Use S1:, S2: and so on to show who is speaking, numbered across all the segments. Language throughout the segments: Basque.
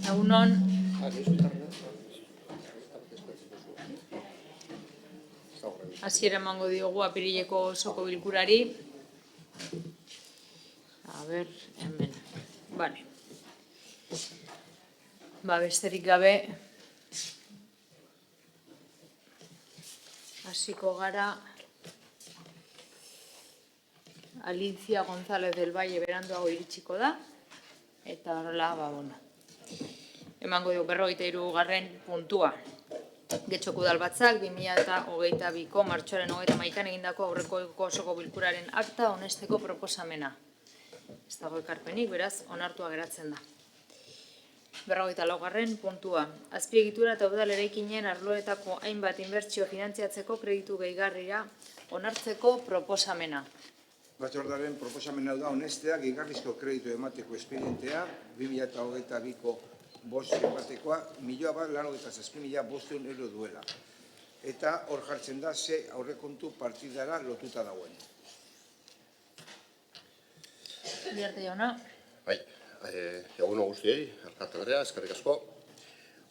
S1: Egunon. Hasiera emango diogu apirileko osoko bilkurari. A ber, hemen. Vale. Besterik gabe hasiko gara. Alicia González del Valle beranduago iritsiko da. Eta horrela, emango dugu 43. puntua. Getxoko Udalbatzak 2022ko martxoaren 31an egindako aurreko osoko bilkuraren akta onesteko proposamena. Ez dago ekarpenik, beraz, onartua geratzen da. 44. puntua. Azpiegitura eta udal eraikinen arloetako hainbat inbertsio finantziatzeko kreditu gehigarria onartzeko proposamena.
S2: Batzordearen proposamena da onestea gehigarrizko kreditu emateko espedientea 2022ko bost epatekoa 1.097.500 euro duela. Eta hor jartzen da ze aurrekontu partidara lotuta dagoen.
S1: Iriarte jauna.
S3: Bai, egun guztiei, alkategaria, eskerrik asko.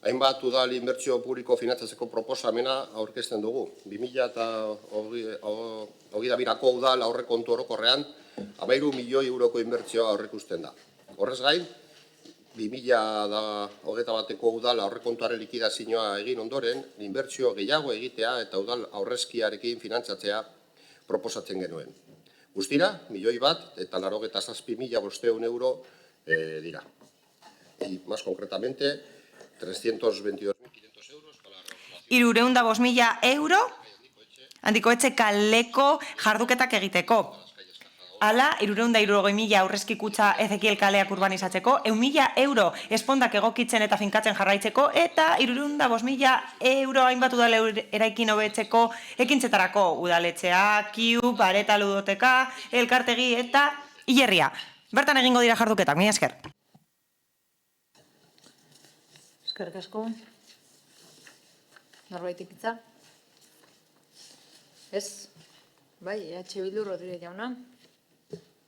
S3: Hainbat udal inbertsio publiko finantzatzeko proposamena aurkezten dugu. 2022ko udal aurrekontu orokorrean 13 milioi euroko inbertsioa aurreikusten da. Horrez gain, 2021ko udal aurrekontuaren likidazioa egin ondoren, inbertsio gehiago egitea eta udal aurrezkiarekin finantzatzea proposatzen genuen. Guztira, 1.097.500 euro dira. Y más concretamente, 322.500 euros para la renovación.
S4: 305.000 euro handikoetxe kaleko jarduketak egiteko. Hala, 360.000 aurrezki kutxa Ezekiel kaleak urbanizatzeko, 100.000 euro espondak egokitzen eta finkatzen jarraitzeko, eta 305.000 euro hainbat udal eraikin hobetzeko ekintzetarako udaletxea, kiu, bareta ludoteka, elkartegi eta hilerria. Bertan egingo dira jarduketak, mila esker.
S1: Eskerrik asko. Norbaitik hitza? Ez? Bai, Bildu Rodríguez jauna.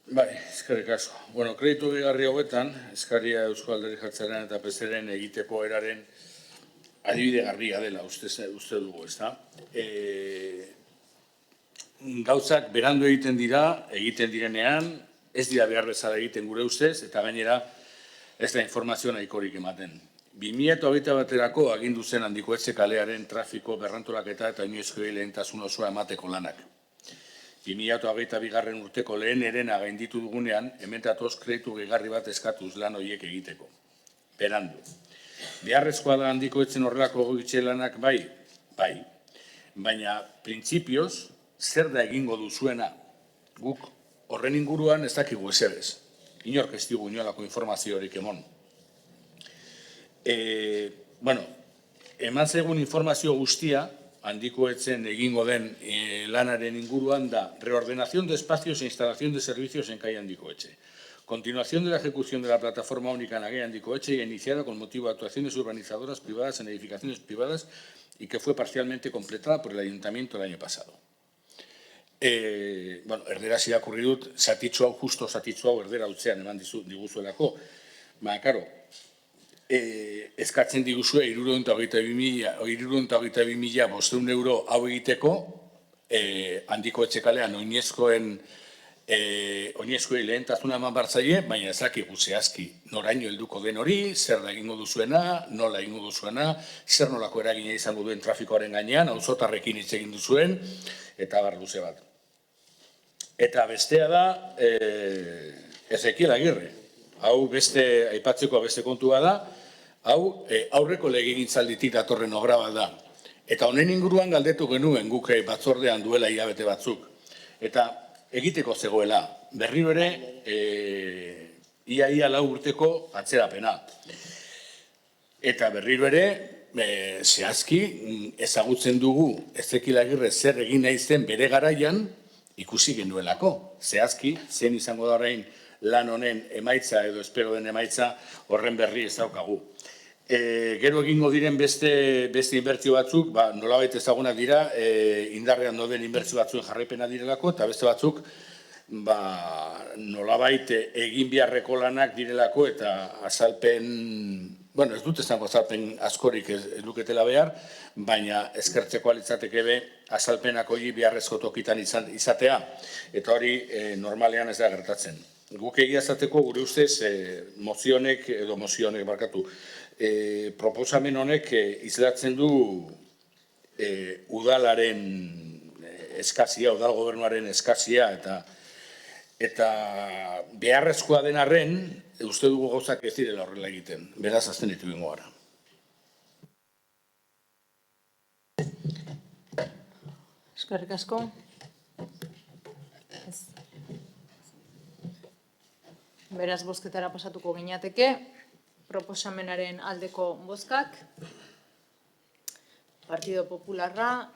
S5: Bai, eskerrik asko. Kreditu gehigarri hauetan, eskaria Eusko Alderdi Jeltzalearen eta PSeren egiteko eraren adibide garria dela, uste dugu, ezta? Gauzak berandu egiten direnean, ez dira behar bezala egiten gure ustez, eta gainera ez da informazio nahikorik ematen. 2021 baterako agindu zen handikoetxe kalearen trafiko berrantolaketa eta inoizkoei lehentasun osoa emateko lanak. 2022 urteko lehen herena gainditu dugunean, hementatoz kreditu gehigarri bat eskatuz lan horiek egiteko. Berandu. Beharrezkoa da handikoetzen horrelako gogitxe lanak bai. Baina, printzipioz, zer da egingo duzuena? Guk horren inguruan ez dakigu eserez. Inork ez digu inolako informazio horik emon. Eman zegoen informazio guztia, handikoetzen egingo den lanaren inguruan da reordenación de espacios e instalación de servicios en calle Handikoetxe. Continuación de la ejecución de la plataforma única en la calle Handikoetxe y iniciada con motivo de actuaciones urbanizadoras privadas en edificaciones privadas y que fue parcialmente completada por el Ayuntamiento el año pasado. Erderaz irakurri dut, justo zatitzu hau erdera utzean eman diguzuelako. Karo, eskatzen diguzue 322.500 euro hau egiteko, handikoetxe kalean oinezkoei lehentasuna eman bartzaile, baina ezakigu zehazki noraino helduko den hori, zer da egingo duzuena, nola egingo duzuena, zer nolako eragina izango duen trafikoaren gainean, auzotarrekin hitz egin duzuen, eta bar luze bat. Eta bestea da, Ezekiel Agirre. Hau aipatzeko beste kontua da, hau aurreko legegintzalditik datorren obra bat da. Eta honen inguruan galdetu genuen guk batzordean duela hilabete batzuk. Eta egiteko zegoela, berriro ere, ia 4 urteko atzerapena. Eta berriro ere, zehazki, ezagutzen dugu Ezekiel Agirre zer egin nahi zen bere garaian ikusi genuelako. Zehazki, zen izango da orain lan honen emaitza edo espero den emaitza horren berri ez daukagu. Gero egingo diren beste inbertsio batzuk, nolabait ezagunak dira, indarrean doden inbertsio batzuen jarraipena direlako, eta beste batzuk nolabait egin beharreko lanak direlako eta azalpen bueno, ez dut esango azalpen askorik ez luketela behar, baina eskertzeko litzateke be azalpenak hori beharrezko tokitan izatea, eta hori normalean ez da gertatzen. Guk egia esateko gure ustez mozionek markatu, proposamen honek islatzen du udalaren eskazia, udal gobernuaren eskazia, eta beharrezkoa den arren, uste dugu gauzak ez direla horrela egiten. Beraz, aztenetu bingo gara.
S1: Eskerrik asko. Beraz, bozketara pasatuko gineateke. Proposamenaren aldeko bozkak. Partido Popularra,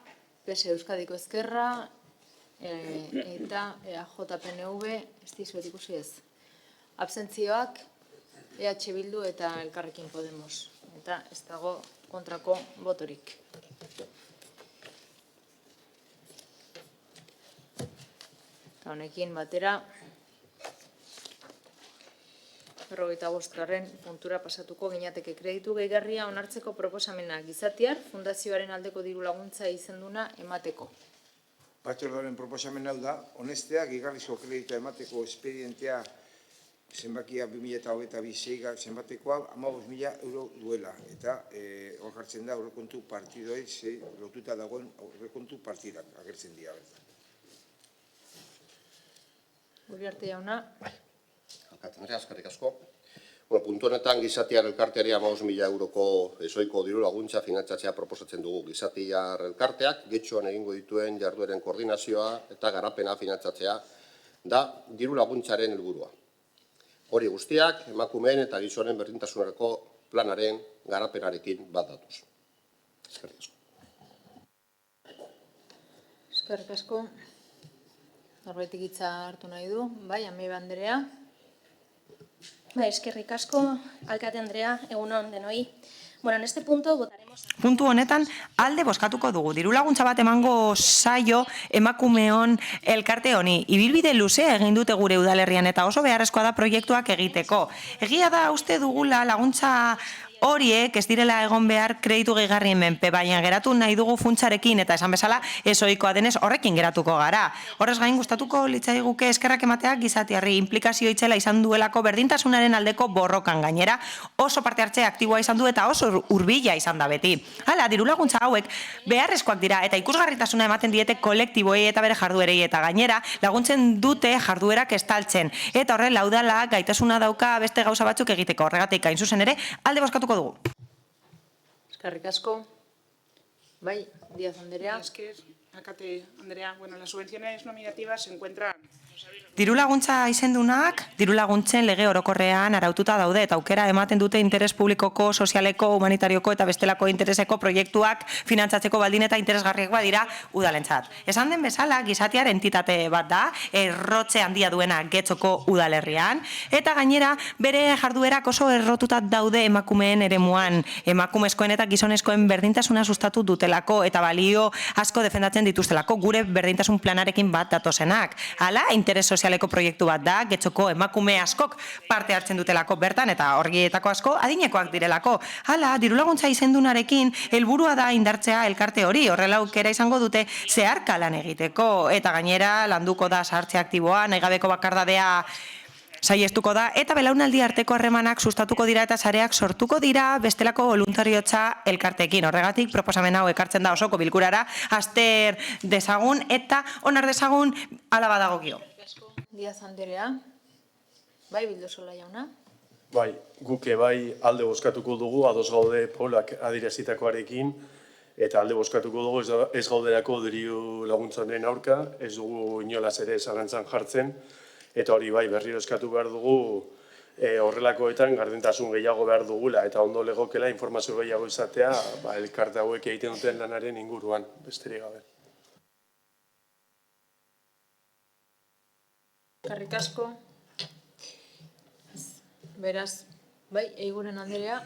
S1: PS Euskadiko Ezkerra, eta EAJ-PNV, ez dizuet ikusi ez. Abstentzioak, EH Bildu eta Elkarrekin Podemos. Eta ez dago kontrako botorik. Eta honekin batera, 45. puntura pasatuko gineateke kreditu gehigarria onartzeko proposamena Gizatiar Fundazioaren aldeko diru laguntza izenduna emateko.
S2: Batzordearen proposamen hau da, honestea, gehigarrizko kreditua emateko espedientea zenbakia 2022 zenbatekoa 15.000 euro duela. Eta hor jartzen da aurrekontu partidoei lotuta dagoen aurrekontu partidak agertzen dira.
S1: Uriarte jauna.
S3: Alkate eskerrik asko. Puntu honetan Gizatiar elkarteari 15.000 euroko ezoiko diru laguntza finantzatzea proposatzen dugu. Gizatiar elkarteak getxoan egingo dituen jardueren koordinazioa eta garapena finantzatzea da diru laguntzaren helburua. Hori guztiak emakumeen eta gizonen berdintasunerako planaren garapenarekin bat datuz. Eskerrik asko.
S1: Eskerrik asko. Norbaitek hitza hartu nahi du. Bai, Amaiba Andrea.
S6: Bai, eskerrik asko, alkate Andrea, egunon denoi. Bueno, en este punto votaremos...
S4: Puntu honetan alde bozkatuko dugu. Diru laguntza bat emango saio emakumeon elkarte honi. Ibilbide luzea egin dute gure udalerrian eta oso beharrezkoa da proiektuak egiteko. Egia da uste dugula laguntza horiek ez direla egon behar kreditu gehigarrien menpe, baina geratu nahi dugu funtsarekin eta esan bezala ezoikoa denez horrekin geratuko gara. Horrez gain gustatuko litzaiguke eskerrak emateak Gizatiarri implikazio itzela izan duelako berdintasunaren aldeko borrokan gainera oso parte hartze aktiboa izan du eta oso hurbila izan da beti. Hala, diru laguntza hauek beharrezkoak dira eta ikusgarritasuna ematen diete kolektiboei eta bere jarduerei eta gainera laguntzen dute jarduerak estaltzen. Eta horrela udala gaitasuna dauka beste gauza batzuk egiteko. Horregatik hain zuzen ere alde bozkatuko dugu.
S1: Eskerrik asko. Bai, Díaz Andrea.
S7: Alcate Andrea, bueno, las subvenciones nominativas se encuentran...
S4: Diru laguntza izendunak, diru laguntzen lege orokorrean araututa daude eta aukera ematen dute interes publikoko, sozialeko, humanitarioko eta bestelako intereseko proiektuak finantzatzeko baldin eta interesgarriak badira udalentzat. Esan den bezala, Gizatiar entitate bat da, errotze handia duena Getxoko udalerrian, eta gainera bere jarduerak oso errotuta daude emakumeen eremuan, emakumezkoen eta gizonezkoen berdintasuna sustatu dutelako eta balio asko defendatzen dituztelako gure berdintasun planarekin bat datozenak. Hala, interes sozialeko proiektu bat da, Getxoko emakume askok parte hartzen dutelako bertan eta horrietako asko adinekoak direlako. Hala, diru laguntza izendunarekin helburua da indartzea elkarte hori, horrela aukera izango dute zeharka lan egiteko eta gainera landuko da sartze aktiboa, nahigabeko bakardadea saiestuko da eta belaunaldi arteko harremanak sustatuko dira eta sareak sortuko dira bestelako voluntariotza elkarteekin. Horregatik proposamen hau ekartzen da osoko bilkurara azter dezagun eta onar dezagun hala badagokio.
S1: Díaz Andrea. Bai, Bildosola jauna.
S8: Bai, guke bai alde bozkatuko dugu, ados gaude Paulak adierazitakoarekin, eta alde bozkatuko dugu ez gauderako diru laguntzaren aurka, ez dugu inolaz ere zalantzan jartzen, eta hori bai berriro eskatu behar dugu horrelakoetan gardentasun gehiago behar dugula, eta ondo legokela informazio gehiago izatea elkarte hauek egiten duten lanaren inguruan, besterik gabe.
S1: Eskerrik asko. Beraz, bai, Eiguren Andrea.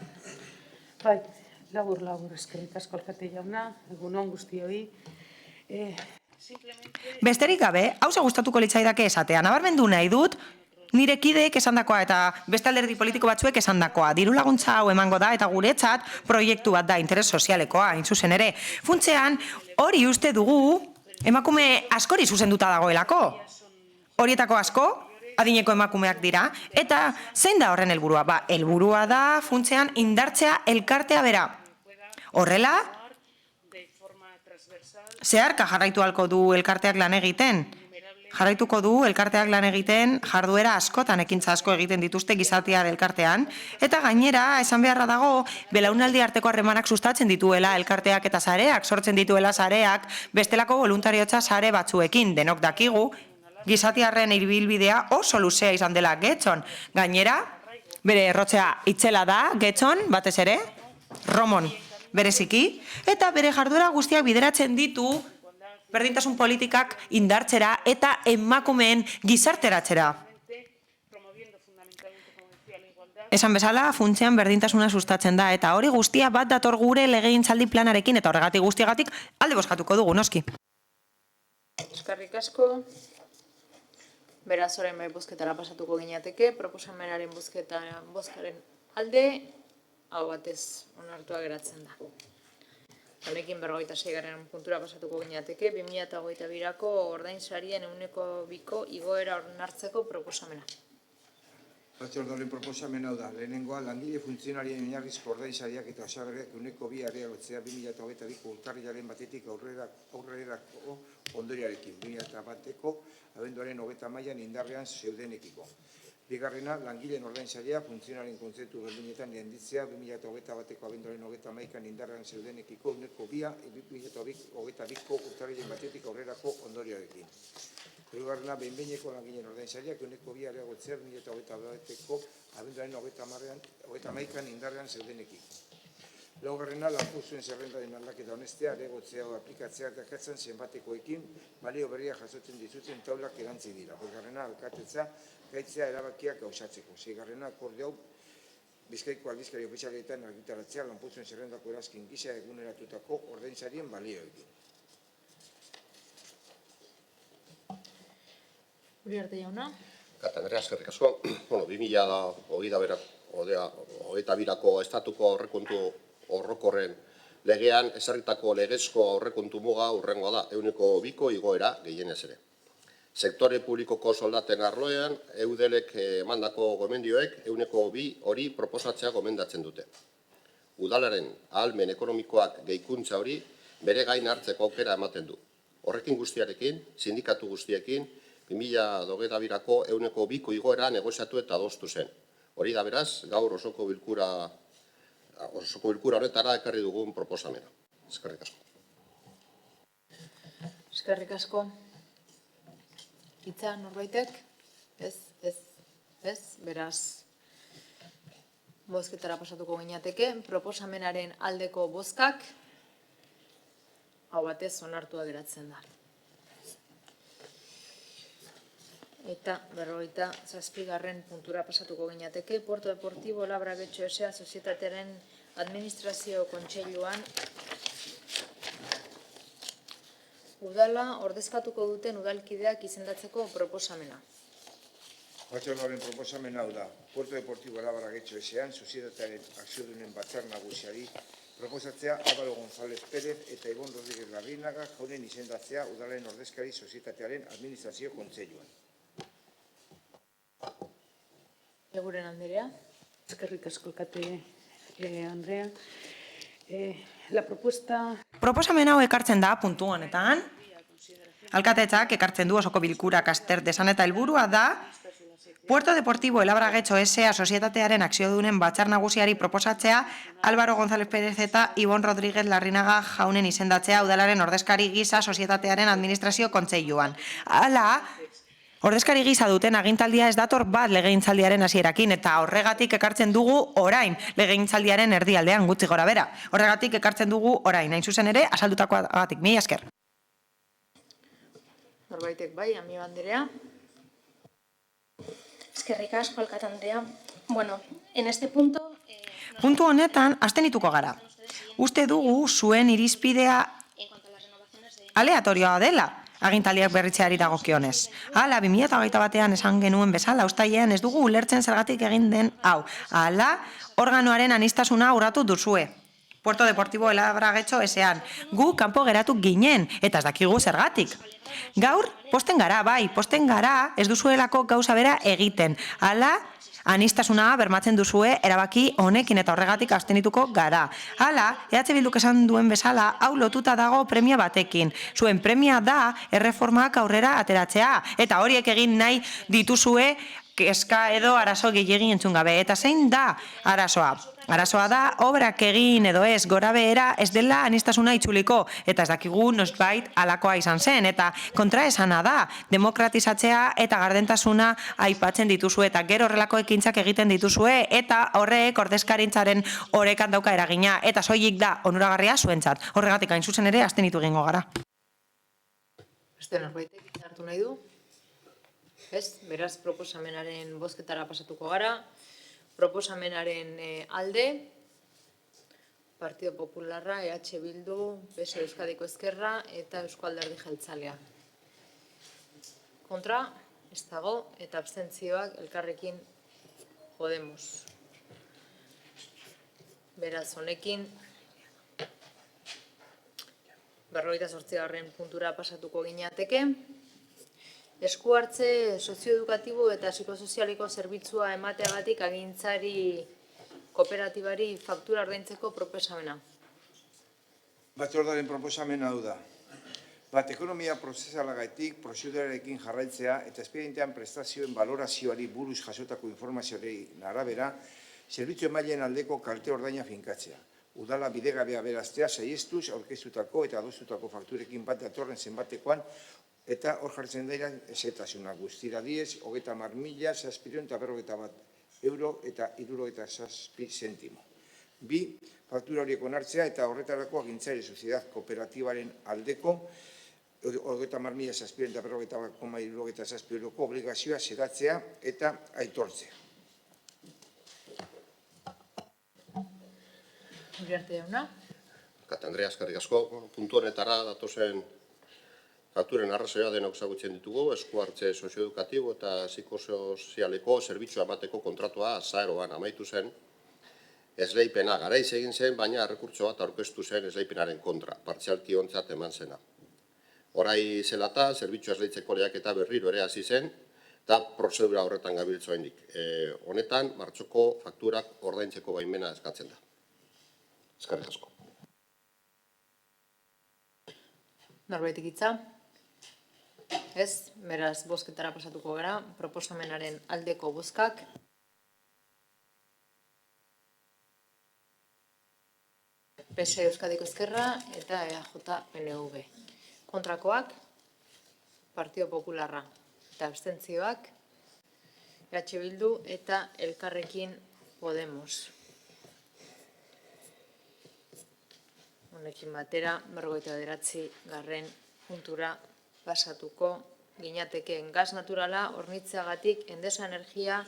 S9: Bai, labur, eskerrik asko alkate jauna, egunon guztioi.
S4: Besterik gabe, hauze gustatuko litzaidake esatea, nabarmendu nahi dut, nire kideek esandakoa eta beste alderdi politiko batzuek esandakoa. Diru laguntza hau emango da eta guretzat proiektu bat da interes sozialekoa, hain zuzen ere. Funtzean, hori uste dugu emakume askori zuzenduta dagoelako. Horietako asko, adineko emakumeak dira, eta zein da horren helburua? Helburua da funtzean indartzea elkartea bera. Horrela, zeharka jarraitu halko du elkarteak lan egiten. Jarraituko du elkarteak lan egiten, jarduera askotan ekintza asko egiten dituzte gizatear elkartean, eta gainera, esan beharra dago, belaunaldi arteko harremanak sustatzen dituela elkarteak eta sareak, sortzen dituela sareak, bestelako voluntariotza sare batzuekin, denok dakigu, gizatearren ibilbidea oso luzea izan dela Getxon. Gainera, bere errotzea itzela da Getxon, batez ere, Romon bereziki, eta bere jarduera guztiak bideratzen ditu berdintasun politikak indartzera eta emakumeen gizarteratzera. Esan bezala, funtzean berdintasuna sustatzen da, eta hori guztia bat dator gure legegintzaldi planarekin, eta horregatik guztiagatik alde bozkatuko dugu, noski.
S1: Eskerrik asko. Beraz, orain bai bozketara pasatuko ginateke, proposamenaren bozkaren alde, hau batez onartua geratzen da. Honekin 46. puntura pasatuko ginateke, 2022ko ordainsarien 2% igoera onartzeko proposamena.
S2: Batzordearen proposamen hau da, lehenengoa langile funtzionarien oinarrizko ordainsariak eta osagarriak 2% areagotzea 2022ko urtarrilaren batetik aurrerako ondorioarekin, 2001ko abenduaren 30an indarrean zeudenekiko. Bigarrena, langileen ordainsaria funtzionarien kontzeptu berdinetan handitzea 2021ko abenduaren 31an indarrean zeudenekiko 2022ko urtarrilaren batetik aurrerako ondorioarekin. Hirugarrena, behin-behineko langileen ordainsariak 2% areagotzea 2021ko abenduaren 31an indarrean zeudenekiko. Laugarrena, lanpostuen zerrendaren aldaketa honestea, areagotzea o aplikatzea dakatzen zenbatekoekin, balio berria jasotzen dizuten taulak erantzi dira. Bigarrena, alkatetza gaitzea erabakiak gauzatzeko. Seigarrena, akordio hau Bizkaiko aldizkari ofizialetan argitaratzea lanpostuen zerrendako erazkin gisa eguneratutako ordainsarien balioekin.
S1: Uriarte jauna.
S3: Andrea, eskerrik asko. 2022ko estatuko aurrekontu orokorren legean ezarritako legezko aurrekontu muga hurrengoa da, 2% igoera gehienez ere. Sektore publikoko soldaten arloean, eudelek emandako gomendioek 2% hori proposatzea gomendatzen dute. Udalaren ahalmen ekonomikoak gehikuntza hori bere gain hartzeko aukera ematen du. Horrekin guztiarekin, sindikatu guztiekin, 2022ko 2% igoera negoziatu eta adostu zen. Hori da beraz, gaur osoko bilkura honetara ekarri dugun proposamena. Eskerrik asko.
S1: Eskerrik asko. Hitza norbaitek? Ez, beraz. Bozketara pasatuko ginateke, proposamenaren aldeko bozkak hau batez onartua geratzen da. Eta 47. puntura pasatuko ginateke, Puerto Deportivo Labra Getxo S.A. sozietatearen administrazio kontseiluan udala ordezkatuko duten udalkideak izendatzeko proposamena.
S2: Batzordearen proposamen hau da, Puerto Deportivo Labra Getxo S.A. sozietatearen akziodunen batzar nagusiari proposatzea Álvaro González Pérez eta Ibon Rodríguez Larrinaga jaunen izendatzea udalen ordezkari sozietatearen administrazio kontseiluan.
S1: Eguren Andrea.
S9: Eskerrik asko, Kate Andrea. La propuesta...
S4: Proposamen hau ekartzen da puntu honetan. Alkatetzak ekartzen du osoko bilkurak azter desan eta helburua da Puerto Deportivo Labra Getxo S.A. sozietatearen akziodunen batzar nagusiari proposatzea Álvaro González Pérez eta Ibon Rodríguez Larrinaga jaunen izendatzea udalaren ordezkari gisa sozietatearen administrazio kontseiluan. Hala, ordezkari gisa duten agintaldia ez dator bat legegintzaldiaren hasierakin eta horregatik ekartzen dugu orain legegintzaldiaren erdialdean gutxi gora bera. Horregatik ekartzen dugu orain, hain zuzen ere, azaldutakoagatik. Mila esker.
S1: Norbaitek bai, Amiba Andrea.
S6: Eskerrik asko, alkate Andrea. Bueno, en este punto...
S4: Puntu honetan, abstenituko gara. Uste dugu zuen irizpidea aleatorioa dela. agintaldiak berritzeari dagokionez. Hala, 2021 esan genuen bezala, uztailean ez dugu ulertzen zergatik egin den hau. Hala, organoaren aniztasuna urratu duzue. Puerto Deportivo Elabragetxo esean. Gu kanpo geratu ginen, eta ez dakigu zergatik. Gaur, posten gara, bai, posten gara, ez duzuelako gauza bera egiten. Hala, aniztasuna bermatzen duzue erabaki honekin eta horregatik abstenituko gara. Hala, EH Bilduk esan duen bezala, hau lotuta dago premia batekin. Zuen premia da erreformak aurrera ateratzea. Eta horiek egin nahi dituzue kezka edo arazo gehiegi entzun gabe. Eta zein da arazoa? Arazoa da, obrak egin edo ez gora behera ez dela aniztasuna itzuliko, eta ez dakigu nosbait alakoa izan zen, eta kontraesana da, demokratizatzea eta gardentasuna aipatzen dituzue, eta gero horrelako ekintzak egiten dituzue, eta horrek ordezkarintzaren orekan dauka eragina, eta soilik da onuragarria zuentzat. Horregatik hain zuzen ere abstenitu egingo gara.
S1: Beste norbaitek hitza hartu nahi du? Ez, beraz proposamenaren bozketara pasatuko gara. Proposamenaren alde, Partido Popularra, EH Bildu, PSE Euskadiko Ezkerra eta Eusko Alderdi Jeltzalea. Kontra, ez dago, eta abstentzioak Elkarrekin Podemos. Beraz, honekin, 48. puntura pasatuko gineateke. Esku hartze sozioedukatibo eta psikosozialiko zerbitzua emateagatik agintzari kooperatibari faktura ordaintzeko proposamena.
S2: Batzordearen proposamena hau da. Bat, ekonomia prozesalagatik prozedurarekin jarraitzea eta espedientean prestazioen valorazioari buruz jasotako informazioaren arabera, zerbitzu emaileen aldeko kalte ordaina finkatzea. Udala bidegabea beraztea saihestuz aurkeztutako eta adostutako fakturekin bat datorren zenbatekoan eta hor jartzen dira ezetasuna guztira 10, 30.751 euro eta 77 zentimo. 2. Faktura horiek onartzea eta horretarako agintzari soziedad kooperatibaren aldeko 30.751,77 euroko obligazioa zeratzea eta aitortzea.
S1: Uriarte jauna.
S3: Andrea, eskerrik asko. Puntu honetara datozen fakturen arrazoia denok ezagutzen ditugu, esku hartze sozioedukatibo eta psikosozialeko zerbitzua emateko kontratua azaroan amaitu zen. Esleipena garaiz egin zen, baina errekurtso bat aurkeztu zen esleipenaren kontra, partzialki ontzat eman zena. Orai zelata, zerbitzua esleitzeko lehiaketa berriro ere hasi zen, eta prozedura horretan gabiltza oraindik. Honetan, martxoko fakturak ordaintzeko baimena eskatzen da. Eskerrik asko.
S1: Norbaitek hitza? Ez, beraz, bozketara pasatuko gara, proposamenaren aldeko bozkak. PSE Euskadiko Ezkerra eta EAJ-PNV. Kontrakoak, Partido Popularra eta abstentzioak, EH Bildu eta Elkarrekin Podemos. Honekin batera, 49. puntura pasatuko ginatekeen gas naturala hornitzeagatik Endesa Energia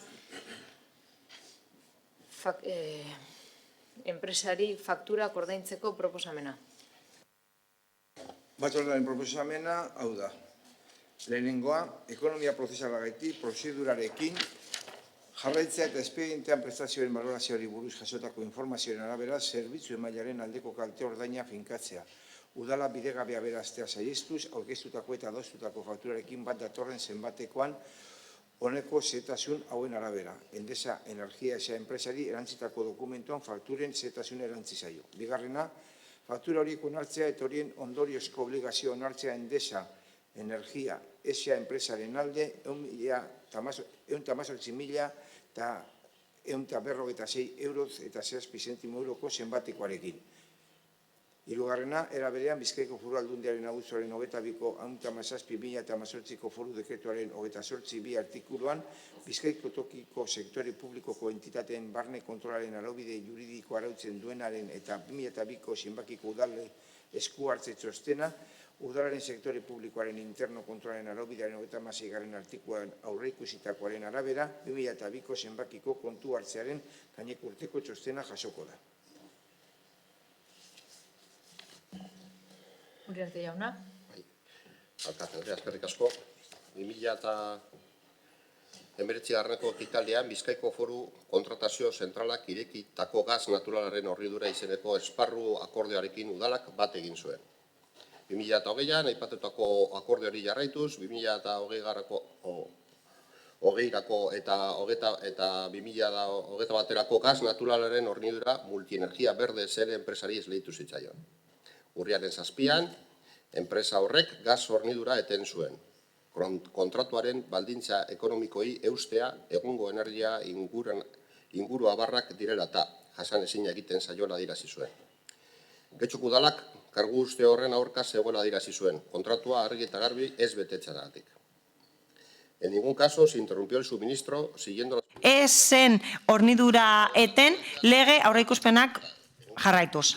S1: enpresari fakturak ordaintzeko proposamena.
S2: Batzordearen proposamena hau da. Lehenengoa, ekonomia prozesalagatik prozedurarekin jarraitzea eta espedientean prestazioen valorazioari buruz jasotako informazioen arabera zerbitzu emailaren aldeko kalte ordaina finkatzea. Udala bidegabea beraztea saihestuz, aurkeztutako eta adostutako fakturarekin bat datorren zenbatekoan honeko zetasun hauen arabera. Endesa Energia esa enpresari erantzitako dokumentuan fakturen zetasun erantzi zaio. Bigarrena, faktura horiek onartzea eta horien ondoriozko obligazio onartzea Endesa Energia esa enpresaren alde 118.156 euroz eta 6 zentimo euroko zenbatekoarekin. Hirugarrena, era berean Bizkaiko Foru Aldundiaren abuztuaren 22ko 117/2018ko foru dekretuaren 28.2 artikuluan Bizkaiko tokiko sektore publikoko entitateen barne kontrolaren araubide juridiko arautzen duenaren eta 2002ko zenbakiko udale esku hartze txostena, udalaren sektore publikoaren interno kontrolaren araubidearen 36. artikulan aurreikusitakoaren arabera, 2002ko zenbakiko kontu hartzearen gaineko urteko txostena jasoko da.
S1: Uriarte jauna.
S3: Alkate Andrea, eskerrik asko. 2019ko ekitaldian Bizkaiko Foru Kontratazio Zentralak irekitako gaz naturalaren hornidura izeneko esparru akordioarekin udalak bat egin zuen. 2020an aipatutako akordioari jarraituz, 2020ko eta 2020 baterako gaz naturalaren hornidura multienergia berde zen enpresari esleitu zitzaion. Urriaren 7an, enpresa horrek gaz hornidura eten zuen. Kontratuaren baldintza ekonomikoi eustea egungo energia inguru abarrak direla eta jasan ezin egiten zaiola adierazi zuen. Getxoko udalak kargu uste horren aurka zegoela adierazi zuen. Kontratua argi eta garbi ez betetzeagatik. En ningún caso se interrumpió el suministro siguiendo
S4: Ez zen hornidura eten lege aurreikuspenak jarraituz.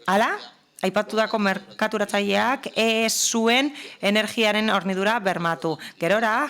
S4: Hala, aipatutako merkaturatzaileak ez zuen energiaren hornidura bermatu. Gerora,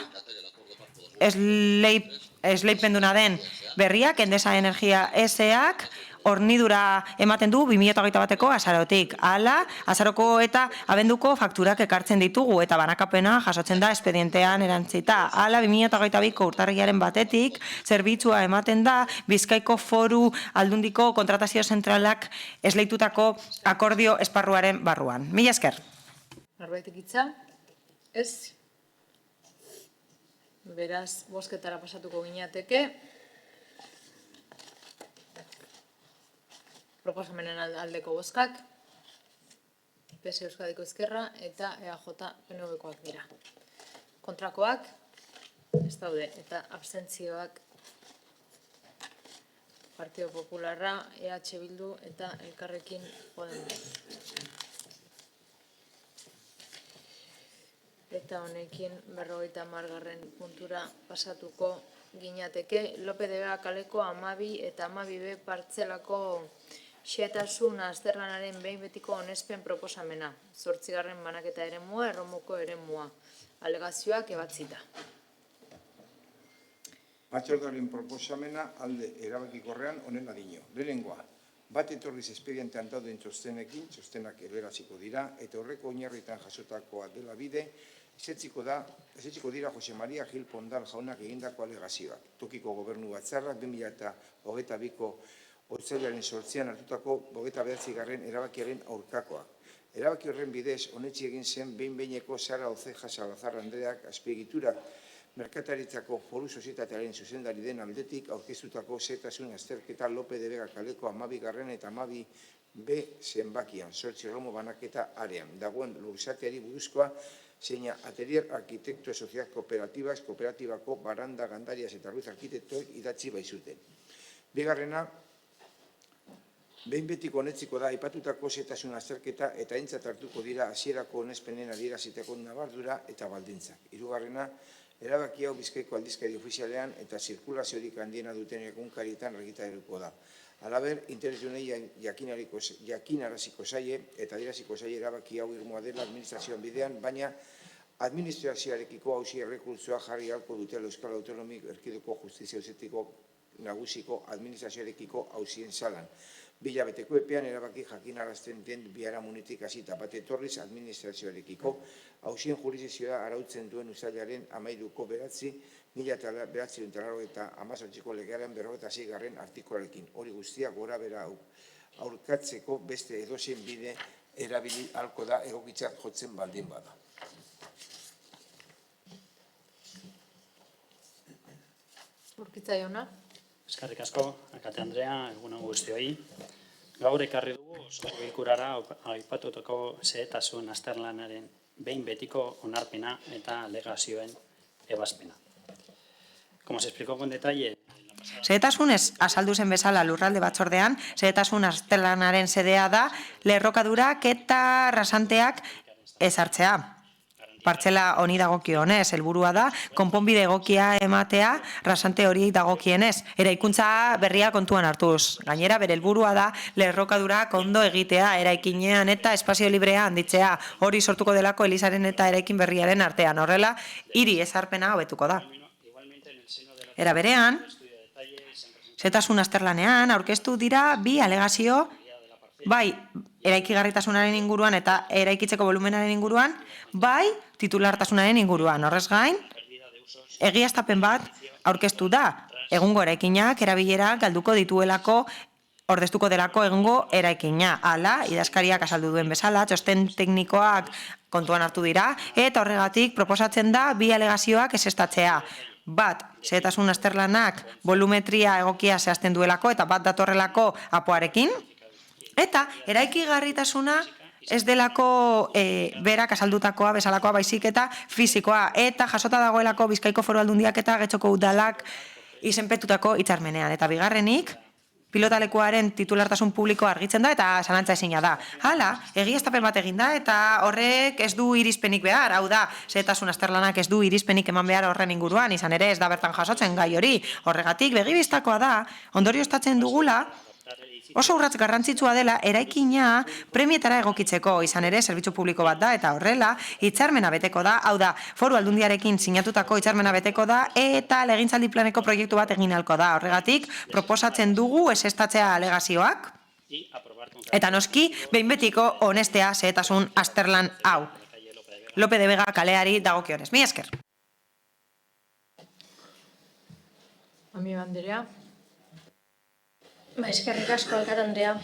S4: esleipenduna den berriak, Endesa Energia S.A.k hornidura ematen du 2021ko azarotik. Hala, azaroko eta abenduko fakturak ekartzen ditugu eta banakapena jasotzen da espedientean erantzita. Hala, 2022ko urtarrilaren batetik zerbitzua ematen da Bizkaiko Foru Aldundiko Kontratazio Zentralak esleitutako akordio esparruaren barruan. Mila esker.
S1: Norbaitek hitza? Ez? Beraz, bozketara pasatuko ginateke. Proposamenen aldeko bozkak, PS Euskadiko Ezkerra eta EAJ PNV-koak dira. Kontrakoak ez daude eta abstentzioak Partido Popularra, EH Bildu eta Elkarrekin Podemos. Eta honekin 50. puntura pasatuko ginateke. Lope de Vega kaleko 12 eta 12B partzelako xehetasun azterlanaren behin betiko onespen proposamena. 8. banaketa eremua, erromuko eremua. Alegazioak ebatzita.
S2: Batzordearen proposamena alde erabakikorrean honela dio. Lehenengoa, bat etorriz espedientean dauden txostenekin, txostenak erberaziko dira, eta horreko oinarritan jasotakoa dela bide, ezetziko dira Jose Maria Gil Pondal jaunak egindako alegazioak. Tokiko gobernu batzarrak 2022ko otsailaren 8an hartutako 29. erabakiaren aurkakoak. Erabaki horren bidez, onetsi egin zen behin-behineko Sara Oceja Salazar Andreak azpiegiturak merkataritzako foru sozietatearen zuzendari den aldetik aurkeztutako zehetasun azterketa Lope de Vega kaleko 12. eta 12B zenbakian, 8 erromo banaketa arean. Dagoen lurzateari buruzkoa, zeina Atelier Arkitekto Sozial Kooperatibaz, kooperatibako Baranda Gandarias eta Ruiz Arkitektoek idatzi baizuten. Bigarrena, behin betiko onetziko da aipatutako zehetasun azterketa eta aintzat hartuko dira hasierako onespenen adieraziteko nabardura eta baldintzak. Hirugarrena, erabaki hau Bizkaiko aldizkari ofizialean eta zirkulaziorik handiena duten egunkarietan argitaruko da. Halaber, interesunei jakinaraziko zaie eta adieraziko zaie erabaki hau irmoa dela administrazioan bidean, baina administrazioarekiko auzi errekurtsoa jarri ahalko dutela Euskal Autonomik Erkidegoko Justizia Auzitegi Nagusiko administrazioarekiko auzien salan. 2 hilabeteko epean erabaki jakinarazten den biharamunetik hasita bat etorriz administrazioarekiko auzien jurisdikzioa arautzen duen uztailaren 13ko 1998ko legearen 46. artikularekin. Hori guztia gora bera aurkatzeko beste edozein bide erabili ahalko da egokitzat jotzen baldin bada.
S1: Urkitza jauna.
S10: Eskerrik asko, Alkate Andrea, egun on guztioi. Gaur ekarri dugu osoko bilkurara aipatutako xehetasun azterlanaren behin betiko onarpena eta alegazioen ebazpena. Como se explicó con detalle,
S4: Xehetasunez azaldu zen bezala lurralde batzordean, xehetasun azterlanaren sedea da lerrokadurak eta rasanteak ezartzea. Partzela honi dagokionez, helburua da, konponbide egokia ematea rasante hori dagokienez. Eraikuntza berria kontuan hartuz. Gainera, bere helburua da, lerrokadurak ondo egitea, eraikinean eta espazio librea handitzea. Hori sortuko delako Elizaren eta eraikin berriaren artean. Horrela, hiri ezarpena hobetuko da. Era berean, xehetasun azterlanean aurkeztu dira 2 alegazio bai eraikigarritasunaren inguruan eta eraikitzeko volumenaren inguruan, bai titulartasunaren inguruan. Horrez gain, egiaztapen bat aurkeztu da, egungo eraikinak erabilera galduko dituelako ordeztuko delako egungo eraikina. Hala, idazkariak azaldu duen bezala, txosten teknikoak kontuan hartu dira, eta horregatik proposatzen da bi alegazioak ezeztatzea. Bat, xehetasun azterlanak volumetria egokia zehazten duelako eta bat datorrelako apoarekin, eta eraikigarritasuna ez delako berak azaldutakoa bezalakoa baizik eta fisikoa, eta jasota dagoelako Bizkaiko Foru Aldundiak eta Getxoko Udalak izenpetutako hitzarmenean. Eta bigarrenik, pilotalekuaren titulartasun publikoa argitzen da eta zalantza ezina da. Hala, egiaztapen bat egin da eta horrek ez du irizpenik behar, hau da, xehetasun azterlanak ez du irizpenik eman behar horren inguruan, izan ere ez da bertan jasotzen gai hori. Horregatik, begibistakoa da, ondorioztatzen dugula, oso urratz garrantzitsua dela eraikina premietara egokitzeko, izan ere zerbitzu publiko bat da eta horrela hitzarmena beteko da, hau da, Foru Aldundiarekin sinatutako hitzarmena beteko da eta legintzaldi planeko proiektu bat egin ahalko da. Horregatik proposatzen dugu ezeztatzea alegazioak eta noski behin betiko honestea xehetasun azterlan hau. Lope de Vega kaleari dagokionez. Mila esker.
S1: Ami Banderea.
S6: Eskerrik asko, alkate Andrea.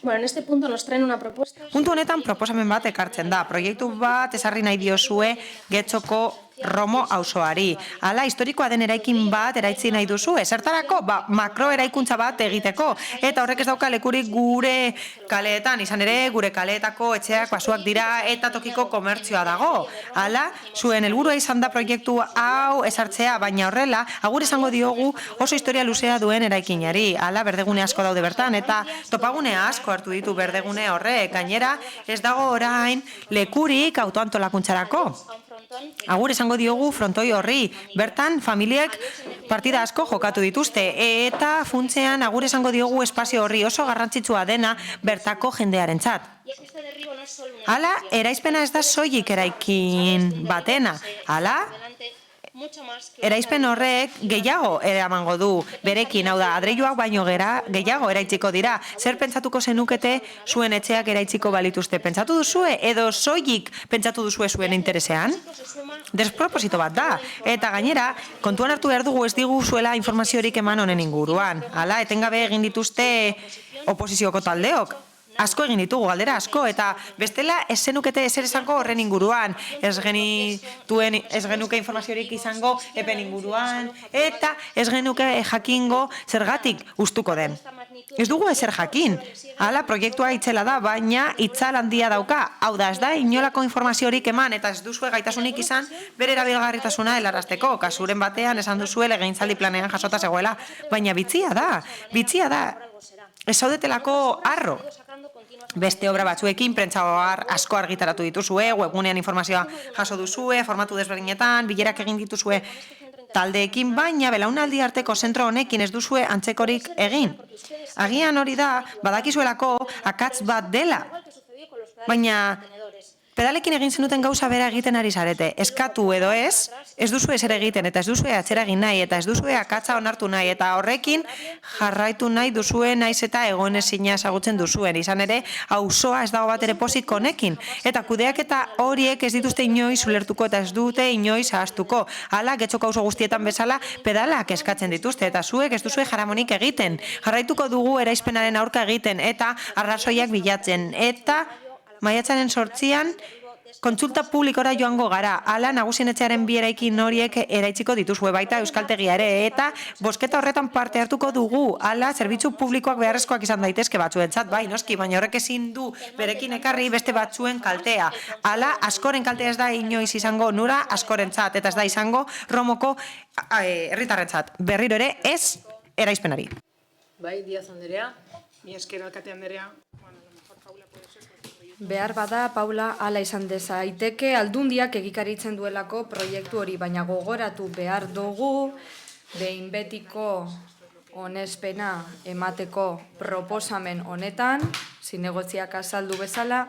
S6: Bueno, en este punto nos traen una propuesta.
S4: Puntu honetan proposamen bat ekartzen da. Proiektu bat ezarri nahi diozue Getxoko Romo auzoari. Hala, historikoa den eraikin bat eraitzi nahi duzu. Zertarako? Makro eraikuntza bat egiteko. Eta horrek ez dauka lekurik gure kaleetan. Izan ere, gure kaleetako etxeak basuak dira eta tokiko komertzioa dago. Hala, zuen helburua izan da proiektu hau ezartzea, baina horrela, agur esango diogu oso historia luzea duen eraikinari. Hala, berdegune asko daude bertan eta topagune asko hartu ditu berdegune horrek. Gainera, ez dago orain lekurik autoantolakuntzarako. Agur esango diogu frontoi horri, bertan familiek partida asko jokatu dituzte eta funtzean agur esango diogu espazio horri oso garrantzitsua dena bertako jendearentzat. Hala, eraizpena ez da soilik eraikin batena, hala, eraizpen horrek gehiago eramango du berekin, hau da, adreiluak baino gehiago eraitziko dira. Zer pentsatuko zenukete zuen etxeak eraitziko balituzte? Pentsatu duzue edo soilik pentsatu duzue zuen interesean? Desproposito bat da. Eta gainera, kontuan hartu behar dugu ez diguzuela informaziorik eman honen inguruan. Hala, etengabe egin dituzte oposizioko taldeok. Asko egin ditugu, galdera asko, eta bestela ez zenukete ezer esango horren inguruan, ez genuke informaziorik izango epen inguruan, eta ez genuke jakingo zergatik gustuko den. Ez dugu ezer jakin, hala proiektua itzela da, baina itzal handia dauka, hau da ez da inolako informaziorik eman, eta ez duzue gaitasunik izan bere erabilgarritasuna helarazteko, kasuren batean esan duzue legegintzaldi planean jasota zegoela, baina bitxia da, ez zaudetelako harro. Beste obra batzuekin, prentsa asko argitaratu dituzue, webgunean informazioa jaso duzue, formatu desberdinetan, bilerak egin dituzue taldeekin, baina belaunaldi arteko zentro honekin ez duzue antzekorik egin. Agian hori da, badakizuelako akats bat dela, baina pedalekin egin zenuten gauza bera egiten ari zarete. Eskatu edo ez duzue ezer egiten, eta ez duzue atzera egin nahi, eta ez duzue akatsa onartu nahi, eta horrekin jarraitu nahi duzue naiz eta egon ezina ezagutzen duzuen. Izan ere, auzoa ez dago bat ere pozik honekin, eta kudeak eta horiek ez dituzte inoiz ulertuko eta ez dute inoiz ahaztuko. Hala, Getxoko auzo guztietan bezala pedalak eskatzen dituzte, eta zuek ez duzue jaramonik egiten. Jarraituko dugu eraizpenaren aurka egiten, eta arrazoiak bilatzen, eta maiatzaren 8an kontsulta publikora joango gara. Hala, nagusien etxearen bi eraikin horiek eraitziko dituzue baita euskaltegia ere, eta bozketa horretan parte hartuko dugu. Hala, zerbitzu publikoak beharrezkoak izan daitezke batzuentzat, bai, noski, baina horrek ezin du berekin ekarri beste batzuen kaltea. Hala, askoren kaltea ez da inoiz izango nura askorentzat, eta ez da izango Romoko herritarrentzat. Berriro ere ez eraizpenari.
S1: Bai, Diaz Andrea.
S7: Mi esker, alkate Andrea.
S11: Behar bada, Paula, hala izan dezaiteke, aldundiak egikaritzen duelako proiektu hori, baina gogoratu behar dugu, behin betiko onespena emateko proposamen honetan, zinegotziak azaldu bezala,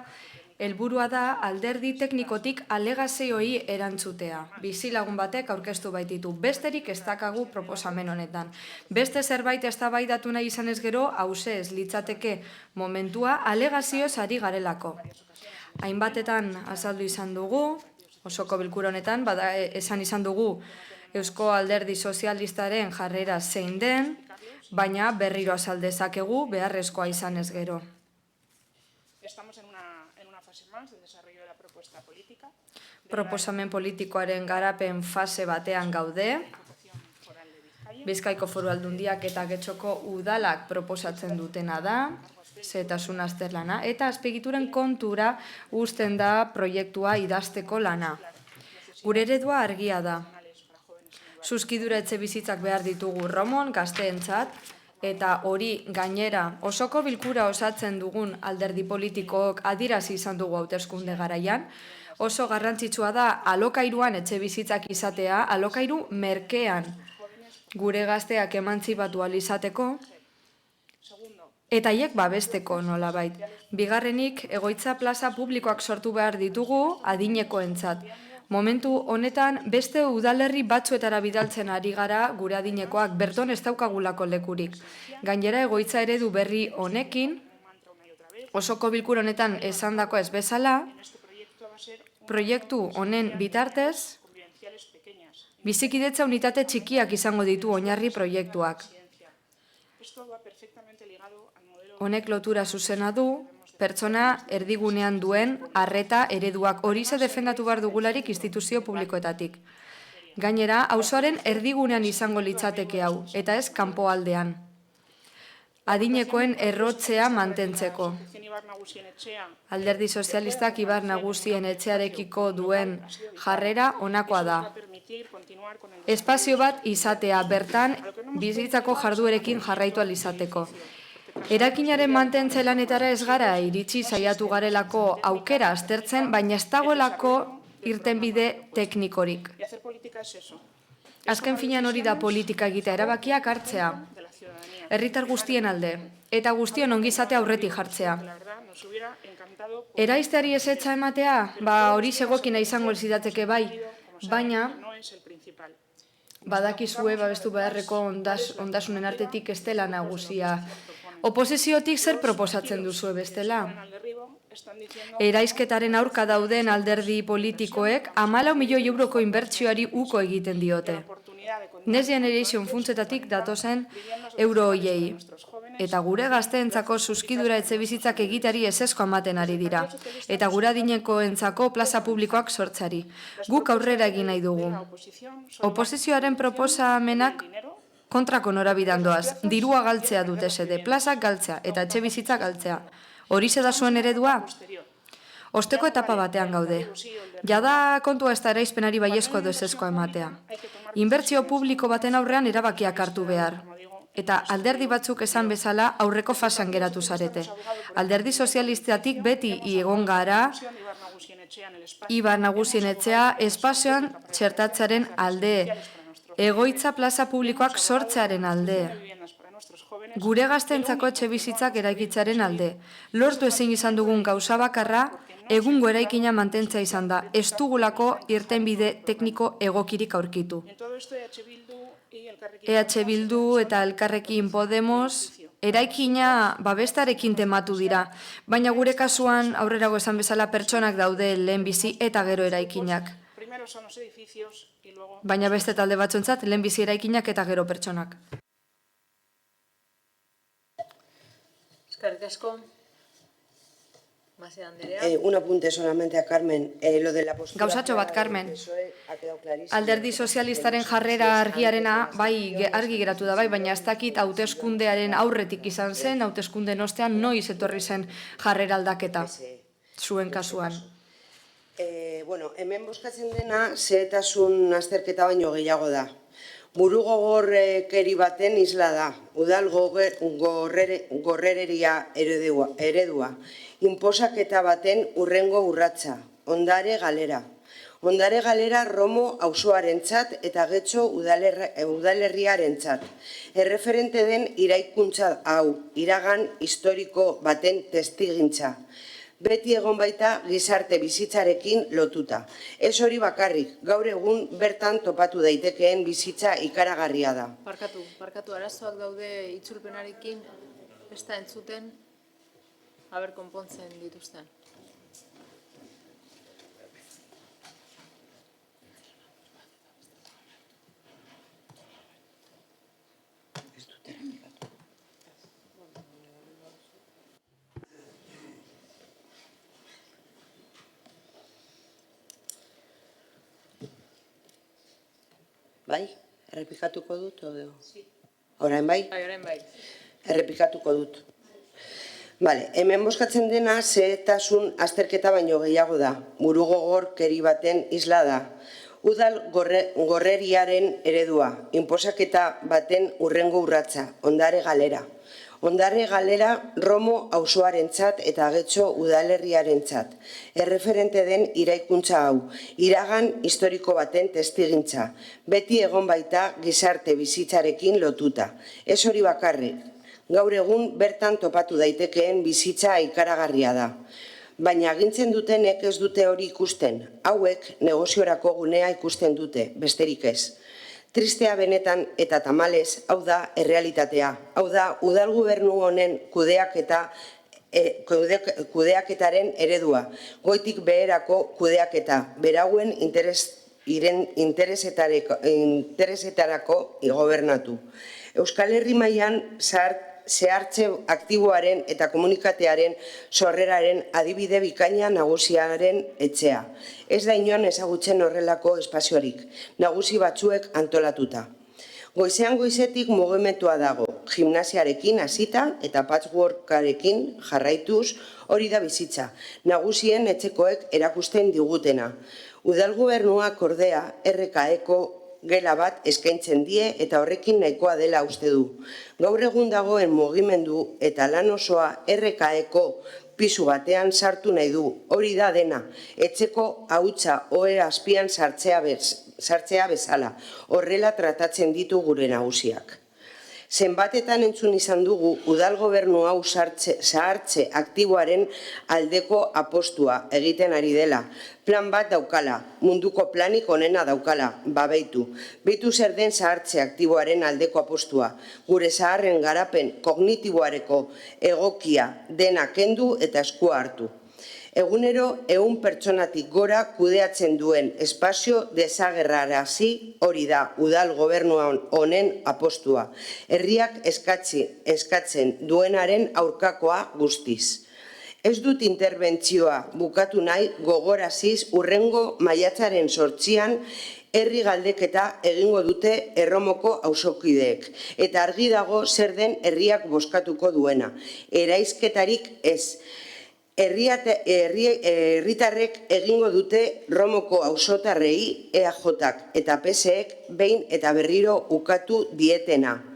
S11: Helburua da alderdi teknikotik alegazioei erantzutea. Bizilagun batek aurkeztu baititu. Besterik ez dakagu proposamen honetan. Beste zerbait eztabaidatu nahi izanez gero, hauze ez litzateke momentua alegazioz ari garelako. Hainbatetan azaldu izan dugu, osoko bilkura honetan, esan izan dugu Eusko Alderdi Sozialistaren jarrera zein den, baina berriro azal dezakegu beharrezkoa izanez gero.
S7: Estamos en una fase más de desarrollo de la propuesta política.
S11: Proposamen politikoaren garapen fase batean gaude. Bizkaiko Foru Aldundiak eta Getxoko udalak proposatzen dutena da, zehetasun azterlana, eta azpigituren kontura uzten da proiektua idazteko lana. Gure eredua argia da. Zuzkidura etxebizitzak behar ditugu Romon, gazteentzat, eta hori gainera osoko bilkura osatzen dugun alderdi politikook adierazi izan dugu hauteskunde garaian, oso garrantzitsua da alokairuan etxebizitzak izatea, alokairu merkean gure gazteak emantzipatu ahal izateko, eta haiek babesteko nolabait. Bigarrenik, egoitza plaza publikoak sortu behar ditugu adinekoentzat. Momentu honetan, beste udalerri batzuetara bidaltzen ari gara gure adinekoak, berton ez daukagulako lekurik. Gainera, egoitza eredu berri honekin, osoko bilkura honetan esandako ez bezala, proiektu honen bitartez, bizikidetza unitate txikiak izango ditu oinarri proiektuak. Honek lotura zuzena du, pertsona erdigunean duen arreta ereduak horize defendatu behar dugularik instituzio publikoetatik. Gainera, auzoaren erdigunean izango litzateke hau, eta ez kanpoaldean. Adinekoen errotzea mantentzeko. Alderdi sozialistak Ibar Nagusien etxearekiko duen jarrera honakoa da. Espazio bat izatea bertan bizitzako jarduerekin jarraitu ahal izateko. Erakinaren mantentze lanetara ez gara iritsi saiatu garelako aukera aztertzen, baina ez dagoelako irtenbide teknikorik. Azken finean hori da politika egitea, erabakiak hartzea. Herritar guztien alde, eta guztion ongizatea aurretik jartzea. Eraizteari ezetza ematea, hori segokina izango zidateke bai, baina badakizue babestu beharreko ondasunen artetik ez dela nagusia. Oposiziotik zer proposatzen duzue bestela? Eraizketaren aurka dauden alderdi politikoek 14 milioi euroko inbertsioari uko egiten diote. Next Generation funtsetatik datozen euro hoiei. Eta gure gazteentzako zuzkidura etxebizitzak egiteari ezezko ematen ari dira. Eta gure adinekoentzako plaza publikoak sortzari. Guk aurrera egin nahi dugu. Oposizioaren proposamenak kontrako norabidean doaz, dirua galtzea dute sede, plazak galtzea eta etxebizitzak galtzea. Horixe da zuen eredua? Osteko etapa batean gaude. Jada kontua ez da eraizpenari baiezko edo ezezkoa ematea. Inbertsio publiko baten aurrean erabakiak hartu behar. Eta alderdi batzuk esan bezala aurreko fasean geratu zarete. Alderdi sozialistatik beti egon gara Ibar Nagusien etxea espazioan txertatzearen alde. Egoitza plaza publikoak sortzearen alde. Gure gazteentzako etxebizitzak eraikitzaren alde. Lortu ezin izan dugun gauza bakarra, egungo eraikina mantentzea izan da. Ez dugulako irtenbide tekniko egokirik aurkitu. EH Bildu eta Elkarrekin Podemos eraikina babestarekin tematu dira. Baina gure kasuan aurrerago esan bezala pertsonak daude lehenbizi eta gero eraikinak. Baina beste talde batzuentzat lehenbizi eraikinak eta gero pertsonak.
S1: Eskerrik asko. Masea Andrea.
S12: Un apunte solamente a Carmen. Lo de la postura...
S11: Gauzatxo bat, Carmen. Alderdi sozialistaren jarrera argiarena, bai, argi geratu da bai, baina ez dakit hauteskundearen aurretik izan zen, hauteskunden ostean noiz etorri zen jarrera aldaketa, zuen kasuan.
S12: Hemen bozkatzen dena zehetasun azterketa baino gehiago da. Buru gogorkeri baten isla da, udal gorrereria eredua, inposaketa baten urrengo urratsa, ondare galera. Ondare galera Romo auzoarentzat eta Getxo udalerriarentzat. Erreferente den iraikuntza hau, iragan historiko baten testigintza. beti egon baita gizarte bizitzarekin lotuta. Ez hori bakarrik, gaur egun bertan topatu daitekeen bizitza ikaragarria da.
S1: Barkatu, arazoak daude itzulpenarekin, ez da entzuten, haber konpontzen dituzten.
S12: Bai? Errepikatuko dut? Orain bai?
S1: Orain bai.
S12: Errepikatuko dut. Bale, hemen bozkatzen dena zehetasun azterketa baino gehiago da. Burugogorkeri baten isla da. Udal gorreriaren eredua, inposaketa baten hurrengo urratsa, Ondare Galera. Ondare Galera Romo auzoarentzat eta Getxo udalerriarentzat. Erreferente den iraikuntza hau, iragan historiko baten testigintza. Beti egon baita gizarte bizitzarekin lotuta. Ez hori bakarrik, gaur egun bertan topatu daitekeen bizitza ikaragarria da. Baina agintzen dutenek ez dute hori ikusten. Hauek negoziorako gunea ikusten dute, besterik ez. Tristea benetan eta tamalez, hau da errealitatea. Hau da, udal gobernu honen kudeaketaren eredua. Goitik beherako kudeaketa, berauen interesetarako gobernatu. Euskal Herri mailan zehartze aktiboaren eta komunikatearen sorreraren adibide bikaina nagusiaren etxea. Ez da inon ezagutzen horrelako espaziorik, nagusi batzuek antolatuta. Goizean goizetik mugimendua dago, gimnasiarekin hasita eta patchworkarekin jarraituz hori da bizitza, nagusien etxekoek erakusten digutena. Udal gobernuak ordea RKeko gela bat eskaintzen die eta horrekin nahikoa dela uste du. Gaur egun dagoen mugimendu eta lan osoa RKeko pisu batean sartu nahi du. Hori da dena, etxeko hautsa ohe azpian sartzea bezala. Horrela tratatzen ditu gure nagusiak. Zenbatetan entzun izan dugu udal gobernu hau zahartze aktiboaren aldeko apostua egiten ari dela. Plan bat daukala, munduko planik onena daukala, babeitu. Beitu zer den zahartze aktiboaren aldeko apostua. Gure zaharren garapen kognitiboareko egokia dena kendu eta eskua hartu. Egunero 100 pertsonatik gora kudeatzen duen espazio desagerrarazi hori da udal gobernu honen apostua. Herriak eskatzen duenaren aurkakoa guztiz. Ez dut interbentzioa bukatu nahi gogoraziz hurrengo maiatzaren 8an herri galdeketa egingo dute Erromoko auzokideek. Eta argi dago zer den herriak bozkatuko duena. Eraizketarik ez. Herritarrek egingo dute Romoko auzotarrei EAJak eta PSek behin eta berriro ukatu dietena.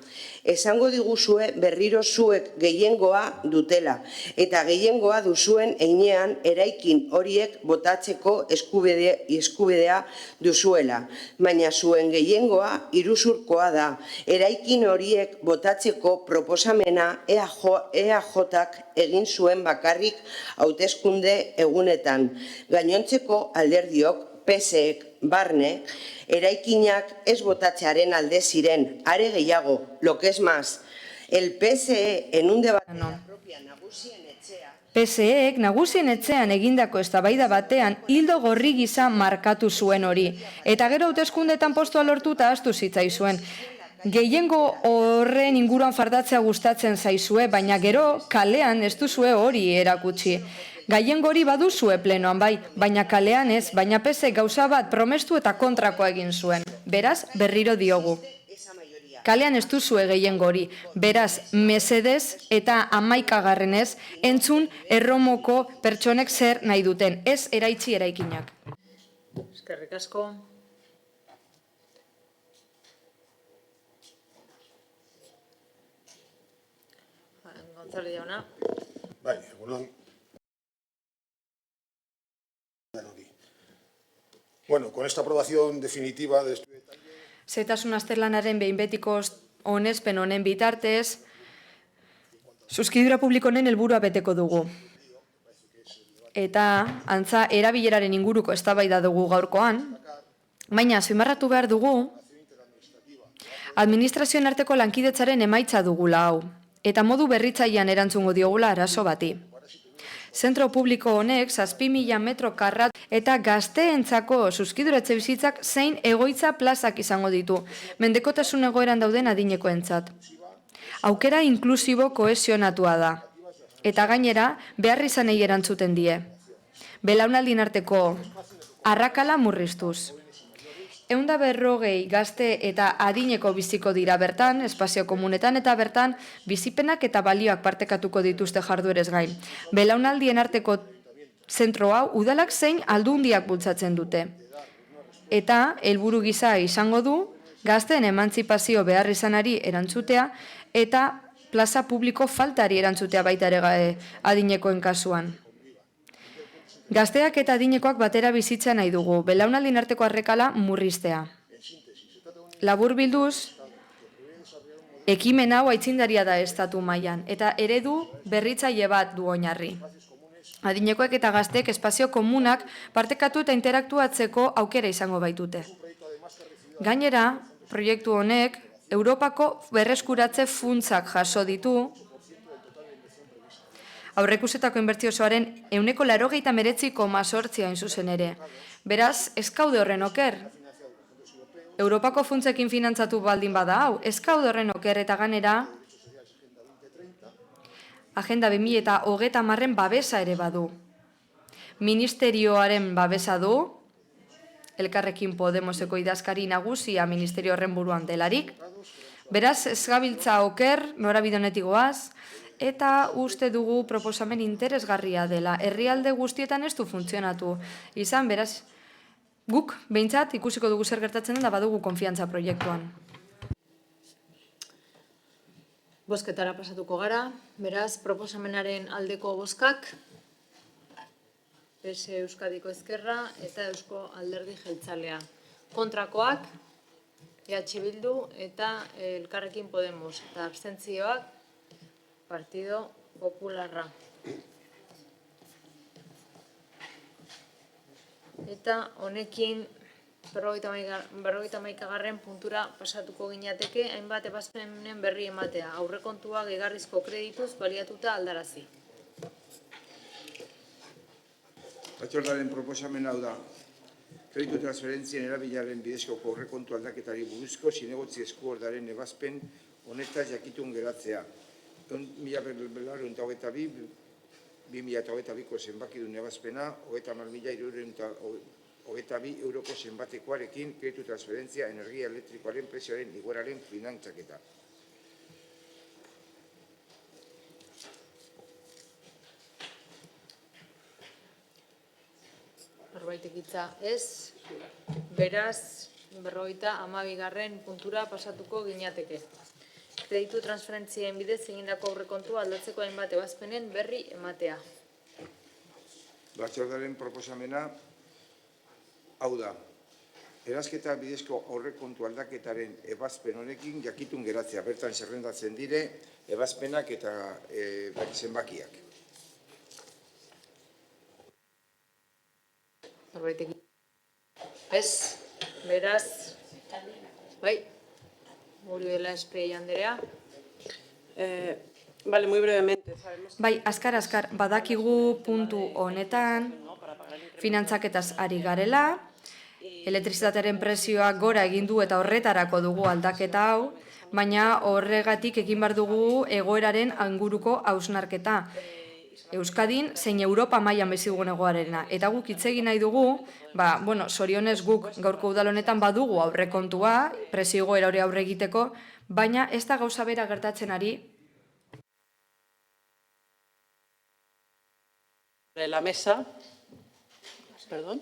S12: Esango diguzue berriro zuek gehiengoa dutela eta gehiengoa duzuen heinean eraikin horiek botatzeko eskubidea duzuela. Baina zuen gehiengoa iruzurkoa da. Eraikin horiek botatzeko proposamena EAJak egin zuen bakarrik hauteskunde egunetan. Gainontzeko alderdiok PSek barne, eraikinak ez botatzearen alde ziren, are gehiago, lo que es más, el PSE en un debate de la propia nagusien etxea.
S11: PSEek nagusien etxean egindako eztabaida batean hildo gorri gisa markatu zuen hori. Eta gero hauteskundetan postua lortuta ahaztu zitzaizuen. Gehiengo horren inguruan fardatzea gustatzen zaizue, baina gero kalean ez duzue hori erakutsi. Gehiengo hori baduzue plenoan bai, baina kalean ez, baina PSek gauza bat promestu eta kontrakoa egin zuen. Beraz, berriro diogu. Kalean ez duzue gehiengo hori, beraz, mesedez eta 11. entzun Erromoko pertsonek zer nahi duten, ez eraitzi eraikinak.
S1: Eskerrik asko. Gonzalo jauna.
S13: Bai, egunon. Bueno, con esta aprobación definitiva de este detalle...
S11: Zehetasun azterlanaren behin betiko onespen honen bitartez, zuzkidura publiko honen helburua beteko dugu. eta antza erabileraren inguruko eztabaida dugu gaurkoan, baina azpimarratu behar dugu administrazioen arteko lankidetzaren emaitza dugula hau, eta modu berritzailean erantzungo diogula arazo bati. Zentro publiko honek 7.000 metro karratu eta gazteentzako zuzkidura etxebizitzak zein egoitza plazak izango ditu, mendekotasun egoeran dauden adinekoentzat. Aukera inklusibo kohesionatua da, eta gainera beharrizanei erantzuten die. Belaunaldien arteko arrakala murriztuz. 140 gazte eta adineko biziko dira bertan, espazio komunetan eta bertan bizipenak eta balioak partekatuko dituzte jarduerez gain. Belaunaldien arteko zentro hau udalak zein aldundiak bultzatzen dute. Eta helburu gisa izango du gazteen emantzipazio beharrizanari erantzutea eta plaza publiko faltari erantzutea baita ere adinekoen kasuan. Gazteak eta adinekoak batera bizitzea nahi dugu, belaunaldien arteko arrekala murriztea. Labur bilduz, ekimen hau aitzindaria da estatu mailan eta eredu berritzaile bat du oinarri. Adinekoek eta gazteek espazio komunak partekatu eta interaktuatzeko aukera izango baitute. Gainera, proiektu honek Europako berreskuratze funtsak jaso ditu, aurrekusetako inbertsio osoaren 89,8 hain zuzen ere. Beraz, ez gaude horren oker. Europako funtsekin finantzatu baldin bada hau, ez gaude horren oker eta ganera Agenda 2030 babesa ere badu. Ministerioaren babesa du, Elkarrekin Podemoseko idazkari nagusia ministerio horren buruan delarik. Beraz, ez gabiltza oker, norabide honetik goaz, eta uste dugu proposamen interesgarria dela. Herrialde guztietan ez du funtzionatu. Izan, beraz, guk, behintzat, ikusiko dugu zer gertatzen den da badugu konfiantza proiektuan.
S1: Bozketara pasatuko gara, beraz, proposamenaren aldeko bozkak, PS Euskadiko Ezkerra eta Eusko Alderdi Jeltzalea. Kontrakoak, EH Bildu eta Elkarrekin Podemos, eta abstentzioak, Partido Popularra. Eta honekin 51. puntura pasatuko gineateke, hainbat ebazpenen berri ematea. Aurrekontua gehigarrizko kredituz baliatuta aldarazi.
S2: Batzordearen proposamen hau da, kreditu transferentzien erabilaren bidezko aurrekontu aldaketari buruzko zinegotzi eskuordaren ebazpen honetaz jakitun geratzea. 2022-2022ko zenbakidun ebazpena, 30.322 euroko zenbatekoarekin kreditu transferentzia energia elektrikoaren prezioaren igoeraren finantzaketa.
S1: Norbaitek hitza ez, beraz, 52. puntura pasatuko gineateke. Kreditu transferentzien bidez egindako aurrekontua aldatzeko hainbat ebazpenen berri ematea.
S2: Batzordearen proposamena hau da. Erazketa bidezko aurrekontu aldaketaren ebazpen honekin jakitun geratzea. Bertan zerrendatzen dire ebazpenak eta zenbakiak.
S1: Norbaitek ez, beraz, bai. Uriela Espei Anderea.
S9: Vale, muy brevemente.
S11: Bai, azkar, badakigu puntu honetan, finantzaketaz ari garela, elektrizitatearen prezioak gora egin du eta horretarako dugu aldaketa hau, baina horregatik egin behar dugu egoeraren inguruko hausnarketa. Euskadin zein Europa mailan bizigun egoarena. Eta guk hitz egin nahi dugu, zorionez guk gaurko udal honetan badugu aurrekontua, prezio igoera hori aurre egiteko, baina ez da gauza bera gertatzen ari.
S9: La mesa. Perdón.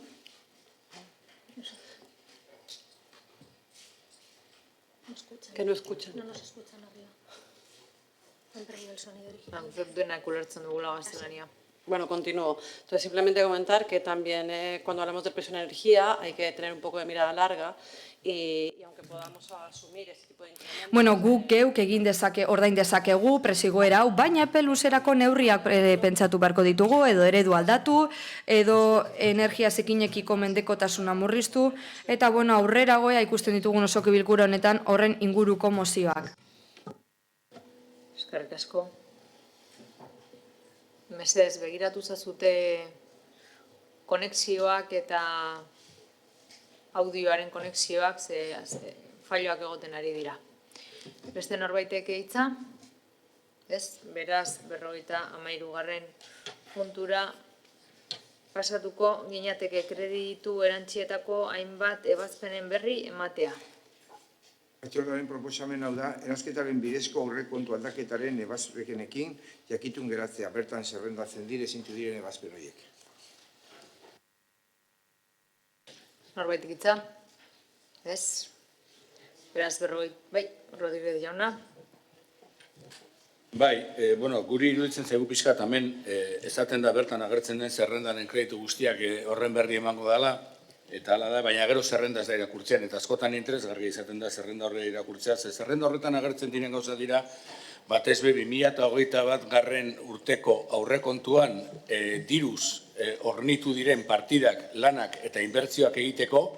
S9: Que no escuchan.
S6: No nos escuchan arriba. Han perdido el sonido original.
S1: Denak ulertzen dugula gaztelania.
S14: Bueno, continúo. Entonces, simplemente comentar que también cuando hablamos de presión energía hay que tener un poco de mirada larga y aunque podamos asumir este tipo de incrementos...
S11: Bueno, guk geuk ordain dezakegu presigoera hau, baina epe luzerako neurriak pentsatu beharko ditugu, edo eredu aldatu, edo energia zikinekiko mendekotasuna murriztu, eta bueno, aurreragoa ikusten ditugun osoko bilkura honetan horren inguruko mozioak.
S1: Eskerrik asko. Mesedez, begiratu zazute konexioak eta audioaren konexioak ze failoak egoten ari dira. Beste norbaitek hitza? Ez, beraz, 53. puntura pasatuko ginateke kreditu erantzietako hainbat ebazpenen berri ematea.
S2: Batzordearen proposamen hau da, eransketaren bidezko aurrekontu aldaketaren ebazpenekin jakitun geratzea, bertan zerrendatzen dire zintu diren ebazpen horiek.
S1: Norbaitik hitza? Ez? Beraz, bai, Rodríguez jauna.
S5: Bai, guri iruditzen zaigu pixka hemen esaten da bertan agertzen den zerrendaren kreditu guztiak horren berri emango dela, eta hala da, baina gero zerrenda ez da irakurtzen, eta askotan interesgarria izaten da zerrenda horre irakurtzea, ze zerrenda horretan agertzen diren gauza dira, batez be 2021 urteko aurrekontuan diruz hornitu diren partidak, lanak eta inbertsioak egiteko,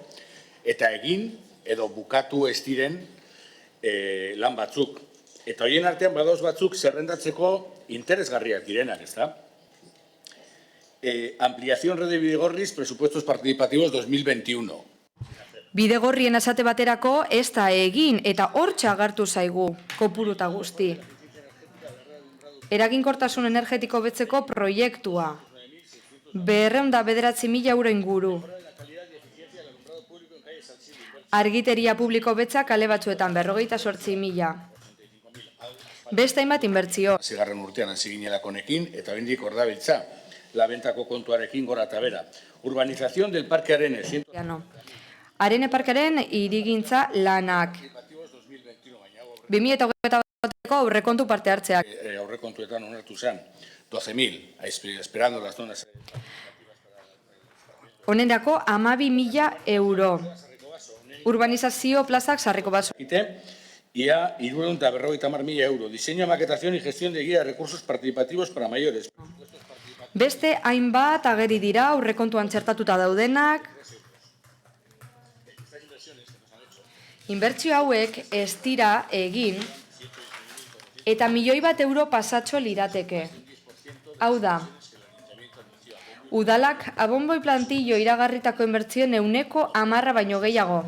S5: eta egin edo bukatu ez diren lan batzuk. Eta horien artean badoz batzuk zerrendatzeko interesgarriak direnak, ez da? Ampliación Red de Bidegorris, presupuestos participativos 2021.
S11: Bidegorrien esate baterako ez da egin eta hortxe agertu zaigu kopuruta guzti. Eraginkortasun energetiko betzeko proiektua. 209.000 euro inguru. Argiteria publiko betza kale batzuetan 58.000. Beste hainbat inbertsio.
S5: Zigarren urtean hasi ginelako honekin eta oraindik hor dabiltza. Labentako kontuarekin gora eta bera. Urbanización del Parque Arene.
S11: Arene Parkearen hirigintza lanak. 2021ko aurrekontu parte hartzeak.
S5: Aurrekontuetan onartu zen. 12.000, esperando las zonas.
S11: Honerako 12.000 euro. Urbanizazio plazak sarriko baso.
S5: Ia 350.000 euro. Diseño, maquetación y gestión de guía de recursos participativos para mayores.
S11: Beste hainbat ageri dira aurrekontuan txertatuta daudenak. Inbertsio hauek ez dira egin eta 1.000.000 euro pasatxo lirateke. Hau da, udalak abonboi plantillo iragarritako inbertsioen 10% baino gehiago.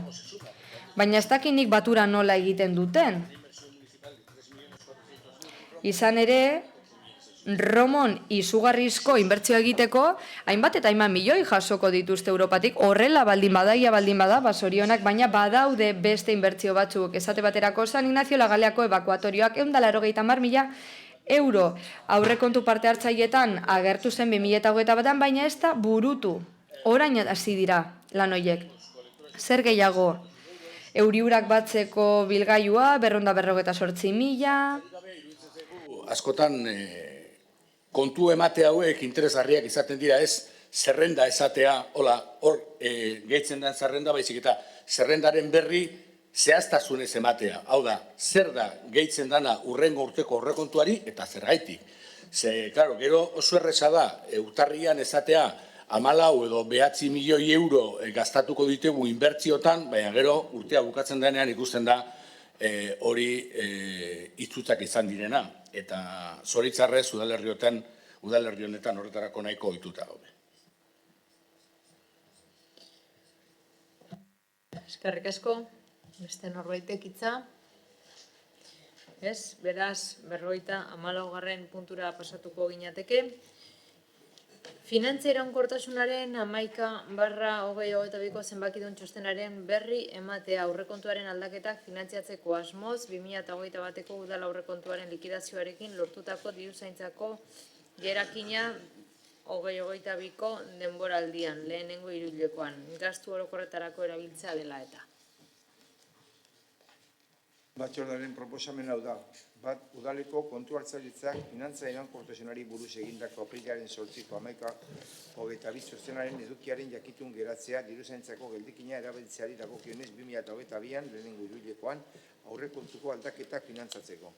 S11: Baina ez dakinik batura nola egiten duten. Izan ere, Romon izugarrizko inbertsio egiteko, hainbat eta hainbat milioi jasoko dituzte Europatik, horrela baldin bada, basorionak, baina badaude beste inbertsio batzuk. Esate baterako San Ignacio Lagaleako ebakuatorioak 180.000 euro aurrekontu parte hartzailetan agertu zen 2021, baina ez da burutu. Orain hasi dira lan horiek. Zer gehiago? Euriurak batzeko bilgailua, 248.000.
S5: Askotan kontu emate hauek interesgarriak izaten dira, ez zerrenda esatea, hor gehitzen den zerrenda, baizik eta zerrendaren berri zehaztasunez ematea. Hau da, zer da gehitzen dana urrengo urteko aurrekontuari eta zergaitik. Ze, klaro, gero oso erreza da, urtarrian esatea 14 edo 9 milioi euro gastatuko ditugu inbertziotan, baina gero urtea bukatzen denean ikusten da hori itzutzak izan direna. Eta zoritzarrez udalerri honetan horretarako nahiko ohituta gaude.
S1: Eskerrik asko, beste norbaitek hitza. Ez, beraz, 54. puntura pasatuko ginateke. Finantza iraunkortasunaren 11/2022ko zenbakidun txostenaren berri ematea aurrekontuaren aldaketak finantziatzeko asmoz 2021ko udal aurrekontuaren likidazioarekin lortutako diruzaintzako gerakina 2022ko denboraldian, lehenengo hiruhilekoan, gastu orokorretarako erabiltzea dela eta.
S2: Batzordearen proposamen hau da. Bat, udaleko kontu hartzailetzak finantza iraunkortasunari buruz egindako apirilaren 8ko 11/22 txostenaren edukiaren jakitun geratzea diruzaintzako geldikina erabiltzeari dagokionez 2022an lehenengo hiruhilekoan aurrekontuko aldaketak finantzatzeko.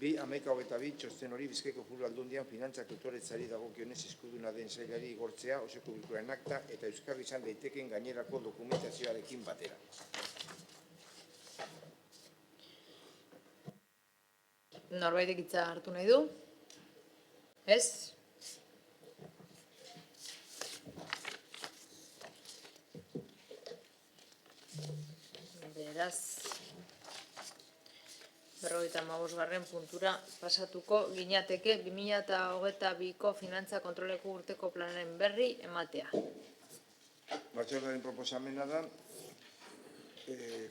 S2: 2/11/22 txosten hori Bizkaiko Foru Aldundian finantza tutoretzari dagokionez eskuduna den sailari igortzea osoko bilkuraren akta eta euskarri izan daiteken gainerako dokumentazioarekin batera.
S1: Norbaitek hitza hartu nahi du? Ez? Beraz, 55. puntura pasatuko ginateke 2022ko finantza kontroleko urteko planaren berri ematea.
S2: Batzordearen proposamena da,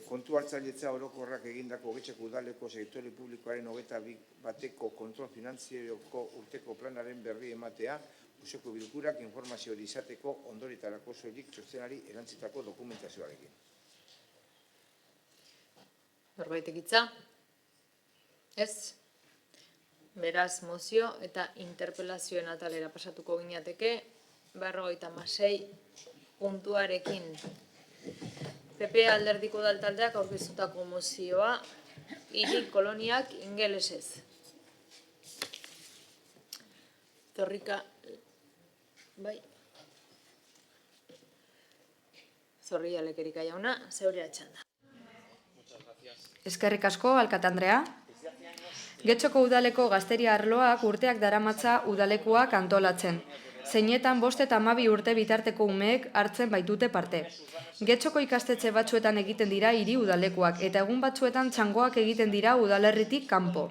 S2: kontu hartzailetza orokorrak egindako Getxoko udaleko sektore publikoaren 21ko kontrol finantzioko urteko planaren berri ematea, osoko bilkurak informazio hori izateko ondorietarako soilik txostenari erantzitako dokumentazioarekin.
S1: Norbaitek hitza? Ez? Beraz, mozio eta interpelazioen atalera pasatuko ginateke 56 puntuarekin. PP alderdiko udaltaldeak aurkeztutako mozioa hiri koloniak ingelesez. Zorrika, bai. Zorria lekerika jauna, zeurea txanda.
S11: Eskerrik asko, alkate Andrea. Getxoko udaleko gazteria arloak urteak daramatza udalekuak antolatzen. Zeinetan 5 eta 12 urte bitarteko umeek hartzen baitute parte. Getxoko ikastetxe batzuetan egiten dira hiri udalekuak eta egun batzuetan txangoak egiten dira udalerritik kanpo.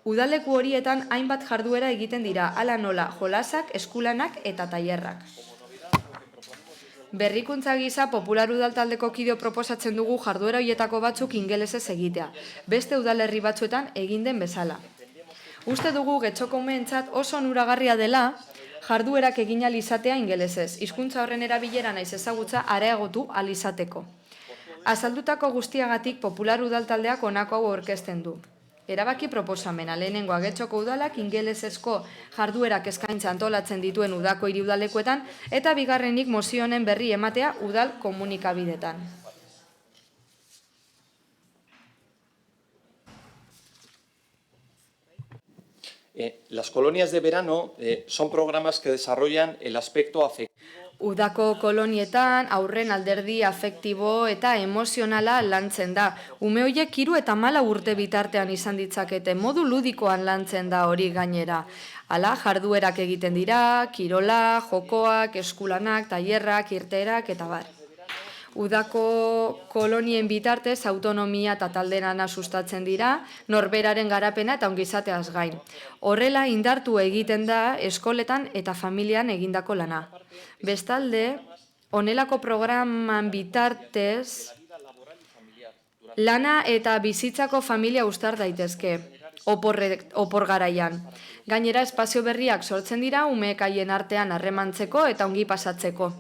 S11: Udaleku horietan hainbat jarduera egiten dira, hala nola jolasak, eskulanak eta tailerrak. Berrikuntza gisa popular udaltaldeko kideo proposatzen dugu jarduera horietako batzuk ingelesez egitea, beste udalerri batzuetan egin den bezala. Uste dugu Getxoko umeentzat oso onuragarria dela jarduerak egin ahal izatea ingelesez, hizkuntza horren erabilera naiz ezagutza areagotu ahal izateko. Azaldutako guztiagatik popular udaltaldeak honako hau aurkezten du. Erabaki proposamena lehenengoa Getxoko udalak ingelesezko jarduerak eskaintza antolatzen dituen udako hiri udalekuetan eta bigarrenik mozio honen berri ematea udal komunikabidetan.
S15: Las colonias de verano son programas que desarrollan el aspecto afectivo.
S11: Udako kolonietan aurren alderdi afektibo eta emozionala lantzen da. Ume horiek 3 eta 4 urte bitartean izan ditzakete, modu ludikoan lantzen da hori gainera. Hala, jarduerak egiten dira, kirola, jokoak, eskulanak, tailerrak, irteerak eta bar. Udako kolonien bitartez autonomia eta talderana sustatzen dira, norberaren garapena eta ongizateaz gain. Horrela indartu egiten da eskoletan eta familian egindako lana. Bestalde, honelako programan bitartez, lana eta bizitzako familia uztar daitezke, opor garaian. Gainera, espazio berriak sortzen dira umeek haien artean harremantzeko eta ongi pasatzeko.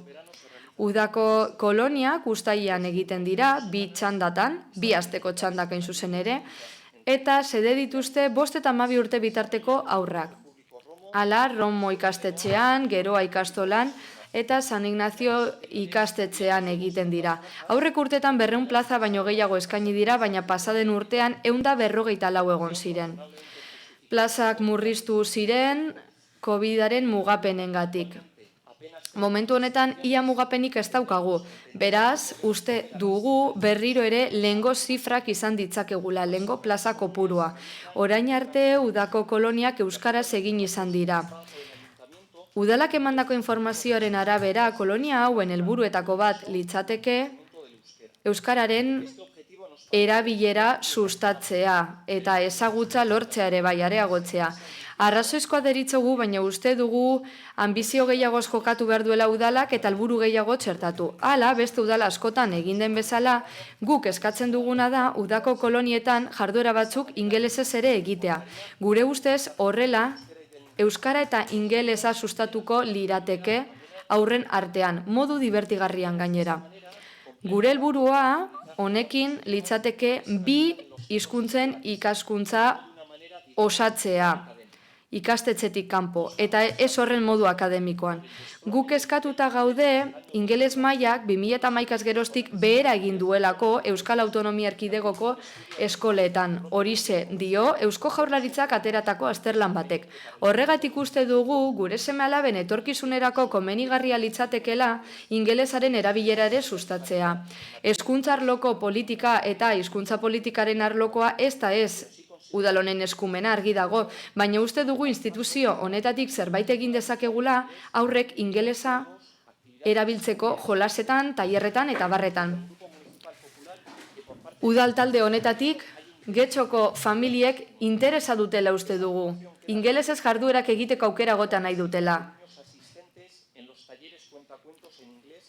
S11: Udako koloniak uztailean egiten dira, 2 txandatan, 2 asteko txandak hain zuzen ere, eta xede dituzte 5 eta 12 urte bitarteko haurrak. Hala, Romo ikastetxean, Geroa ikastolan, eta San Ignacio ikastetxean egiten dira. Aurrek urtetan 200 plaza baino gehiago eskaini dira, baina pasaden urtean 154 egon ziren. Plazak murriztu ziren COVID-aren mugapenengatik. Momentu honetan ia mugapenik ez daukagu. Beraz, uste dugu berriro ere lehengo zifrak izan ditzakegula, lehengo plaza kopurua. Orain arte udako koloniak euskaraz egin izan dira. Udalak emandako informazioaren arabera, kolonia hauen helburuetako bat litzateke euskararen erabilera sustatzea eta ezagutza lortzea ere bai areagotzea. Arrazoizkoa deritzogu, baina uste dugu anbizio gehiagoz jokatu behar duela udalak eta helburu gehiago txertatu. Hala, beste udala askotan egin den bezala, guk eskatzen duguna da udako kolonietan jarduera batzuk ingelesez ere egitea. Gure ustez horrela, euskara eta ingelesa sustatuko lirateke aurren artean, modu divertigarrian gainera. Gure helburua honekin litzateke 2 hizkuntzen ikaskuntza osatzea ikastetxetik kanpo, eta ez horren modu akademikoan. Guk eskatuta gaude, ingeles mailak 2011 geroztik behera egin duelako Euskal Autonomia Erkidegoko eskoletan. Horixe dio Eusko Jaurlaritzak ateratako azterlan batek. Horregatik uste dugu gure seme-alaben etorkizunerako komenigarria litzatekela ingelesaren erabilera ere sustatzea. Hezkuntza arloko politika eta hizkuntza politikaren arlokoa ez da ez udal honen eskumena argi dago, baina uste dugu instituzio honetatik zerbait egin dezakegula aurrek ingelesa erabiltzeko jolasetan, tailerretan eta barretan. Udal talde honetatik Getxoko familiek interesa dutela uste dugu. Ingelesez jarduerak egiteko aukera gota nahi dutela.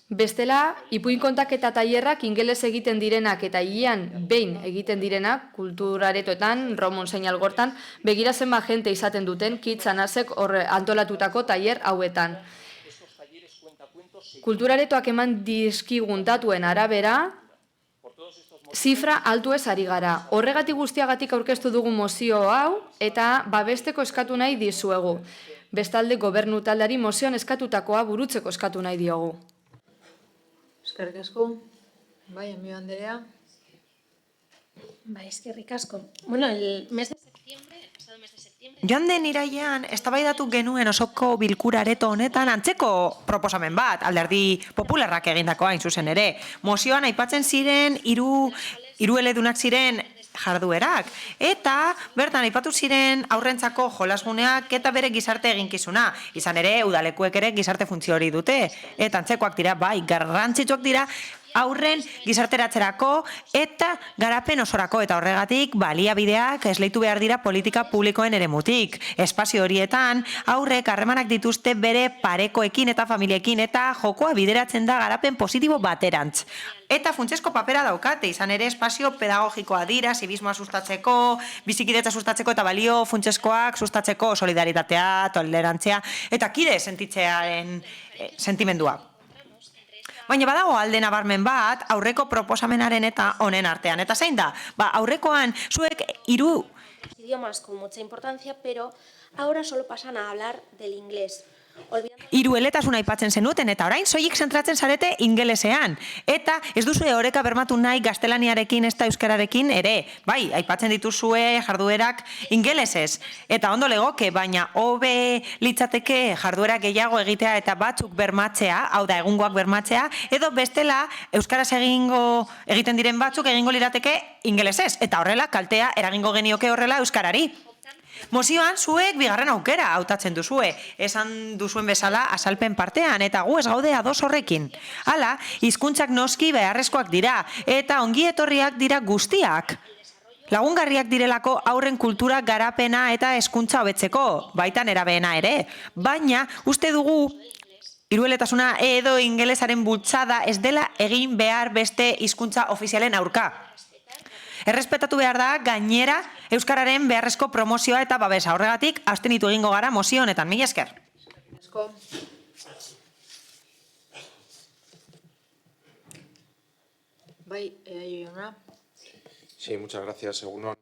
S11: Bestela, ipuin kontaketa tailerrak ingeles egiten direnak eta hilean behin egiten direnak, kulturaretoetan, Ramon Seinalgortan, begira zenbat jente izaten duten Kids Anasek antolatutako tailer hauetan. Kulturaretoak eman dizkigun datuen arabera, zifra altu ez ari gara. Horregatik guztiagatik aurkeztu dugu mozio hau eta babesteko eskatu nahi dizuegu. Bestalde gobernu taldeari mozioan eskatutakoa burutzeko eskatu nahi diogu.
S1: Eskerrik asko. Bai, Amio Andrea.
S6: Bai, eskerrik asko. Bueno, el mes de septiembre, el pasado mes de septiembre...
S4: Joan den irailean, eztabaidatu genuen osoko bilkura areto honetan antzeko proposamen bat, Alderdi Popularrak egindakoa hain zuzen ere. Mozioan aipatzen ziren hiru eledunak ziren jarduerak, eta bertan aipatu ziren aurrentzako jolasguneak eta bere gizarte eginkizuna. Izan ere, udalekuek ere gizarte funtzio hori dute, eta antzekoak dira, bai, garrantzitsuak dira, aurren gizarteratzerako eta garapen osorako, eta horregatik baliabideak esleitu behar dira politika publikoen eremutik. Espazio horietan aurrek harremanak dituzte bere parekoekin eta familiekin, eta jokoa bideratzen da garapen positibo baterantz. Eta funtsezko papera daukate, izan ere espazio pedagogikoa dira, zibismoa sustatzeko, bizikidetza sustatzeko eta balio funtsezkoak sustatzeko, solidaritatea, tolerantzia eta kide sentitzearen sentimendua. Baina badago alde nabarmen bat aurreko proposamenaren eta honen artean. Eta zein da? Aurrekoan zuek
S6: idiomas con mucha importancia, pero ahora solo pasan a hablar del inglés.
S4: Hirueletasuna aipatzen zenuten eta orain soilik zentratzen zarete ingelesean. Eta ez duzue oreka bermatu nahi gaztelaniarekin eta euskararekin ere. Bai, aipatzen dituzue jarduerak ingelesez. Eta ondo legoke, baina hobe litzateke jarduerak gehiago egitea eta batzuk bermatzea, hau da egungoak bermatzea, edo bestela euskaraz egiten diren batzuk egingo lirateke ingelesez. Eta horrela kaltea eragingo genioke horrela euskarari. Mozioan zuek bigarren aukera hautatzen duzue, esan duzuen bezala azalpen partean, eta gu ez gaude ados horrekin. Hala, hizkuntzak noski beharrezkoak dira, eta ongi etorriak dira guztiak. Lagungarriak direlako aurren kultura garapena eta hezkuntza hobetzeko, baitan erabeena ere. Baina, uste dugu, hirueletasuna edo ingelesaren bultzada ez dela egin behar beste hizkuntza ofizialen aurka. Errespetatu behar da, gainera, euskararen beharrezko promozioa eta babesa. Horregatik, abstenitu egingo gara mozio honetan. Mila esker.
S1: Bai, Iona.
S16: Sí, muchas gracias, Egunon.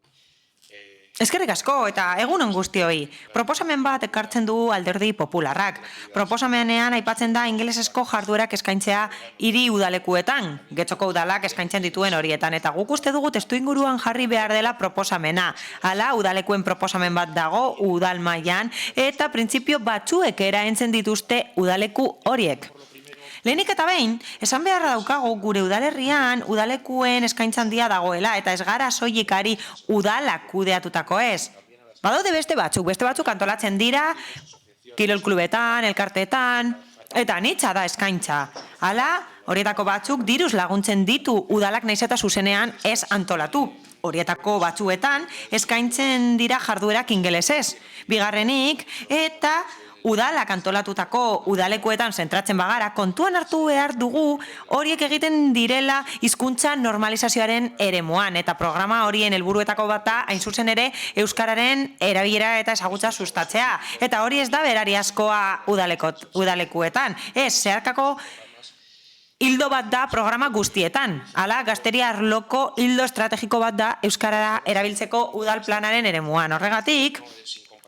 S4: Eskerrik asko eta egunon guztioi. Proposamen bat ekartzen du Alderdi Popularrak. Proposamenean aipatzen da ingelesezko jarduerak eskaintzea hiri udalekuetan, Getxoko udalak eskaintzen dituen horietan, eta guk uste dugu testuinguruan jarri behar dela proposamena. Hala, udalekuen proposamen bat dago udal mailan eta printzipio batzuek eraentzen dituzte udaleku horiek. Lehenik eta behin, esan beharra daukagu gure udalerrian udalekuen eskaintzan handia dagoela eta ez gara soilikari udalak kudeatutako ez. Badaude beste batzuk antolatzen dira, kirol klubetan, elkartetan, eta anitza da eskaintza. Hala, horietako batzuk diruz laguntzen ditu udalak nahiz eta zuzenean ez antolatu. Horietako batzuetan eskaintzen dira jarduerak ingelesez. Bigarrenik, eta udalak antolatutako udalekuetan zentratzen bagara, kontuan hartu behar dugu horiek egiten direla hizkuntza normalizazioaren eremuan, eta programa horien helburuetako bat da, hain zuzen ere, euskararen erabilera eta ezagutza sustatzea. Eta hori ez da berari askoa udalekuetan. Ez, zeharkako hildo bat da programa guztietan. Hala, gazteria arloko hildo estrategiko bat da Euskarara erabiltzeko udal planaren eremuan. Horregatik,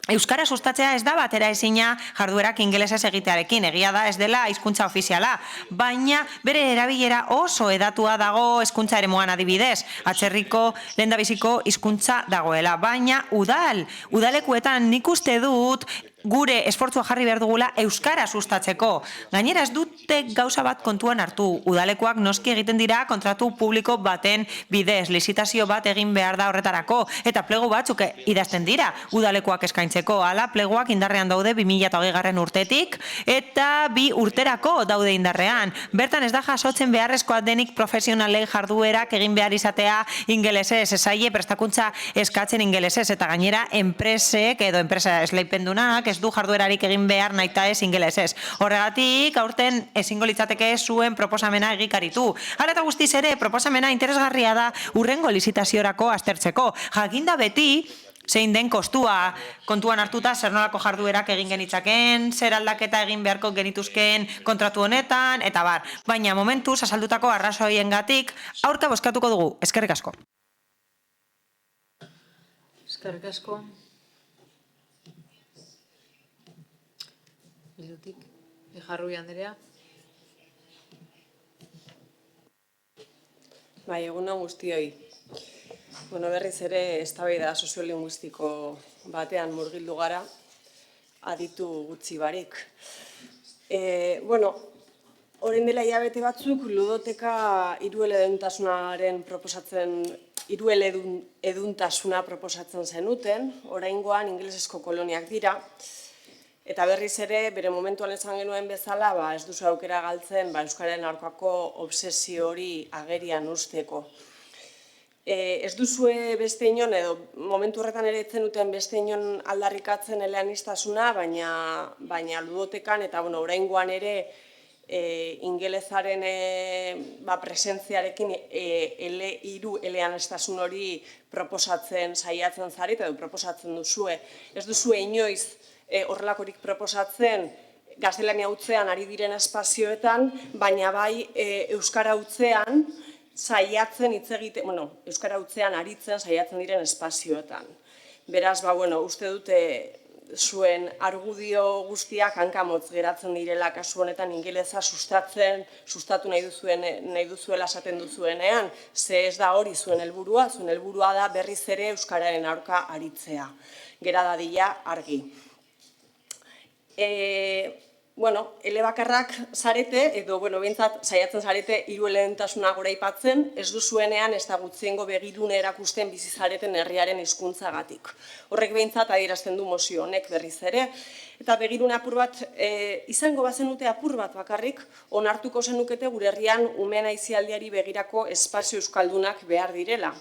S4: Euskara sustatzea ez da batera ezina jarduerak ingelesez egitearekin, egia da ez dela hizkuntza ofiziala, baina bere erabilera oso hedatua dago hizkuntza eremuan adibidez, atzerriko lehendabiziko hizkuntza dagoela, baina udalekuetan nik uste dut gure esfortzua jarri behar dugula Euskara sustatzeko. Gainera ez dute gauza bat kontuan hartu. Udalekuak noski egiten dira kontratu publiko baten bidez, lizitazio bat egin behar da horretarako, eta plegu batzuk idazten dira udalekuak eskaintzeko. Hala, pleguak indarrean daude 2020 urtetik, eta 2 urterako daude indarrean. Bertan ez da jasotzen beharrezkoa denik profesionalei jarduerak egin behar izatea ingelesez, esaie prestakuntza eskatzen ingelesez, eta gainera enpresek edo enpresa esleipendunak ez du jarduerarik egin behar naita ez ingelesez. Horregatik, aurten ezingo litzateke zuen proposamena egikaritu. Hala eta guztiz ere, proposamena interesgarria da urrengo lizitaziorako aztertzeko. Jakinda beti, zein den kostua kontuan hartuta zer nolako jarduerak egin genitzaken, zer aldaketa egin beharko genituzkeen kontratu honetan, eta bar. Baina momentuz, azaldutako arrazoiengatik aurka bozkatuko dugu. Eskerrik asko.
S1: Eskerrik asko. Bildutik, Jarrui Andrea.
S14: Bai, egun on guztioi. Berriz ere eztabaida soziolinguistiko batean murgildu gara, aditu gutxi barik. Orain dela hilabete batzuk ludoteka hirueleduntasuna proposatzen zenuten, oraingoan ingelesezko koloniak dira, eta berriz ere, bere momentuan esan genuen bezala, ez duzu aukera galtzen Euskararen aurkako obsesio hori agerian usteko. Ez duzue beste inon, edo momentu horretan ere etzen duten beste inon aldarrikatzen eleaniztasuna, baina ludotekan eta oraingoan ere ingelezaren presentziarekin hiru eleaniztasun hori proposatzen saiatzen zaret, edo proposatzen duzue. Ez duzue inoiz horrelakorik proposatzen gaztelania hutzean ari diren espazioetan, baina bai Euskara hutzean saiatzen hitz egiten, Euskara hutzean aritzen saiatzen diren espazioetan. Beraz, uste dute zuen argudio guztiak hankamotz geratzen direla kasu honetan ingeleza sustatu nahi duzuela esaten duzuenean, ze ez da hori zuen helburua da berriz ere Euskararen aurka aritzea. Gera dadila argi. Elebakarrak zarete, edo behintzat saiatzen zarete hirueledentasuna goraipatzen, ez duzuenean ez da gutxiengo begirune erakusten bizi zareten herriaren hizkuntzagatik. Horrek behintzat adierazten du mozio honek berriz ere, eta begirune apur bat, izango bazenute apur bat bakarrik, onartuko zenukete gure herrian umeen aisialdiari begirako espazio euskaldunak behar direla.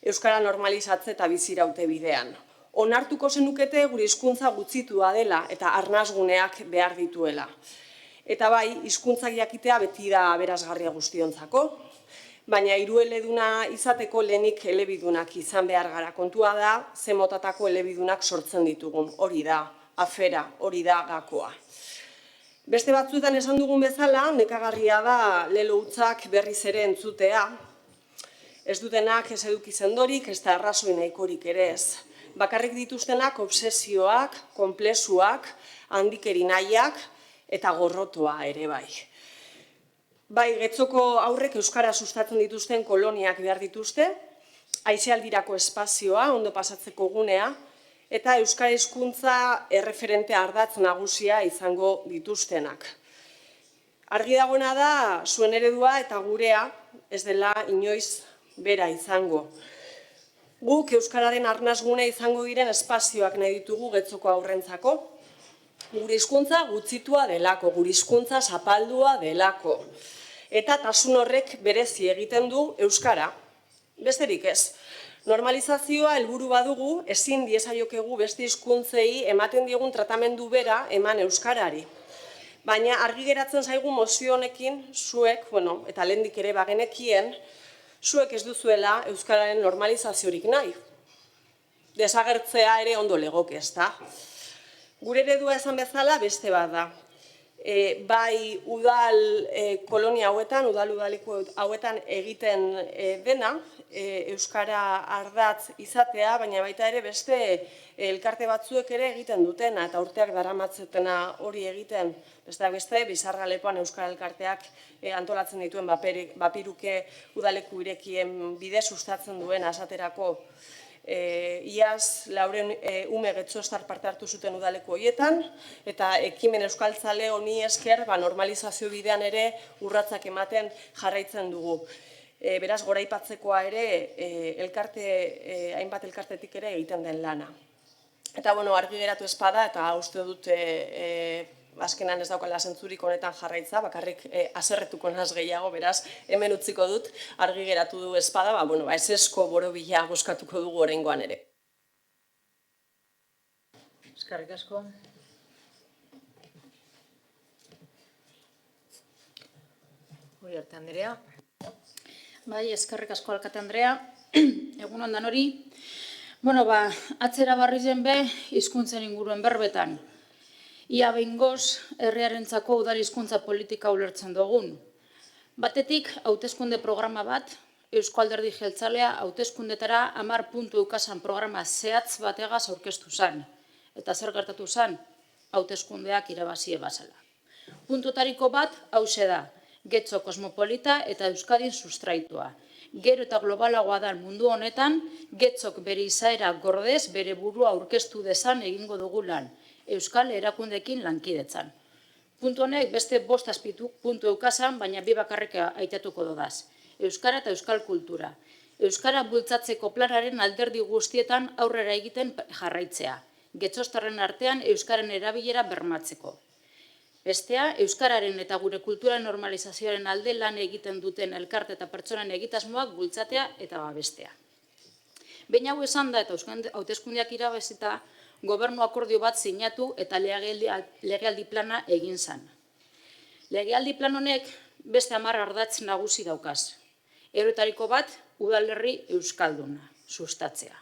S14: Euskara normalizatze eta biziraute bidean. Onartuko zenukete gure hizkuntza gutxitua dela eta arnasguneak behar dituela. Eta bai, hizkuntzak jakitea beti da aberasgarria guztiontzako, baina hirueleduna izateko lehenik elebidunak izan behar gara. Kontua da, ze motatako elebidunak sortzen ditugun. Hori da, afera, hori da gakoa. Beste batzuetan esan dugun bezala, nekagarria da lelo hutzak berriz ere entzutea. Ez dutenak ez eduki sendorik, ez da arrazoi nahikorik ere ez. Bakarrik dituztenak obsesioak, konplexuak, handikeri nahiak eta gorrotoa ere bai. Bai, Getzoko aurrek Euskara sustatzen dituzten koloniak behar dituzte, aisialdirako espazioa, ondo pasatzeko gunea, eta Euskara hizkuntza erreferente ardatz nagusia izango dituztenak. Argi dagoena da, zuen eredua eta gurea ez dela inoiz bera izango. Guk Euskararen arnasgune izango diren espazioak nahi ditugu Getzoko aurrentzako. Gure hizkuntza gutxitua delako, gure hizkuntza zapaldua delako. Eta tasun horrek berezi egiten du Euskara. Besterik ez. Normalizazioa helburu badugu, ezin diezaiokegu beste hizkuntzei ematen diegun tratamendu bera eman Euskarari. Baina argi geratzen zaigu mozio honekin, zuek, eta lehendik ere bagenekien, zuek ez duzuela Euskararen normalizaziorik nahi. Desagertzea ere ondo legoke, ezta? Gure eredua esan bezala beste bat da. bai udal kolonia hauetan, udaleku hauetan egiten dena, euskara ardatz izatea, baina baita ere beste elkarte batzuek ere egiten dutena, eta urteak daramatzetena hori egiten, besteak beste, Bizargalepoan euskara elkarteak antolatzen dituen bapiruke udaleku irekien bide sustatzen duen asaterako. Iaz, 400 ume Getxostar parte hartu zuten udaleku horietan, eta ekimen euskaltzale honi esker normalizazio bidean ere urratsak ematen jarraitzen dugu. Beraz, goraipatzekoa ere, hainbat elkartetik ere egiten den lana. Eta, argi geratu espada, eta uste dut azkenan ez daukala zentzurik honetan jarraitza, bakarrik haserretuko naz gehiago, beraz, hemen utziko dut, argi geratu du espada, esesko borobila bozkatuko dugu oraingoan ere.
S1: Eskerrik asko. Uriarte Andrea.
S17: Bai, eskerrik asko alkate Andrea. Egun ondan hori. Atzera barri zen be, hizkuntzen inguruen berbetan. Ia behingoz, herriarentzako udal hizkuntza politika ulertzen dugun. Batetik, hauteskunde programa bat, Eusko Alderdi Jeltzalea hauteskundetara 10 puntu eukasan programa zehatz bategaz aurkeztu zen. Eta zer gertatu zen? Hauteskundeak irabazie bazala. Puntutariko bat, hauxe da, Getxo kosmopolita eta Euskadin sustraitua. Gero eta globalagoa da mundu honetan, Getxok bere izaera gordez bere burua aurkeztu dezan egingo dugu lan. Euskal erakundekin lankidetzan. Puntu honek beste 5 puntu eukasan, baina 2 bakarrik aitatuko dodaz. Euskara eta euskal kultura. Euskara bultzatzeko planaren alderdi guztietan aurrera egiten jarraitzea. Getxostarren artean euskaren erabilera bermatzeko. Bestea, euskararen eta gure kulturaren normalizazioaren alde lan egiten duten elkarte eta pertsonen egitasmoak bultzatea eta babestea. Behin hau esan da eta hauteskundeak irabazita, gobernu akordio bat sinatu eta legealdi plana egin zen. Legealdi plan honek beste 10 ardatz nagusi daukaz. Erotariko bat, udalerri euskalduna, sustatzea.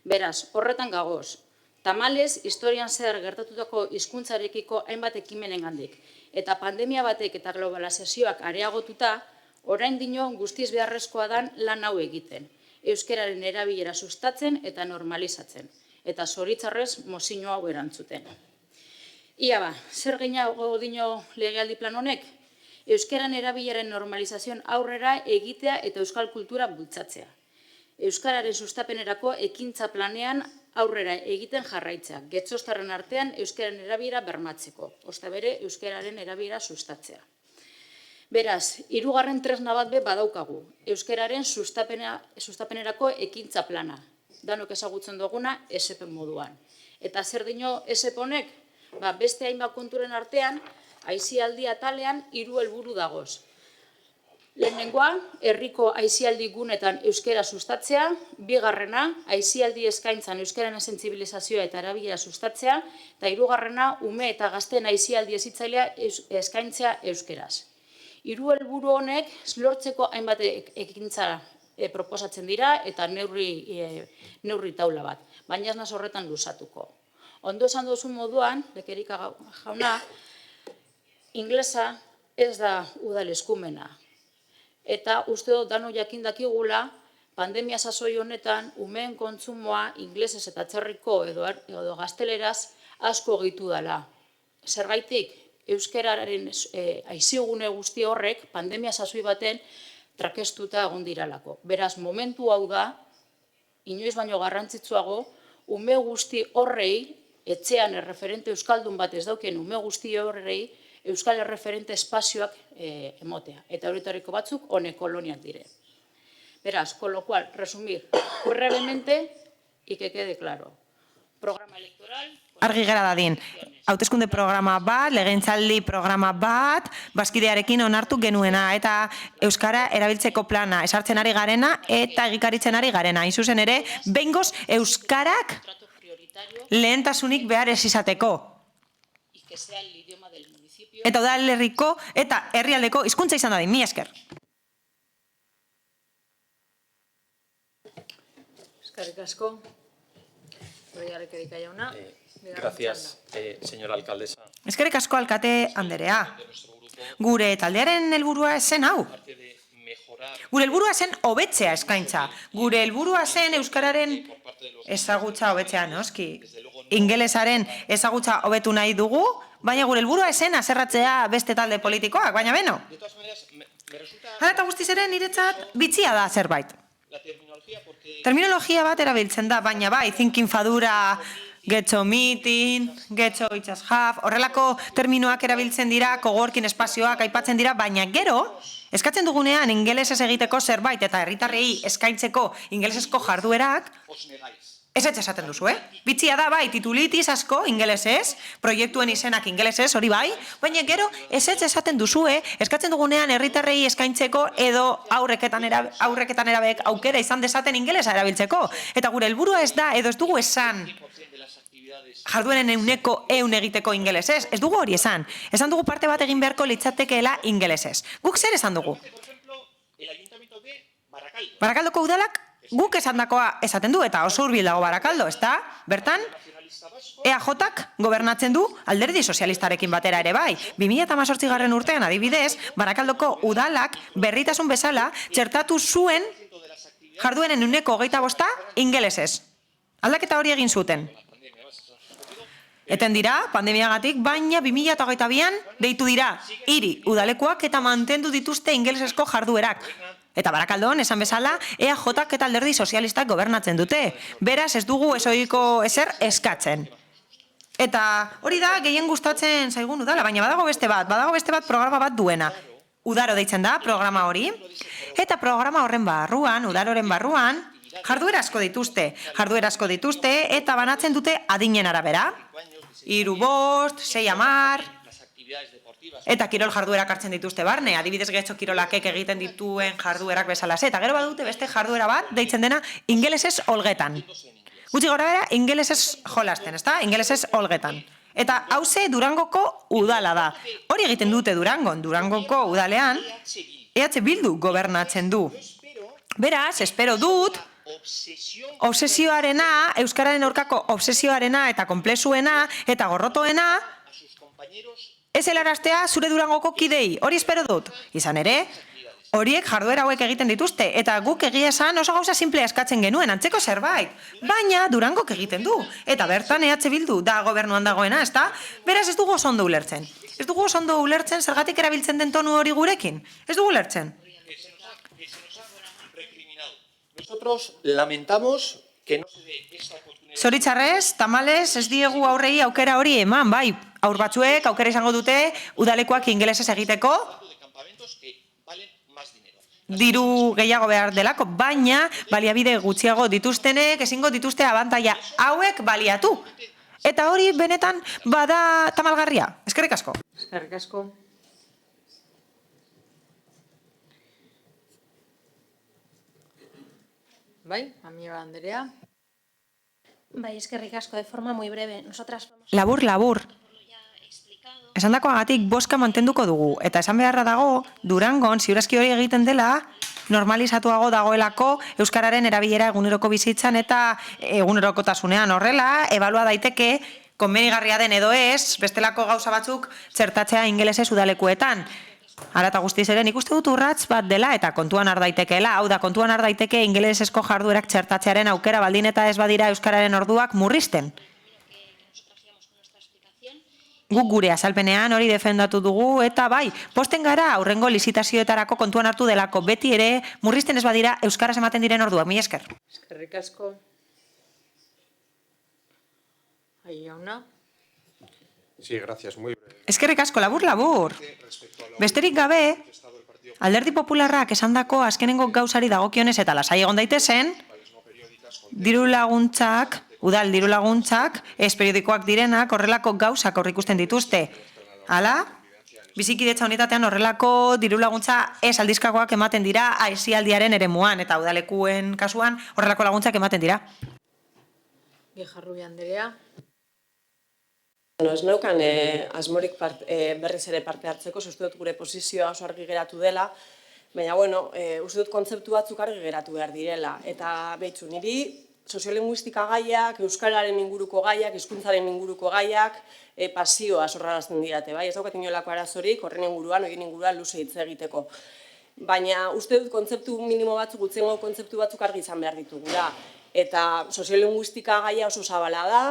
S17: Beraz, horretan gagoz, tamalez, historian zehar gertatutako hizkuntzarekiko hainbat ekimenengandik, eta pandemia batek eta globalizazioak areagotuta, orain dino guztiz beharrezkoa dan lan hau egiten, euskararen erabilera sustatzen eta normalizatzen, eta zoritzarrez mozio hau erantzuten. Ia zer gehiago dino legealdi plan honek? Euskararen erabileren normalizazioan aurrera egitea eta euskal kultura bultzatzea. Euskararen sustapenerako ekintza planean aurrera egiten jarraitzea, Getxostarren artean euskararen erabilera bermatzeko, ostabere euskararen erabilera sustatzea. Beraz, 3. tresna bat be badaukagu, euskararen sustapenerako ekintza plana, danok ezagutzen duguna ESEP moduan. Eta zer dino ESEP honek? Beste hainbat konturen artean, aisialdi atalean 3 helburu dagoz. Lehenengoa, herriko aisialdi gunetan euskara sustatzea, 2. aisialdi eskaintzan euskararen sentsibilizazioa eta erabilera sustatzea, eta 3. ume eta gazteen aisialdi hezitzailea eskaintzea euskaraz. 3 helburu honek lortzeko hainbat ekintza proposatzen dira eta neurri taula bat, baina ez naz horretan luzatuko. Ondo esan duzun moduan, Lekerika jauna, inglesa ez da udal eskumena. Eta uste dut dano jakindakigula, pandemia sasoi honetan, umeen kontsumoa inglesez eta txerriko edo gazteleraz asko gitu dela. Zergaitik, euskararen aizigune guzti horrek, pandemia sasoi baten trakestuta egon diralako. Beraz, momentu hau da, inoiz baino garrantzitsuago, ume guzti horrei, etxean erreferente euskaldun bat ez dauken ume guzti horrei, euskal erreferente espazioak emotea. Eta horretariko batzuk, honek koloniak dire. Beraz, con lo cual, resumir, brevemente, y que quede claro. Programa electoral...
S4: Argi gara dadin, hauteskunde programa bat, legegintzaldi programa bat, bazkidearekin onartu genuena, eta euskara erabiltzeko plana esartzen ari garena eta egikaritzen ari garena. Hain zuzen ere, behingoz euskarak lehentasunik behar ez izateko. Eta udalerriko eta herrialdeko hizkuntza izan dadin, mila esker.
S1: Eskerrik asko. Lekerika jauna.
S15: Gracias, señora alcaldesa.
S4: Eskerrik asko alkate anderea. Gure taldearen helburua zen hau. Gure helburua zen hobetzea eskaintza. Gure helburua zen euskararen ezagutza hobetzea, noski. Ingelesaren ezagutza hobetu nahi dugu, baina gure helburua zen haserratzea beste talde politikoak, baina beno. Hala eta guztiz ere niretzat bitxia da zerbait. Terminologia bat erabiltzen da, baina bai, thinking fadura, getxo meeting, getxo itxas have, horrelako terminoak erabiltzen dira, coworking espazioak aipatzen dira, baina gero, eskatzen dugunean ingelesez egiteko zerbait eta herritarrei eskaintzeko ingelesezko jarduerak, ez esaten duzu, Bitxia da, bai, titulitis asko ingelesez, proiektuen izenak ingelesez, hori bai, baina gero ez esaten duzu, eskatzen dugunean herritarrei eskaintzeko edo aurreketan erabeek aukera izan dezaten ingelesa erabiltzeko. Eta gure helburua ez da, edo ez dugu esan jardueren euneko egiteko ingelesez, ez dugu hori esan. Esan dugu parte bat egin beharko litzatekeela ingelesez. Guk zer esan dugu? Barakaldoko udalak guk esandakoa esaten du, eta oso hurbil dago Barakaldo, ezta? Bertan, EAJak gobernatzen du alderdi sozialistarekin batera ere bai. 2018 urtean adibidez, Barakaldoko udalak berritasun bezala txertatu zuen jardueren euneko 25 ingelesez. Aldaketa hori egin zuten. Eten dira, pandemiagatik, baina 2022an deitu dira hiri udalekuak eta mantendu dituzte ingelesezko jarduerak. Eta Barakaldon, esan bezala, EAJak eta alderdi sozialistak gobernatzen dute. Beraz, ez dugu ezoiko ezer eskatzen. Eta hori da, gehien gustatzen zaigun udala, baina badago beste bat programa bat duena. Udaro deitzen da, programa hori. Eta programa horren barruan, udaroren barruan, jarduera asko dituzte, eta banatzen dute adinen arabera. 3, 5, 6, 10... Eta kirol jarduerak hartzen dituzte barne, adibidez getxo kirolakek egiten dituen jarduerak bezala ze. Eta gero badute beste jarduera bat, deitzen dena ingelesez olgetan. Gutxi gora bera, ingelesez jolasten, ezta? Ingelesez olgetan. Eta hauze Durangoko udala da. Hori egiten dute Durangon, Durangoko udalean, EH Bildu gobernatzen du. Beraz, espero dut, obsesioarena, euskararen aurkako obsesioarena eta konplexuena eta gorrotoena, ez helaraztea zure Durangoko kidei, hori espero dut. Izan ere, horiek jarduera hauek egiten dituzte, eta guk egia esan oso gauza simplea eskatzen genuen, antzeko zerbait. Baina Durangok egiten du, eta bertan EH Bildu da gobernuan dagoena, ezta? Beraz ez dugu oso ondo ulertzen. Ez dugu oso ondo ulertzen zergatik erabiltzen den tonu hori gurekin. Ez dugu ulertzen.
S15: Nosotros lamentamos que no se dé esta oportunidad.
S4: Zoritxarrez, tamalez, ez diegu aurrei aukera hori eman, bai, aur batzuek aukera izango dute udalekoak ingelesez egiteko, diru gehiago behar delako, baina baliabide gutxiago dituztenek ezingo dituzte abantaila hauek baliatu. Eta hori benetan bada tamalgarria. Eskerrik asko.
S1: Eskerrik asko. Bai, amiga Andrea.
S6: Bai, eskerrik asko, de forma muy breve. Nosotras...
S4: Labur. Esandakoagatik boska mantenduko dugu, eta esan beharra dago, Durangon, ziurazki hori egiten dela, normalizatuago dagoelako euskararen erabilera eguneroko bizitzan eta egunerokotasunean horrela, ebalua daiteke, konbenigarria den edo ez, bestelako gauza batzuk txertatzea ingelesez udalekuetan. Hala eta guztiz ere, nik uste dut urratz bat dela eta kontuan har daitekeela, hau da, kontuan har daiteke ingelesezko jarduerak txertatzearen aukera baldin eta ez badira euskararen orduak murrizten. Guk gure azalpenean hori defendatu dugu eta bai, posten gara aurrengo lizitazioetarako kontuan hartu delako beti ere murrizten ez badira euskaraz ematen diren orduak. Mila esker.
S1: Eskerrik asko. Jauna.
S16: Sí, gracias, muy breve.
S4: Eskerrik asko, labur. Besterik gabe, Alderdi Popularrak esandako azkenengo gauzari dagokionez eta lasai egon daitezen, diru laguntzak, udal diru laguntzak, ez periodikoak direnak horrelako gauzak aurreikusten dituzte. Hala, bizikidetza unitatean horrelako diru laguntza ez aldizkakoak ematen dira aisialdiaren eremuan eta udalekuen kasuan horrelako laguntzak ematen dira.
S1: Gejarrui Andrea.
S14: Ez neukan asmorik berriz ere parte hartzeko, uste dut gure posizioa oso argi geratu dela, baina, uste dut kontzeptu batzuk argi geratu behar direla. Eta, behitzu, niri soziolinguistika gaiak, euskararen inguruko gaiak, hizkuntzaren inguruko gaiak, pasioa sorrarazten dirate, bai? Ez daukat inolako arazorik, horren inguruan, horien inguruan luze hitz egiteko. Baina uste dut kontzeptu minimo batzuk, gutxiengo kontzeptu batzuk argi izan behar ditugula. Eta soziolinguistika gaia oso zabala da,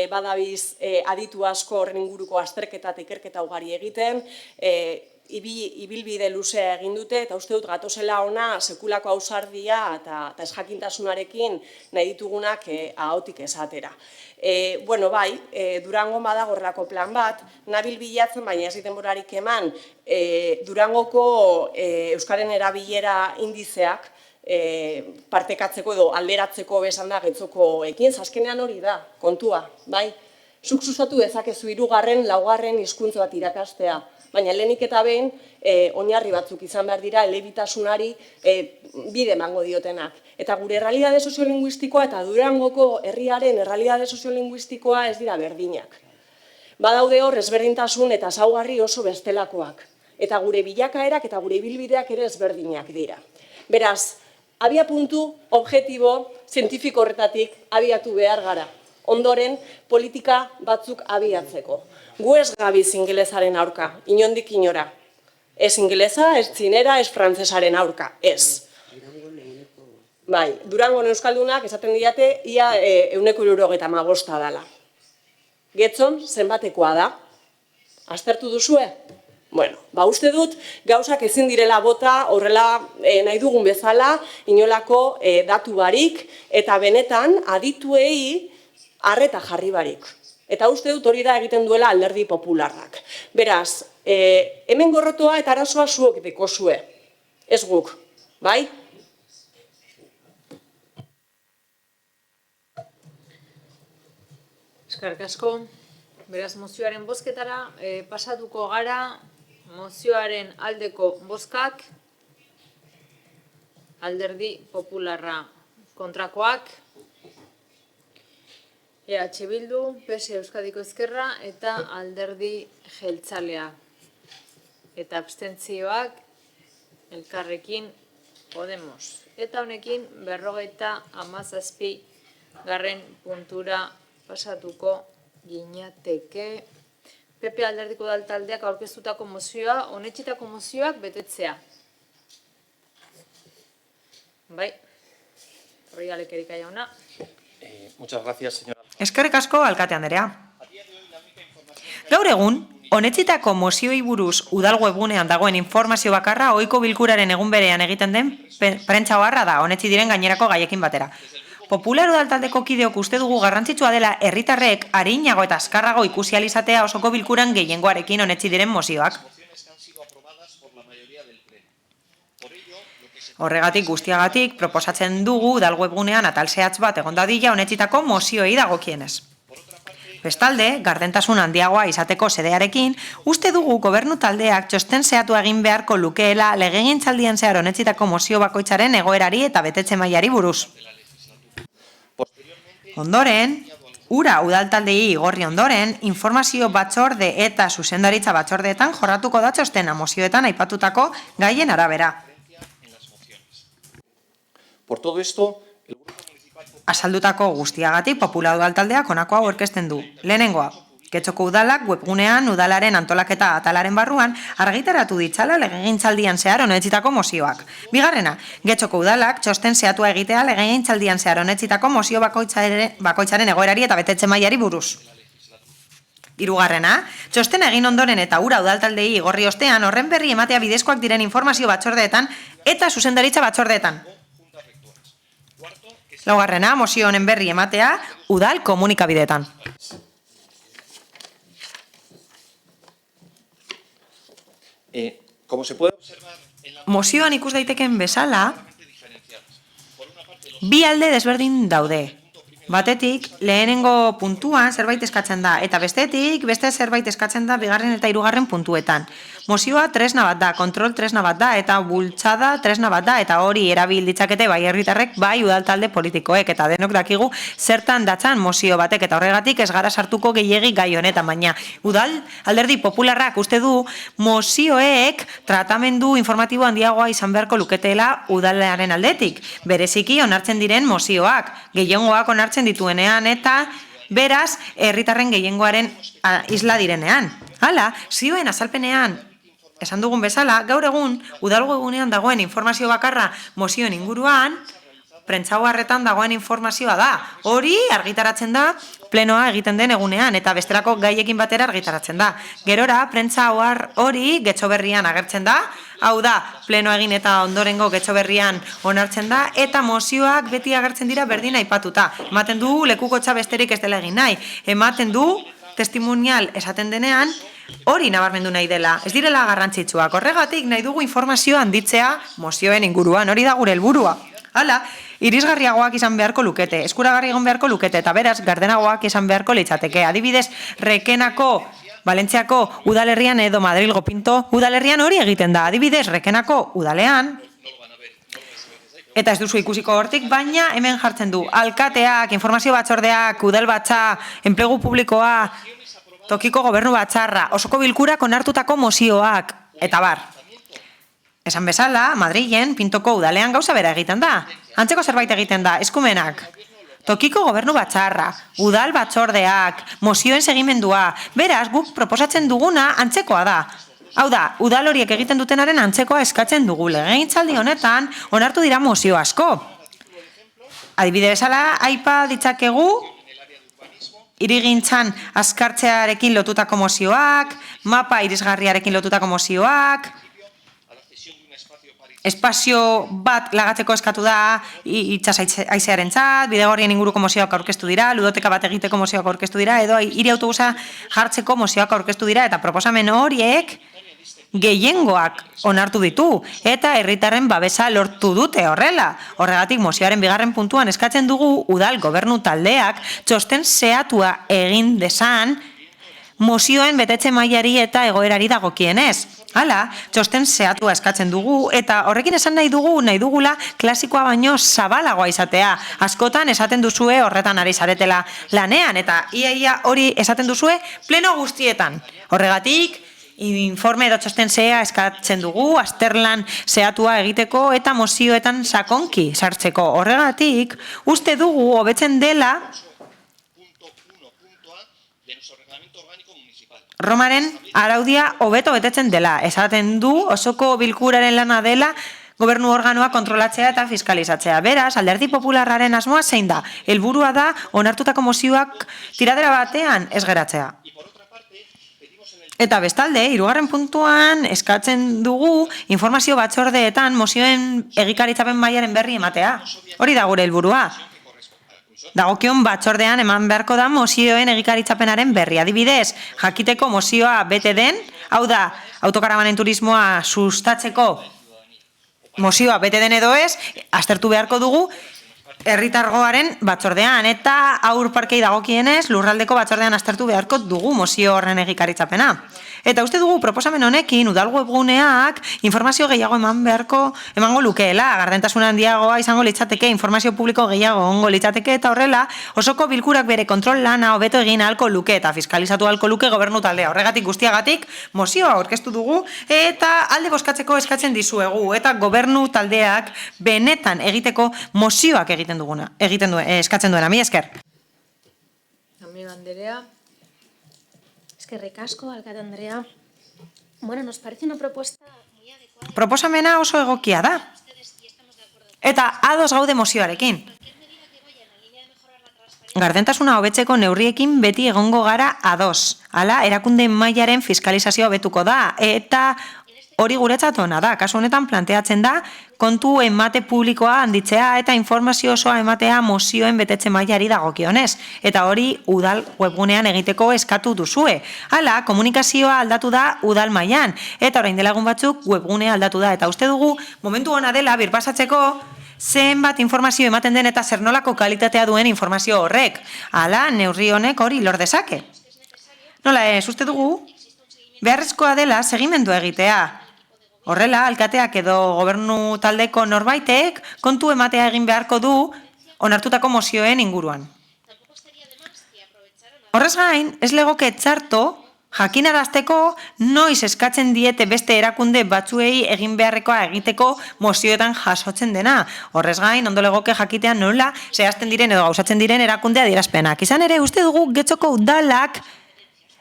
S14: badabiz aditu asko horren inguruko azterketa eta ikerketa ugari egiten, ibilbide luzea egin dute, eta uste dut gatozela ona sekulako ausardia eta ezjakintasunarekin nahi ditugunak ahotik esatera. Bueno, bai, Durangon badago horrelako plan bat, nabil bilatzen, baina ez denborarik eman, Durangoko euskaren erabilera indizeak partekatzeko edo alderatzeko besan da getzokoekin, azkenean hori da, kontua, bai? Zuk sustatu dezakezu 3., 4. hizkuntza bat irakastea, baina lehenik eta behin oinarri batzuk izan behar dira elebitasunari bide emango diotenak. Eta gure errealitate soziolinguistikoa eta Durangoko herriaren errealitate soziolinguistikoa ez dira berdinak. Badaude hor ezberdintasun eta ezaugarri oso bestelakoak. Eta gure bilakaerak eta gure ibilbideak ere ezberdinak dira. Beraz, abiapuntu objektibo zientifiko horretatik abiatu behar gara. Ondoren, politika batzuk abiatzeko. Gu ez gabiz ingelesaren aurka, inondik inora. Ez ingelesa, ez txinera, ez frantzesaren aurka, ez. Bai, Durangon euskaldunak esaten diate ia 195 dela. Getzon, zenbatekoa da? Aztertu duzue? Bueno, uste dut, gauzak ezin direla bota horrela nahi dugun bezala, inolako datu barik, eta benetan adituei arreta jarri barik. Eta uste dut hori da egiten duela Alderdi Popularrak. Beraz, hemen gorrotoa eta arazoa zuok dekozue, ez guk, bai?
S1: Eskerrik asko, beraz mozioaren bozketara pasatuko gara, mozioaren aldeko bozkak, Alderdi Popularra kontrakoak, EH Bildu, PS Euskadiko Ezkerra eta Alderdi Jeltzalea. Eta abstentzioak Elkarrekin Podemos. Eta honekin 57. puntura pasatuko ginateke. PP Alderdiko Udaltaldeak aurkeztutako mozioa, onetsitako mozioak betetzea. Bai, hori Alekerika jauna.
S15: Muchas gracias, señora.
S4: Eskerrik asko, alkate anderea. Gaur egun, onetsitako mozioei buruz udal webgunean dagoen informazio bakarra ohiko bilkuraren egun berean egiten den prentsa oharra da, onetsi diren gainerako gaiekin batera. Popular Udaltaldeko kideok uste dugu garrantzitsua dela herritarrek arinago eta azkarrago ikusi ahal izatea osoko bilkuran gehiengoarekin onetsi diren mozioak. Horregatik guztiagatik proposatzen dugu udal webgunean atal zehatz bat egon dadila onetsitako mozioei dagokienez. Bestalde, gardentasun handiagoa izateko sedearekin, uste dugu gobernu taldeak txosten zehatu egin beharko lukeela legegintzaldian zehar onetsitako mozio bakoitzaren egoerari eta betetze mailari buruz. Ondoren, ura udaltaldei igorri ondoren, informazio batzorde eta zuzendaritza batzordeetan jorratuko da txostena mozioetan aipatutako gaien arabera.
S15: Por todo esto,
S4: Azaldutako guztiagatik Popular Udaltaldeak honako hau aurkezten du. Lehenengoa, Getxoko udalak webgunean udalaren antolaketa atalaren barruan argitaratu ditzala legegintzaldian zehar onetsitako mozioak. Bigarrena, Getxoko udalak txosten zehatua egitea legegintzaldian zehar onetsitako mozio bakoitzaren egoerari eta betetze mailari buruz. Hirugarrena, txosten egin ondoren eta ura udaltaldei igorri ostean horren berri ematea bidezkoak diren informazio batzordeetan eta zuzendaritza batzordeetan. Laugarrena, mozio honen berri ematea udal komunikabideetan. Mozioan ikus daiteken bezala, bi alde desberdin daude. Batetik, lehenengo puntuan zerbait eskatzen da, eta bestetik, beste zerbait eskatzen da bigarren eta hirugarren puntuetan. Mozioa tresna bat da, kontrol tresna bat da, eta bultzada tresna bat da, eta hori erabil ditzakete bai herritarrek, bai udaltalde politikoek, eta denok dakigu zertan datzan mozio batek, eta horregatik ez gara sartuko gehiegi gai honetan, baina udal alderdi popularrak uste du mozioek tratamendu informatibo handiagoa izan beharko luketela udalaren aldetik. Bereziki onartzen diren mozioak, gehiengoak onartzen dituenean, eta beraz, herritarren gehiengoaren isla direnean. Hala, zioen azalpenean, esan dugun bezala, gaur egun, udalgo egunean dagoen informazio bakarra mozioen inguruan, prentsaoharretan dagoen informazioa da. Hori argitaratzen da plenoa egiten den egunean, eta bestelako gaiekin batera argitaratzen da. Gerora, prentsaohar hori getxoberrian agertzen da, hau da, pleno egin eta ondorengo getxoberrian onartzen da, eta mozioak beti agertzen dira berdin aipatuta. Ematen du lekukotxa besterik ez dela egin nahi. Ematen du testimonial esaten denean, hori nabarmendu nahi dela, ez direla garrantzitsuak. Horregatik nahi dugu informazioa handitzea mozioen inguruan, hori da gure helburua. Hala, irisgarriagoak izan beharko lukete, eskuragarri egon beharko lukete, eta beraz, gardenagoak izan beharko litzateke. Adibidez, Rekenako, Valentziako udalerrian edo Madrilgo Pinto udalerrian hori egiten da. Adibidez, Rekenako udalean, eta ez duzu ikusiko hortik, baina hemen jartzen du. Alkateak, informazio batzordeak, udalbatza, enplegu publikoa, tokiko gobernu batzarra, osoko bilkurak onartutako mozioak, eta bar. Esan bezala, Madrilen, Pintoko udalean gauza bera egiten da. Antzeko zerbait egiten da, eskumenak. Tokiko gobernu batzarra, udal batzordeak, mozioen segimendua, beraz guk proposatzen duguna antzekoa da. Hau da, udal horiek egiten dutenaren antzekoa eskatzen dugu. Legegintzaldi honetan onartu dira mozio asko. Adibide bezala, aipa ditzakegu hirigintzan azkartzearekin lotutako mozioak, mapa irisgarriarekin lotutako mozioak, espazio bat lagatzeko eskatu da itsas haizearentzat, bidegorrien inguruko mozioak aurkeztu dira, ludoteka bat egiteko mozioak aurkeztu dira, edo hiri autobusa jartzeko mozioak aurkeztu dira, eta proposamen horiek gehiengoak onartu ditu, eta herritarren babesa lortu dute horrela. Horregatik mozioaren bigarren puntuan eskatzen dugu udal gobernu taldeak txosten zehatua egin dezan mozioen betetze mailari eta egoerari dagokienez. Hala, txosten zehatua eskatzen dugu, eta horrekin esan nahi dugula klasikoa baino zabalagoa izatea. Askotan esaten duzue horretan ari zaretela lanean, eta ia hori esaten duzue pleno guztietan. Horregatik, informe edo txosten zea eskatzen dugu, azterlan zehatua egiteko eta mozioetan sakonki sartzeko. Horregatik, uste dugu hobetzen dela Romaren araudia hobeto betetzen dela. Esaten du osoko bilkuraren lana dela gobernu organoa kontrolatzea eta fiskalizatzea. Beraz, alderdi popularraren asmoa zein da? Helburua da onartutako mozioak tiradera batean ez geratzea. Eta bestalde, hirugarren puntuan eskatzen dugu informazio batzordeetan mozioen egikaritzapen mailaren berri ematea. Hori da gure helburua. Dagokion batzordean eman beharko da mozioen egikaritzapenaren berri. Adibidez, jakiteko mozioa bete den, hau da, autokarabanen turismoa sustatzeko mozioa bete den edo ez, aztertu beharko dugu herritargoaren batzordean, eta haur parkei dagokienez lurraldeko batzordean aztertu beharko dugu mozio horren egikaritzapena. Eta uste dugu proposamen honekin udal webguneak informazio gehiago emango lukeela, gardentasun handiagoa izango litzateke, informazio publiko gehiago ongo litzateke, eta horrela osoko bilkurak bere kontrol lana hobeto egin ahalko luke eta fiskalizatu ahalko luke gobernu taldea. Horregatik guztiagatik mozioa aurkeztu dugu eta alde bozkatzeko eskatzen dizuegu, eta gobernu taldeak benetan egiteko mozioak eskatzen duena. Mila esker.
S1: Amiga Anderea.
S6: Eskerrik asko, alkate Andrea. Bueno, nos parece una propuesta muy adecuada.
S4: Proposamena oso egokia da. Eta ados gaude mozioarekin. Gardentasuna hobetzeko neurriekin beti egongo gara ados. Hala, erakunde mailaren fiskalizazioa hobetuko da. Eta hori guretzat ona da. Kasu honetan planteatzen da kontu emate publikoa handitzea eta informazio osoa ematea mozioen betetze mailari dagokionez. Eta hori udal webgunean egiteko eskatu duzue. Hala, komunikazioa aldatu da udal mailan eta orain dela egun batzuk webgunea aldatu da. Eta uste dugu momentu ona dela birpasatzeko zenbat informazio ematen den eta zer nolako kalitatea duen informazio horrek. Hala, neurri honek hori lor dezake. Nola ez, uste dugu, beharrezkoa dela segimendua egitea. Horrela, alkateak edo gobernu taldeko norbaitek kontu ematea egin beharko du onartutako mozioen inguruan. Horrez gain, ez legoke txarto jakinarazteko noiz eskatzen diete beste erakunde batzuei egin beharrekoa egiteko mozioetan jasotzen dena. Horrez gain, ondo legoke jakitean nola zehazten diren edo gauzatzen diren erakunde adierazpenak. Izan ere, uste dugu Getxoko udalak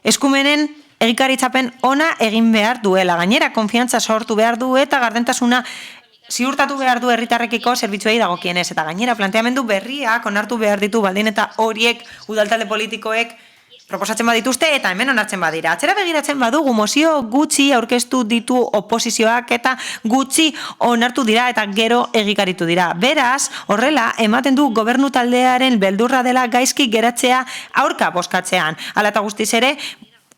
S4: eskumenen egikaritzapen ona egin behar duela. Gainera, konfiantza sortu behar du eta gardentasuna ziurtatu behar du herritarrekiko zerbitzuei dagokienez. Eta gainera, planteamendu berriak onartu behar ditu baldin eta horiek udaltalde politikoek proposatzen badituzte eta hemen onartzen badira. Atzera begiratzen badugu mozio gutxi aurkeztu ditu oposizioak eta gutxi onartu dira eta gero egikaritu dira. Beraz, horrela, ematen du gobernu taldearen beldurra dela gaizki geratzea aurka bozkatzean. Hala eta guztiz ere,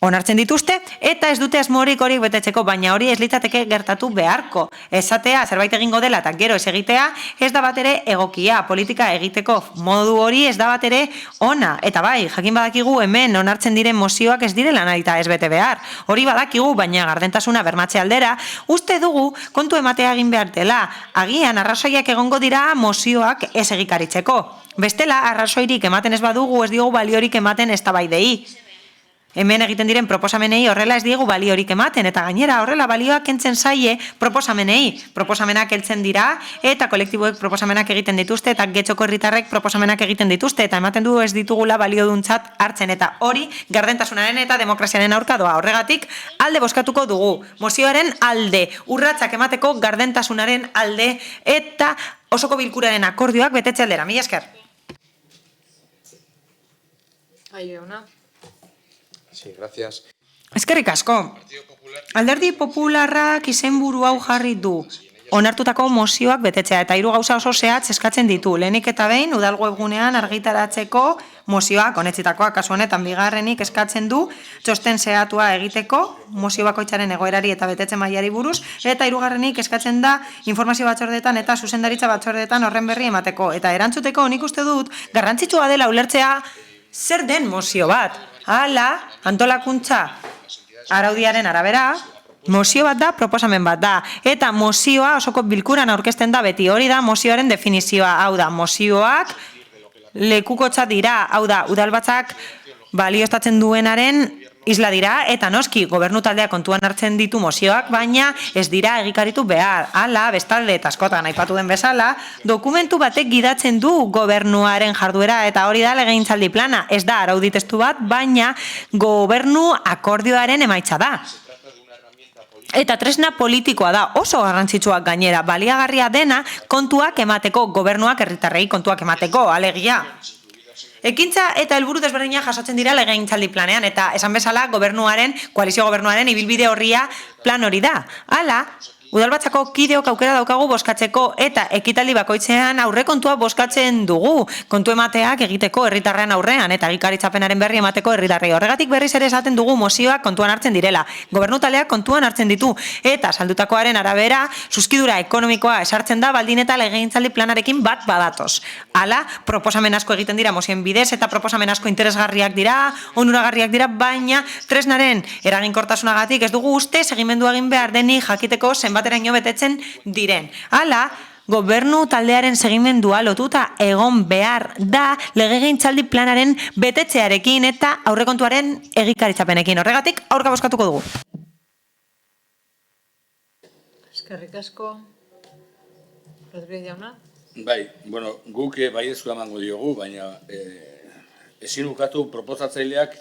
S4: onartzen dituzte, eta ez dute asmorik horiek betetzeko, baina hori ez litzateke gertatu beharko. Esatea, zerbait egingo dela eta gero ez egitea, ez da bat ere egokia, politika egiteko modu hori ez da bat ere ona. Eta bai, jakin badakigu hemen onartzen diren mozioak ez direla nahita ez bete behar. Hori badakigu, baina gardentasuna bermatze aldera, uste dugu kontu ematea egin behar dela. Agian, arrazoiak egongo dira mozioak ez egikaritzeko. Bestela, arrazoirik ematen ez badugu, ez diogu baliorik ematen eztabaidei. Hemen egiten diren proposamenei horrela ez diegu baliorik ematen, eta gainera horrela balioak kentzen zaie proposamenei. Proposamenak heltzen dira, eta kolektiboek proposamenak egiten dituzte, eta Getxoko herritarrek proposamenak egiten dituzte, eta ematen du ez ditugula balioduntzat hartzen, eta hori gardentasunaren eta demokraziaren aurka doa. Horregatik, alde bozkatuko dugu. Mozioaren alde, urratsak emateko gardentasunaren alde, eta osoko bilkuraren akordioak betetze aldera. Mila esker.
S16: Sí, gracias.
S4: Eskerrik asko. Alderdi Popularrak izenburu hau jarri du. Onartutako mozioak betetzea eta 3 gauza oso zehatz eskatzen ditu. Lehenik eta behin udal webgunean argitaratzeko mozioak onetsitakoa, kasu honetan bigarrenik eskatzen du txosten zehatua egiteko mozio bakoitzaren egoerari eta betetze mailari buruz, eta 3. eskatzen da informazio batzordeetan eta zuzendaritza batzordeetan horren berri emateko. Eta erantzuteko nik uste dut garrantzitsua dela ulertzea zer den mozio bat. Hala, antolakuntza araudiaren arabera, mozio bat da, proposamen bat da. Eta mozioa osoko bilkuran aurkezten da beti. Hori da mozioaren definizioa. Hau da, mozioak lekukotza dira. Hau da, udalbatzak balioztatzen duenaren isla dira, eta noski gobernu taldea kontuan hartzen ditu mozioak, baina ez dira egikaritu behar. Hala, bestalde eta askotan aipatu den bezala, dokumentu batek gidatzen du gobernuaren jarduera, eta hori da legegintzaldi plana. Ez da araudi testu bat, baina gobernu akordioaren emaitza da. Eta tresna politikoa da, oso garrantzitsuak gainera, baliagarria dena kontuak emateko, gobernuak herritarrei kontuak emateko, alegia. Ekintza eta helburu desberdina jasotzen dira legegintzaldi planean, eta esan bezala koalizio gobernuaren ibilbide horria plan hori da. Hala, udalbatzako kideok aukera daukagu bozkatzeko eta ekitaldi bakoitzean aurrekontua bozkatzen dugu. Kontu emateak egiteko herritarren aurrean eta egikaritzapenaren berri emateko herritarrei. Horregatik berriz ere esaten dugu mozioak kontuan hartzen direla. Gobernu taldeak kontuan hartzen ditu eta saldutakoaren arabera zuzkidura ekonomikoa esartzen da baldin eta legegintzaldi planarekin bat badatoz. Hala, proposamen asko egiten dira mozioen bidez eta proposamen asko interesgarriak dira, onuragarriak dira, baina tresnaren eraginkortasunagatik ez dugu uste segimendu egin behar denik jakiteko zenbateraino betetzen diren. Hala, gobernu taldearen segimendua lotuta egon behar da legegintzaldi planaren betetzearekin eta aurrekontuaren egikaritzapenekin. Horregatik, aurka bozkatuko dugu.
S1: Eskerrik asko. Rodríguez jauna.
S5: Bai, bueno, guk baiezkoa emango diogu, baina ezin ukatu proposatzaileak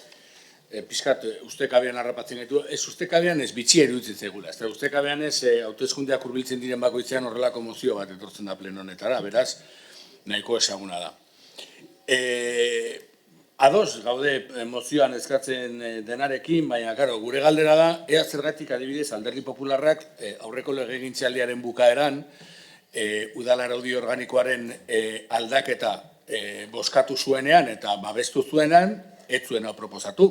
S5: pizkat ustekabean harrapatzen gaitu, ez ustekabean ez bitxi eruditzen zegula. Ez ustekabean ez hauteskundeak hurbiltzen diren bakoitzean horrelako mozio bat etortzen da pleno honetara, beraz, nahiko ezaguna da. Ados gaude mozioan eskatzen denarekin, baina karo, gure galdera da, ea zergatik adibidez Alderdi Popularrak aurreko legegintzaldiaren bukaeran udal araudi organikoaren aldaketa bozkatu zuenean eta babestu zuenean, ez zuen hau proposatu.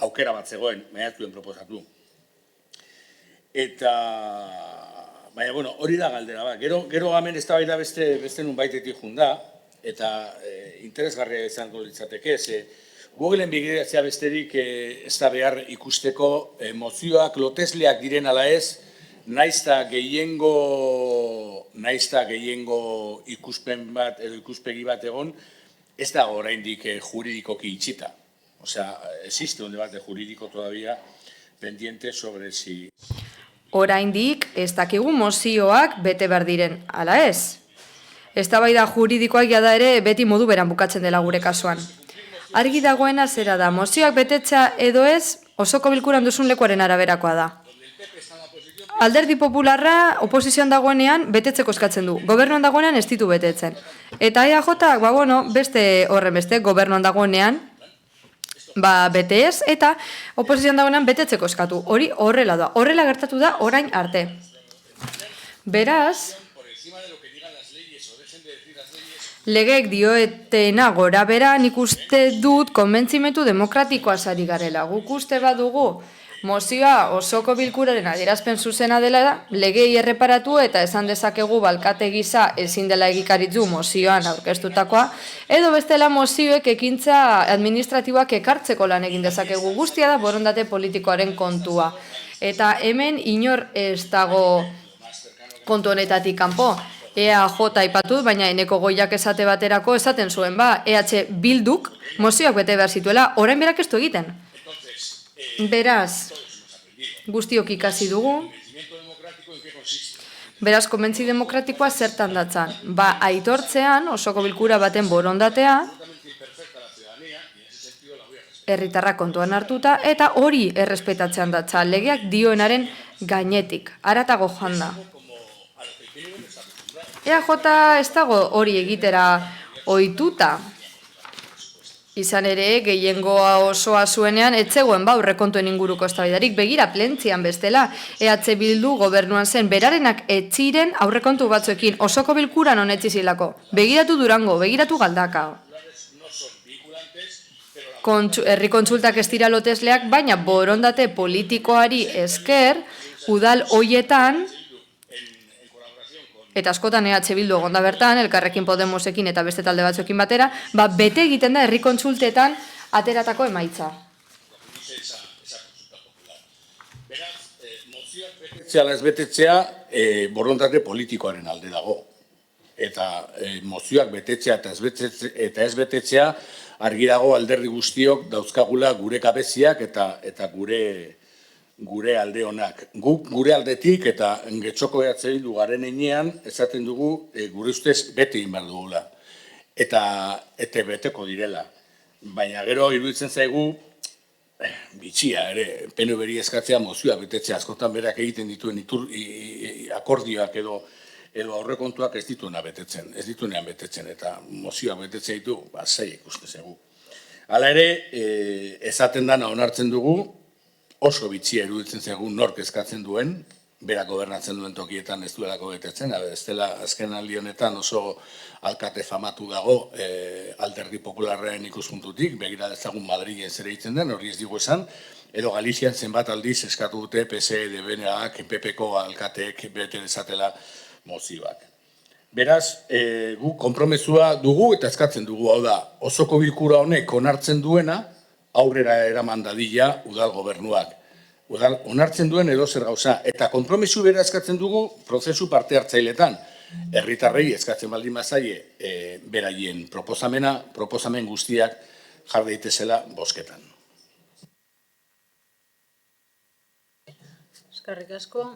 S5: Aukera bat zegoen, baina ez zuen proposatu. Eta Baina, bueno, hori da galdera, ba. Gero hemen eztabaida beste nun baitetik junda, eta interesgarria izango litzateke, ze Googleen begiratzea besterik ez da behar ikusteko mozioak lotesleak diren ala ez, naizta gehiengo ikuspen bat edo ikuspegi bat egon, ez da oraindik juridikoki itxita. Osea, existe un debate jurídico todavía pendiente sobre si...
S11: Oraindik ez dakigu mozioak bete behar diren, ala ez? Eztabaida juridikoak jada ere beti modu beran bukatzen dela gure kasuan. Argi dagoena zera da, mozioak betetzea edo ez, osoko bilkuran duzun lekuaren araberakoa da. Alderdi Popularra oposizioan dagoenean betetzeko eskatzen du, gobernuan dagoenean ez ditu betetzen. Eta EAJak, beste horren beste, gobernuan dagoenean, bete ez, eta oposizioan dagoenean betetzeko eskatu. Hori horrela da, horrela gertatu da orain arte. Beraz, legeek dioetena gora bera, nik uste dut konbentzimendu demokratikoa sari garela. Guk uste badugu mozioa osoko bilkuraren adierazpen zuzena dela da, legei erreparatu eta esan dezakegu balkate gisa ezin dela egikaritzu mozioan aurkeztutakoa, edo bestela mozioek ekintza administratiboak ekartzeko lan egin dezakegu, guztia da borondate politikoaren kontua. Eta hemen inor ez dago kontu honetatik kanpo. EAJ aipatu, baina Eneko Goiak esate baterako esaten zuen, EH Bilduk mozioak bete behar zituela, orain berak ez du egiten. Beraz, guztiok ikasi dugu, beraz, konbentzi demokratikoa zertan datzan. Aitortzean, osoko bilkura baten borondatea, herritarrak kontuan hartuta, eta hori errespetatzean datza, legeak dioenaren gainetik, haratago joan da. EAJ ez dago hori egitera ohituta. Izan ere, gehiengoa osoa zuenean, etzegoen aurrekontuen inguruko eztabaidarik, begira plentzian bestela, EH Bildu gobernuan zen, berarenak etziren aurrekontu batzuekin, osoko bilkuran honetzi zilako. Begiratu Durango, begiratu Galdaka. Herri kontsultak ez dira lotesleak, baina borondate politikoari esker, udal hoietan, eta askotan EH Bildu egonda bertan, Elkarrekin Podemosekin eta beste talde batzuekin batera, bete egiten da herri kontsultetan ateratako emaitza.
S5: Betetzea ez betetzea, borondate politikoaren alde dago. Eta mozioak betetzea eta ez betetzea, argi dago alderdi guztiok dauzkagula gure kabeziak eta gure alde honak. Gure aldetik eta Getxoko EH Bildu garen enean, esaten dugu gure ustez bete egin behar dugula. Eta beteko direla. Baina gero iruditzen zaigu, bitxia ere, PNV-ri eskatzea mozioa betetzea, askotan berak egiten dituen akordioak edo aurrekontuak ez dituenean betetzen, eta mozioa betetzea ditu, zei ikuste zaigu. Hala ere, esaten dana onartzen dugu, oso bitxia iruditzen zaigu nork eskatzen duen, berak gobernatzen duen tokietan ez duelako betetzen, ez dela azken aldi honetan oso alkate famatu dago alderdi popularraren ikuspuntutik, begira dezagun Madrilen zer egiten den, hori ez digu esan, edo Galizian zenbat aldiz eskatu dute PSE, DBNak, PP-ko alkateek bete dezatela mozioak. Beraz, gu konpromezua dugu eta eskatzen dugu, hau da, osoko bilkura honek onartzen duena, aurrera eraman dadila udal gobernuak. Onartzen duen edo zer gauza. Eta konpromisu bera eskatzen dugu prozesu parte hartzailetan. Herritarrei eskatzen baldin bazaie beraien proposamen guztiak jar daitezela bozketan.
S17: Eskerrik asko.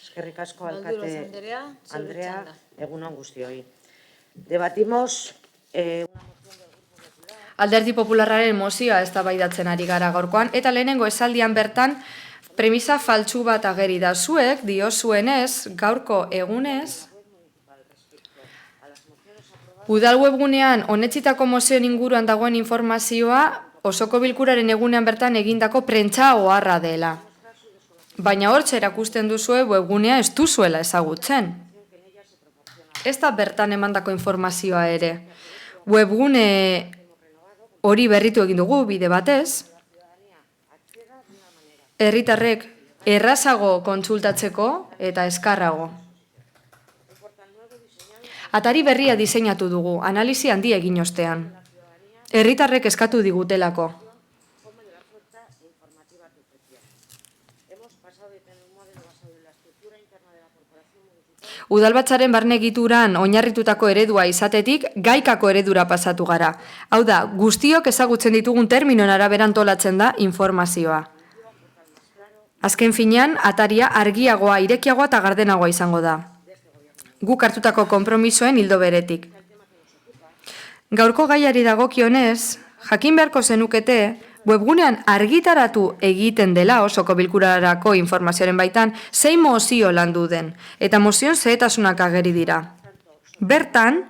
S18: Eskerrik asko, alkate Andrea, egunon guztioi. Debatimos...
S11: Alderdi Popularraren mozioa eztabaidatzen ari gara gaurkoan, eta lehenengo esaldian bertan premisa faltsu bat ageri da. Zuek diozuenez, gaurko egunez, udal webgunean onetsitako mozioen inguruan dagoen informazioa osoko bilkuraren egunean bertan egindako prentsa oharra dela. Baina hortxe erakusten duzue webgunea ez duzuela ezagutzen. Ez da bertan emandako informazioa ere. Webgune hori berritu egin dugu bide batez, herritarrek errazago kontsultatzeko eta eskarrago. Atari berria diseinatu dugu, analisi handia egin ostean. Herritarrek eskatu digutelako. Udalbatzaren barne egituran oinarritutako eredua izatetik gaikako eredura pasatu gara. Hau da, guztiok ezagutzen ditugun terminoen arabera antolatzen da informazioa. Azken finean, ataria argiagoa, irekiagoa eta gardenagoa izango da. Guk hartutako konpromisoen hildo beretik. Gaurko gaiari dagokionez, jakin beharko zenukete, webgunean argitaratu egiten dela osoko bilkurarako informazioaren baitan, zein mozio landu den, eta mozion zehetasunak ageri dira. Bertan,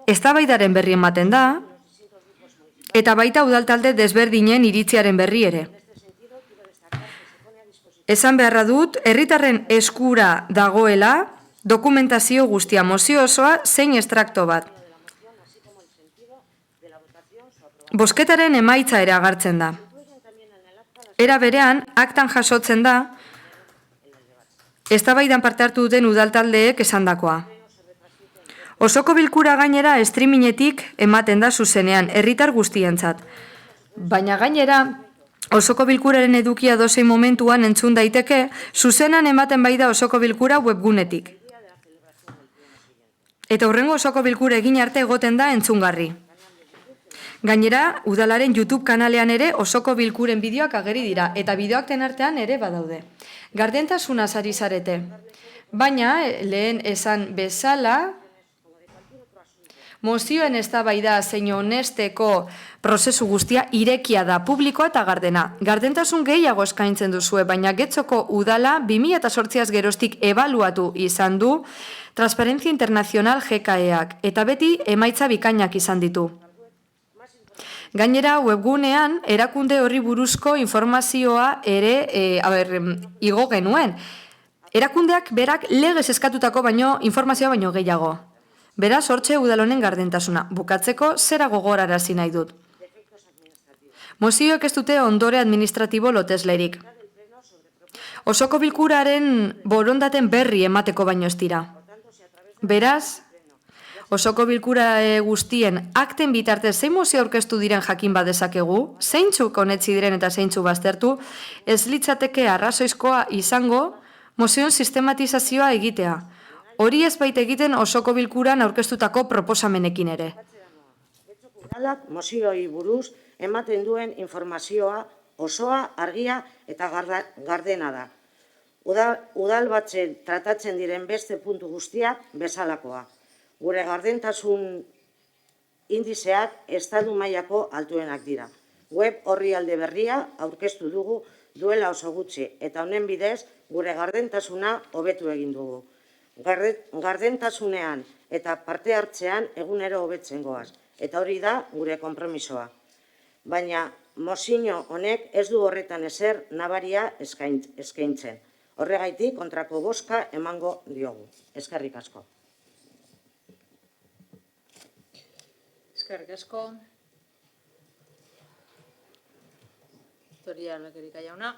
S11: eztabaidaren berri ematen da, eta baita udaltalde desberdinen iritziaren berri ere. Esan beharra dut, herritarren eskura dagoela, dokumentazio guztia, mozio osoa, zein estrakto bat. Bozketaren emaitza ere agertzen da. Era berean, aktan jasotzen da, eztabaidan parte hartu duten udaltaldeek esandakoa. Osoko bilkura gainera streamingetik ematen da zuzenean, herritar guztientzat. Baina gainera, osoko bilkuraren edukia dozein momentuan entzun daiteke, zuzenan ematen bai da osoko bilkura webgunetik. Eta hurrengo osoko bilkura egin arte egoten da entzungarri. Gainera, udalaren YouTube kanalean ere osoko bilkuren bideoak ageri dira, eta bideoakten artean ere badaude. Gardentasuna ari zarete. Baina, lehen esan bezala, mozioen eztabaida zein honesteko prozesu guztia irekia da, publikoa eta gardena. Gardentasun gehiago eskaintzen duzue, baina Getxoko udala 2008az geroztik ebaluatu izan du Transparencia Internacional GKEak, eta beti emaitza bikainak izan ditu. Gainera, webgunean, erakunde horri buruzko informazioa ere igo genuen. Erakundeak berak legez eskatutako informazioa baino gehiago. Beraz, hortxe udalonen gardentasuna. Bukatzeko, zera gogorarazi nahi dut. Mozioek ez dute ondore administratibo loteslerik. Osoko bilkuraren borondaten berri emateko baino ez dira. Beraz, osoko bilkura guztien akten bitartez zein mozio aurkeztu diren jakin badezakegu, zeintzuk onetzi diren eta zeintzu baztertu, ez litzateke arrazoizkoa izango mozioen sistematizazioa egitea. Hori ez baita egiten osoko bilkuran aurkeztutako proposamenekin ere.
S18: Udalak mozioi buruz ematen duen informazioa osoa, argia eta gardena da. Udalbatzen tratatzen diren beste puntu guztiak bezalakoa. Gure gardentasun indizeak estatu mailako altuenak dira. Web orrialde berria aurkeztu dugu duela oso gutxi, eta honen bidez gure gardentasuna hobetu egin dugu. Gardentasunean eta parte hartzean egunero hobetzen goaz, eta hori da gure konpromisoa. Baina mozio honek ez du horretan ezer nabaria eskaintzen. Horregaitik kontrako bozka emango diogu. Eskerrik asko.
S1: Eskerrik asko. Toria Lakerika jauna.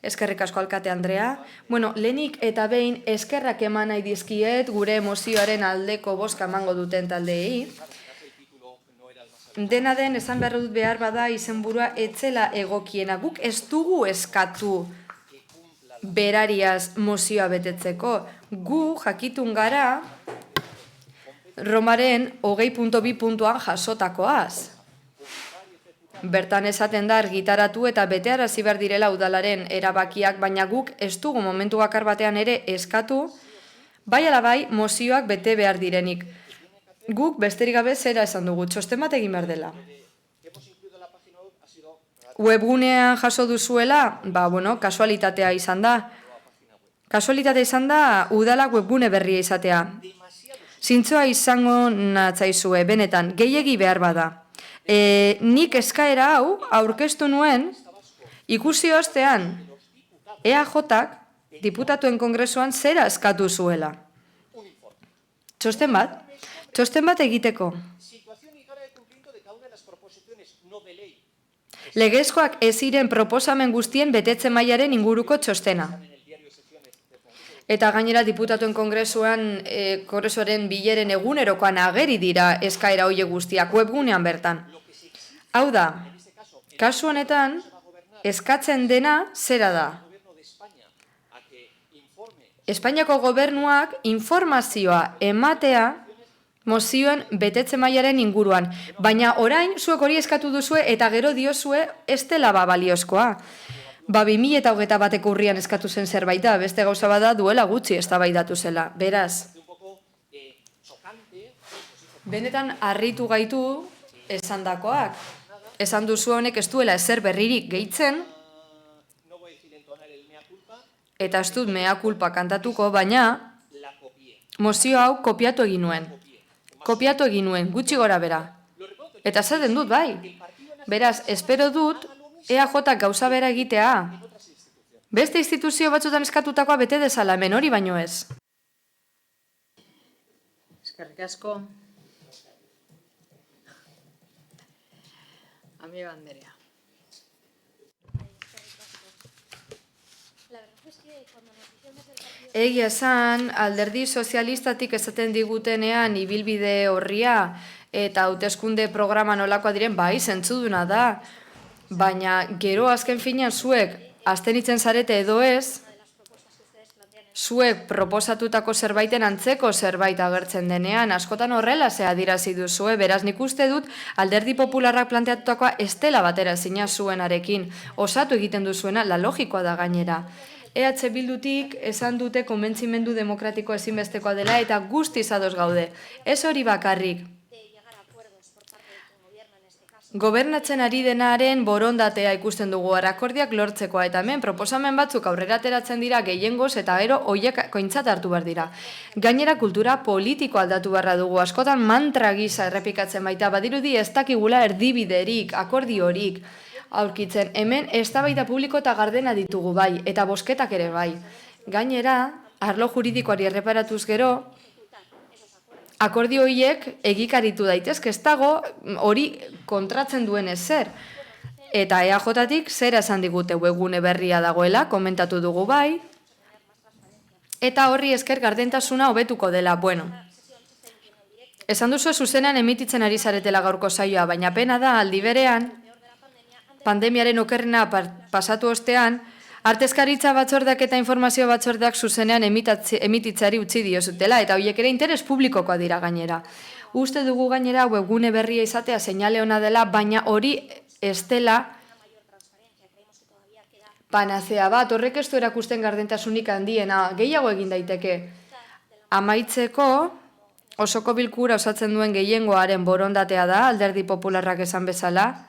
S11: Eskerrik asko alkate Andrea. Bueno, lehenik eta behin eskerrak eman nahi dizkiet gure mozioaren aldeko bozka emango duten taldeei. Dena den, esan behar dut behar bada izenburua etzela egokiena. Guk ez dugu eskatu berariaz mozioa betetzeko. Gu jakitun gara Romaren 20.2 jasotakoaz. Bertan esaten da argitaratu eta betearazi behar direla udalaren erabakiak, baina guk ez dugu momentu bakar batean ere eskatu, bai ala bai mozioak bete behar direnik. Guk besterik gabe zera esan dugu, txosten bat egin behar dela. Webgunean jaso duzuela, kasualitatea izan da. Kasualitatea izan da udalak webgune berria izatea. Zintzoa izango natzaizue, benetan, gehiegi behar bada. Nik eskaera hau aurkeztu nuen ikusi ostean EAJak diputatuen kongresuan zera eskatu zuela. Txosten bat egiteko. Legezkoak ez ziren proposamen guztien betetze mailaren inguruko txostena. Eta gainera diputatuen kongresuaren bileren egunerokoan ageri dira eskaera horiek guztiak webgunean bertan. Hau da, kasu honetan, eskatzen dena zera da. Espainiako gobernuak informazioa ematea mozioen betetze mailaren inguruan, baina orain zuek hori eskatu duzue eta gero diozue ez dela baliozkoa. 2021 urrian eskatu zen zerbait da, beste gauza bada duela gutxi eztabaidatu zela. Beraz, benetan harritu gaitu esandakoak. Esan duzu honek ez duela ezer berririk gehitzen, eta ez dut mea kulpa kantatuko, baina mozio hau kopiatu egin nuen. Kopiatu egin nuen, gutxi gora bera. Eta zaten dut, bai. Beraz, espero dut EAJ gauza bera egitea. Beste instituzio batzutan eskatutakoa bete dezala, hemen hori baino ez.
S1: Eskerrik asko. Amiga Anderea.
S11: Egia esan, alderdi sozialistatik esaten digutenean ibilbide horria eta hauteskunde programa nolakoa diren, bai, zentzuduna da. Baina gero azken finean zuek abstenitzen zarete edo ez, zuek proposatutako zerbaiten antzeko zerbait agertzen denean, askotan horrela ze adierazi duzue, beraz nik uste dut alderdi popularrak planteatutakoa ez dela batera zina zuenarekin, osatu egiten duzuena, la logikoa da gainera. EH Bildutik esan dute konbentzimendu demokratikoa ezinbestekoa dela eta guztiz ados gaude. Ez hori bakarrik. Gobernatzen ari denaren borondatea ikusten dugu akordiak lortzekoa eta hemen proposamen batzuk aurrera ateratzen dira gehiengoz eta gero horiek kointzat hartu behar dira. Gainera kultura politiko aldatu beharra dugu, askotan mantra gisa errepikatzen baita, badirudi ez dakigula erdibiderik, akordiorik aurkitzen. Hemen eztabaida publiko eta gardena ditugu bai, eta bozketak ere bai. Gainera, arlo juridikoari erreparatuz gero, akordio horiek egikaritu daitezke, ez dago hori kontratzen duen ezer. Eta EAJ-tik zera esan digute webgune berria dagoela, komentatu dugu bai, eta horri esker gardentasuna hobetuko dela, bueno. Esan duzu zuzenean emititzen ari zaretela gaurko saioa, baina pena da aldi berean, pandemiaren okerrena pasatu ostean, Artezkaritza batzordeak eta informazio batzordeak zuzenean emititzeari utzi diozutela, eta horiek ere interes publikokoa dira gainera. Uste dugu gainera webgune berria izatea seinale ona dela, baina hori ez dela panazea bat, horrek ez du erakusten gardentasunik handiena, gehiago egin daiteke. Amaitzeko, osoko bilkura osatzen duen gehiengoaren borondatea da, alderdi popularrak esan bezala,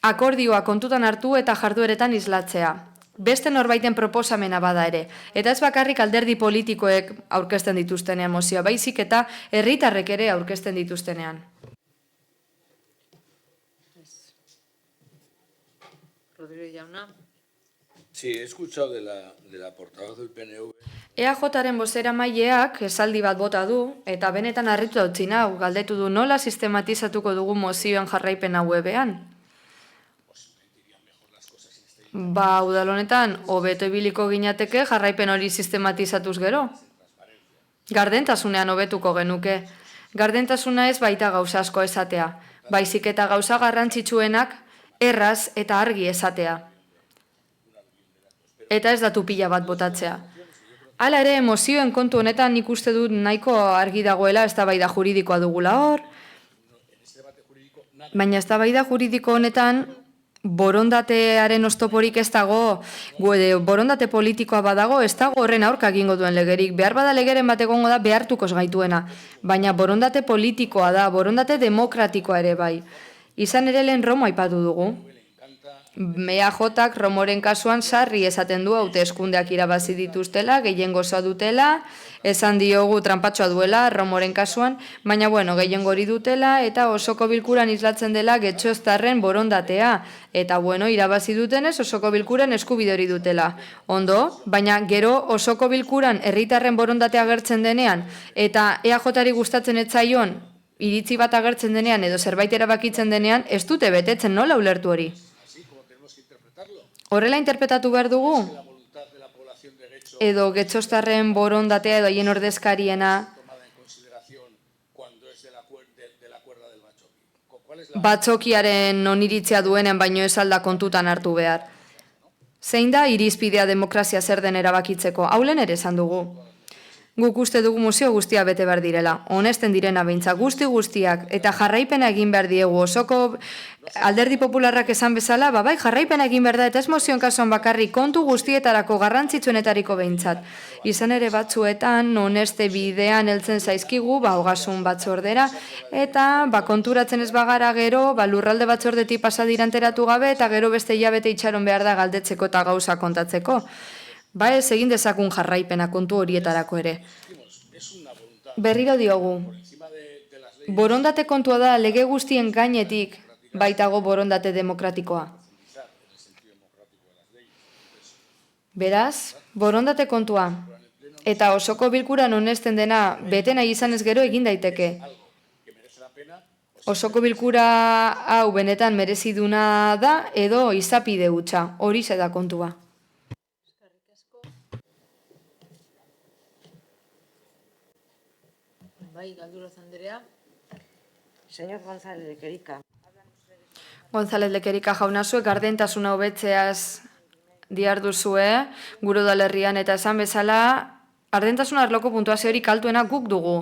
S11: akordioa kontutan hartu eta jardueretan islatzea. Beste norbaiten proposamena bada ere. Eta ez bakarrik alderdi politikoek aurkezten dituztenean mozioa, baizik eta herritarrek ere aurkezten dituztenean.
S1: Rodríguez Jauna.
S5: Sí, he escuchado de la portavoz del PNV.
S11: EAJaren bozeramaileak esaldi bat bota du, eta benetan harritu utzi nau, galdetu du nola sistematizatuko dugu mozioen jarraipena webean. Ba, udal honetan, hobeto ibiliko ginateke jarraipen hori sistematizatuz gero. Gardentasunean hobetuko genuke. Gardentasuna ez baita gauza asko esatea, baizik eta gauza garrantzitsuenak erraz eta argi esatea. Eta ez datu pila bat botatzea. Hala ere, mozioen kontu honetan nik uste dut nahiko argi dagoela eztabaida juridikoa dugula hor, baina eztabaida juridiko honetan borondatearen oztoporik ez dago, borondate politikoa badago, ez dago horren aurka egingo duen legerik. Behar bada legeren bat egongo da behartukoz gaituena, baina borondate politikoa da, borondate demokratikoa ere bai. Izan ere lehen Romo aipatu dugu. EAJak Romoren kasuan sarri esaten du hauteskundeak irabazi dituztela, gehiengoa dutela, esan diogu tranpatxoa duela Romoren kasuan, baina bueno, gehiengo hori dutela eta osoko bilkuran islatzen dela getxoztarren borondatea. Eta bueno, irabazi dutenez osoko bilkuran eskubide hori dutela. Ondo, baina gero osoko bilkuran herritarren borondatea agertzen denean eta EAJari gustatzen ez zaion iritzi bat agertzen denean edo zerbait erabakitzen denean, ez dute betetzen, nola ulertu hori? Horrela interpretatu behar dugu? Edo getxostarren borondatea edo haien ordezkariena batzokiaren oniritzia duenen baino ez alda kontutan hartu behar. Zein da irizpidea demokrazia zer den erabakitzeko? Haulen ere esan dugu. Guk uste dugu museo guztia bete behar direla, honesten direna beintza guztiak, eta jarraipena egin behar diegu, osoko alderdi popularrak esan bezala, bai jarraipena egin behar da, eta ez mozioen kasuan bakarrik kontu guztietarako garrantzitsuenetariko behintzat. Izan ere batzuetan, honeste bidean heltzen zaizkigu, ogasun batzordera, eta konturatzen ez bagara gero, lurralde batzordetik pasadiranteratu gabe, eta gero beste hilabete itxaron behar da galdetzeko eta gauza kontatzeko. Ez egin dezakun jarraipena kontu horietarako ere. Berriro diogu, borondate kontua da lege guztien gainetik baitago borondate demokratikoa. Beraz, borondate kontua. Eta osoko bilkuran honesten dena bete nahi izan ez gero egin daiteke. Osoko bilkura hau benetan mereziduna da edo izapide hutsa, hori da kontua.
S1: Galduraz Andrea.
S18: Señor González Lekerika.
S11: González Lekerika jauna zuek gardentasuna hobetzeaz diharduzue, gure udalerrian eta esan bezala, gardentasuna arloko puntuazio hori kaltuena guk dugu.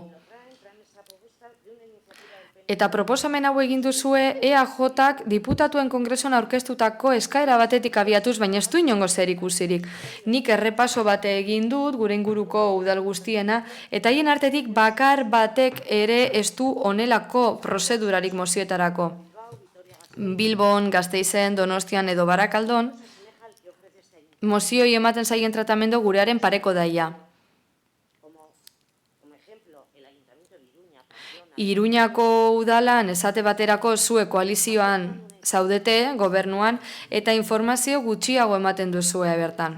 S11: Eta proposamen hau egin duzue EAJak diputatuen kongresuan aurkeztutako eskaera batetik abiatuz, baina ez du inongo zer ikusirik. Nik errepaso bate egin dut, gure inguruko udal guztiena, eta haien artetik bakar batek ere ez du honelako prozedurarik mozioetarako. Bilbon, Gasteizen, Donostian edo Barakaldon, mozioi ematen zaien tratamendu gurearen pareko daia. Iruñako udalan esate baterako zue koalizioan zaudete, gobernuan, eta informazio gutxiago ematen duzue bertan.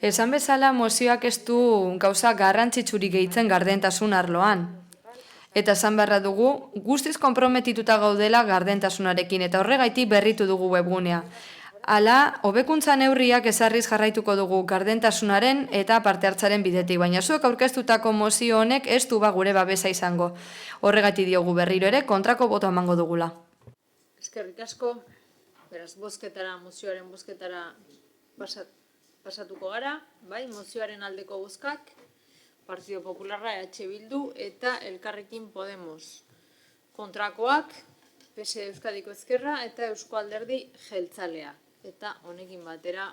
S11: Esan bezala mozioak ez du gauza garrantzitsurik gehitzen gardentasun arloan. Eta esan beharra dugu, guztiz konprometituta gaudela gardentasunarekin, eta horregaitik berritu dugu webgunea. Hala, hobekuntza neurriak ezarriz jarraituko dugu gardentasunaren eta parte hartzaren bidetik, baina zuek aurkeztutako mozio honek ez du gure babesa izango. Horregatik diogu berriro ere kontrako boto emango dugula.
S1: Eskerrik asko, beraz, mozioaren bozketara pasatuko gara, mozioaren aldeko bozkak, Partido Popularra, EH Bildu eta Elkarrekin Podemos. Kontrakoak, PS Euskadiko Ezkerra eta Eusko Alderdi Jeltzalea. Eta honekin batera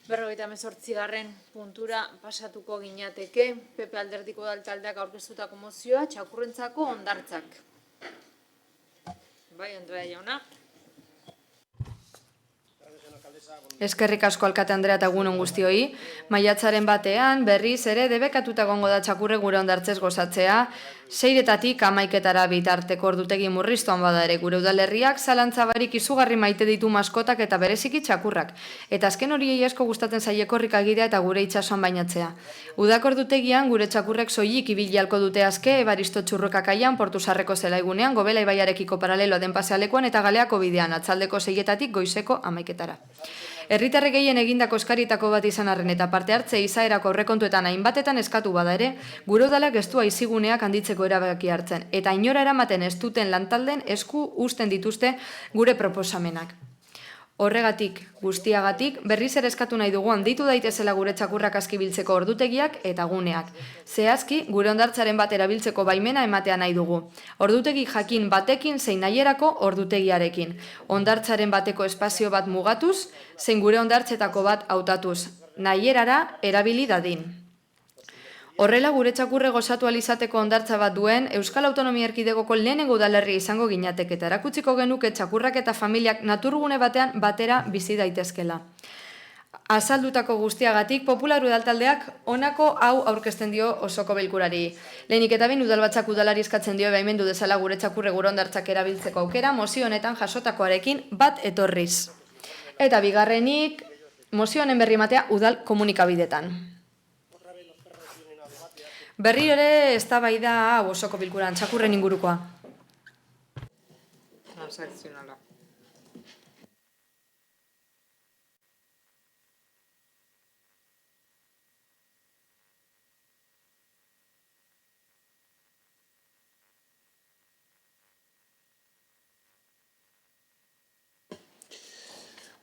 S1: 58. puntura pasatuko ginateke PP Alderdiko Udaltaldeak aurkeztutako mozioa txakurrentzako hondartzak. Andrea jauna.
S11: Eskerrik asko alkate Andrea eta egun on guztioi. Maiatzaren batean berriz ere debekatuta egongo da txakurre gure hondartzez gozatzea. 6-etatik 11-etara bitarteko ordutegi murriztuan bada ere gure udalerriak zalantzabarik izugarri maite ditu maskotak eta bereziki txakurrak. Eta azken horiei asko gustatzen zaie korrika egitea eta gure itsasoan bainatzea. Udak ordutegian gure txakurrek soilik ibilalko dute azke Ebaristo Txurrokakaian, Portusarreko zelaigunean, Gobela ibaiarekiko paraleloa den pasealekuan eta Galeako bidean atzaldeko 6-etatik goizeko 11-etara. Herritarrek gehien egindako eskaritako bat izan arren eta parte hartze izaerako aurrekontuetan hainbatetan eskatu bada ere, gure udalak ez du aiziguneak handitzeko erabaki hartzen, eta inora eramaten ez duten lantalden esku uzten dituzte gure proposamenak. Horregatik, guztiagatik, berriz ere eskatu nahi dugu handitu daitezela gure txakurrak aski biltzeko ordutegiak eta guneak. Zehazki, gure hondartzaren bat erabiltzeko baimena ematea nahi dugu. Ordutegi jakin batekin zein nahierako ordutegiarekin. Hondartzaren bateko espazio bat mugatuz, zein gure hondartzetako bat hautatuz. Nahierara erabili dadin. Horrela, gure txakurre gozatu alizateko hondartza bat duen Euskal Autonomia Erkidegoko lehenengo udalerria izango ginatek eta erakutsiko genuke txakurrak eta familiak naturgune batean batera bizi daitezkela. Azaldutako guztiagatik, Popular Udaltaldeak honako hau aurkezten dio osoko bilkurari. Lehenik eta behin udalbatzak udalari eskatzen dio baimendu dezala gure txakurre gure hondartzak erabiltzeko aukera, mozio honetan jasotakoarekin bat etorriz. Eta bigarrenik, mozio honen berri ematea udal komunikabidetan. Berriro ere eztabaida hau osoko bilkuran txakurren ingurukoa.
S1: Transakzionala.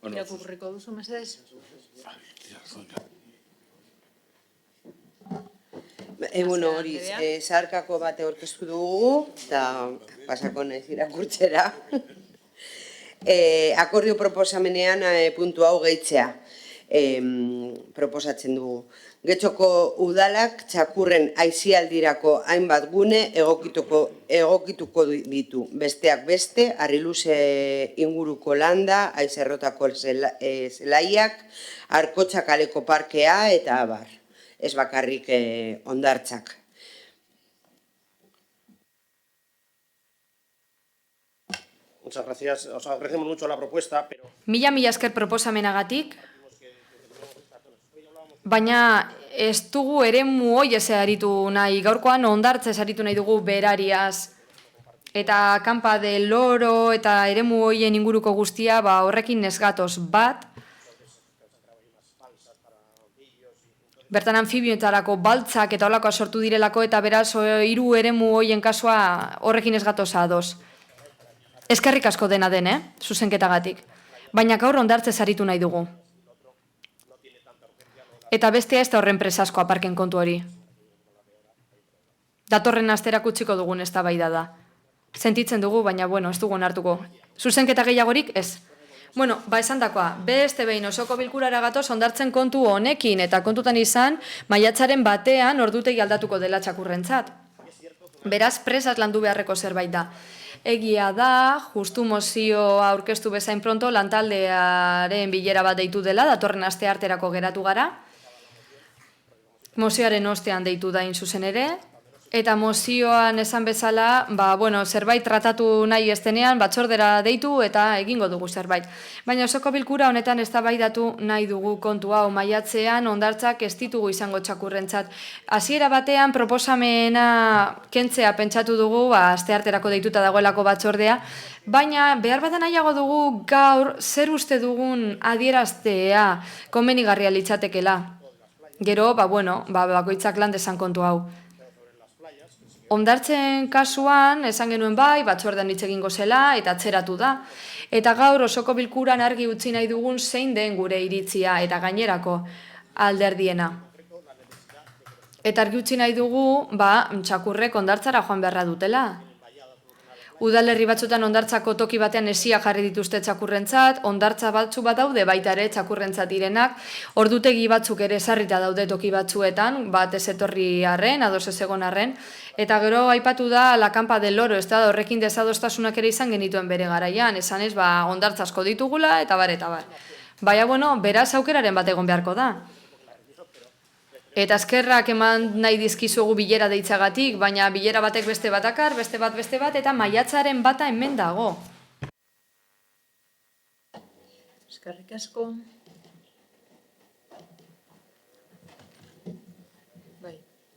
S1: Irakurriko duzu, mesedez?
S12: Bueno, hori, zeharkako bat aurkeztu dugu, eta pasako naiz irakurtzera. Akordio proposamenean puntu hau gehitzea proposatzen dugu. Getxoko udalak txakurren aisialdirako hainbat gune egokituko ditu. Besteak beste, Harriluze inguruko landa, Aizerrotako zelaiak, Arkotxa kaleko parkea eta abar. Ez bakarrik hondartzak.
S19: Muchas gracias. Os agradecemos mucho la propuesta, pero...
S11: Mila esker proposamenagatik, baina ez dugu eremu hoi ez aritu nahi. Gaurkoan hondartzez aritu nahi dugu berariaz. Eta Campa del Loro eta eremu hoien inguruko guztia horrekin nesgatoz bat. Bertan anfibioetarako baltzak eta holakoa sortu direlako eta beraz 3 eremu hoien kasua horrekin nesgatoz ados. Eskerrik asko dena den, zuzenketagatik. Baina gaur hondartzez aritu nahi dugu. Eta bestea ez da horren presasko aparken kontu hori. Datorren asterak utziko dugun eztabaida da. Sentitzen dugu, baina ez dugu onartuko. Zuzenketa gehiagorik ez. Esandakoa, beste behin osoko bilkurara gatoz hondartzen kontu honekin eta kontutan izan maiatzaren 1ean ordutegi aldatuko dela txakurrentzat. Beraz, presaz landu beharreko zerbait da. Egia da, justu mozioa aurkeztu bezain pronto lantaldearen bilera bat deitu dela, datorren astearterako geratu gara. Mozioaren ostean deitu da zuzen ere, eta mozioan esan bezala, zerbait tratatu nahi eztenean, batzordera deitu eta egingo dugu zerbait. Baina osoko bilkura honetan eztabaidatu nahi dugu kontu hau maiatzean hondartzak ez ditugu izango txakurrentzat. Hasiera batean proposamena kentzea pentsatu dugu, astearterako deituta dagoelako batzordea, baina behar bada nahiago dugu gaur zer uste dugun adieraztea komenigarria litzatekela. Gero, bakoitzak lan desan kontu hau. Hondartzen kasuan, esan genuen batzordean hitz egingo zela eta atzeratu da. Eta gaur osoko bilkuran argi utzi nahi dugun zein den gure iritzia eta gainerako alderdiena. Eta argi utzi nahi dugu, txakurrek hondartzara joan beharra dutela. Udalerri batzutan hondartzako toki batean esia jarri dituzte txakurrentzat, hondartza batzu bat daude baita ere txakurrentzat direnak, ordutegi batzuk ere sarrita daude toki batzuetan, bat ez etorri arren, ados ez egon arren, eta gero aipatu da la Campa del Loro, ez da horrekin desadostasunak ere izan genituen bere garaian, esan ez hondartza asko ditugula eta bar. Baina, beraz aukeraren bat egon beharko da. Eta eskerrak eman nahi dizkizugu bilera deitzagatik, baina bilera batek beste bat akar, beste bat, eta maiatzaren bata hemen dago.
S1: Eskerrik asko.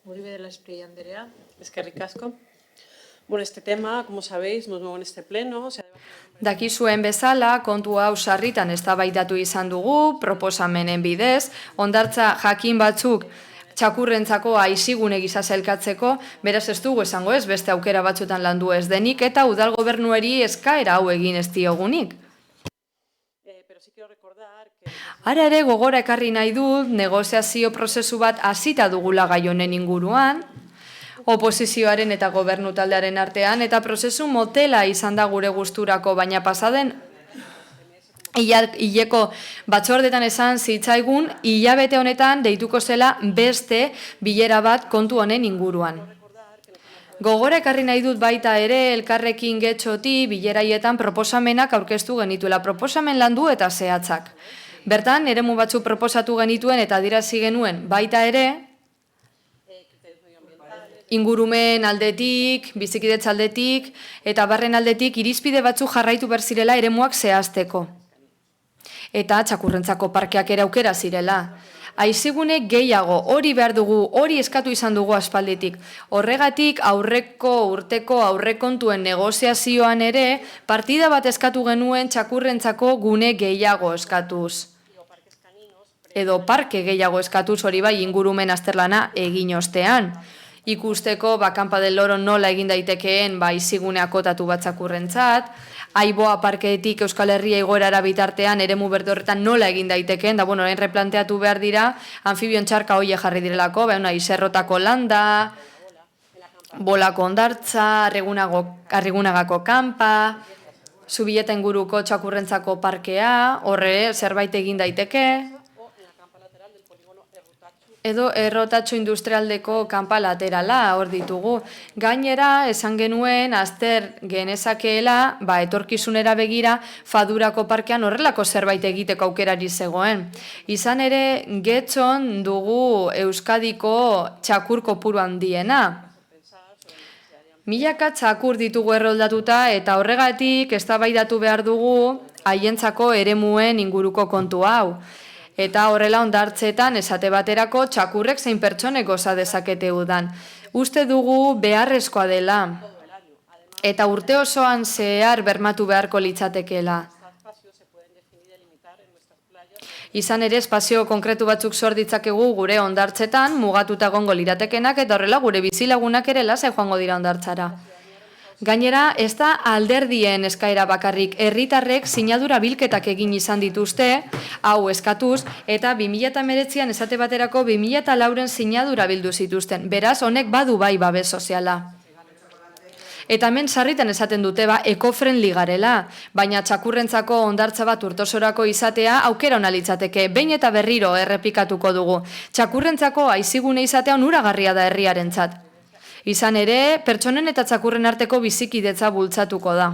S1: Uribe de la Espriella Andrea.
S20: Eskerrik asko. Bueno, este tema, como sabéis, no es nuevo en este pleno.
S11: Dakizuen bezala, kontu hau sarritan eztabaidatu izan dugu, proposamenen bidez, hondartza jakin batzuk txakurrentzako aisigune gisa sailkatzeko, beraz ez dugu esango ez, beste aukera batzutan landu ez denik, eta udal gobernuari eskaera hau egin ez diogunik. Ara ere gogora ekarri nahi dut, negoziazio prozesu bat hasita dugula gai honen inguruan, oposizioaren eta gobernu taldearen artean, eta prozesu motela izan da gure gusturako, baina pasaden hileko batzordetan esan zitzaigun, hilabete honetan deituko zela beste bilera bat kontu honen inguruan. Gogora ekarri nahi dut baita ere elkarrekin getxoti bileraietan proposamenak aurkeztu genituela, proposamen landu eta zehatzak. Bertan, eremu batzu proposatu genituen eta adierazi genuen baita ere, ingurumen aldetik, bizikidetza aldetik, eta barren aldetik irizpide batzu jarraitu behar zirela eremuak zehazteko. Eta txakurrentzako parkeak ere aukera zirela. Aizigune gehiago, hori behar dugu, hori eskatu izan dugu aspalditik. Horregatik aurreko urteko aurrekontuen negoziazioan ere, partida bat eskatu genuen txakurrentzako gune gehiago eskatuz. Edo parke gehiago eskatuz hori bai ingurumen azterlana egin ostean. Ikusteko Kanpa del Loro nola egin daitekeen izigune akotatu bat txakurrentzat, Aiboa parkeetik Euskal Herria igoerara bitartean eremu berde horretan nola egin daitekeen, da orain replanteatu behar dira, anfibion txarka hoie jarri direlako, izerrotako landa, bolako ondartza, Arrigunagako kanpa, Zubieta inguruko txakurrentzako parkea, horre zerbait egin daiteke, edo errotatxo industrialdeko kanpa laterala hor ditugu. Gainera, esan genuen, azter genezakeela, etorkizunera begira, Fadurako parkean horrelako zerbait egiteko aukerari zegoen. Izan ere, Getxon dugu Euskadiko txakur kopuru handiena. Milaka txakur ditugu erroldatuta eta horregatik eztabaidatu behar dugu haientzako eremuen inguruko kontu hau. Eta horrela hondartzetan esate baterako txakurrek zein pertsonek goza dezakete udan. Uste dugu beharrezkoa dela eta urte osoan zehar bermatu beharko litzatekeela. Izan ere, espazio konkretu batzuk sor ditzakegu gure hondartzetan mugatuta egongo liratekenak eta horrela gure bizilagunak ere lasai joango dira hondartzara. Gainera, ez da alderdien eskaera bakarrik, herritarrek sinadura bilketak egin izan dituzte, hau eskatuz, eta 2019an esate baterako 2004en sinadura bildu zituzten. Beraz, honek badu bai babes soziala. Eta hemen sarritan esaten dute eko-friendly garela, baina txakurrentzako hondartza bat urtosorako izatea aukera ona litzateke, behin eta berriro errepikatuko dugu. Txakurrentzako aizigune izatea onuragarria da herriarentzat. Izan ere, pertsonen eta txakurren arteko bizikidetza bultzatuko da.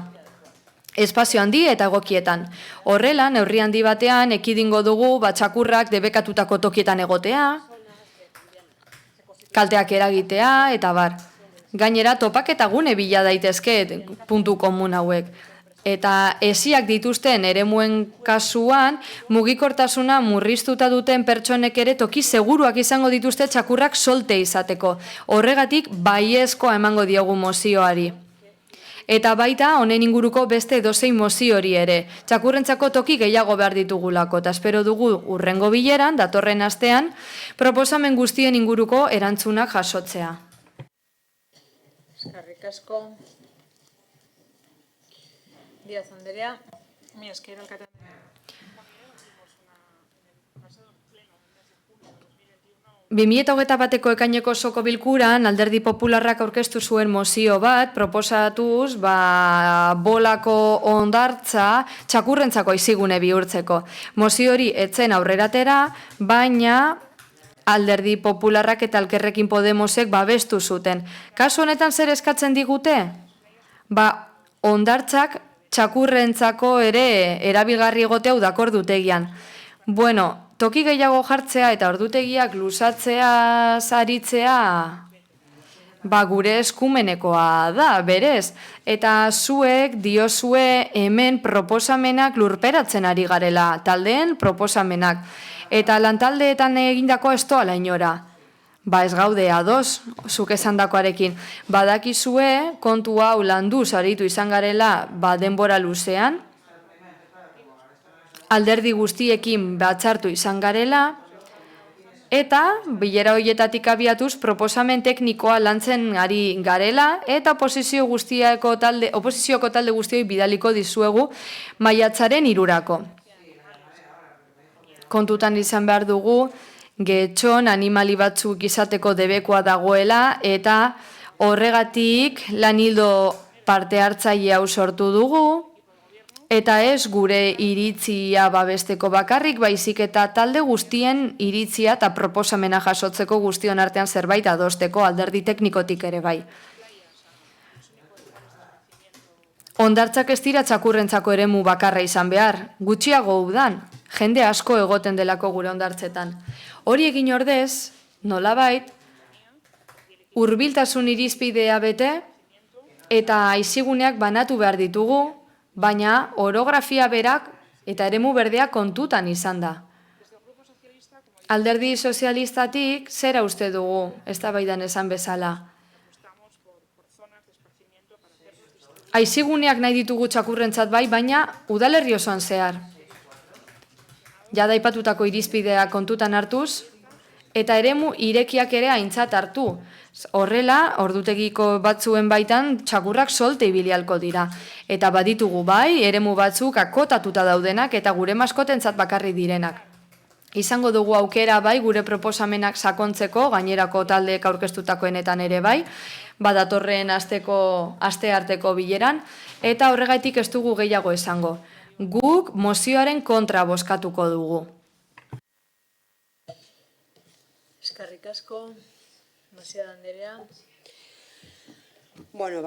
S11: Espazio handi eta egokietan. Horrela, neurri handi batean, ekidingo dugu txakurrak debekatutako tokietan egotea, kalteak eragitea, eta bar. Gainera, topaketa gune bila daitezke puntu komun hauek. Eta esiak dituzten eremuen kasuan, mugikortasuna murriztuta duten pertsonek ere toki seguruak izango dituzte txakurrak solte izateko. Horregatik baiezkoa emango diogu mozioari. Eta baita honen inguruko beste edozein moziori ere. Txakurrentzako toki gehiago behar ditugulako, eta espero dugu hurrengo bileran, datorren astean, proposamen guztien inguruko erantzunak jasotzea.
S1: Eskerrik asko. Díaz Andrea, mi esker alkatea.
S11: 2021ko ekaineko osoko bilkuran Alderdi Popularrak aurkeztu zuen mozio bat proposatuz bolako hondartza txakurrentzako aizigune bihurtzeko. Mozio hori etzen aurreratera, baina Alderdi Popularrak eta Elkarrekin Podemosek babestu zuten. Kasu honetan zer eskatzen digute? Hondartzak txakurrentzako ere erabilgarri egotea udakordutegian. Bueno, toki gehiago jartzea eta ordutegiak luzatzea zaritzea gure eskumenekoa da, berez. Eta zuek diozue hemen proposamenak lurperatzen ari garela, taldeen proposamenak. Eta lantaldeetan egindako ez doala inora. Ez gaude ados, zuk esandakoarekin. Badakizue, kontu hau landu saritu izan garela denbora luzean, alderdi guztiekin batzartu izan garela, eta bilera horietatik abiatuz proposamen teknikoa lantzen ari garela, eta oposizioko talde guztioi bidaliko dizuegu maiatzaren 3. Kontutan izan behar dugu, Getxon animali batzuk izateko debekoa dagoela eta horregatik lan hildo parte hartzaile hau sortu dugu eta ez gure iritzia babesteko bakarrik, baizik eta talde guztien iritzia eta proposamena jasotzeko guztion artean zerbait adosteko alderdi teknikotik ere bai. Hondartzak ez dira txakurrentzako eremu bakarra izan behar, gutxiago udan, jende asko egoten delako gure hondartzetan. Hori egin ordez, nolabait, hurbiltasun irizpidea bete eta aiziguneak banatu behar ditugu, baina orografia berak eta eremu berdea kontutan izan da. alderdi sozialistatik zera uste dugu, eztabaidan esan bezala. Aiziguneak nahi ditugu txakurrentzat bai, baina udalerri osoan zehar. Jada aipatutako irizpidea kontutan hartuz, eta eremu irekiak ere aintzat hartu. Horrela, ordutegiko batzuen baitan txakurrak solte ibilialko dira. Eta baditugu bai, eremu batzuk akotatuta daudenak eta gure maskotentzat bakarri direnak. Izango dugu aukera bai gure proposamenak sakontzeko, gainerako taldeek aurkeztutakoenetan ere bai, badatorren aste arteko bileran, eta horregaitik ez dugu gehiago esango. Guk mozioaren kontra bozkatuko dugu.
S12: Eskerrik asko, Masiada Anderea. Bueno,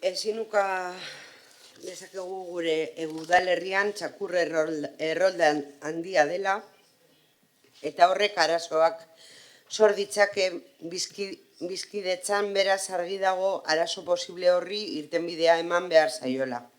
S12: ezinuka dezakegu gure udalerrian txakur errolda handia dela, eta horrek arazoak sor ditzake bizkidetzan beraz argi dago arazo posible horri irtenbidea eman behar zaiola.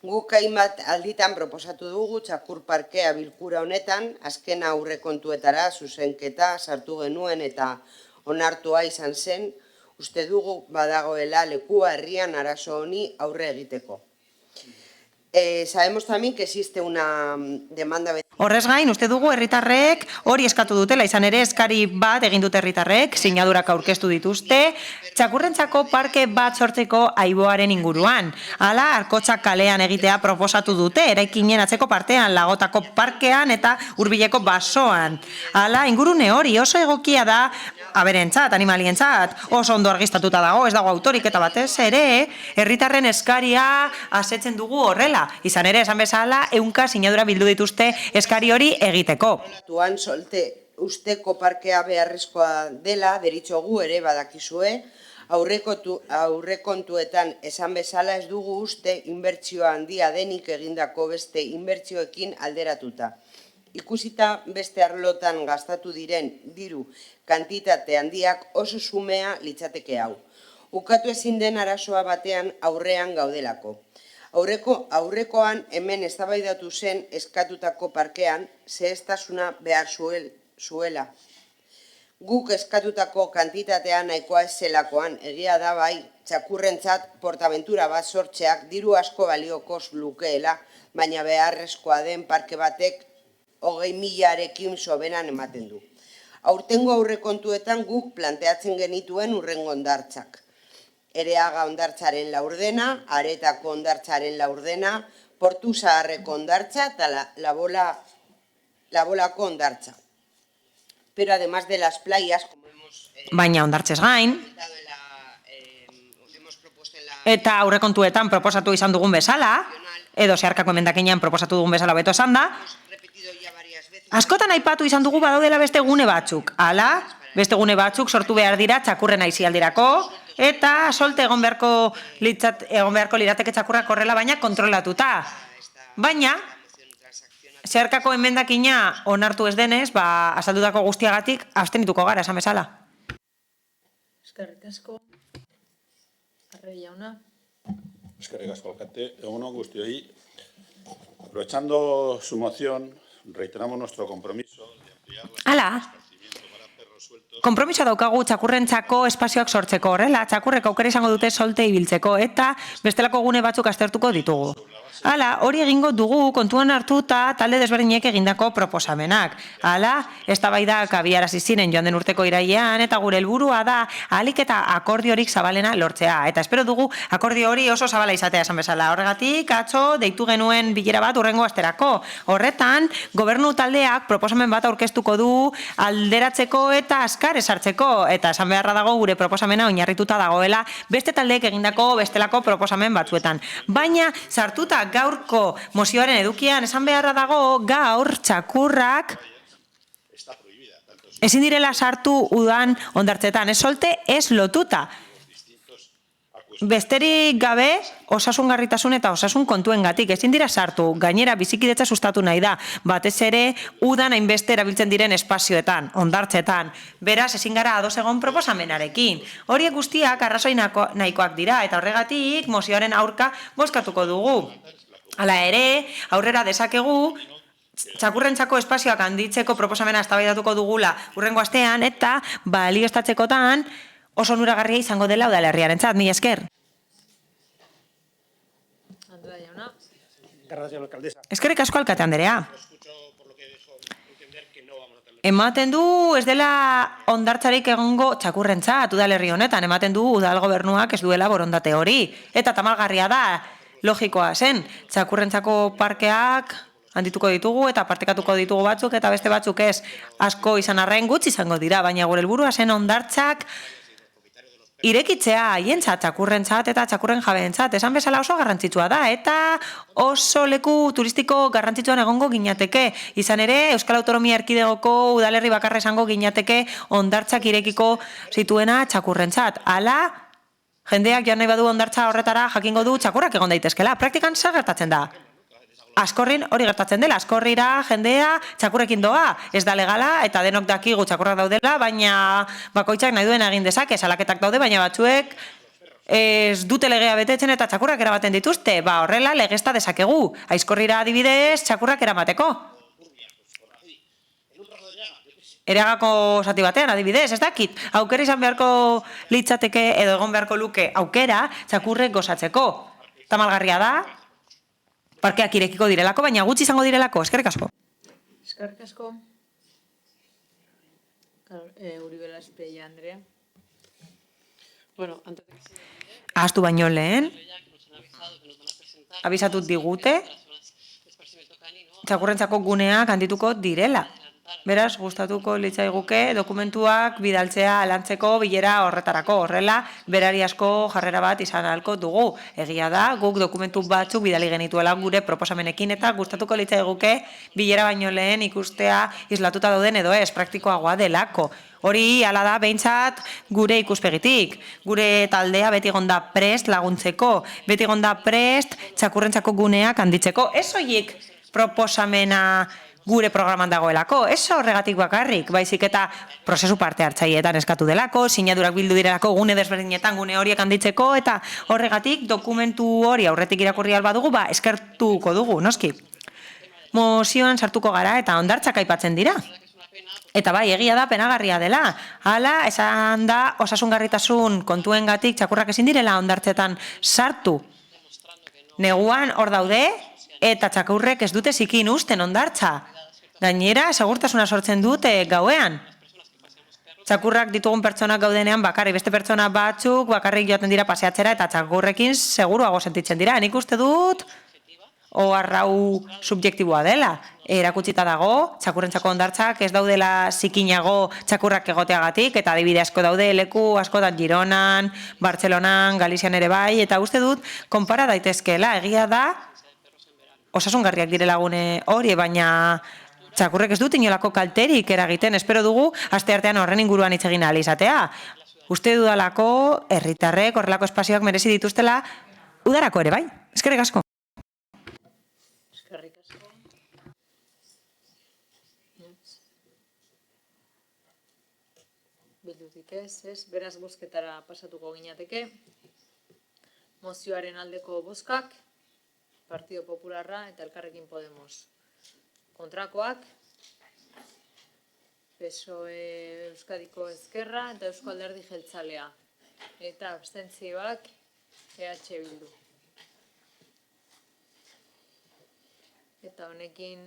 S12: Guk hainbat alditan proposatu dugu txakur parkea bilkura honetan, azken aurrekontuetara zuzenketa sartu genuen eta onartua izan zen, uste dugu badagoela lekua herrian arazo honi aurre egiteko. Sabemos también que existe una demanda.
S4: Horrez gain, uste dugu herritarrek hori eskatu dutela, izan ere eskari bat egin dute herritarrek, sinadurak aurkeztu dituzte, txakurrentzako parke bat sortzeko Aiboaren inguruan. Hala, Arkotxak kalean egitea proposatu dute, eraikinen atzeko partean, Lagotako parkean eta Hurbileko basoan. Hala, ingurune hori oso egokia da, aberentzat, animalientzat, oso ondo argistatuta dago, ez dago autorik eta batez ere, herritarren eskaria asetzen dugu horrela. Izan ere, esan bezala, 100 sinadura bildu dituzte eskari hori egiteko.
S12: Tuan solte usteko parkea beharrezkoa dela, deritzogu ere badakizue, aurrekontuetan esan bezala ez dugu uste inbertsioa handia denik egindako beste inbertsioekin alderatuta. Ikusita beste arlotan gastatu diren diru kantitate handiak oso xumea litzateke hau. Ukatu ezin den arazoa batean aurrean gaudelako. Aurrekoan hemen eztabaidatu zen eskatutako parkean zehaztasuna behar zuela. Guk eskatutako kantitatea nahikoa ez zelakoan, egia da bai, txakurrentzat portaventura bat sortzeak diru asko balioko lukeela, baina beharrezkoa den parke batek 20.000-arekin soberan ematen du. Aurtengo aurrekontuetan guk planteatzen genituen hurrengo hondartzak. Ereaga hondartzaren laurdena, Aretako hondartzaren laurdena, Portu Zaharreko hondartza eta Labolako hondartza. Pero además de las playas, como hemos...
S4: Baina hondartzez gain, eta aurrekontuetan proposatu izan dugun bezala, edo zeharkako emendakinean proposatu dugun bezala beto esan da, askotan aipatu izan dugu badaudela beste gune batzuk. Hala, beste gune batzuk sortu behar dira txakurren aizialdirako, eta solte egon beharko lirateke txakurrak horrela baina kontrolatuta. Baina, zeharkako emendakina onartu ez denez, azaldutako guztiagatik abstenituko gara, esan bezala.
S1: Eskerrik asko. Arregi jauna.
S21: Eskerrik asko, alkate. Egunon guztioi. Aprovechando su moción, reiteramos nuestro compromiso de ampliar
S4: Hala, konpromisoa daukagu txakurrentzako espazioak sortzeko horrela, txakurrek aukera izango dute solte ibiltzeko eta bestelako gune batzuk aztertuko ditugu. Hala, hori egingo dugu kontuan hartuta talde desberdinek egindako proposamenak. Hala, eztabaidak abiarazi ziren joan den urteko irailean eta gure helburua da ahalik eta akordiorik zabalena lortzea. Eta espero dugu akordio hori oso zabala izatea esan bezala. Horregatik, atzo deitu genuen bilera bat hurrengo asterako. Horretan, gobernu taldeak proposamen bat aurkeztuko du alderatzeko eta azkar esartzeko. Eta esan beharra dago gure proposamena oinarrituta dagoela beste taldeek egindako bestelako proposamen batzuetan. Baina, sartuta gaurko mozioaren edukian esan beharra dago gaur txakurrak ezin direla sartu udan hondartzetan, ez solte, ez lotuta. Besterik gabe, osasungarritasun eta osasun kontuengatik ezin dira sartu, gainera bizikidetza sustatu nahi da, batez ere udan hainbeste erabiltzen diren espazioetan, hondartzetan. Beraz, ezin gara ados egon proposamenarekin. Horiek guztiak arrazoi nahikoak dira, eta horregatik mozioaren aurka bozkatuko dugu. Hala ere, aurrera dezakegu, txakurrentzako espazioak handitzeko proposamena eztabaidatuko dugula urrengo astean eta balioztatzekotan oso onuragarria izango dela udalerriarentzat. Mila esker. Eskerrik asko alkate Anderea. Ematen du ez dela hondartzarik egongo txakurrentzat udalerri honetan, ematen du udal gobernuak ez duela borondate hori. Eta tamalgarria da, logikoa zen, txakurrentzako parkeak handituko ditugu eta partekatuko ditugu batzuk eta beste batzuk ez. Asko izan arren gutxi izango dira, baina gure helburua zen hondartzak irekitzea haientzat, txakurrentzat eta txakurren jabeentzat, esan bezala oso garrantzitsua da, eta oso leku turistiko garrantzitsuan egongo ginateke. Izan ere, Euskal Autonomia Erkidegoko udalerri bakarra esango ginateke hondartzak irekiko zituena txakurrentzat. Hala, jendeak joan nahi badu hondartza horretara jakingo du txakurrak egon daitezkela. Praktikan zer gertatzen da? Askorrin hori gertatzen dela, askorrira jendea txakurrekin doa, ez da legala eta denok dakigu txakurrak daudela, baina bakoitzak nahi duen egin dezake, salaketak daude, baina batzuek ez dute legea betetzen eta txakurrak erabaten dituzte, horrela legezta dezakegu, aizkorrira adibidez txakurrak eramateko. Eragako zati batean adibidez, ez dakit, aukera izan beharko litzateke edo egon beharko luke aukera txakurrek gozatzeko. Tamalgarria da, parkeak irekiko direlako, baina gutxi izango direlako. Eskerrik asko.
S1: Eskerrik asko. Uribe Laspeia, Andrea.
S20: Bueno, antes de que
S4: Ahaztu baino lehen, abisatut digute, txakurrentzako guneak handituko direla. Beraz, gustatuko litzaiguke dokumentuak bidaltzea lantzeko bilera horretarako. Horrela, berari asko jarrera bat izan ahalko dugu. Egia da, guk dokumentu batzuk bidali genituela gure proposamenekin eta gustatuko litzaiguke bilera baino lehen ikustea islatuta dauden edo ez, praktikoagoa delako. Hori hala da behintzat gure ikuspegitik. Gure taldea beti egon da prest laguntzeko, beti egon da prest txakurrentzako guneak handitzeko. Ez horiek proposamena gure programan dagoelako, ez horregatik bakarrik, baizik eta prozesu parte hartzaileetan eskatu delako, sinadurak bildu direlako gune desberdinetan gune horiek handitzeko, eta horregatik dokumentu hori aurretik irakurri alba dugu, eskertuko dugu, noski. Mozioan sartuko gara eta hondartzak aipatzen dira. Eta bai, egia da, penagarria dela. Hala, esan da, osasungarritasun kontuengatik txakurrak ezin direla hondartzetan sartu. Neguan hor daude, eta txakurrek ez dute zikin usten hondartza. Gainera, segurtasuna sortzen dute gauean. Txakurrak ditugun pertsonak gaudenean bakarrik, beste pertsona batzuk bakarrik joaten dira paseatzera eta txakurrekin seguruago sentitzen dira. Nik uste dut, oharrau subjektiboa dela. Erakutsita dago, txakurrentzako hondartzak ez daudela zikinago txakurrak egoteagatik, eta adibide asko daude leku askotan Gironan, Bartzelonan, Galizian ere bai, eta uste dut, konpara daitezkeela, egia da, osasungarriak direla gune hori, baina txakurrek ez dut inolako kalterik eragiten, espero dugu, asteartean horren inguruan hitz egin ahal izatea. Uste dudalako, herritarrek horrelako espazioak merezi dituztela, udarako ere bai. Eskerrik asko.
S1: Eskerrik asko. Bildutik ez, beraz bozketara pasatuko ginateke. Mozioaren aldeko bozkak, Partido Popularra eta Elkarrekin Podemos. Kontrakoak, PSOE Euskadiko Ezkerra eta Eusko Alderdi Jeltzalea. Eta abstentzioak EH Bildu. Eta honekin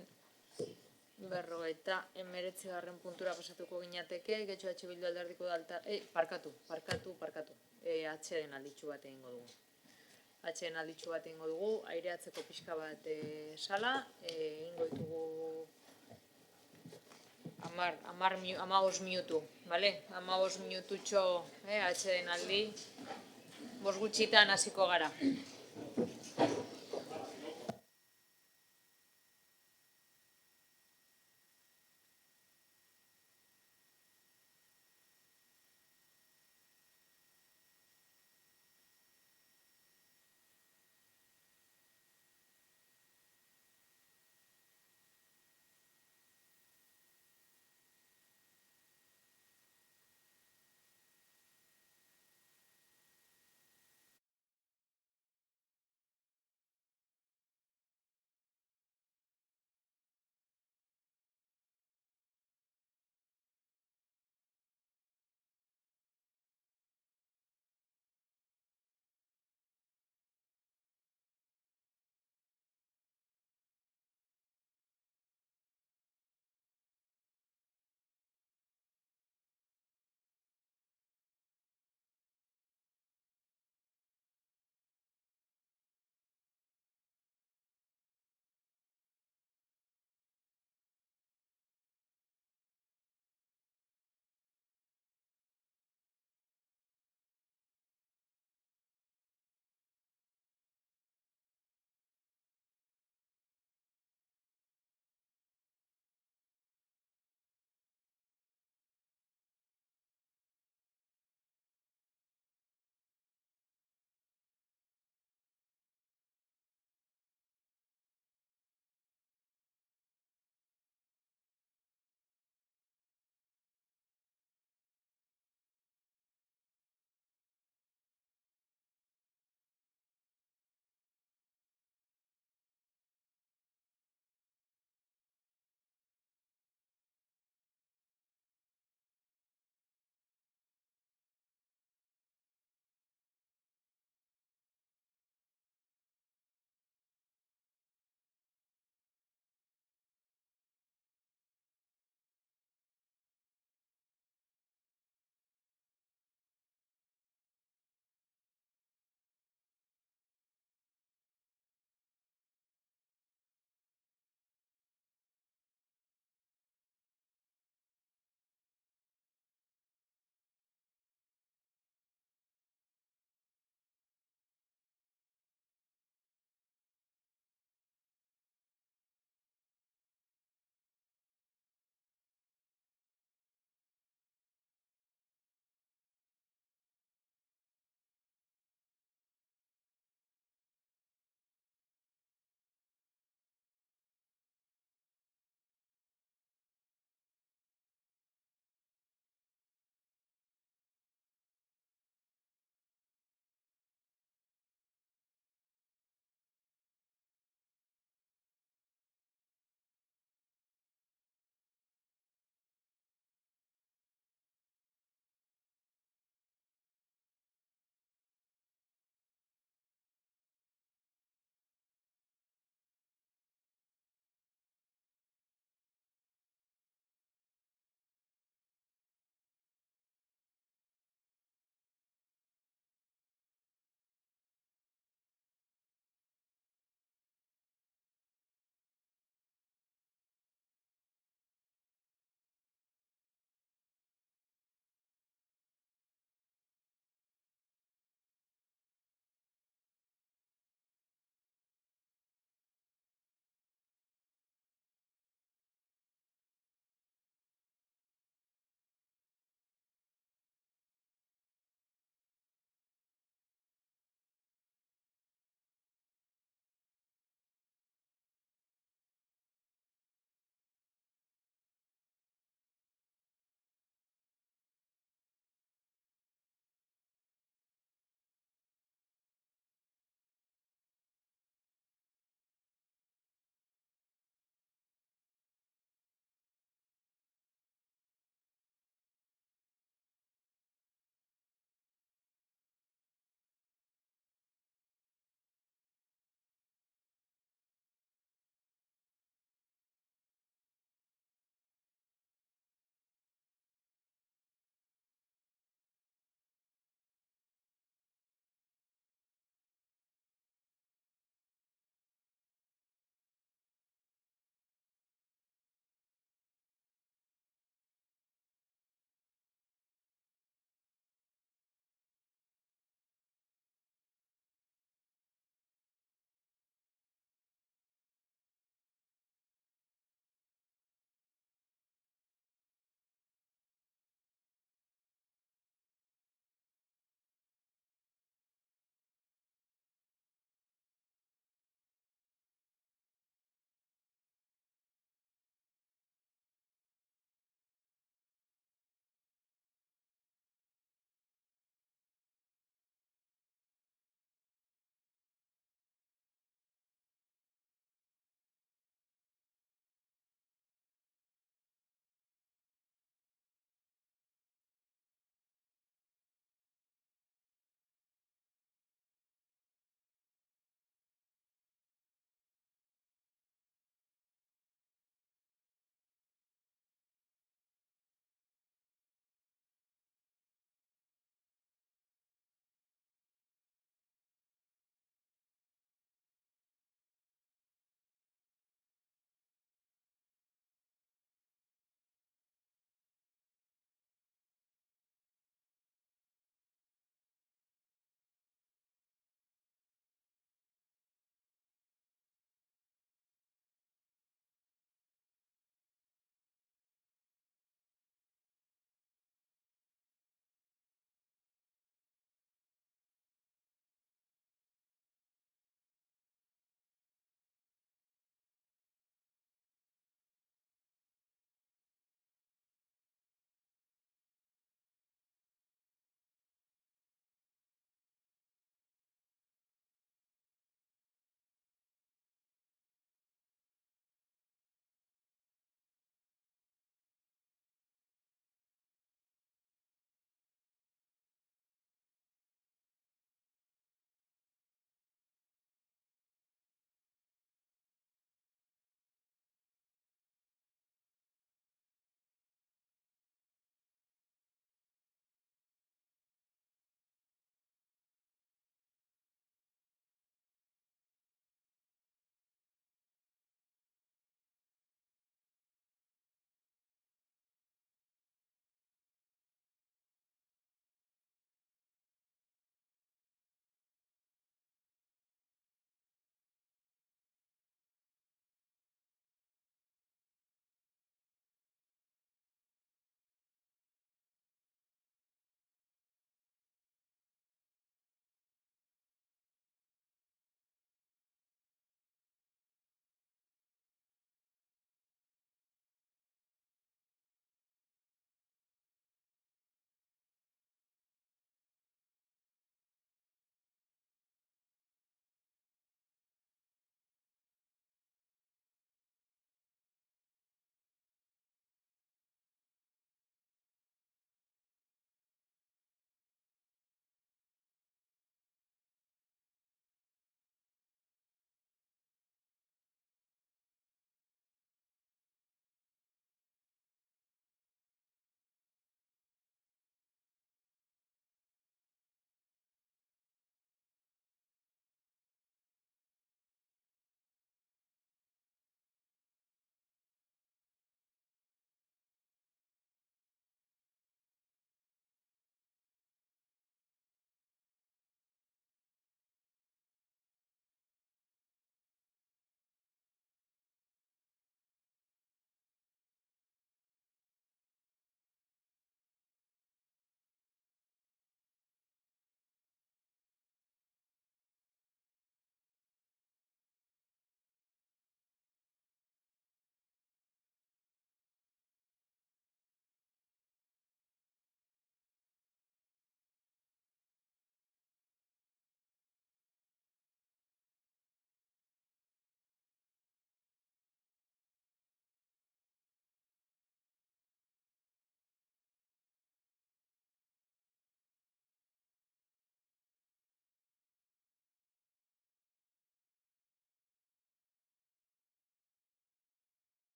S1: 59. puntura pasatuko ginateke, getxo EH Bildu alderdiko dalta... Parkatu. EH-en alditxu bat egingo dugu. Atxeen alditxu bat egingo dugu, aireatzeko pixka bat sala, egingo ditugu 15 minutu, bale? 15 minututxo atxeen aldi, 5 gutxitan hasiko gara.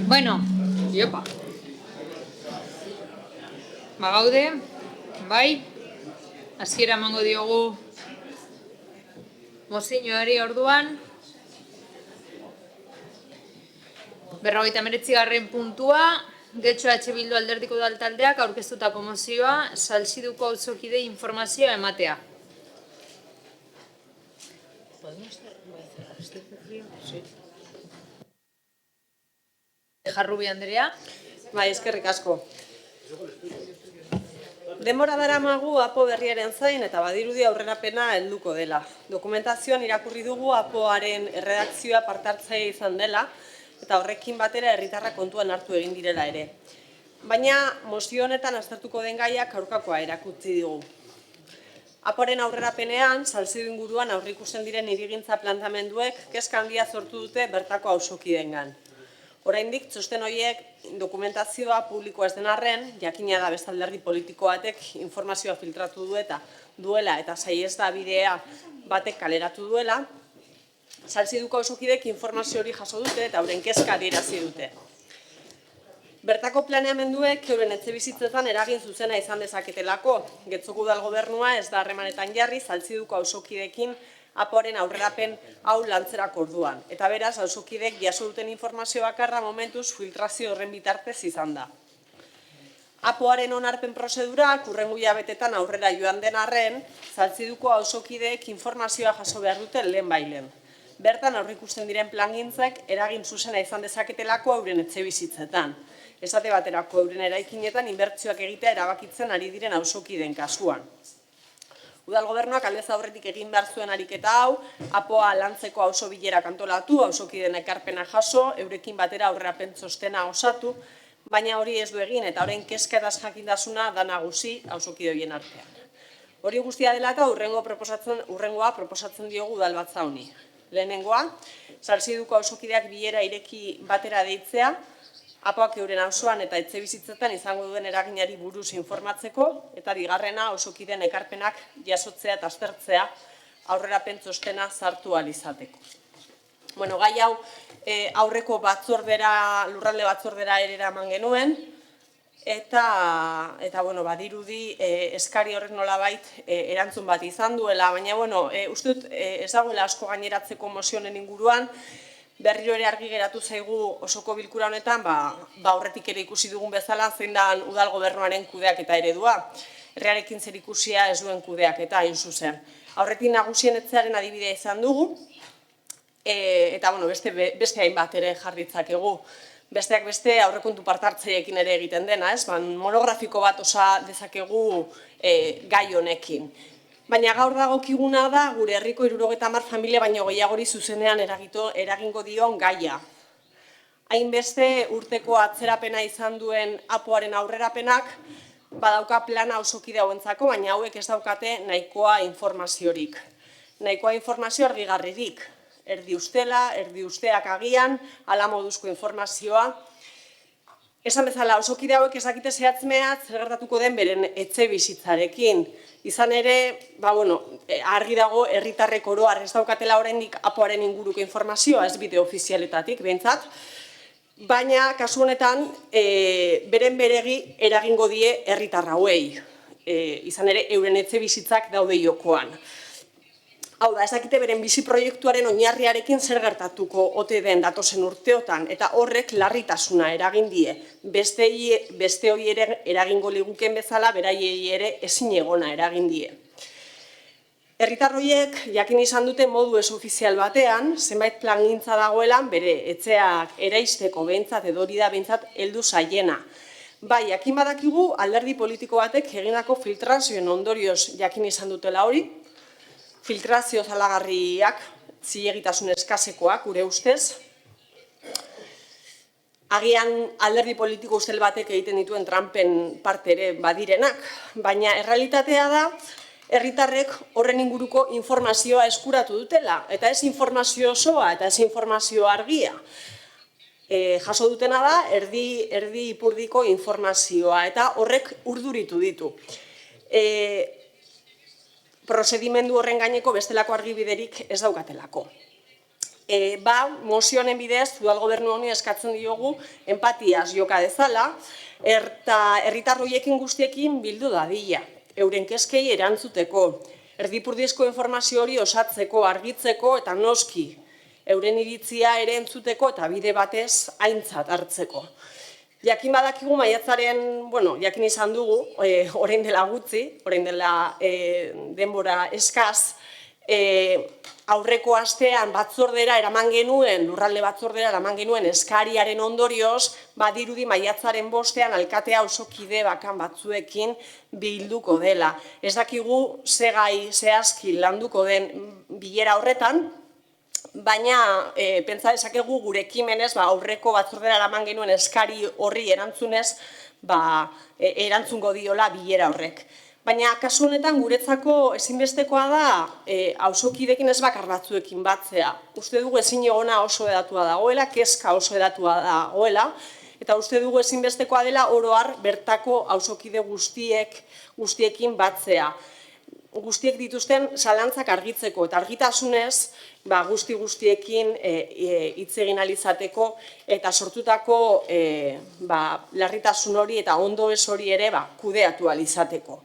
S1: Bueno, iopa. Gaude, bai, hasiera emango diogu mozioari orduan. 59. puntua, Getxo Bildu Alderdiko Udal Taldeak aurkeztutako mozioa Salziduko auzokide informazioa ematea. Jarrubi Andrea.
S14: Bai, eskerrik asko. Denbora daramagu APO berriaren zain eta badirudi aurrerapena helduko dela. Dokumentazioan irakurri dugu APOaren erredakzioa partartzaile izan dela eta horrekin batera herritarrak kontuan hartu egin direla ere. Baina mozio honetan aztertuko den gaiak aurkakoa erakutsi digu. APOaren aurrerapenean, Salzidu inguruan aurreikusten diren hirigintza planteamenduek kezka handia sortu dute bertako auzokideengan. Oraindik txosten horiek dokumentazioa publikoa ez den arren, jakina da beste alderdi politiko batek informazioa filtratu duela eta saihesda bidea batek kaleratu duela, Salziduko auzokidek informazio hori jaso dute eta euren kezka adierazi dute. Bertako planeamenduek euren etxebizitzetan eragin zuzena izan dezaketelako, Getxoko Udal Gobernua ez da harremanetan jarri Salziduko auzokideekin APOaren aurrerapen hau lantzerako orduan. Eta beraz, auzokidek jaso duten informazio bakarra momentuz filtrazio horren bitartez izan da. APOaren onarpen prozedurak hurrengo hilabetetan aurrera joan den arren, Salziduko auzokideek informazioa jaso behar dute lehenbailen. Bertan aurreikusten diren plangintzek eragin zuzena izan dezaketelako euren etxebizitzetan. Esate baterako euren eraikinetan inbertsioak egitea erabakitzen ari diren auzokideen kasuan. Udal Gobernuak aldez aurretik egin behar zuen ariketa hau, APOa lantzeko auzo bilerak antolatu, auzokideen ekarpena jaso, eurekin batera aurrerapen txostena osatu, baina hori ez du egin eta orain kezka eta jakindasuna da nagusi auzokide horien artean. Hori guztia dela eta hurrengoa proposatzen diogu udalbatza honi. Lehenengoa, Salziduko auzokideak bilera ireki batera deitzea, APOak euren auzoan eta etxebizitzetan izango duen eraginari buruz informatzeko, eta bigarrena auzokideen ekarpenak jasotzea eta aztertzea aurrerapen txostena sartu ahal izateko. Bueno, gai hau aurreko lurralde batzordera ere eraman genuen, eta bueno, badirudi eskari horrek nolabait erantzun bat izan duela, baina bueno, uste dut ez dagoela asko gaineratzeko mozioen inguruan, berriro ere argi geratu zaigu osoko bilkura honetan, aurretik ere ikusi dugun bezala, zein da Udal Gobernuaren kudeaketa eredua. Herriarekin zer ikusia ez duen kudeaketa hain zuzen. Aurretik nagusien etxearen adibidea izan dugu, eta beste hainbat ere jarritzakegu. Besteak beste aurrekontu partartzaileekin ere egiten dena, monografiko bat osa dezakegu gai honekin. Baina gaur dagokiguna da gure herriko 70 familia baino gehiagori zuzenean eragingo dion gaia. Hainbeste urteko atzerapena izan duen APOaren aurrerapenak badauka plana auzokide hauentzako, baina hauek ez daukate nahikoa informaziorik. Nahikoa informazio argigarririk. Erdi ustela, erdi usteak agian, hala moduzko informazioa. Esan bezala, auzokide hauek ezakite zehatzmeat zer gertatuko den beren etxe bizitzarekin. Izan ere, argi dago herritarrek oro har ez daukatela oraindik APOaren inguruko informazioa, ez bide ofizialetatik, behintzat. Baina, kasu honetan, beren beregi eragingo die herritar hauei. Izan ere, euren etxe bizitzak daude jokoan. Hau da, ez dakite beren bizi proiektuaren oinarriarekin zer gertatuko ote den datozen urteotan, eta horrek larritasuna eragin die. Beste hori ere eragingo liguken bezala, beraiei ere ezin egona eragin die. Herritar horiek jakin izan dute modu ez ofizial batean, zenbait plangintza dagoelan bere etxeak eraisteko behintzat edo hori da behintzat heldu zaiena. Bai, jakin badakigu alderdi politiko batek egindako filtrazioen ondorioz jakin izan dutela hori, filtrazio zalagarriak, zilegitasun eskasekoak, gure ustez. Agian alderdi politiko ustel batek egiten dituen trampen parte ere badirenak, baina errealitatea da, herritarrek horren inguruko informazioa eskuratu dutela, eta ez informazio osoa, eta ez informazio argia. Jaso dutena da, erdi ipurdiko informazioa, eta horrek urduritu ditu. Prozedimendu horren gaineko bestelako argibiderik ez daukatelako. mozionen bidez, udal gobernu honi eskatzen diogu empatiaz joka dezala, eta herritar horiekin guztiekin bildu dadila, euren keskei erantzuteko, erdipurdizko informazio hori osatzeko, argitzeko eta noski, euren iritzia ere entzuteko eta bide batez aintzat hartzeko. Jakin badakigu maiatzaren, jakin izan dugu, orain dela gutxi, orain dela denbora eskaz, aurreko astean batzordera eraman genuen, lurralde batzordera eraman genuen eskariaren ondorioz, badirudi maiatzaren 5ean alkatea auzokide bakan batzuekin bilduko dela. Ez dakigu ze gai zehazki landuko den bilera horretan, baina pentsa dezakegu gure ekimenez aurreko batzordera eraman genuen eskari horri erantzunez erantzungo diola bilera horrek. Baina kasu honetan guretzako ezinbestekoa da auzokideekin ez bakar batzuekin batzea. Uste dugu ezin egona oso edatua dagoela, kezka oso edatua dagoela, eta uste dugu ezinbestekoa dela oro har bertako auzokide guztiekin batzea. Guztiek dituzten zalantzak argitzeko eta argitasunez guztiekin hitz egin ahal izateko eta sortutako larritasun hori eta ondo ez hori ere kudeatu ahal izateko.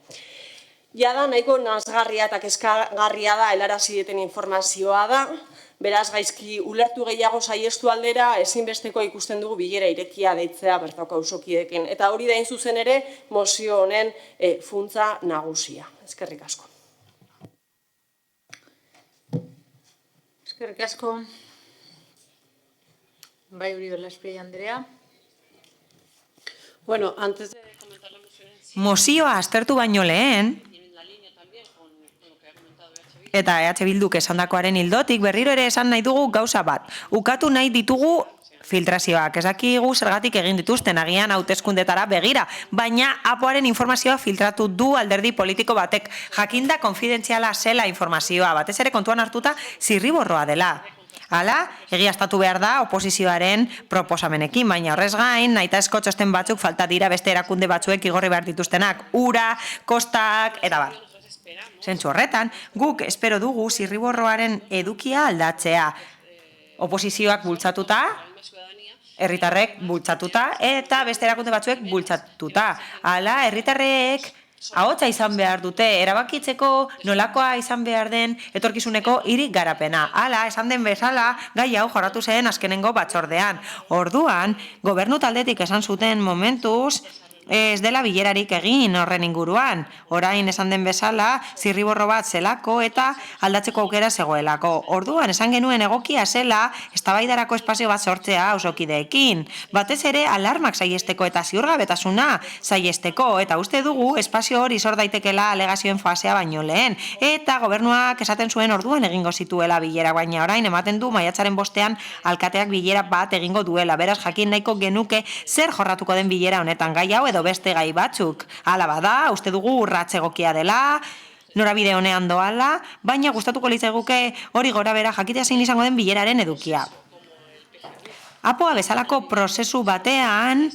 S14: Jada nahiko nazgarria eta kezkagarria da helarazi dieten informazioa da, beraz gaizki ulertu gehiago saiestu aldera ezinbesteko ikusten dugu bilera irekia deitzea bertako auzokideekin. Eta hori da hain zuzen ere mozio honen funtsa nagusia. Eskerrik asko.
S1: Eskerrik asko. Bai, Uribe Lasprey Andrea.
S20: Bueno, antes de comentar la moción en sí...
S4: Mozioa aztertu baino lehen, eta EH Bilduk esandakoaren ildotik berriro ere esan nahi dugu gauza bat. Ukatu nahi ditugu filtrazioak, ez dakigu zergatik egin dituzten agian hauteskundetara begira, baina APOaren informazioa filtratu du alderdi politiko batek, jakinda konfidentziala zela informazioa, batez ere kontuan hartuta zirriborroa dela. Hala, egiaztatu behar da oposizioaren proposamenekin, baina horrez gain, nahitaezko txosten batzuk falta dira beste erakunde batzuek igorri behar dituztenak, ura, kostak, eta bar. Zentzu horretan, guk espero dugu zirriborroaren edukia aldatzea. Oposizioak bultzatuta, herritarrek bultzatuta, eta beste erakunde batzuek bultzatuta. Hala, herritarrek ahotsa izan behar dute, erabakitzeko nolakoa izan behar den etorkizuneko hiri garapena. Hala, esan den bezala, gai hau jorratu zen azkenengo batzordean. Orduan, gobernu taldetik esan zuten momentuz, ez dela bilerarik egin horren inguruan. Orain esan den bezala, zirriborro bat zelako eta aldatzeko aukera zegoelako. Orduan, esan genuen egokia zela, eztabaidarako espazio bat sortzea auzokideekin. Batez ere, alarmak saiesteko eta ziurgabetasuna saiesteko, eta uste dugu espazio hori sor daitekela alegazioen fasea baino lehen. Eta gobernuak esaten zuen orduan egingo zituela bilera, baina orain ematen du maiatzaren 5ean alkateak bilera bat egingo duela. Beraz, jakin nahiko genuke zer jorratuko den bilera honetan, gai hau edo beste gai batzuk. Hala bada, uste dugu urrats egokia dela, norabide honean doala, baina gustatuko litzaiguke hori gora bera jakitea zein izango den bileraren edukia. APOa bezalako prozesu batean,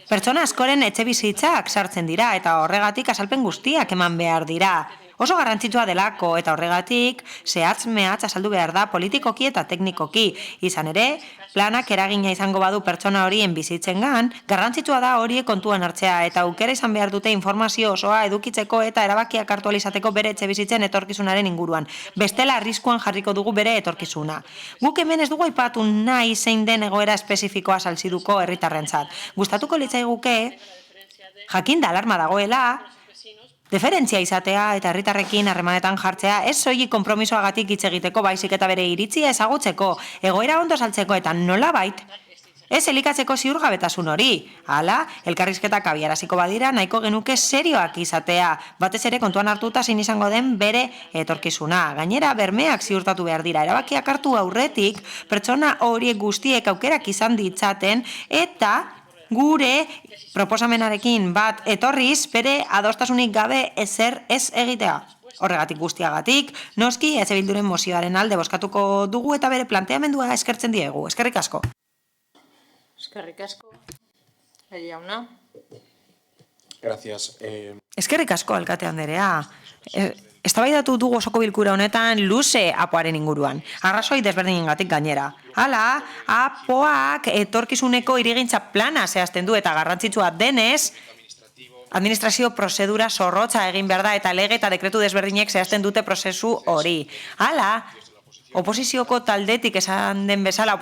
S4: pertsona askoren etxebizitzak sartzen dira eta horregatik azalpen guztiak eman behar dira. Oso garrantzitsua delako eta horregatik zehatz-mehatz azaldu behar da politikoki eta teknikoki. Izan ere, planak eragina izango badu pertsona horien bizitzengan, garrantzitsua da horiek kontuan hartzea eta aukera izan behar dute informazio osoa edukitzeko eta erabakiak hartu ahal izateko bere etxebizitzen etorkizunaren inguruan. Bestela arriskuan jarriko dugu bere etorkizuna. Guk hemen ez dugu aipatu nahi zein den egoera espezifikoa salziduko herritarrentzat. Gustatuko litzaiguke jakinda alarma dagoela, deferentzia izatea eta herritarrekin harremanetan jartzea ez soilik konpromisoagatik hitz egiteko baizik eta bere iritzia ezagutzeko, egoera ondo saltzeko eta nolabait ez elikatzeko ziurgabetasun hori. Hala, elkarrizketak abiaraziko badira nahiko genuke serioak izatea, batez ere kontuan hartuta zein izango den bere etorkizuna. Gainera, bermeak ziurtatu behar dira, erabakiak hartu aurretik, pertsona horiek guztiek aukerak izan ditzaten eta gure proposamenarekin bat etorriz, bere adostasunik gabe ezer ez egitea. Horregatik guztiagatik, noski EH Bilduren mozioaren alde bozkatuko dugu eta bere planteamendua eskertzen diegu. Eskerrik asko.
S1: Eskerrik asko. Jauna.
S16: Gracias.
S4: Eskerrik asko, alkate anderea. eztabaidatu dugu osoko bilkura honetan luze APOaren inguruan. Arrazoi desberdinengatik gainera. Hala, APOak etorkizuneko hirigintza plana zehazten du eta garrantzitsua denez, administrazio prozedura zorrotza egin behar da eta lege eta dekretu desberdinek zehazten dute prozesu hori. Hala, oposizioko taldetik esan den bezala,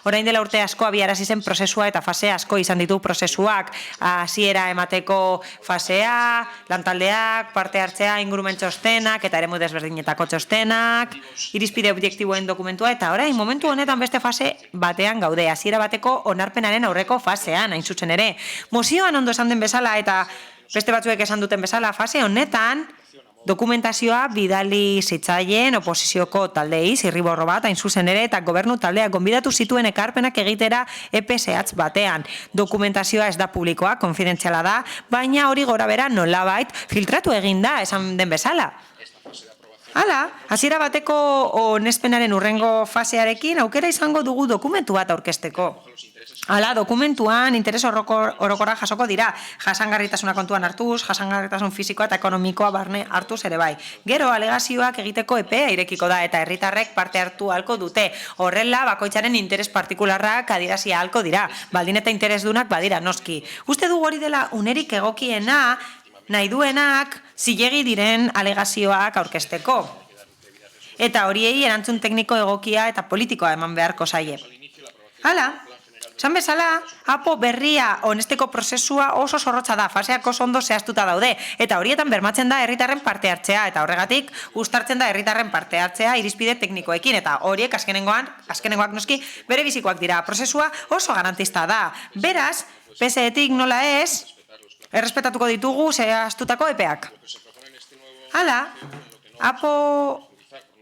S4: orain dela urte asko abiarazi zen prozesua eta fase asko izan ditu prozesuak. Hasiera emateko fasea, lantaldeak, parte hartzea, ingurumen txostenak eta eremu desberdinetako txostenak, irizpide objektiboen dokumentua eta orain momentu honetan beste fase batean gaude. Hasiera bateko onarpenaren aurreko fasean, hain zuzen ere. Mozioan ondo esan den bezala eta beste batzuek esan duten bezala, fase honetan dokumentazioa bidali zitzaien oposizioko taldei, zirriborro bat, hain zuzen ere, eta gobernu taldeak gonbidatu zituen ekarpenak egitera epe zehatz batean. Dokumentazioa ez da publikoa, konfidentziala da, baina hori gora bera nolabait filtratu egin da, esan den bezala. Hala, hasiera bateko onespenaren urrengo fasearekin aukera izango dugu dokumentu bat aurkezteko. Hala, dokumentuan interes orokorra jasoko dira, jasangarritasuna kontuan hartuz, jasangarritasun fisikoa eta ekonomikoa barne hartuz ere bai. Gero, alegazioak egiteko epea irekiko da eta herritarrek parte hartu ahalko dute. Horrela, bakoitzaren interes partikularrak adierazi ahalko dira, baldin eta interesdunak badira noski. Uste dugu hori dela unerik egokiena, nahi duenak zilegi diren alegazioak aurkezteko. Eta horiei erantzun tekniko egokia eta politikoa eman beharko zaie. Hala, esan bezala, APO berria honesteko prozesua oso zorrotza da, faseak oso ondo zehaztuta daude, eta horietan bermatzen da herritarren parte hartzea, eta horregatik uztartzen da herritarren parte hartzea irizpide teknikoekin, eta horiek azkenengoak noski bere bizikoak dira. Prozesua oso garantista da. Beraz, PSE-etik nola ez, errespetatuko ditugu zehaztutako epeak. Hala, APO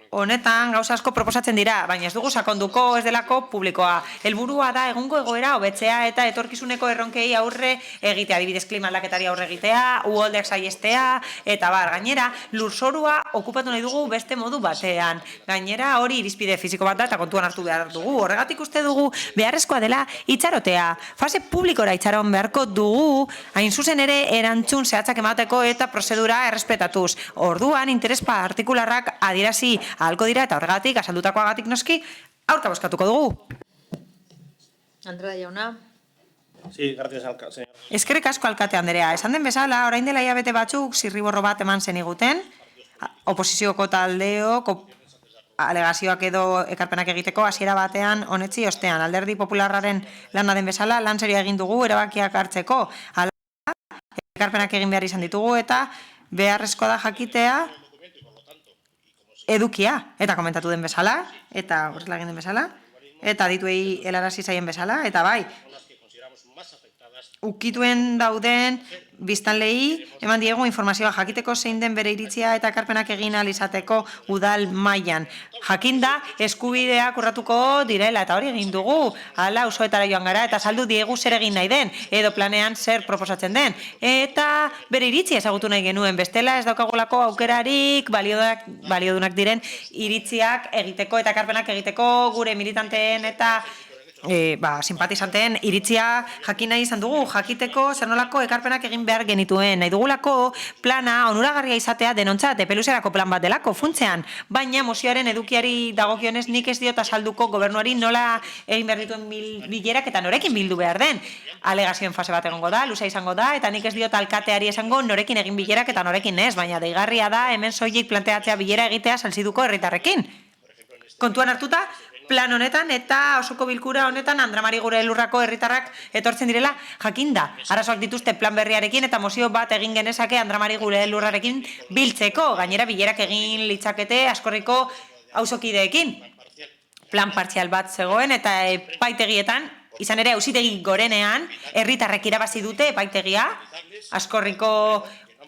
S4: honetan gauza asko proposatzen dira, baina ez dugu sakonduko, ez delako publikoa. Helburua da egungo egoera hobetzea eta etorkizuneko erronkei aurre egitea, adibidez klima aldaketari aurre egitea, uholdeak saihestea, eta gainera, lurzorua okupatu nahi dugu beste modu batean. Gainera, hori irizpide fiziko bat da eta kontuan hartu behar dugu. Horregatik uste dugu beharrezkoa dela itxarotea. Fase publikora itxaron beharko dugu, hain zuzen ere erantzun zehatzak emateko eta prozedura errespetatuz. Orduan, interes partikularrak adierazi ahalko dira eta horregatik, azaldutakoagatik noski, aurka bozkatuko dugu.
S1: Andrea jauna.
S19: Sí, gracias, señor.
S4: Eskerrik asko alkate Andrea. Esan den bezala, orain dela hilabete batzuk zirriborro bat eman zeniguten, oposizioko taldeok, alegazioak edo ekarpenak egiteko hasiera batean honetzi ostean. Alderdi Popularraren lana den bezala, lan serioa egin dugu erabakiak hartzeko. Hala, ekarpenak egin behar izan ditugu eta beharrezkoa da jakitea edukia, eta komentatu den bezala, eta horrela egin den bezala, eta dituei helarazi zaien bezala, eta bai, ukituen dauden biztanleei eman diegu informazioa jakiteko zein den bere iritzia eta ekarpenak egin ahal izateko udal mailan. Jakinda eskubideak urratuko direla eta hori egin dugu. Hala auzoetara joan gara eta saldu diegu zer egin nahi den edo planean zer proposatzen den. Eta bere iritzia ezagutu nahi genuen, bestela ez daukagolako aukerarik baliodunak diren iritziak egiteko eta ekarpenak egiteko gure militanteen eta simpatizanteen iritzia jakin nahi izan dugu, jakiteko zer nolako ekarpenak egin behar genituen. Nahi dugulako plana onuragarria izatea denontzat epeluzerako plan bat delako funtzean, baina mozioaren edukiari dagokionez nik ez diot azalduko gobernuari nola egin behar dituen bilerak eta norekin bildu behar den. Alegazioen fase bat egongo da, luza izango da, eta nik ez diot alkateari esango norekin egin bilerak eta norekin ez, baina deigarria da hemen soilik planteatzea bilera egitea salziduko herritarrekin. Kontuan hartuta, plan honetan eta osoko bilkura honetan Andramari gure elurrako herritarrak etortzen direla jakinda. Arazoak dituzte plan berriarekin eta mozio bat egin genezake Andramari gure elurrarekin biltzeko. Gainera bilerak egin litzakete askorriko auzokideekin. Plan partzial bat zegoen eta epaitegietan, izan ere auzitegi gorenean, herritarrek irabazi dute epaitegia, askorriko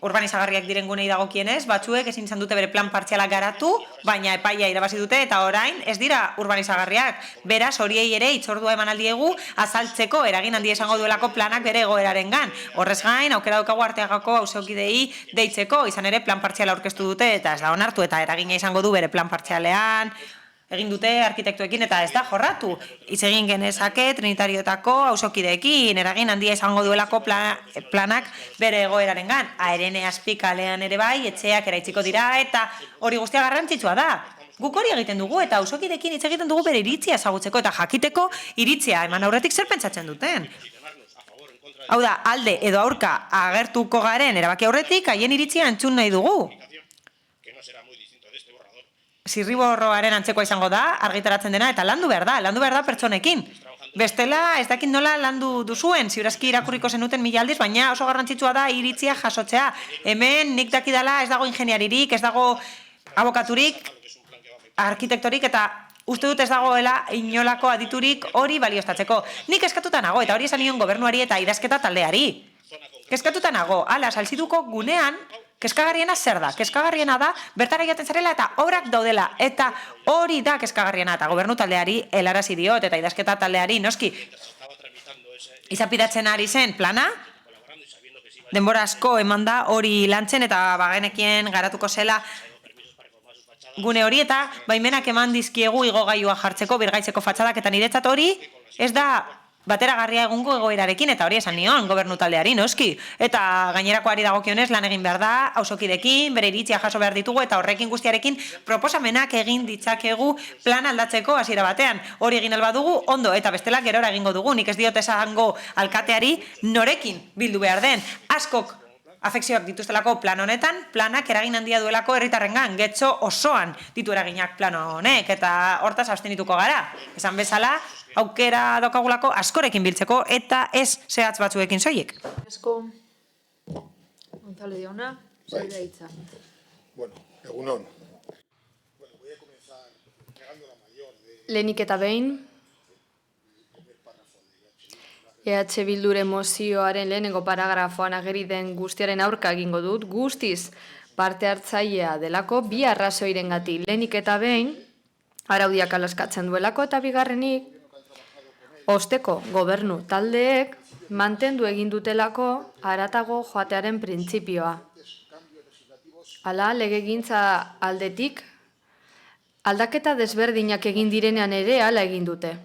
S4: urbanizagarriak diren gunei dagokienez, batzuek ezin izan dute bere plan partzialak garatu, baina epaia irabazi dute eta orain ez dira urbanizagarriak. Beraz, horiei ere itzordua eman aldiegu azaltzeko eragin handia izango duelako planak bere egoerarengan. Horrez gain, aukera daukagu Arteagako auzokidei deitzeko, izan ere plan partziala aurkeztu dute eta ez da onartu eta eragina izango du bere plan partzialean, egin dute arkitektuekin eta ez da jorratu. Hitz egin genezake Trinitarioetako auzokideekin, eragin handia izango duelako planak bere egoerarengan. Airene Azpikalean ere bai, etxeak eraitziko dira eta hori guztia garrantzitsua da. Guk hori egiten dugu eta auzokideekin hitz egiten dugu bere iritzia ezagutzeko eta jakiteko iritzia eman aurretik zer pentsatzen duten. Hau da, alde edo aurka agertuko garen erabaki aurretik haien iritzia entzun nahi dugu. Zirriborroaren antzekoa izango da, argitaratzen dena, eta landu behar da pertsonekin. Bestela, ez dakit nola landu duzuen, ziurazki irakurriko zenuten 1000 aldiz, baina oso garrantzitsua da iritzia jasotzea. Hemen nik dakidala ez dago ingeniaririk, ez dago abokaturik, arkitektorik, eta uste dut ez dagoela inolako aditurik hori balioztatzeko. Nik eskatuta nago, eta hori esan nion gobernuari eta idazketa taldeari. Eskatuta nago, ala, salziduko gunean, keskagarriena zer da? Keskagarriena da, bertara jaten zarela eta obrak daudela. Eta hori da keskagarriena eta gobernu taldeari helarazi diot eta idazketa taldeari noski. Izapidatzen ari zen plana, denbora asko eman da hori lantzen eta bagenekien garatuko zela gune hori eta baimenak eman dizkiegu igogailua jartzeko, birgaitzeko fatxadak eta niretzat hori ez da bateragarria egungo egoerarekin eta hori esan nion gobernu taldeari noski. Eta gainerakoari dagokionez lan egin behar da, auzokidekin, bere iritzia jaso behar ditugu eta horrekin guztiarekin proposamenak egin ditzakegu plan aldatzeko hasiera batean. Hori egin albadugu ondo eta bestela gerora egingo dugu. Nik ez diot esango alkateari norekin bildu behar den. Askok afekzioak dituztelako plan honetan, planak eragin handia duelako herritarrengan, getxo osoan ditu eraginak plan honek eta hortaz abstenituko gara. Esan bezala, aukera daukagulako askorekin biltzeko eta ez zehatz batzuekin soilik.
S11: Asko, Gonzalo jauna, zure hitza.
S13: Bueno, egunon.
S11: Lehenik eta behin, EH Bilduren mozioaren lehenengo paragrafoan ageri den guztiaren aurka egingo dut, guztiz parte hartzailea delako, bi arrazoirengatik. Lehenik eta behin, araudiak alaskatzen duelako eta bigarrenik, osteko gobernu taldeek mantendu egin dutelako haratago joatearen printzipioa. Hala, legegintza aldetik, aldaketa desberdinak egin direnean ere hala egin dute.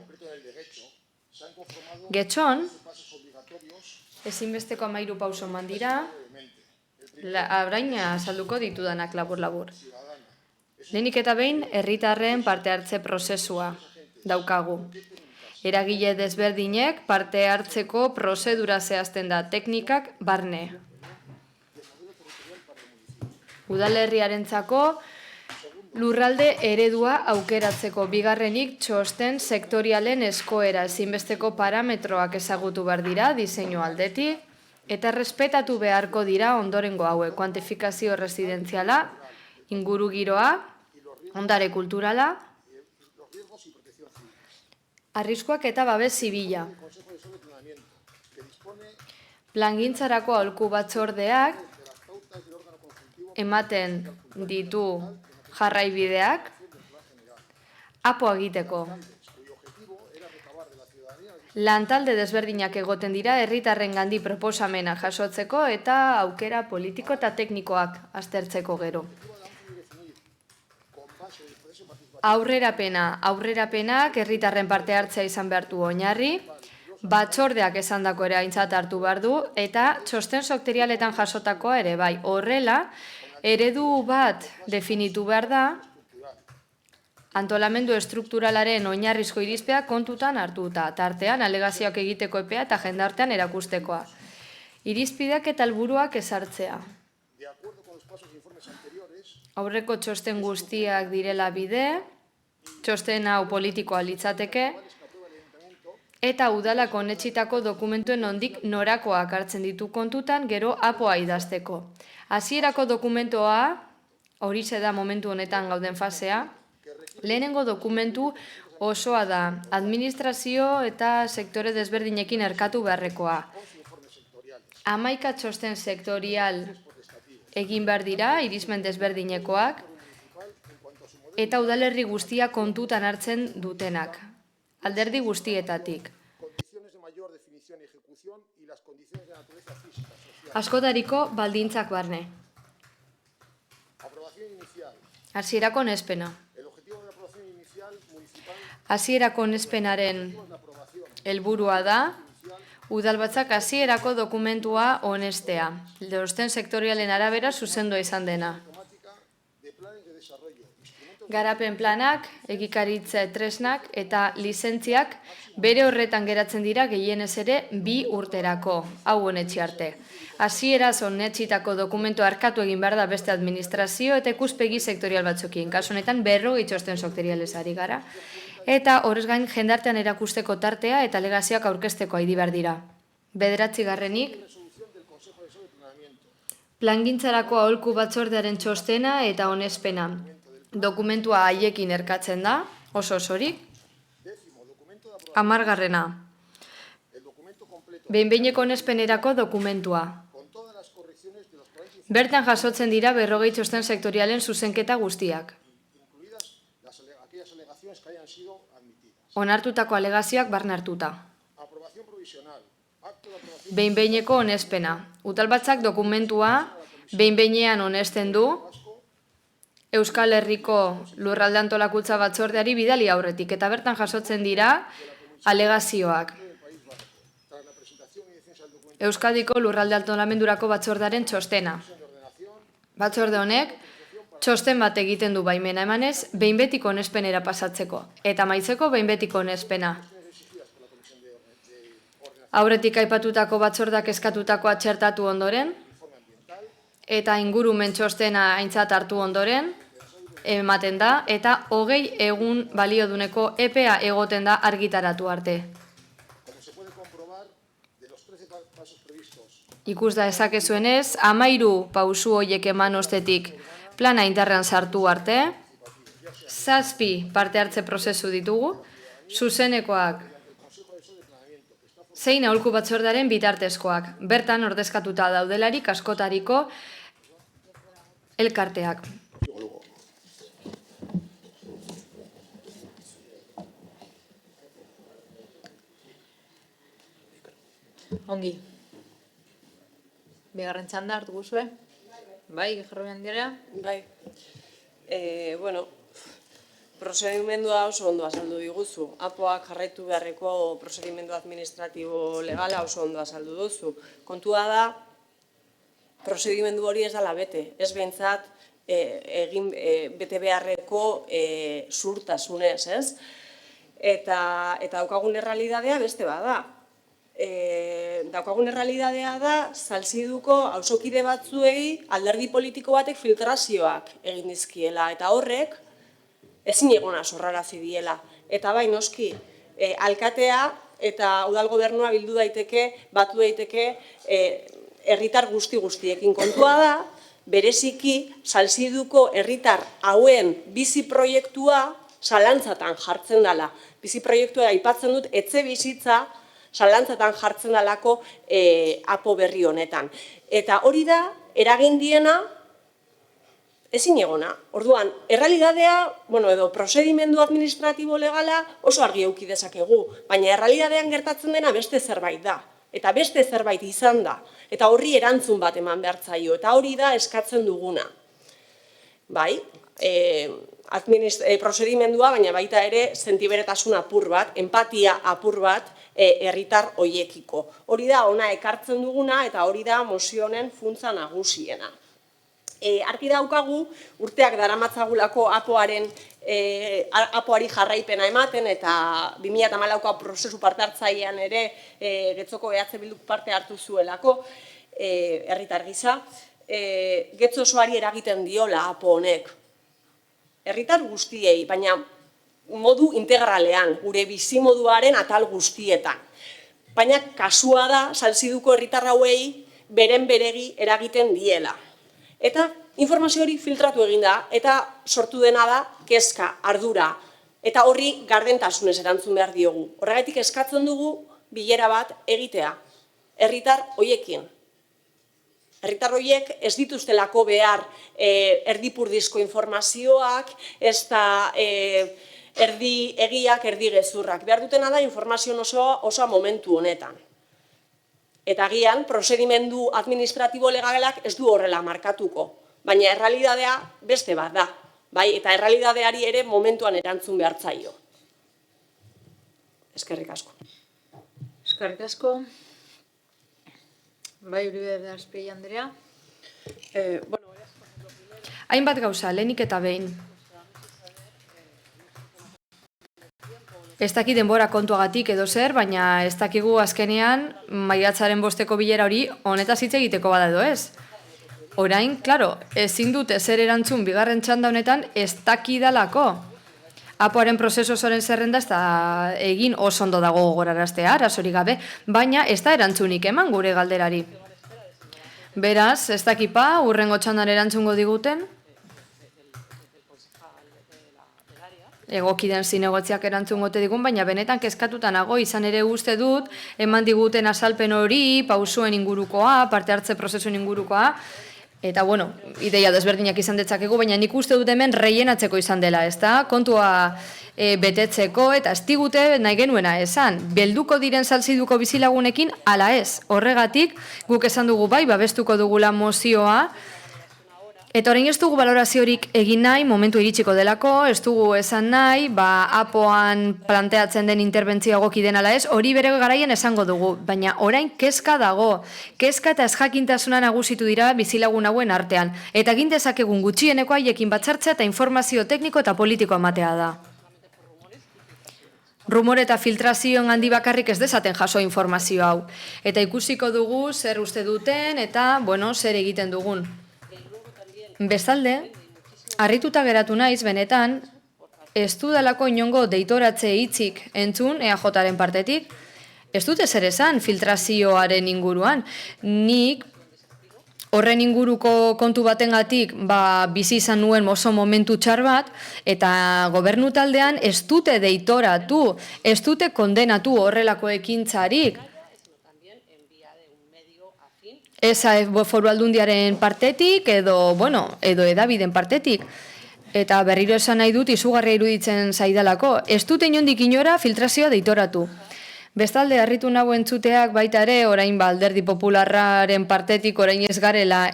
S11: Getxon, ezinbesteko 13 pauso eman dira, abraina azalduko ditudanak labur-labur. Lehenik eta behin, herritarren parte hartze prozesua daukagu. Eragile desberdinek parte hartzeko prozedura zehazten da, teknikak barne. Udalerriarentzako lurralde eredua aukeratzeko, bigarrenik txosten sektorialen eskoera, ezinbesteko parametroak ezagutu behar dira diseinu aldetik, eta respetatu beharko dira ondorengo hauek, kuantifikazio residenziala, inguru giroa, ondare kulturala, arriskuak eta babes zibila. Plangintzarako aholku batzordeak ematen ditu jarraibideak apo egiteko. Lantalde desberdinak egoten dira herritarren gandi proposamena jasotzeko eta aukera politiko eta teknikoak aztertzeko gero. Aurrerapenak herritarren parte hartzea izan behartu oinarri, batzordeak esandako ere aintzat hartu behar du, eta txosten sektorialetan jasotakoa ere bai. Horrela, eredu bat definitu behar da, antolamendu estrukturalaren oinarrizko irizpea kontutan hartuta, tartean alegazioak egiteko epea eta jendartean erakustekoa. Irizpideak eta helburuak ezartzea. Aurreko txosten guztiak direla bide, txosten hau politikoa litzateke, eta udalak onetsitako dokumentuen nondik norakoak hartzen ditu kontutan gero apoa idazteko. Hasierako dokumentoa, horixe da momentu honetan gauden fasea, lehenengo dokumentu osoa da, administrazio eta sektore desberdinekin erkatu beharrekoa. 11 txosten sektorial egin behar dira, irizmen desberdinekoak, eta udalerri guztia kontutan hartzen dutenak, alderdi guztietatik. Askotariko baldintzak barne. Hasierako nespena. Hasierako onespenaren helburua da, udalbatzak hasierako dokumentua onestea, lerosten sektorialen arabera zuzendua izan dena. Garapen planak, egikaritza tresnak eta lizentziak bere horretan geratzen dira gehienez ere 2 urterako, hau honetxe arte. Hasieraz onetsitako dokumentu arkatu egin behar da beste administrazio eta ikuspegi sektorial batzukin, kasu honetan 40 txosten sektorialez ari gara. Eta horrez gain jendartean erakusteko tartea eta alegazioak aurkezteko aidi behar dira. 9. Plangintzarako aholku batzordearen txostena eta onespena. Dokumentua haiekin erkatzen da, oso osorik. 10. Behin-behineko onespenerako dokumentua. Bertan jasotzen dira 40 txosten sektorialen zuzenketa guztiak. Onartutako alegazioak barnartuta. Behin-behineko onespena. Udalbatzak dokumentua behin-behinean onesten du Euskal Herriko Lurralde Antolakuntza Batzordeari bidali aurretik eta bertan jasotzen dira alegazioak. Euskadiko Lurralde Antolamendurako Batzordearen txostena. Batzorde honek txosten bat egiten du baimena emanez behin betiko onespenera pasatzeko eta amaitzeko behin betiko onespena. Aurretik aipatutako batzordak eskatutakoa txertatu ondoren eta ingurumen txostena aintzat hartu ondoren ematen da eta 20 egun balioduneko epea egoten da argitaratu arte. Ikus da ezakezuenez, 13 pausu hoiek eman ostetik plana indarrean sartu arte, 7 parte hartze prozesu ditugu, zuzenekoak zein aholku batzordearen bitartezkoak, bertan ordezkatuta daudelarik askotariko elkarteak.
S1: Ongi. Bigarren txanda hartu guzue? Bai, Gerrobi Andrea?
S14: Bai. Bueno, prosedimendua oso ondo azaldu diguzu. APOak jarraitu beharreko prozedimendu administratibo legala oso ondo azaldu duzu. Kontua da, prozedimendu hori ez dela bete. Ez behintzat, bete beharreko zurtasunez, ez? Eta daukagun errealidadea beste bada. Daukagun errealidadea da, Salziduko auzokide batzuei alderdi politiko batek filtrazioak egin dizkiela. Eta horrek, ezin egona sorrarazi diela. Eta bai, noski, alkatea eta udal gobernua bildu daiteke, batu daiteke herritar guztiekin. Kontua da, bereziki Salziduko herritar hauen bizi proiektua zalantzatan jartzen dela. Bizi proiektua aipatzen dut, etxe bizitza zalantzatan jartzen dalako APO berri honetan. Eta hori da, eragin diena, ezin egona. Orduan, errealidadea, edo prozedimendu administratibo legala oso argi eduki dezakegu, baina errealidadean gertatzen dena beste zerbait da. Eta beste zerbait izan da. Eta horri erantzun bat eman behar zaio. Eta hori da eskatzen duguna. Bai, prozedimendua, baina baita ere sentiberetasun apur bat, empatia apur bat, herritar hoiekiko. Hori da ona ekartzen duguna eta hori da mozio honen funtsa nagusiena. Argi daukagu urteak daramatzagulako APOari jarraipena ematen eta 2014ko prozesu parte hartzailean ere Getzoko EH Bilduk parte hartu zuelako herritar gisa. Getxo osoari eragiten diola APO honek. Herritar guztiei, baina modu integralean, gure bizimoduaren atal guztietan. Baina kasua da, Salziduko herritar hauei beren beregi eragiten diela. Eta informazio hori filtratu egin da, eta sortu dena da kezka, ardura, eta horri gardentasunez erantzun behar diogu. Horregatik eskatzen dugu bilera bat egitea, herritar hoiekin. Herritar horiek ez dituztelako behar erdipurdizko informazioak, ez da erdi egiak, erdi gezurrak. Behar dutena da informazio osoa momentu honetan. Eta agian, prozedimendu administratibo legalak ez du horrela markatuko. Baina errealidadea beste bat da. bai, eta errealitateari ere momentuan erantzun behar zaio. Eskerrik asko.
S1: Eskerrik asko. Bai, Uribe Azpeitia Andrea.
S11: Hainbat gauza, lehenik eta behin. Ez daki denbora kontuagatik edo zer, baina ez dakigu azkenean maiatzaren 5. bilera hori honetaz hitz egiteko bada edo ez. Orain, klaro, ezin dute zer erantzun bigarren txanda honetan ez dakidalako. Apoaren prozesu osoren zerrenda ez da egin oso ondo dago gogoraraztea, arazorik gabe, baina ez da erantzunik eman gure galderari. Beraz, ez dakipa, hurrengo txandan erantzungo diguten, egokiden zinegotziak erantzungote digun, baina benetan kezkatuta nago, izan ere uste dut, eman diguten azalpen hori, pausuen ingurukoa, parte hartze prozesuen ingurukoa, eta, bueno, ideia desberdinak izan detzakegu, baina nik uste dut hemen reienatzeko izan dela, ez da? Kontua betetzeko, eta ez digute nahi genuena esan. Belduko diren salziduko bizilagunekin, ala ez. Horregatik, guk esan dugu bai, babestuko dugula mozioa, eta orain ez dugu baloraziorik egin nahi, momentu iritsiko delako, ez dugu esan nahi, apoan planteatzen den interbentzio egoki den ala ez, hori bere garaien esango dugu, baina orain kezka dago, kezka eta ezjakintasuna nagusitu dira bizilagun hauen artean, eta egin dezakegun gutxieneko haiekin batzartzea eta informazio tekniko eta politiko ematea da. Rumore eta filtrazioen handi bakarrik ez dezaten jaso informazio hau, eta ikusiko dugu zer uste duten eta, bueno, zer egiten dugun. Bestalde, harrituta geratu naiz benetan, ez dudalako inongo deitoratze hitzik entzun EAJaren partetik, ez dute zer esan filtrazioaren inguruan. Nik horren inguruko kontu batengatik bizi izan nuen oso momentu txar bat, eta gobernu taldean ez dute deitoratu, ez dute kondenatu horrelako ekintzarik. Ez foru aldundiaren partetik edo edabiden partetik. Eta berriro esan nahi dut izugarria iruditzen zaidalako. Ez dute inondik inora filtrazioa deitoratu. Bestalde, harritu nago entzuteak baita ere, orain Alderdi Popularraren partetik orain ez garela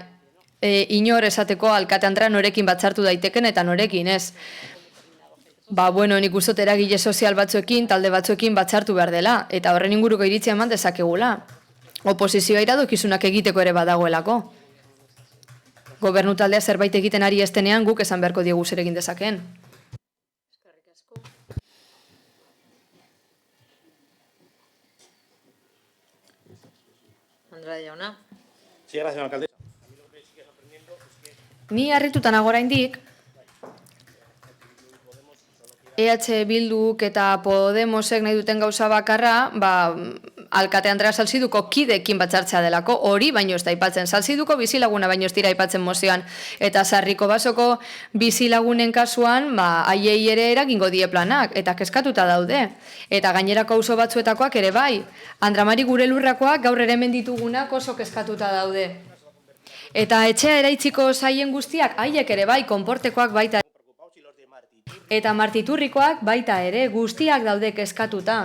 S11: inor esateko alkate andrea norekin batzartu daiteken eta norekin ez. Nik uste dut eragile sozial batzuekin, talde batzuekin batzartu behar dela, eta horren inguruko iritzia eman dezakegula. Oposizioa iradokizunak egiteko ere badagoelako. Gobernu taldea zerbait egiten ari estenean guk esan beharko diegu zer egin dezakeen.
S1: Andrade jauna.
S19: Sí, gracias, alcaldesa.
S11: Ni harritutan oraindik EH Bilduk eta Podemosek nahi duten gauza bakarra, alkate Andrea Salziduko kidekin batzartzea delako, hori baino ez da aipatzen. Salziduko bizilaguna baino ez dira aipatzen mozioan. Eta Sarriko Basoko bizilagunen kasuan, haiei ere eragingo die planak, eta kezkatuta daude. Eta gainerako auzo batzuetakoak ere bai. Andramari gure lurrakoak gaur ere hemen ditugunak oso kezkatuta daude. Eta etxea eraitziko zaien guztiak, haiek ere bai, konportekoak baita. Eta Martiturrikoak baita ere, guztiak daude kezkatuta.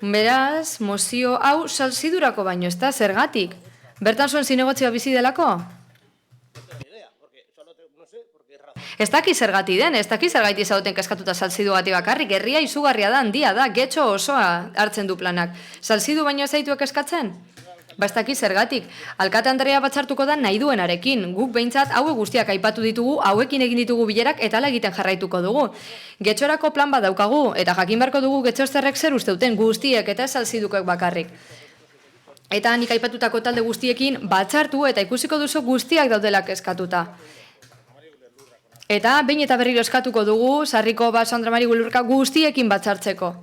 S11: Beraz, mozio hau salzidurako baino ez da, zergatik? Bertan zuen zinegotzia bizi delako? Ez daki zergati den, ez daki zergaiti zauten kezkatuta salzidu gati bakarrik, herria izugarria da, handia da, getxo osoa hartzen du planak. Salzidu baino ez zaituak eskatzen? Ez daki zergatik, alkate Andrea batzartuko da nahi duenarekin, guk behintzat hauek guztiak aipatu ditugu, hauekin egin ditugu bilerak eta hala egiten jarraituko dugu. Getxorako plan bat daukagu, eta jakin beharko dugu getxozterrek zer usteuten guztiek eta ez salzidukoek bakarrik. Eta nik aipatutako talde guztiekin batzartu eta ikusiko duzu guztiak daudelak eskatuta. Eta behin eta berriro eskatuko dugu, Sarriko Baso Andramari Gulurka guztiekin batzartzeko.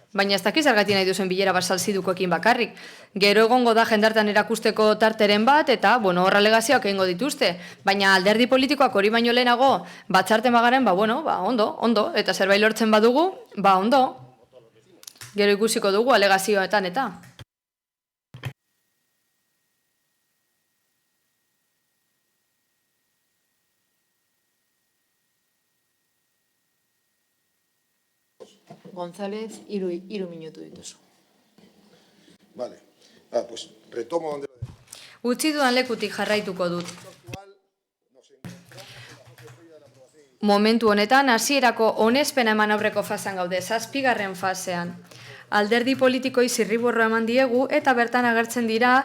S11: Baina ez dakiz argati nahi duzen bilera bat salzidukoekin bakarrik. Gero egongo da jendartan erakusteko tarteren bat, eta, hor alegazioak egingo dituzte. Baina alderdi politikoak hori baino lehenago batzarten bagaren, ondo. Eta zerbait lortzen badugu, ondo. Gero ikusiko dugu alegazioetan eta.
S1: González, 3 minutu dituzu.
S2: Vale. Pues retomo donde...
S11: Utzi dudan lekutik jarraituko dut. Momentu honetan, hasierako onespena eman aurreko fasean gaude, 7. fasean. Alderdi politikoi zirriborroa eman diegu eta bertan agertzen dira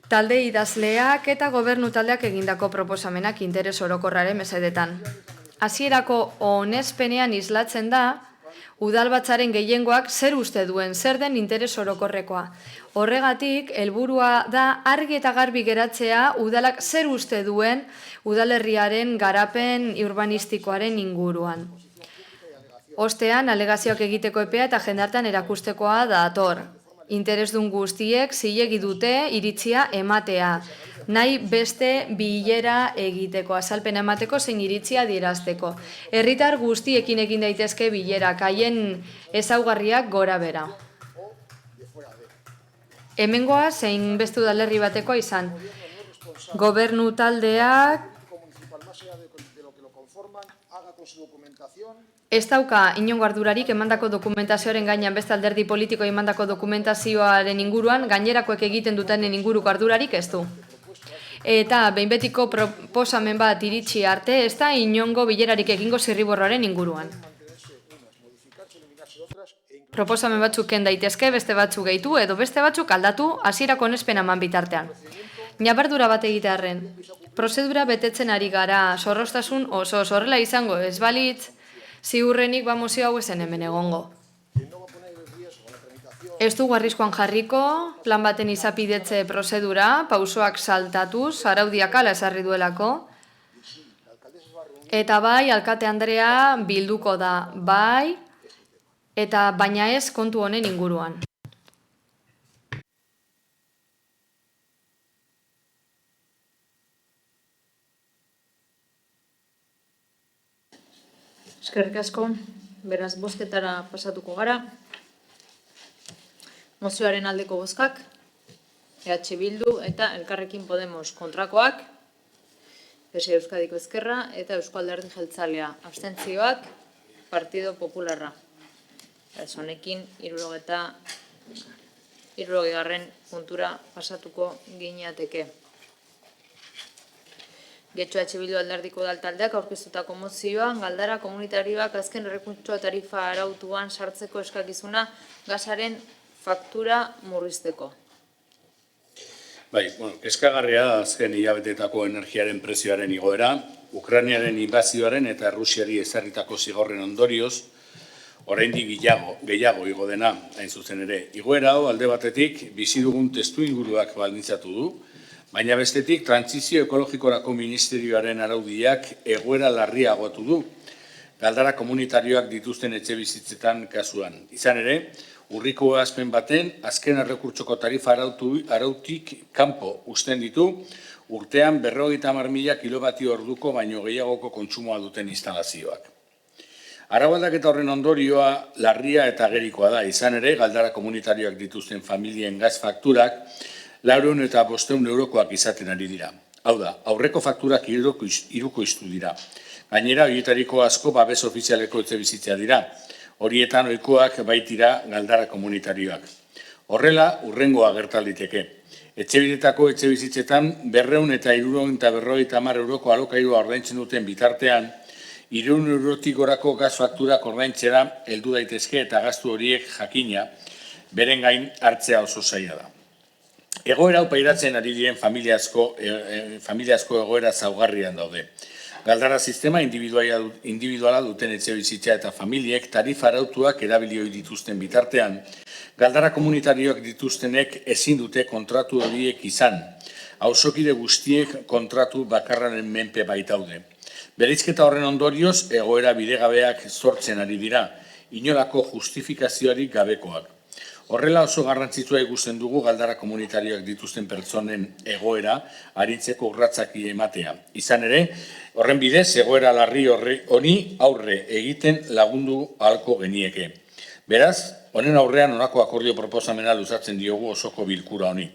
S11: talde idazleak eta gobernu taldeak egindako proposamenak interes orokorraren mesedetan. Hasierako onespenean islatzen da, udalbatzaren gehiengoak zer uste duen, zer den interes orokorrekoa. Horregatik, helburua da argi eta garbi geratzea udalak zer uste duen udalerriaren garapen urbanistikoaren inguruan. Ostean, alegazioak egiteko epea eta jendartean erakustekoa dator. Interesdun guztiek zilegi dute iritzia ematea. Nahi beste bilera egiteko, azalpena emateko zein iritzia adierazteko. Herritar guztiekin egin daitezke bilera, haien ezaugarriak gora bera. Hemengoa zein beste udalerri batekoa izan. Gobernu taldeak ez dauka inongo ardurarik emandako dokumentazioaren gainean beste alderdi politiko emandako dokumentazioaren inguruan, gainerakoek egiten dutenen inguruko ardurarik ez du. Eta behin betiko proposamen bat iritsi arte ez da inongo bilerarik egingo zirriborroaren inguruan. Proposamen batzuk ken daitezke, beste batzuk gehitu edo beste batzuk aldatu hasierako onespena eman bitartean. Ñabardura bat egitearren. Prozedura betetzen ari gara, zorroztasun oso horrela izango ez balitz, ziurrenik mozio hau ezen hemen egongo. Ez dugu arriskoan jarriko, plan baten izapidetze prozedura, pausoak saltatuz, araudiak ala esarri duelako. Eta bai, alkate Andrea bilduko da, bai, eta baina ez kontu honen inguruan.
S1: Eskerrik asko, beraz bozketara pasatuko gara. Mozioaren aldeko bozkak, EH Bildu eta Elkarrekin Podemos kontrakoak, PSE Euskadiko Ezkerra eta Eusko Alderdi Jeltzalea abstentzioak, Partido Popularra. Ez honekin 70. puntura pasatuko gineateke. Getxo EH Bildu alderdiko udaltaldeak aurkeztutako mozioan, galdara komunitarioak azken errekuntzua tarifa arautuan sartzeko eskakizuna gasaren faktura murrizteko.
S5: Bai, kezkagarria azken hilabeteetako energiaren prezioaren igoera, Ukrainiaren inbazioaren eta Errusiari ezarritako zigorren ondorioz, oraindik gehiago igo dena, hain zuzen ere. Igoera hau alde batetik bizi dugun testuinguruak baldintzatu du, baina bestetik trantsizio ekologikorako ministerioaren araudiak egoera larriagotu du, galdara komunitarioak dituzten etxebizitzetan kasuan. Izan ere, urriko azpen baten, azken errekurtsoko tarifa arautik kanpo usten ditu, urtean 50.000 kilobatio orduko baino gehiagoko kontsumoa duten instalazioak. Araualdaketa horren ondorioa larria eta agerikoa da, izan ere, galdara komunitarioak dituzten familien gaz fakturak 400 eta 500 eurokoak izaten ari dira. Hau da, aurreko fakturak hirukoiztu dira. Gainera, horietariko asko babes ofizialeko etxebizitza dira. Horietan ohikoak baitira galdara komunitarioak. Horrela, urrengoa gertaliteke. Etxebitetako etxebizitzetan 200 eta 350 euroko alokairua ordaintzen duten bitartean, 300 eurotik gorako gaz fakturak ordaintzera heldu daitezke eta gastu horiek jakina beren gain hartzea oso zaila da. Egoera hau pairatzen ari diren familia asko egoera zaugarrian daude. Galdara sistema individuala duten etxebizitza eta familiek tarifa arautuak erabili ohi dituzten bitartean, galdara komunitarioak dituztenek ezin dute kontratu horiek izan. Auzokide guztiek kontratu bakarraren menpe baitaude. Bereizketa horren ondorioz egoera bidegabeak sortzen ari dira, inolako justifikazioari gabekoak. Horrela oso garrantzitsua ikusten dugu galdara komunitarioak dituzten pertsonen egoera arintzeko urratzaki ematea. Izan ere, horren bidez, egoera larri honi aurre egiten lagundu ahalko genieke. Beraz, honen aurrean honako akordio proposamena luzatzen diogu osoko bilkura honi.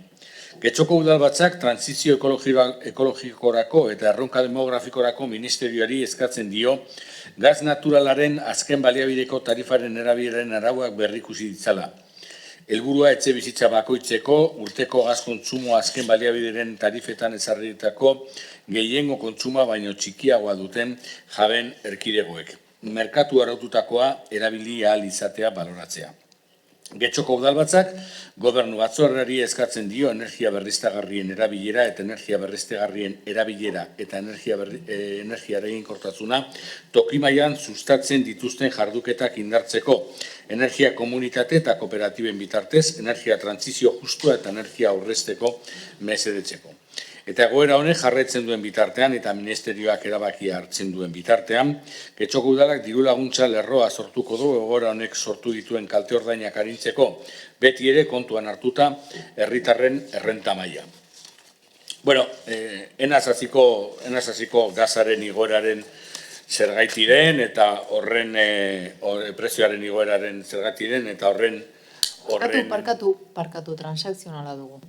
S5: Getxoko udalbatzak trantsizio ekologikorako eta erronka demografikorako ministerioari eskatzen dio gaz naturalaren azken baliabideko tarifaren erabileren arauak berrikusi ditzala. Helburua etxe bizitza bakoitzeko urteko gaz kontsumo azken baliabideren tarifetan ezarritako gehiengo kontsuma baino txikiagoa duten jaben erkidegoek. Merkatu araututakoa erabili ahal izatea baloratzea. Getxoko udalbatzak gobernu batzorrari eskatzen dio energia berriztagarrien erabilera eta energia berriztagarrien erabilera eta energia eraginkortasuna toki mailan sustatzen dituzten jarduketak indartzeko, energia komunitate eta kooperatiben bitartez, energia trantsizio justua eta energia aurrezteko mesedetzeko. Eta egoera honek jarraitzen duen bitartean eta ministerioak erabakia hartzen duen bitartean, Getxoko udalak diru laguntza lerroa sortuko du egoera honek sortu dituen kalte ordainak arintzeko, beti ere kontuan hartuta herritarren errenta maila. Bueno, enaz hasiko gazaren igoeraren zergaitiren eta horren prezioaren igoeraren zergaitiren eta horren...
S1: Parkatu, transakzionala dugu.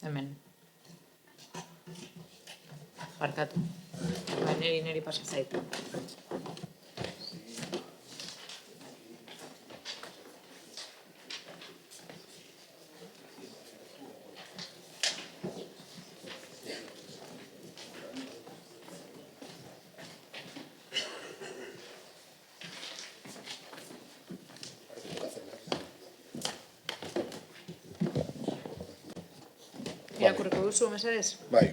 S1: Hemen. Barkatu. Neri pasa zaitu. Irakurriko duzu, mesedez?
S13: Bai,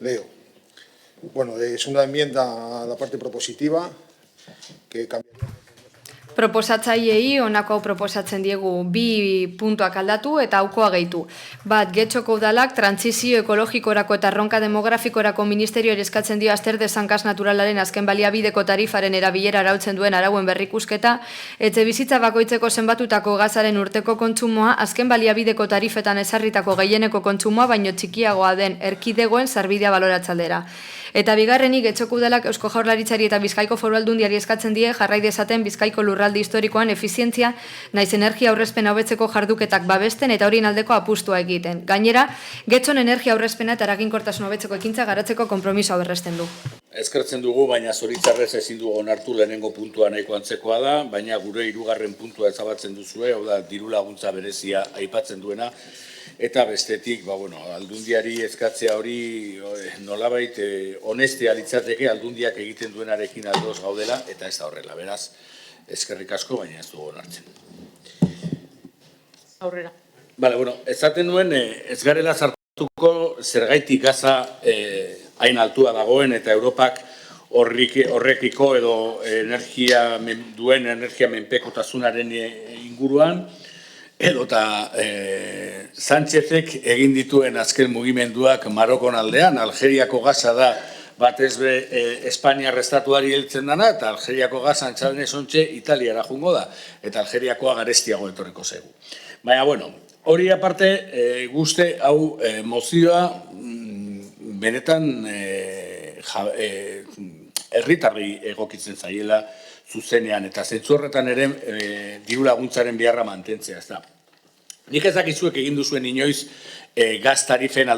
S13: leo. Bueno, es una enmienda a la parte propositiva que cambiaría.
S11: Proposatzaileei honako proposatzen diegu 2 puntuak aldatu eta haukoa gehitu. Bat, Getxoko udalak trantsizio ekologikorako eta erronka demografikorako ministerioari eskatzen dio azter dezan gas naturalaren azken baliabideko tarifaren erabilera arautzen duen arauen berrikusketa, etxe bizitza bakoitzeko zenbatutako gazaren urteko kontsumoa azken baliabideko tarifetan ezarritako gehieneko kontsumoa baino txikiagoa den erkidegoen sarbidea baloratzaldera. Eta bigarrenik, Getxoko udalak Eusko Jaurlaritzari eta Bizkaiko Foru Aldundiari eskatzen die jarrai dezaten Bizkaiko lurralde historikoan efizientzia naiz energia aurrezpena hobetzeko jarduketak babesten eta horien aldeko apustua egiten. Gainera, Getxon energia aurrezpena eta eraginkortasun hobetzeko ekintza garatzeko konpromisoa berresten du.
S5: Eskertzen dugu, baina zoritzarrez ezin dugu onartu lehenengo puntua nahiko antzekoa da, baina gure 3. puntua ezabatzen duzue, hau da, diru laguntza berezia aipatzen duena, eta bestetik, aldundiari eskatzea hori nolabait honestea litzateke aldundiak egiten duenarekin aldoz gaudela, eta ez da horrela, beraz, eskerrik asko, baina ez dugu onartzen.
S1: Aurrera.
S5: Ezaten duen, ez garela sartuko zergaitik gaza hain altua dagoen, eta Europak horrekiko edo duen energia menpekotasunaren inguruan, edota Sánchezek egin dituen azken mugimenduak Marokon aldean, Algeriako gaza da batez be Espainiar estatuari heltzen dana, eta Algeriako gaza antxaren esontxe Italiara jungo da, eta Algeriakoa garestiago etorriko zegu. Baina, hori aparte, guzti hau mozioa benetan herritarri egokitzen zaiela zuzenean, eta zentzu horretan ere diru laguntzaren beharra mantentzea, ez da. Nik ez dakizuek egin duzuen inoiz gaz tarifen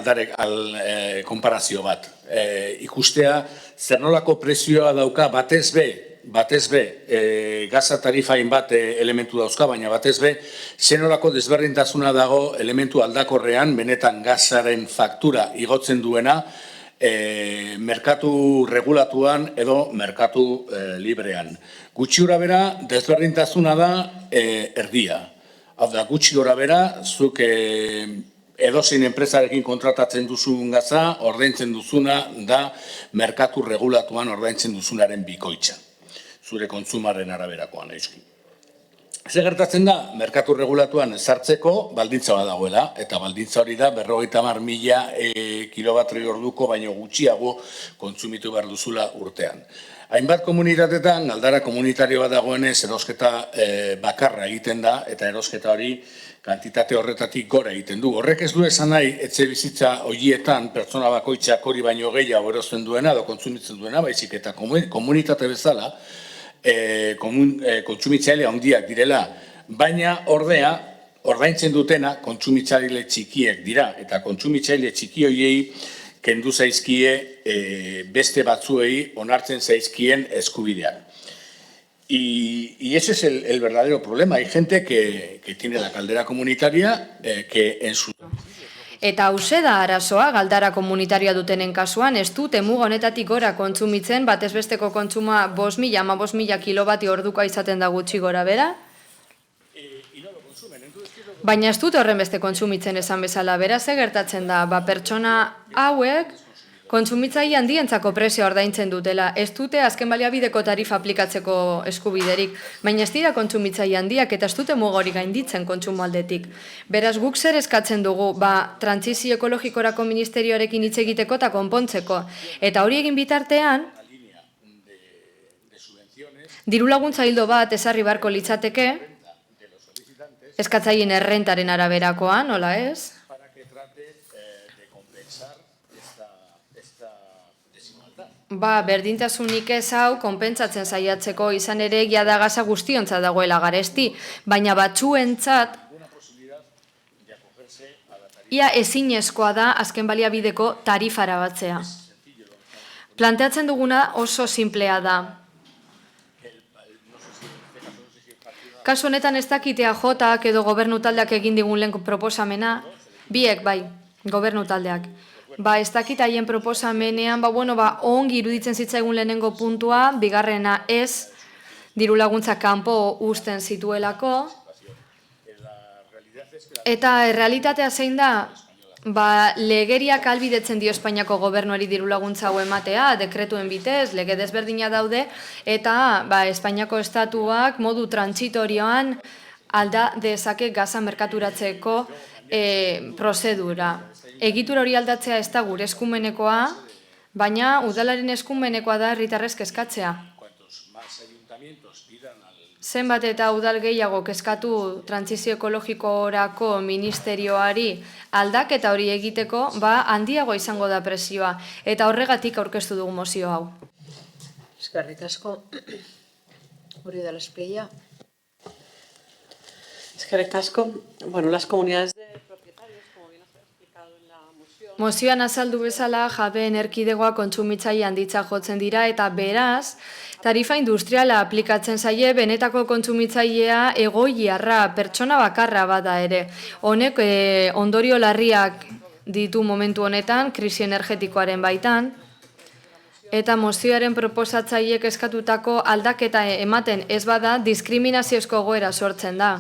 S5: konparazio bat. Ikustea, zer nolako prezioa dauka batez be, gaza tarifain bat elementu dauzka, baina batez be, zer nolako desberdintasuna dago elementu aldakorrean, benetan gazaren faktura igotzen duena, merkatu regulatuan edo merkatu librean. Gutxi gora bera, desberdintasuna da erdia. Hau da, gutxi gora bera, zuk edozein enpresarekin kontratatzen duzun gaza, ordaintzen duzuna da merkatu regulatuan ordaintzen duzunaren bikoitza. Zure kontsumaren araberakoan euskin. Zer gertatzen da, merkatu regulatuan sartzeko baldintza bat dagoela, eta baldintza hori da 50.000 kilobatri orduko baino gutxiago kontsumitu behar duzula urtean. Hainbat komunitatetan, galdara komunitario bat dagoenez erosketa bakarra egiten da, eta erosketa hori kantitate horretatik gora egiten du. Horrek ez du esan nahi, etxe bizitza horietan pertsona bakoitzak hori baino gehiago erosten duena, edo kontsumitzen duena, baizik eta komunitate bezala, kontsumitzaile handiak direla, baina ordea, ordaintzen dutena kontsumitzaile txikiek dira, eta kontsumitzaile txiki horiei kendu zaizkie beste batzuei onartzen zaizkien eskubideak. Y ese es el verdadero problema. Hay gente que tiene la caldera comunitaria que en su...
S11: Eta hause da arazoa, galdara komunitarioa dutenen kasuan, ez dute muga honetatik gora kontsumitzen, batez besteko kontsuma 5.000-15.000 kilobati ordukoa izaten da gutxi gora bera. Baina ez dute horren beste kontsumitzen esan bezala, beraz gertatzen da, pertsona hauek kontsumitzaile handientzako prezioa ordaintzen dutela, ez dute azken baliabideko tarifa aplikatzeko eskubiderik, baina ez dira kontsumitzaile handiak eta ez dute muga hori gainditzen kontsumo aldetik. Beraz guk zer eskatzen dugu, trantsizio ekologikorako ministerioarekin hitz egiteko eta konpontzeko. Eta hori egin bitartean, diru laguntza hildo bat ezarri beharko litzateke, eskatzaileen errentaren araberakoa, nola ez? Berdintasunik ez hau konpentsatzen saiatzeko izan ere egia da gaza guztiontzat dagoela garesti, baina batzuentzat ia ezinezkoa da azken baliabideko tarifara batzea. Planteatzen duguna oso simplea da. Kasu honetan ez dakitea jotak edo gobernu taldeak egin digun lehen proposamena, biek bai, gobernu taldeak. Ez dakit haien proposamenean, ongi iruditzen zitzaigun lehenengo puntua, bigarrena ez, diru laguntza kanpo uzten zituelako. Eta errealitatea zein da, legeriak ahalbidetzen dio Espainiako gobernuari diru laguntza hau ematea, dekretuen bitez, lege desberdina daude, eta Espainiako estatuak modu trantsitorioan alda dezake gaza merkaturatzeko prozedura. Egitura hori aldatzea ez da gure eskumenekoa, baina udalaren eskumenekoa da herritarrez kezkatzea. Zenbat eta udal gehiago kezkatu trantsizio ekologikorako ministerioari aldaketa hori egiteko, handiago izango da presioa. Eta horregatik aurkeztu dugu mozio hau.
S8: Eskerrik asko. Hori da l'espeia.
S20: Eskerrik asko. Las comunidades de propietarios, como bien ha explicado en la moción...
S11: Mozioan azaldu bezala, jabeen erkidegoa kontsumitzaile handitza jotzen dira eta beraz, tarifa industriala aplikatzen zaie benetako kontsumitzailea egoiarra, pertsona bakarra bada ere. Honek ondorio larriak ditu momentu honetan, krisi energetikoaren baitan, eta mozioaren proposatzaileek eskatutako aldaketa ematen ez bada, diskriminaziozko egoera sortzen da.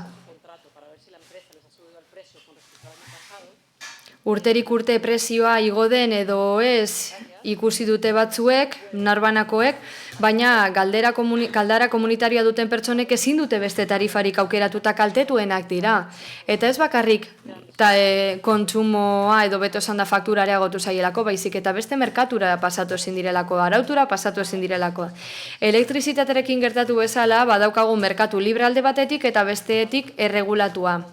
S11: Urterik urte prezioa igo den edo ez ikusi dute batzuek, narbanakoek, baina galdara komunitarioa duten pertsonek ezin dute beste tarifarik aukeratuta kaltetuenak dira. Eta ez bakarrik kontsumoa edo beto esan da faktura areagotu zaielako, baizik eta beste merkatura pasatu ezin direlako, arautura pasatu ezin direlako. Elektrizitaterekin gertatu bezala, badaukagu merkatu libre alde batetik eta besteetik erregulatua.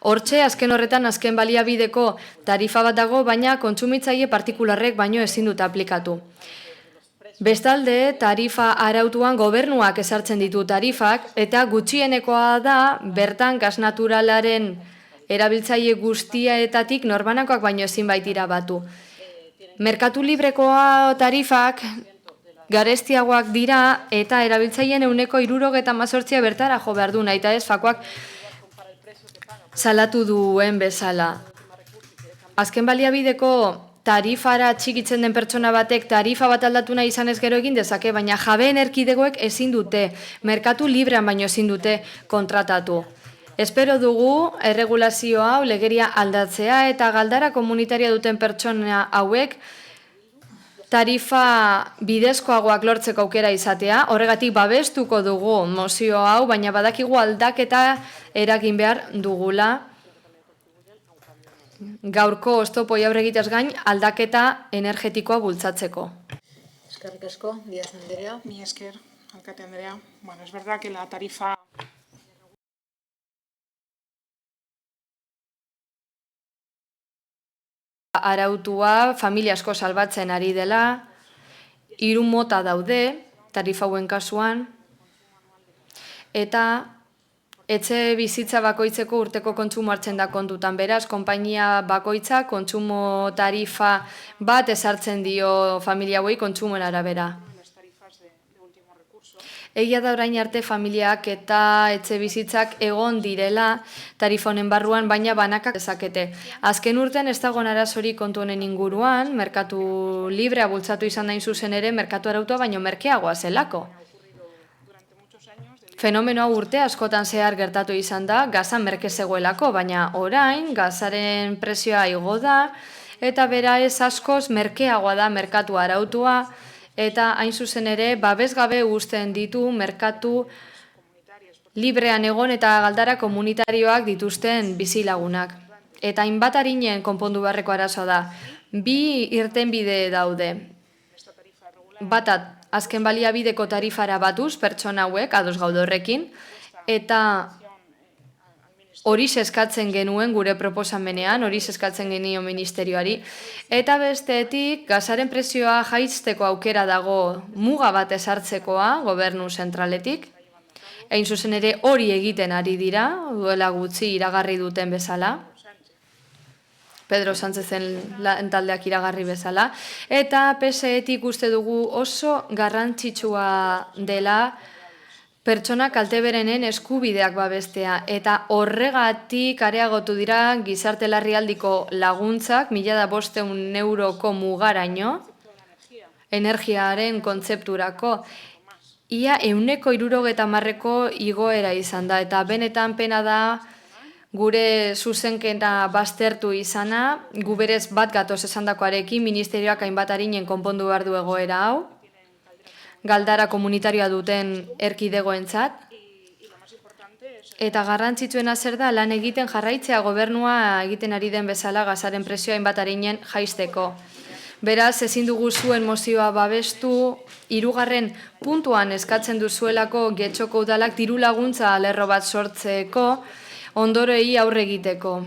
S11: Hortxe, azken horretan, azken baliabideko tarifa bat dago, baina kontsumitzaile partikularrek baino ezin dut aplikatu. Bestalde, tarifa arautuan gobernuak ezartzen ditu tarifak, eta gutxienekoa da, bertan gas naturalaren erabiltzaile guztietatik norbanakoak baino ezin baitira batu. Merkatu librekoa tarifak garestiagoak dira, eta erabiltzaileen 78% bertara jo behar du, nahi eta ez fakoak salatu duen bezala. Azken baliabideko tarifara txikitzen den pertsona batek tarifa bat aldatu nahi izan ez gero egin dezake, baina jabeen erkidegoek ezin dute, merkatu librean baino ezin dute kontratatu. Espero dugu erregulazio hau legeria aldatzea eta galdara komunitaria duten pertsona hauek tarifa bidezkoagoak lortzeko aukera izatea, horregatik babestuko dugu mozio hau, baina badakigu aldaketa eragin behar dugula. Gaurko oztopoi aurre egitez gain, aldaketa energetikoa bultzatzeko.
S8: Eskerrik asko, Díaz Andrea.
S7: Mi esker, alkate Andrea. Es verdad que la tarifa...
S11: Arautua familia asko salbatzen ari dela, 3 mota daude, tarifa hauen kasuan, eta etxe bizitza bakoitzeko urteko kontsumo hartzen da kontutan. Beraz, konpainia bakoitza kontsumo tarifa bat ezartzen dio familia hauei kontsumoen arabera. Egia da orain arte familiak eta etxe bizitzak egon direla tarifonen barruan, baina banakak dezakete. Azken urtean ez dagoen arazorik kontu honen inguruan, merkatu librea bultzatu izan dain zuzen ere, merkatu arautua baino merkeagoa zelako. Fenomenoa urte askotan zehar gertatu izan da, gaza merke zegoelako, baina orain gazaren prezioa igo da, eta bera ez askoz merkeagoa da merkatu arautua, eta hain zuzen ere, babesgabe uzten ditu merkatu librean egon eta galdara komunitarioak dituzten bizilagunak. Eta hainbat arinen konpondu beharreko arazoa da. Bi irtenbide daude. Batat, azken baliabideko tarifara batuz, pertsona hauek, ados gaude horrekin, eta hori eskatzen genuen gure proposamenean, hori eskatzen genio ministerioari, eta bestetik gazaren prezioa jaisteko aukera dago muga bat ezartzekoa gobernu zentraletik. Hain zuzen ere hori egiten ari dira, duela gutxi iragarri duten bezala. Pedro Sánchezen taldeak iragarri bezala. Eta PSE-etik uste dugu oso garrantzitsua dela pertsona kalteberenen eskubideak babestea, eta horregatik areagotu dira gizarte larrialdiko laguntzak 1.500 euroko mugaraino, energiaren kontzepturako. Ia 160ko igoera izan da, eta benetan pena da gure zuzenketa baztertu izana, gu berez bat gatoz esandakoarekin, ministerioak hainbat arinen konpondu behar du egoera hau, galdara komunitarioa duten erkidegoentzat, eta garrantzitsuena zer da lan egiten jarraitzea gobernua egiten ari den bezala gazaren prezioa hainbat arinen jaisteko. Beraz, ezin dugu zuen mozioa babestu, 3. puntuan eskatzen duzuelako Getxoko udalak diru laguntza lerro bat sortzeko, ondoroei aurre egiteko.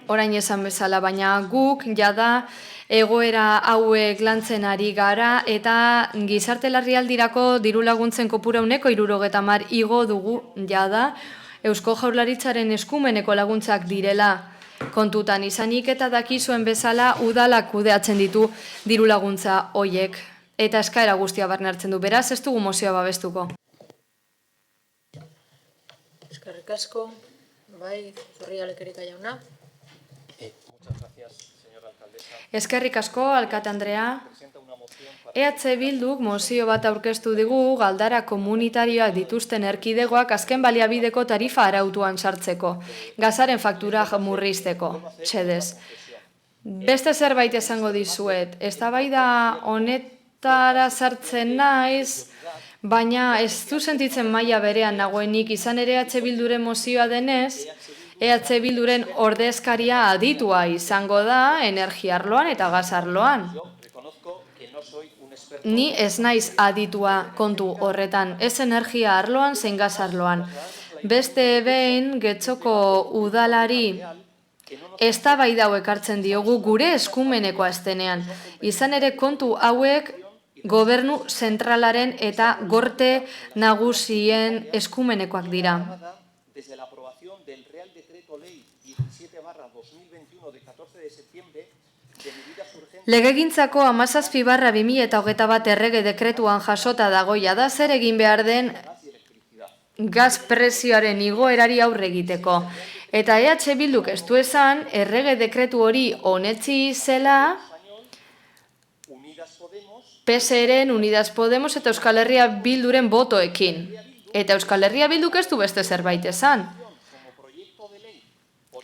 S11: Orain esan bezala, baina guk jada egoera hauek lantzen ari gara eta gizarte larrialdirako diru laguntzen kopura 170 igo dugu jada Eusko Jaurlaritzaren eskumeneko laguntzak direla kontutan izanik eta dakizuen bezala udalak kudeatzen ditu diru laguntza hoiek eta eskaera guztia barne hartzen du. Beraz, ez dugu mozioa babestuko.
S8: Eskerrik asko, bai, Zorrialekerika jauna.
S11: Eskerrik asko, alkate Andrea. EH Bilduk mozio bat aurkeztu digu galdara komunitarioak dituzten erkidegoak azken baliabideko tarifa arautuan sartzeko, gazaren faktura murrizteko, txedez. Beste zerbait esango dizuet, eztabaida honetara sartzen naiz, baina ez du sentitzen maila berean nagoenik, izan ere EH Bilduren mozioa denez, EH Bilduren ordezkaria aditua izango da energia arloan eta gas arloan. Ni ez naiz aditua kontu horretan, ez energia arloan zein gas arloan. Beste behin Getxoko udalari eztabaida hau ekartzen diogu gure eskumenekoa estenean. Izan ere kontu hauek gobernu zentralaren eta gorte nagusien eskumenekoak dira.
S15: Desde la aprobación del Real Decreto Ley 17/2021 de 14 de septiembre de medidas urgentes.
S11: Legegintzako 17/2021 errege dekretuan jasota dagoia da zer egin behar den gaz prezioaren igoerari aurre egiteko. Eta EH Bilduk ez du esan errege dekretu hori onetsi zela PSeren, Unidas Podemos eta Euskal Herria Bilduren botoekin. Eta Euskal Herria Bilduk ez du beste zerbait esan.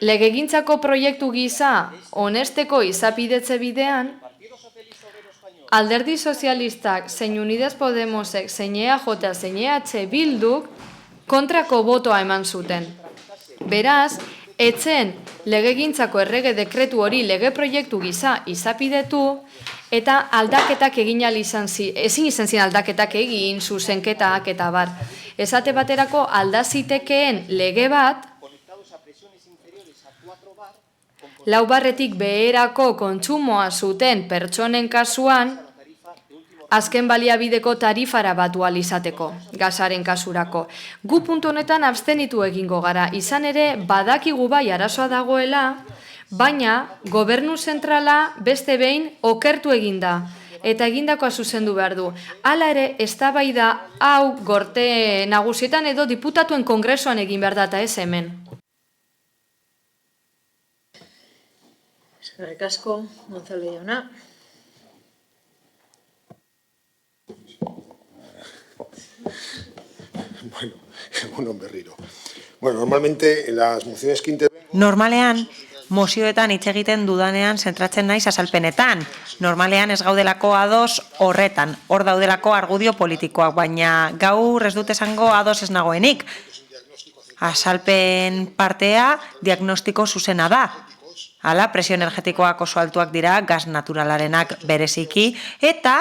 S11: Legegintzako proiektu gisa honesteko izapidetze bidean, Alderdi Sozialistak, zein Unidas Podemosek, zein EAJ, zein EH Bilduk kontrako botoa eman zuten. Beraz, etzen legegintzako errege dekretu hori lege proiektu gisa izapidetu eta aldaketak egin ezin izan ziren aldaketak egin, zuzenketak eta bar. Esate baterako aldazitekeen lege bat, 4 barretik beherako kontsumoa zuten pertsonen kasuan, azken baliabideko tarifara batu alizateko, gazaren kasurako. Gu puntu honetan abstenitu egingo gara, izan ere badakigu bai arazoa dagoela, baina gobernu zentrala beste behin okertu eginda. eta egindakoa zuzendu behar du. Hala ere, eztabaida hau gorte nagusietan edo diputatuen kongresuan egin behar da eta ez hemen.
S8: Eskerrik asko, Gonzalo jauna.
S13: Bueno, egunon berriro. Bueno, normalmente en las mociones que intervengo...
S4: Normalean, mozioetan hitz egiten dudanean zentratzen naiz azalpenetan. Normalean ez gaudelako ados horretan, hor daudelako argudio politikoak, baina gaur ez dut esango ados ez nagoenik. Azalpen partea diagnostiko zuzena da. Hala, presio energetikoak oso altuak dira, gas naturalarenak bereziki, eta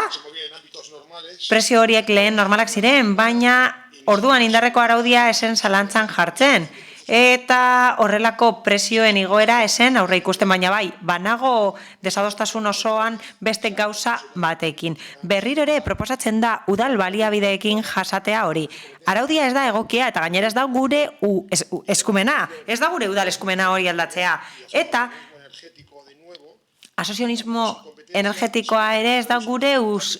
S4: presio horiek lehen normalak ziren, baina orduan indarreko araudia esen zalantzan jartzen. Eta horrelako presioen igoera esen aurre ikusten, baina bai, banago desadostasun osoan beste gauza batekin. Berriro ere proposatzen da udal baliabideekin jasatea hori. Araudia ez da egokia eta gainera ez da gure eskumena, ez da gure udal eskumena hori aldatzea. Eta asozianismo energetikoa ere ez da gure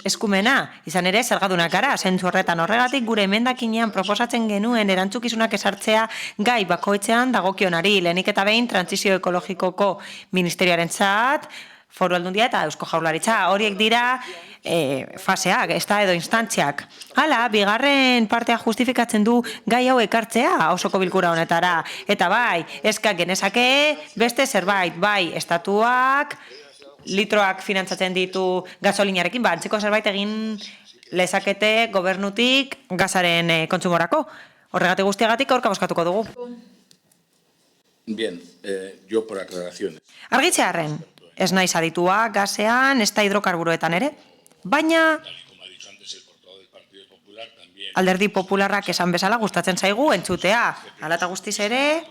S4: eskumena. Izan ere, zergadunak gara, zentzu horretan horregatik gure emendakinean proposatzen genuen erantzukizunak esartzea gai bakoitzean dagokionari. Lehenik eta behin, trantsizio ekologikoko ministerioarentzat, Foru Aldundia eta Eusko Jaurlaritza. Horiek dira faseak, ez da edo instantziak. Hala, bigarren partea justifikatzen du gai hau ekartzea osoko bilkura honetara. Eta bai, eskak genezake beste zerbait, bai, estatuak, litroak finantzatzen ditu gasolinarekin, antzeko zerbait egin lezakete gobernutik gazaren kontsumorako. Horregatik guztiagatik aurka bozkatuko dugu.
S5: Bien, yo por aclaraciones.
S4: Argitzearren, ez naiz aditua gasean, ez da hidrokarburoetan ere, baina Alderdi Popularrak esan bezala gustatzen zaigu entzutea. Hala eta guztiz ere,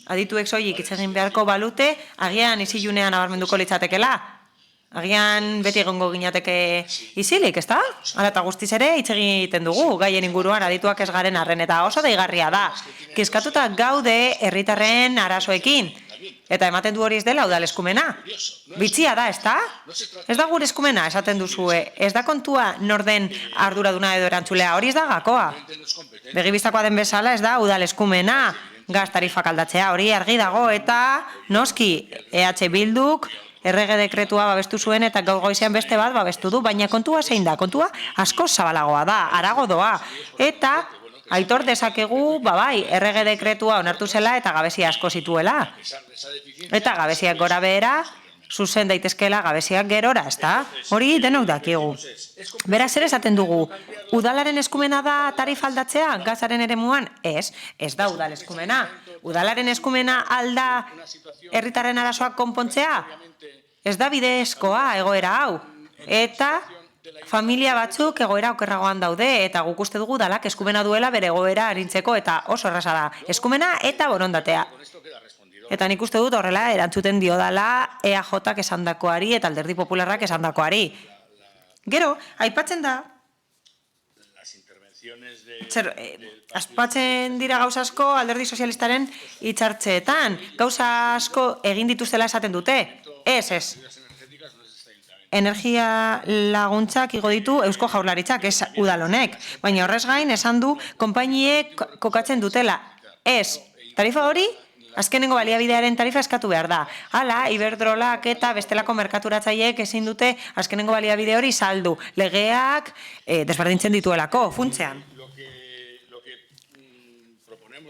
S4: adituek soilik hitz egin beharko balute, agian isilunean nabarmenduko litzatekela. Agian beti egongo ginateke isilik, ezta? Hala eta guztiz ere hitz egiten dugu, gaien inguruan adituak ez garen arren, eta oso deigarria da. Kezkatuta gaude herritarren arazoekin. Eta ematen du hori ez dela udal eskumena. Bitxia da, ezta? Ez da gure eskumena, esaten duzue. Ez da kontua norden arduraduna edo erantzulea, hori ez da gakoa. Begibistakoa den bezala ez da udal eskumena. Gaz tarifak aldatzea hori argi dago eta noski EH Bilduk errege dekretua babestu zuen eta gaur goizean beste bat babestu du, baina kontua zein da? Kontua asko zabalagoa da, harago doa. Eta aitor dezakegu, bai, errege dekretua onartu zela eta gabezia asko zituela. Eta gabeziak gora behera, zuzen daitezkela gabeziak gerora, ezta? Hori denok dakigu. Beraz ere esaten dugu, udalaren eskumena da tarifa aldatzea, gazaren eremuan? Ez da udal eskumena. Udalaren eskumena alda herritarren arazoak konpontzea? Ez da bidezkoa egoera hau. Eta familia batzuk egoera okerragoan daude, eta guk uste dugu udalak eskumena duela bere egoera arintzeko, eta oso erraza da. Eskumena eta borondatea. Eta nik uste dut horrela erantzuten diodala EAJak esandakoari eta Alderdi Popularrak esandakoari. Gero, aipatzen da, aspatzen dira gauza asko Alderdi Sozialistaren hitzartzeetan. Gauza asko egin dituztela esaten dute. Ez. Energia laguntzak igo ditu Eusko Jaurlaritzak, ez udal honek. Baina horrez gain esan du konpainiek kokatzen dutela. Ez, tarifa hori azkenengo baliabidearen tarifa eskatu behar da. Hala, Iberdrolak eta bestelako merkaturatzaileek ezin dute azkenengo baliabide hori saldu. Legeak desberdintzen dituelako, funtzean.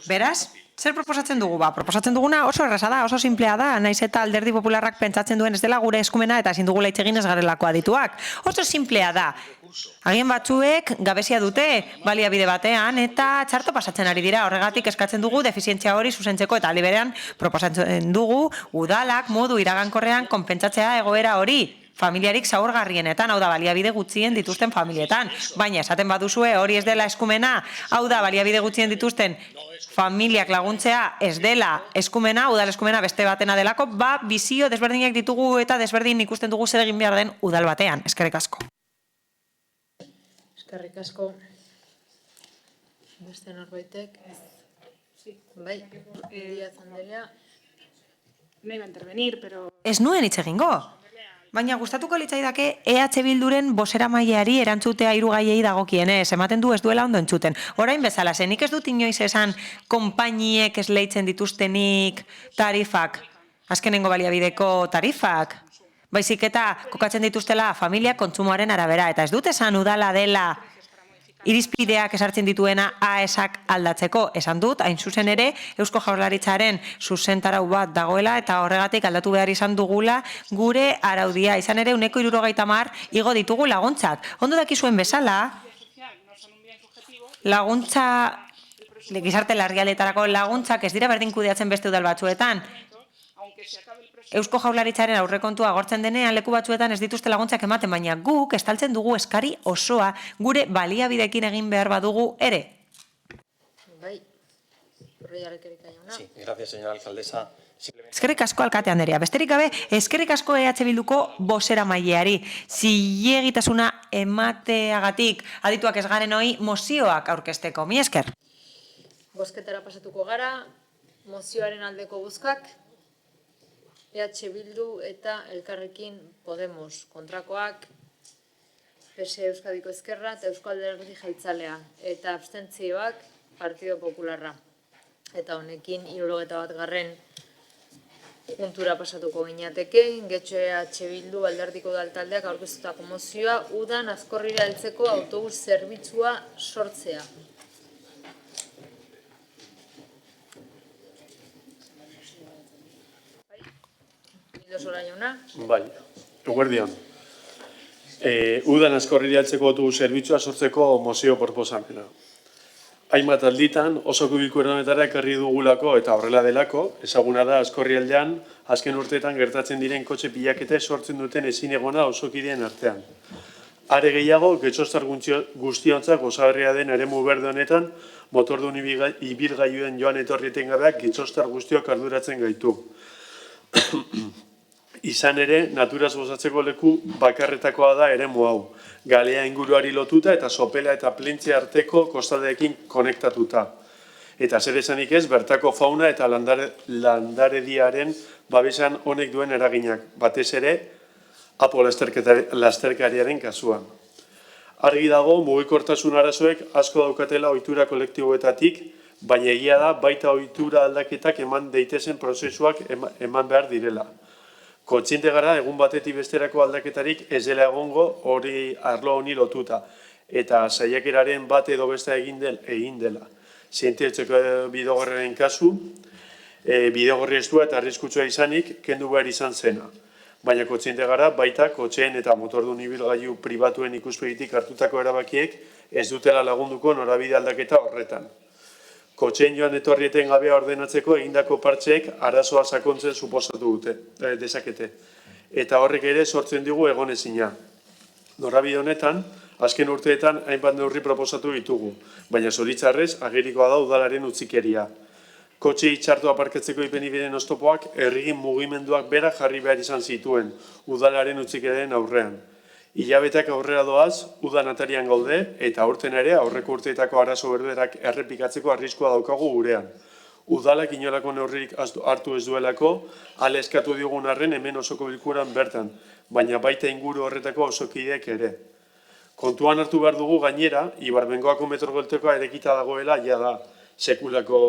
S4: Beraz, zer proposatzen dugu? Proposatzen duguna oso erraza da, oso simplea da, naiz eta Alderdi Popularrak pentsatzen duen ez dela gure eskumena eta ezin dugula hitz egin ez garelako adituak. Oso simplea da. Agien batzuek gabezia dute baliabide batean eta txarto pasatzen ari dira. Horregatik eskatzen dugu defizientzia hori zuzentzeko eta liberean proposatzen dugu udalak modu iragankorrean konpentsatzea egoera hori. Familiarik zaurgarrienetan, hau da baliabide gutxien dituzten familietan. Baina esaten baduzue hori ez dela eskumena, hau da baliabide gutxien dituzten familiak laguntzea ez dela eskumena, udal eskumena beste batena delako, bizio desberdinak ditugu eta desberdin ikusten dugu zer egin behar den udal batean. Eskerrik asko.
S8: Eskerrik asko. Beste norbaitek. Bai, Díaz Andrea.
S7: No iba a intervenir, pero...
S4: Ez nuen hitz egingo. Baina gustatuko litzaidake EH Bilduren bozeramaileari erantzutea hiru gaiei dagokienez, ematen du ez duela ondo entzuten. Orain bezala, nik ez dut inoiz esan konpainiek esleitzen dituztenik tarifak, azkenengo baliabideko tarifak, baizik eta kokatzen dituztela familia kontsumoaren arabera, eta ez dut esan udala dela irizpideak esartzen dituena AESak aldatzeko. Esan dut, hain zuzen ere, Eusko Jaurlaritzaren zuzentarau bat dagoela eta horregatik aldatu behar izan dugula gure araudia. Izan ere, 170 igo ditugu laguntzak. Ondo dakizuen bezala, laguntza, gizarte larrialdetarako laguntzak ez dira berdin kudeatzen beste udal batzuetan. Eusko Jaurlaritzaren aurrekontua agortzen denean leku batzuetan ez dituzte laguntzak ematen, baina guk estaltzen dugu eskari osoa gure baliabidekin egin behar badugu ere.
S8: Bai, Urriarrekerika jauna.
S19: Sí, gracias, señora alcaldesa.
S4: Eskerrik asko alkate Anderea. Besterik gabe, eskerrik asko EH Bilduko bozeramaileari. Zilegitasuna emateagatik adituak ez garen hori mozioak aurkezteko. Mi esker.
S8: Bozketara pasatuko gara, mozioaren aldeko bozkak, EH Bildu eta Elkarrekin Podemos kontrakoak, PSE Euskadiko Ezkerra eta Eusko Alderdi Jeltzalea, eta abstentzioak Partido Popularra. Eta honekin 71. puntura pasatuko ginateke, getxo EH Bildu Alderdiko Udaltaldeak aurkeztutako mozioa udan Azkorrira heltzeko autobus zerbitzua sortzea.
S3: Bai, eguerdian. Udan Azkorrira heltzeko autobus zerbitzua sortzeko mozio proposamena. Hainbat alditan osoko bilkura honetara ekarri dugulako eta horrela delako, ezaguna da Azkorrialdean azken urteetan gertatzen diren kotxe pilakete sortzen duten ezinegona osokideen artean. Are gehiago, getxostar guztiontzak osagarria den eremu berde honetan, motordun ibilgailuen joan etorri etengabeak getxostar guztiok arduratzen gaitu. Izan ere, naturaz gozatzeko leku bakarretakoa da eremu hau, galea inguruari lotuta eta sopela eta plentzia arteko kostaldeekin konektatuta. Eta zer esanik ez, bertako fauna eta landarediaren babesan honek duen eraginak, batez ere, apo lasterkariaren kasuan. Argi dago, mugikortasun arazoek asko daukatela ohitura kolektiboetatik, baina egia da baita ohitura aldaketak eman daitezen prozesuak eman behar direla. Kontziente gara, egun batetik besterako aldaketarik ez dela egongo hori arlo honi lotuta, eta saiakeraren bat edo beste egin dela. Zientzietzeko bidegorriaren kasu, bidegorri estua eta arriskutsua izanik, kendu behar izan zena. Baina kontziente gara, baita kotxeen eta motordun ibilgailu pribatuen ikuspegitik hartutako erabakiek ez dutela lagunduko norabide aldaketa horretan. Kotxeen joan etorrieten gabea ordenatzeko egindako partxeek arazoa sakontzen suposatu dezakete. Eta horrek ere sortzen digu egonezina. Norabide honetan, azken urteetan hainbat neurri proposatu ditugu, baina zoritzarrez agerikoa da udalaren utzikeria. Kotxe itxartu aparkatzeko ipenibideen oztopoak errigin mugimenduak bera jarri behar izan zituen udalaren utzikeren aurrean. Hilabeteak aurrera doaz, udan atarian gaude, eta aurten ere aurreko urteetako arazo berberak errepikatzeko arriskua daukagu gurean. Udalak inolako neurririk hartu ez duelako, ale eskatu diogun arren hemen osoko bilkuran bertan, baina baita inguru horretako osokideek ere. Kontuan hartu behar dugu gainera, Ibarbengoako metrogoltekoa erekita dagoela, ja da, sekulako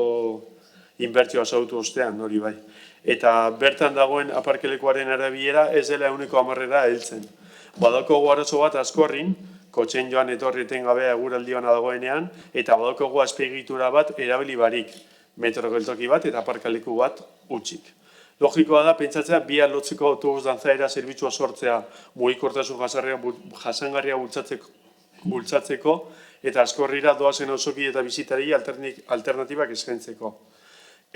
S3: inbertsioa zautu ostean, hori bai. Eta bertan dagoen aparkelekuaren arabiera ez dela 100% heltzen. Badaukagu arazo bat Azkorrin, kotxen joan etorri etengabea eguraldiona dagoenean, eta badaukagu azpiegitura bat erabili barik, metrogeltoki bat eta aparkaleku bat utzik. Logikoa da, pentsatzea, bi lotzeko autobus dantzaera zerbitzua sortzea mugikortasun jasangarria bultzatzeko eta Azkorrira doazen osoki eta bizitari alternatibak eskaintzeko.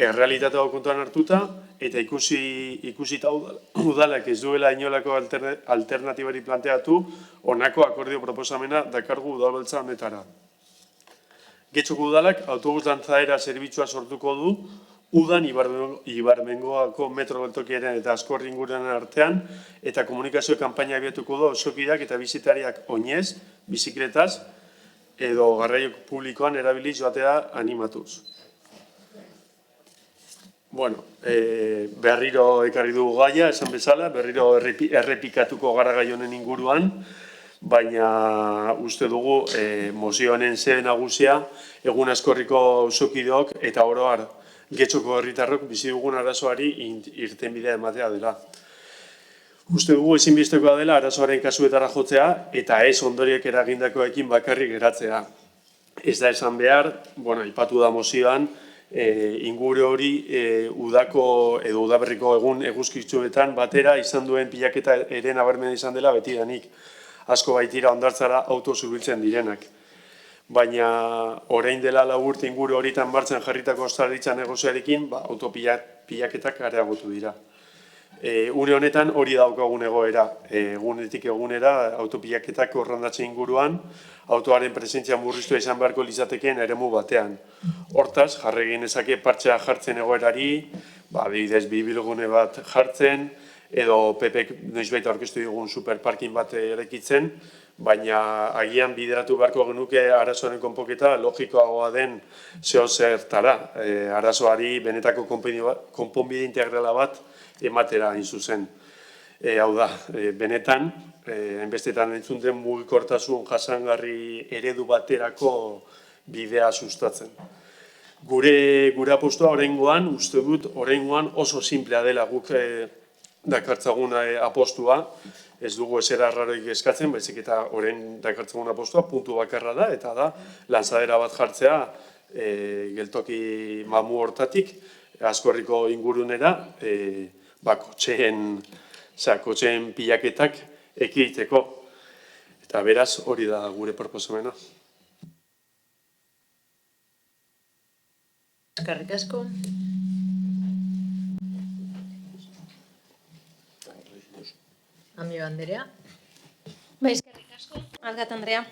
S3: Errealitatea hau kontuan hartuta, eta ikusita udalak ez duela inolako alternatibari planteatu, honako akordio proposamena dakargu udalbeltza honetara. Getxoko udalak autobus dantzaera zerbitzua sortuko du, udan Ibarbengoako metrogeltokiaren eta Azkorri inguruan artean, eta komunikazio kanpaina abiatuko du osokideak eta bizitariak oinez, bizikletaz, edo garraio publikoan erabiliz joatea animatuz. Bueno, berriro ekarri dugu gaia, esan bezala, berriro errepikatuko gara gai honen inguruan, baina uste dugu mozio honen xede nagusia egun askorriko auzokideok eta oro har Getxoko herritarrok bizi dugun arazoari irtenbidea ematea dela. Uste dugu ezinbestekoa dela arazoaren kasuetara jotzea eta ez ondoriek eragindakoekin bakarrik geratzea. Ez da esan behar, aipatu da mozioan, inguru hori udako edo udaberriko egun eguzkitzuetan batera izan duen pilaketa ere nabarmen izan dela betidanik. Asko baitira hondartzara auto zurbiltzen direnak. Baina orain dela 4 urte inguru horitan martxan jarritako ostalaritza negoziarekin autopilaketak areagotu dira. Une honetan hori daukagun egoera, egunetik egunera autopilaketak orrandatze inguruan, autoaren presentzia murriztua izan beharko lizatekeen eremu batean. Hortaz, jarregin ezake partxea jartzen egoerari, adibidez bibilgune bat jartzen, edo PPek noizbait aurkeztu digun superparkin bat eraikitzen, baina agian bideratu beharko genuke arazoaren konpoketa logikoagoa den zertara, arazoari benetako konponbide integrala bat ematera hain zuzen. Hau da, benetan, hainbestetan entzunten mugikortasun jasangarri eredu baterako bidea sustatzen. Gure apostua oraingoan, uste dut oraingoan oso simplea dela guk dakartzagun apostua, ez dugu ezer arraroik eskatzen, baizik eta orain dakartzagun apostua puntu bakarra da, eta da lanzadera bat jartzea geltoki mamu hortatik, Askorriko ingurunera, kotxeen pilaketak ekiditeko. Eta beraz hori da gure proposamena.
S8: Eskerrik asko. Amio Anderea.
S6: Eskerrik asko, Alkat Andrea.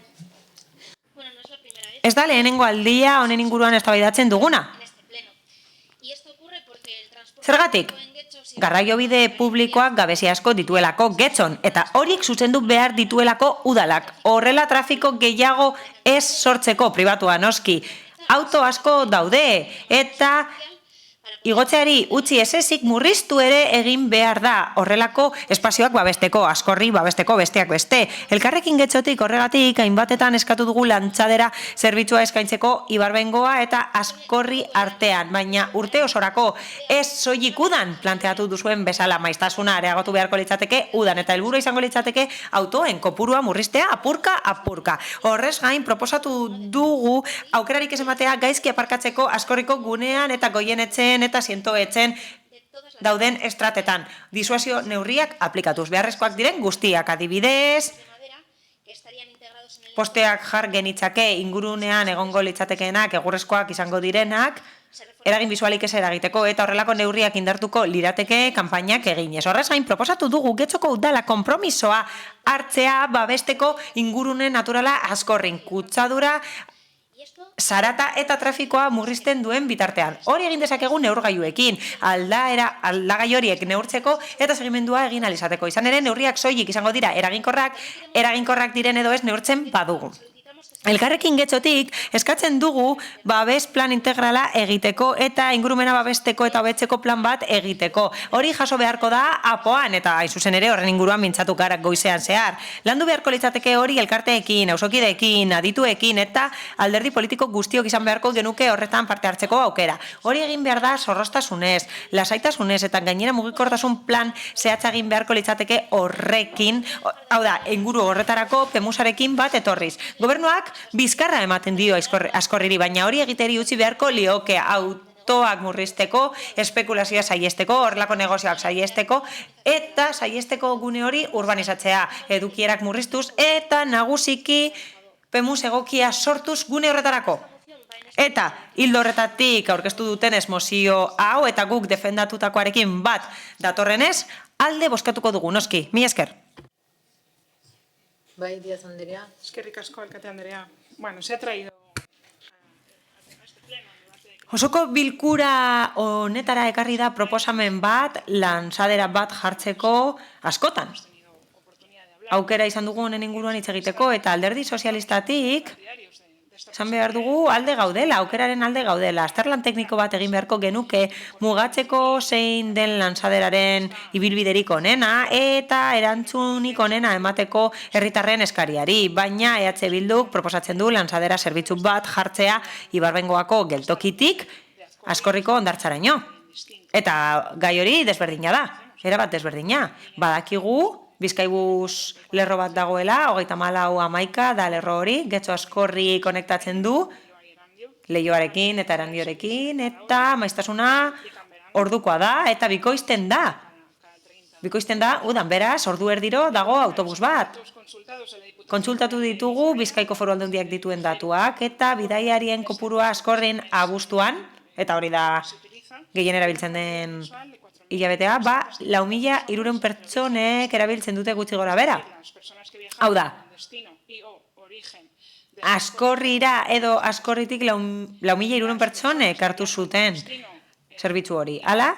S4: Ez da lehenengo aldia honen inguruan eztabaidatzen duguna. Zergatik? Garraiobide publikoak gabezia asko dituelako Getxon, eta horiek zuzendu behar dituelako udalak. Horrela trafiko gehiago ez sortzeko pribatua noski. Auto asko daude, eta igotzeari utzi ezezik murriztu ere egin behar da, horrelako espazioak babesteko, Askorri babesteko besteak beste. Elkarrekin Getxotik horregatik hainbatetan eskatu dugu lantxadera zerbitzua eskaintzeko Ibarbengoa eta Askorri artean, baina urte osorako ez soilik udan planteatu duzuen bezala maiztasuna areagotu beharko litzateke udan, eta helburua izango litzateke autoen kopurua murriztea apurka. Horrez gain proposatu dugu aukerarik ez ematea gaizki aparkatzeko Askorriko gunean eta Goienetzen eta Sientoetzen dauden estratetan. Disuasio neurriak aplikatuz beharrezkoak diren guztiak, adibidez, posteak jar genitzake ingurunean egongo litzatekeenak, egurrezkoak izango direnak, eragin bisualik ez eragiteko eta horrelako neurriak indartuko lirateke kanpainak eginez. Horrez gain proposatu dugu Getxoko udala konpromisoa hartzea babesteko ingurune naturala Askorrin, kutsadura, zarata eta trafikoa murrizten duen bitartean. Hori egin dezakegu neurgailuekin, aldagai horiek neurtzeko eta segimendua egin alizateko. Izan ere, neurriak soilik izango dira eraginkorrak diren edo ez neurtzen badugu. Elkarrekin Getxotik eskatzen dugu babes plan integrala egiteko eta ingurumena babesteko eta hobetzeko plan bat egiteko. Hori jaso beharko da apoan eta hain zuzen ere horren inguruan mintzatu gara goizean zehar. Landu beharko litzateke hori elkarteekin, auzokideekin, adituekin eta alderdi politiko guztiok izan beharko genuke horretan parte hartzeko aukera. Hori egin behar da zorroztasunez, lasaitasunez eta gainera mugikortasun plan zehatza egin beharko litzateke horrekin, hau da, inguru horretarako pemusarekin bat etorriz. Gobernuak bizkarra ematen dio Askorriri, baina hori egiteri utzi beharko lioke autoak murrizteko, espekulazioa saiesteko, horrelako negozioak saiesteko, eta saiesteko gune hori urbanizatzea, edukierak murriztuz, eta nagusiki pemus egokia sortuz gune horretarako. Eta hildo horretatik aurkeztu dutenez mozio hau eta guk defendatutakoarekin bat datorrenez, alde bozkatuko dugu, noski. Mila esker.
S8: Bai, Díaz Anderea.
S7: Eskerrik asko, Alkate Andrea. Bueno, se ha traído
S4: Osoko bilkura honetara ekarri da proposamen bat, lanzadera bat jartzeko askotan. Aukera izan dugu honen inguruan hitz egiteko eta alderdi sozialistatik Esan behar dugu alde gaudela, aukeraren alde gaudela. Azterlan tekniko bat egin beharko genuke mugatzeko zein den lanzaderaren ibilbiderik onena eta erantzunik onena emateko herritarren eskariari. Baina EH Bilduk proposatzen du lanzadera zerbitzu bat jartzea Ibarbengoako geltokitik Askorriko hondartzaraino. Eta gai hori desberdina da, erabat desberdina. Badakigu Bizkaibus lerro bat dagoela, 34-11 da lerro hori, Getxo Askorri konektatzen du, Leioarekin eta Erandiorekin, eta maiztasuna ordukoa da, eta bikoizten da. Bikoizten da, udan beraz, ordu erdiro dago autobus bat. Kontsultatu ditugu Bizkaiko Foru Aldundiak dituen datuak, eta bidaiarien kopurua Askorrin abuztuan, eta hori da gehien erabiltzen den hilabetea, 4.300 pertsonek erabiltzen dute gutxi gora bera. Hau da, Askorrira edo Askorritik 4.300 pertsonek hartu zuten zerbitzu hori. Hala,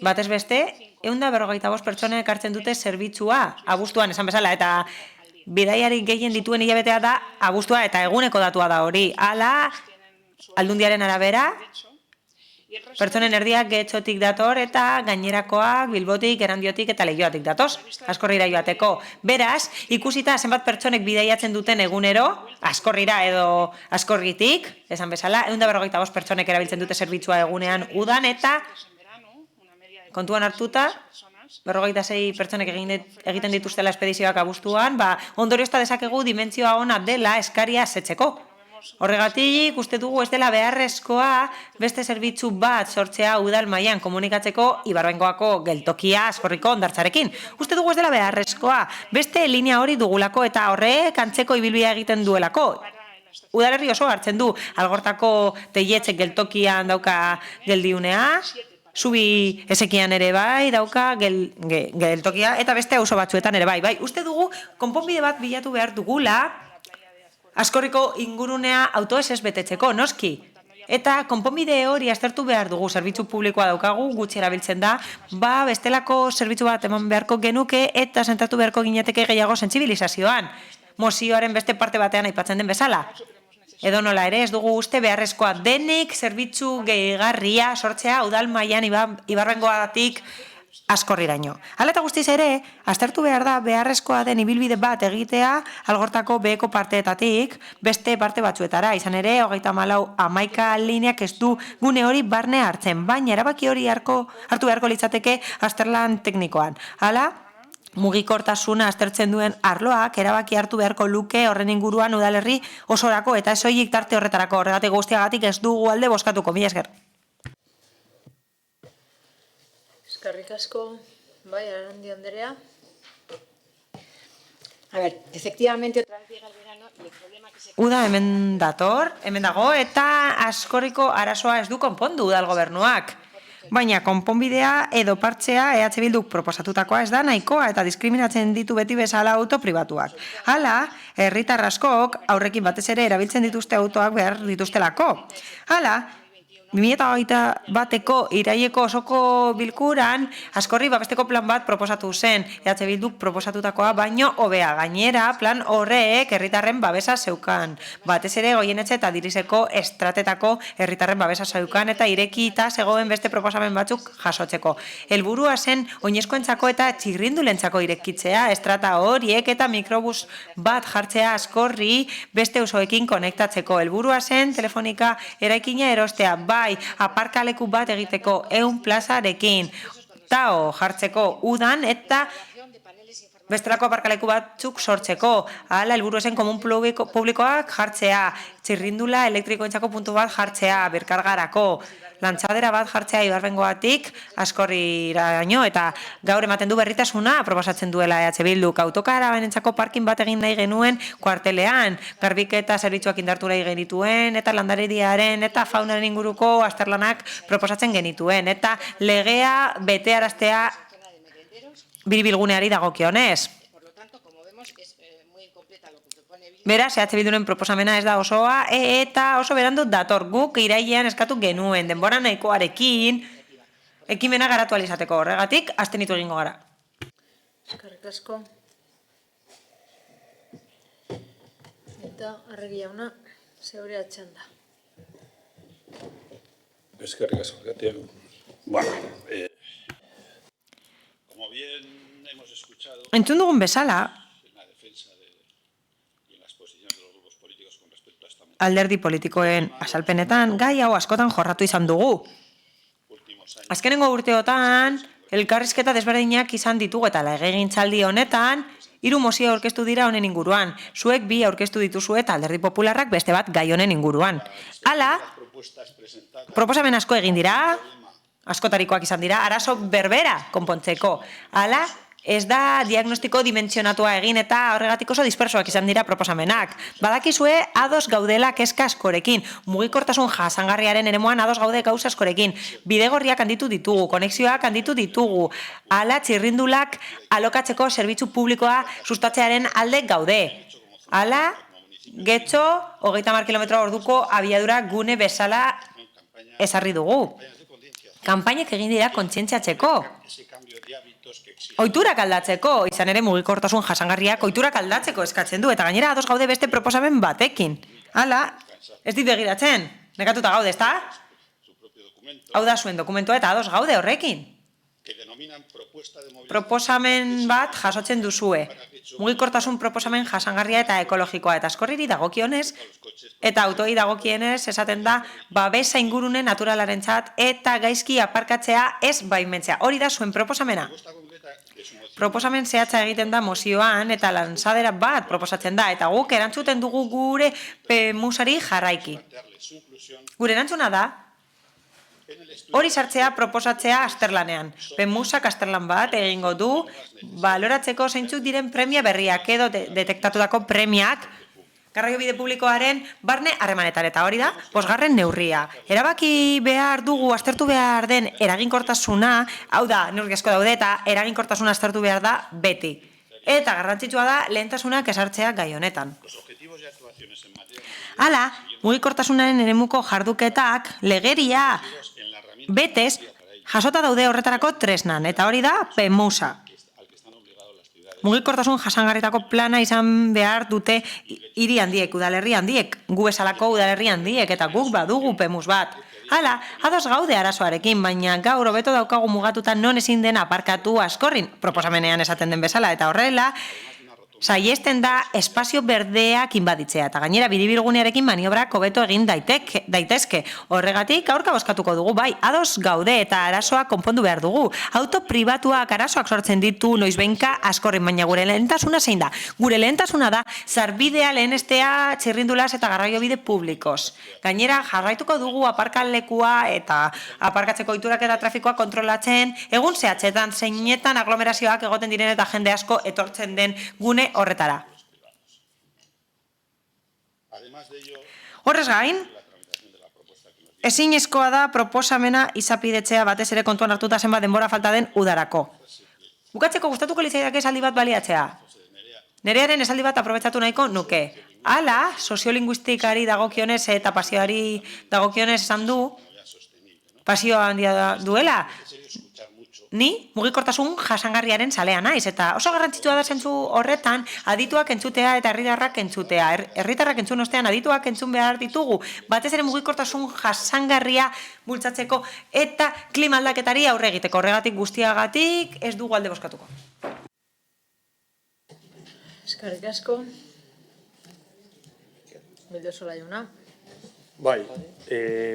S4: batez beste, 145 pertsonek hartzen dute zerbitzua abuztuan, esan bezala, eta bidaiarik gehien dituen hilabetea da abuztua eta eguneko datua da hori. Hala, Aldundiaren arabera, pertsonen erdiak Getxotik dator eta gainerakoak Bilbotik, Erandiotik eta Leioatik datoz, Askorrira joateko. Beraz, ikusita zenbat pertsonek bidaiatzen duten egunero, Askorrira edo Askorritik, esan bezala, 145 pertsonek erabiltzen dute zerbitzua egunean udan eta kontuan hartuta, 46 pertsonek egiten dituztela espedizioak abuztuan, ondoriozta dezakegu dimentsioa ona dela eskaria asetzeko. Horregatik, uste dugu ez dela beharrezkoa beste zerbitzu bat sortzea udal mailan komunikatzeko Ibarbengoako geltokia Askorriko hondartzarekin. Uste dugu ez dela beharrezkoa beste linea hori dugulako eta horrek antzeko ibilbidea egiten duelako. Udalerri oso hartzen du, Algortako Teietxek geltokian dauka geldiunea, Zubi Ezekian ere bai dauka geltokia eta beste auzo batzuetan ere bai. Uste dugu konponbide bat bilatu behar dugula Askorriko ingurunea autoesez betetzeko, noski. Eta konponbide hori aztertu behar dugu, zerbitzu publikoa daukagu, gutxi erabiltzen da, bestelako zerbitzu bat eman beharko genuke eta zentratu beharko gineteke gehiago sentsibilizazioan. Mozioaren beste parte batean aipatzen den bezala. Edo nola ere, ez dugu uste beharrezkoa denik zerbitzu gehigarria sortzea udal mailan Ibarbengoatik Askorriraino. Hala eta guztiz ere, aztertu behar da beharrezkoa den ibilbide bat egitea Algortako beheko parteetatik beste parte batzuetara. Izan ere, 34-11 lineak ez du gune hori barne hartzen, baina erabaki hori hartu beharko litzateke azterlan teknikoan. Hala, mugikortasuna aztertzen duen arloak erabaki hartu beharko luke horren inguruan udalerri osorako eta ez soilik tarte horretarako. Horregatik guztiagatik ez dugu alde bozkatuko. Mila esker.
S8: Eskerrik asko, bai, Arandi Andrea. A ver, efectivamente, otra vez llega el verano y el problema que se...
S4: Uda hemen dago, eta Askorriko arazoa ez du konpondu udal gobernuak. Baina konponbidea edo partzea EH Bilduk proposatutakoa ez da nahikoa eta diskriminatzen ditu beti bezala auto pribatuak. Hala, herritar askok aurrekin batez ere erabiltzen dituzte autoak behar dituztelako. Hala, 2021eko iraileko osoko bilkuran Askorri babesteko plan bat proposatu zen, EH Bilduk proposatutakoa baino hobea. Gainera, plan horrek herritarren babesa zeukan. Batez ere Goienetxe eta Diriseko estratetako herritarren babesa zeukan eta irekita zegoen beste proposamen batzuk jasotzeko. Helburua zen oinezkoentzako eta txirrindulentzako irekitzea, estrata horiek eta mikrobus bat jartzea Askorri beste usoekin konektatzeko. Helburua zen telefonika eraikina erostea, aparkaleku bat egiteko 100 plazarekin, tao jartzeko udan eta bestelako aparkaleku batzuk sortzeko. Hala, helburu zen komun publikoak jartzea, txirrindula elektrikoentzako puntu bat jartzea, berkargarako, lantzadera bat jartzea Ibarbengoatik Askorriraino eta gaur ematen du berritasuna proposatzen duela EH Bilduk. Autokarabenentzako parkin bat egin nahi genuen kuartelean, garbiketa zerbitzuak indartu nahi genituen eta landarediaren eta faunaren inguruko azterlanak proposatzen genituen eta legea betearaztea biribilguneari dagokionez. Beraz, EH Bilduren proposamena ez da osoa eta oso berandu dator guk irailean eskatu genuen denbora nahikoarekin ekimena garatu alizateko. Horregatik, abstenitu egingo gara.
S8: Eskerrik asko.
S1: Eta Arregi jauna, zeurea txanda.
S21: Eskerrik asko, Katia. Bueno, como bien hemos escuchado,
S4: Entzun dugun bezala,
S21: en la defensa y en las posiciones de los grupos políticos con respecto a esta
S4: alderdi politikoen azalpenetan, gai hau askotan jorratu izan dugu. Azkenengo urteotan, elkarrizketa desberdinak izan ditugu eta legegintzaldi honetan, 3 mozio aurkeztu dira honen inguruan. Zuek 2 aurkeztu dituzue eta alderdi popularrak beste bat gai honen inguruan. Hala, proposamen asko egin dira, askotarikoak izan dira, arazo berbera konpontzeko. Hala, ez da diagnostiko dimentsionatua egin eta horregatik oso dispersoak izan dira proposamenak. Badakizue ados gaudela kezka askorekin, mugikortasun jasangarriaren eremuan ados gaude gauza askorekin, bidegorriak handitu ditugu, konexioak handitu ditugu, hala txirrindulak alokatzeko zerbitzu publikoa sustatzearen alde gaude. Hala, getxo, 30 km/orduko abiadura gune bezala ezarri dugu. Kanpainek egin dira kontzientziatzeko. Ohiturak aldatzeko, izan ere mugikortasun jasangarriak ohiturak aldatzeko eskatzen du, eta gainera ados gaude beste proposamen batekin. Hala, ez dit begiratzen, nekatuta gaude, ezta? Hau da zuen dokumentua eta ados gaude horrekin. Proposamen bat jasotzen duzue. Mugikortasun proposamen jasangarria eta ekologikoa eta askorriri dagokionez, eta autoi dagokienez esaten da babesa ingurune naturalarentzat eta gaizki aparkatzea ez baimentzea. Hori da zuen proposamena. Proposamen zehatza egiten da mozioan eta lanzadera bat proposatzen da eta guk erantzuten dugu gure PEMUSari jarraiki. Gure erantzuna da hori sartzea proposatzea azterlanean. PEMUSak azterlan bat egingo du baloratzeko zeintzuk diren premia berriak edo detektatutako premiak garraiobide publikoaren barne harremanetan, eta hori da 5. neurria. Erabaki behar dugu, aztertu behar den eraginkortasuna, hau da, neurri asko daude, eta eraginkortasuna aztertu behar da beti. Eta garrantzitsua da lehentasunak esartzea gai honetan. Hala, mugikortasunaren eremuko jarduketak, legeria, betez, jasota daude horretarako tresnan, eta hori da PEMUSa. Mugikortasun jasangarritako plana izan behar dute hiri handiek, udalerri handiek, gu bezalako udalerri handiek, eta guk badugu PEMUS bat. Hala, ados gaude arazoarekin, baina gaur hobeto daukagu mugatuta non ezin den aparkatu askorrin, proposamenean esaten den bezala, eta horrela, saiesten da espazio berdeak inbaditzea, eta gainera biribilgunearekin maniobrak hobeto egin daitezke. Horregatik aurka bozkatuko dugu, bai, ados gaude eta arazoa konpondu behar dugu. Auto pribatuak arazoak sortzen ditu noizbehinka askorrin, baina gure lehentasuna zein da? Gure lehentasuna da sarbidea lehenestea txirrindulaz eta garraiobide publikoz. Gainera jarraituko dugu aparkalekua eta aparkatzeko ohiturak eta trafikoa kontrolatzen, egun zehatzetan zeinetan aglomerazioak egoten diren eta jende asko etortzen den gune horretara. Horrez gain, ezinezkoa da proposamena izapidetzea batez ere kontuan hartuta zenbat denbora falta den udarako. Bukatzeko gustatuko litzaidake esaldi bat baliatzea. Nerearen esaldi bat aprobetxatu nahiko nuke. Hala, soziolinguistikari dagokionez eta pasioari dagokionez esan du, pasioa handia duela, ni mugikortasun jasangarriaren zalea naiz, eta oso garrantzitsua da zentzu horretan adituak entzutea eta herritarrak entzutea. Herritarrak entzun ostean adituak entzun behar ditugu, batez ere mugikortasun jasangarria bultzatzeko eta klima aldaketari aurre egiteko. Horregatik guztiagatik ez dugu alde bozkatuko.
S1: Eskerrik asko. Bildosola jauna.
S3: Bai,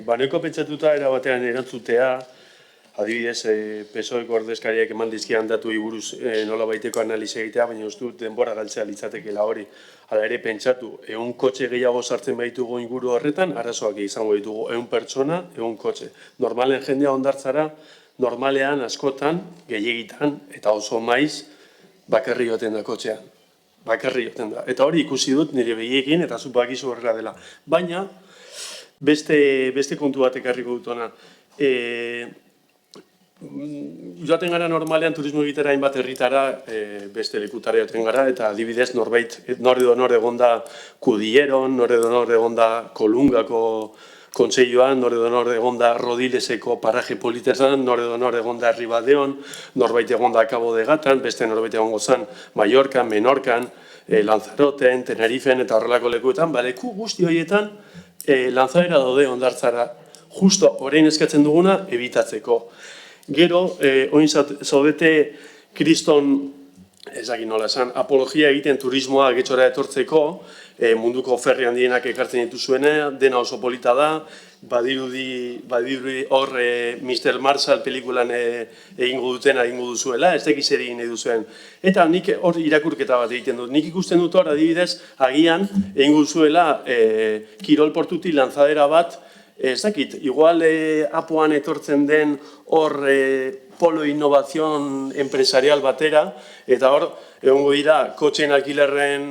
S3: baneko pentsatuta erabatean erantzutea, adibidez, PSOeko ordezkariak eman dizkian datuei buruz nola baiteko analiz egitea, baina uste dut denbora galtzea litzatekeela hori. Hala ere pentsatu, 100 kotxe gehiago sartzen baitugu inguru horretan, arazoak izango ditugu 100 pertsona, 100 kotxe. Normalen jendea ondartzara, normalean askotan, gehiegitan, eta oso maiz, bakarri joten da kotxean. Bakarri joten da. Eta hori ikusi dut nire begiekin, eta zut bakizu horrela dela. Baina, beste kontu bat ekarriko dut ona. Joaten gara normalean turismo egitera hainbat herritara, beste lekutara joaten gara, eta adibidez norbait, nor egonda Kudieron, nor egonda Kolungako kontseilloan, nor egonda Rodileseko paraje politesan, nor egonda Ribadeon, norbait egonda Cabo de Gatan, beste norbait egongo zan Mallorcan, Menorcan, Lanzaroten, Tenerifen eta horrelako lekuetan, leku guzti horietan lanzadera daude hondartzara, justo orain eskatzen duguna ebitatzeko. Gero, oin zaudete kriston, ezagin nola esan, apologia egiten turismoa getxora etortzeko, munduko ferri handienak ekartzen dituzuena, dena oso polita da, badirudi hor Mr. Marshall pelikulan egingo duzuela, ez dakiz ere egin nahi duzuen. Eta nik hor irakurketa bat egiten dut. Nik ikusten dut hor, adibidez, agian egingo duzuela Kirol portutik lanzadera bat, ez dakit, igual apoan etortzen den hor polo innovazion empresarial batera, eta hor, egongo dira, kotxeen alkilerren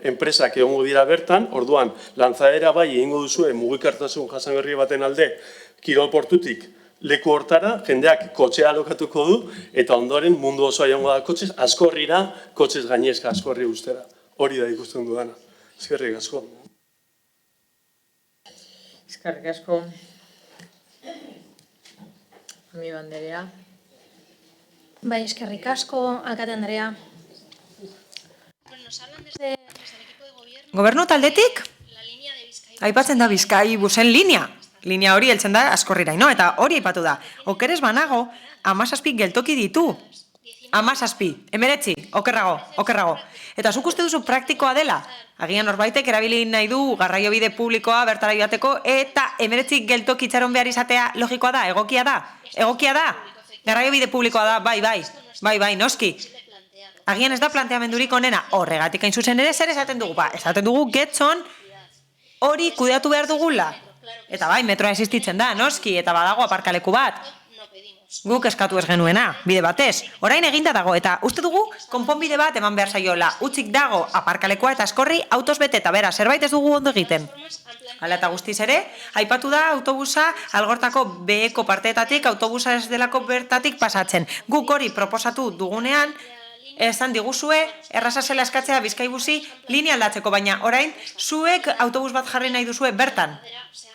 S3: enpresak egongo dira bertan, orduan, lanzadera bai egingo duzue mugikartasun jasangarri baten alde Kirol portutik leku hortara, jendeak kotxea alokatuko du, eta ondoren mundu osoa joango da kotxez, askorrira, kotxez gainezka askorri ustera. Hori da ikusten dudana. Eskerrik asko.
S1: Eskerrik asko. Mi banderea.
S6: Bai, eskerrik asko, alkate Andrea.
S4: Gobernu taldetik? Aipatzen da Bizkai busen linea. Linea hori heltzen da askorriraino, eta hori aipatu da. Okeres banago, 17 geltoki ditu. 17, 19, okerrago. Eta zuk uste duzu praktikoa dela? Agian norbaitek erabili nahi du garraiobide publikoa bertara joateko, eta 19 geltoki itxaron behar izatea logikoa da, egokia da. Garraiobide publikoa da, bai, noski. Agian ez da planteamendurik onena, horregatik hain zuzen ere zer esaten dugu? Esaten dugu Getxon hori kudeatu behar dugula. Eta bai, metroa existitzen da, noski, eta badago aparkaleku bat. Guk eskatu ez genuena, bide batez. Orain eginda dago, eta uste dugu konponbide bat eman behar zaiola. Utzik dago aparkalekua eta askorri autos bete eta bera, zerbait ez dugu ondo egiten. Hala eta guztiz ere, aipatu da autobusa algortako beheko parteetatik, autobusa ez delako bertatik pasatzen. Guk hori proposatu dugunean, esan diguzue, erraza zela eskatzea Bizkaibusi linea aldatzeko, baina orain zuek autobus bat jarri nahi duzue bertan.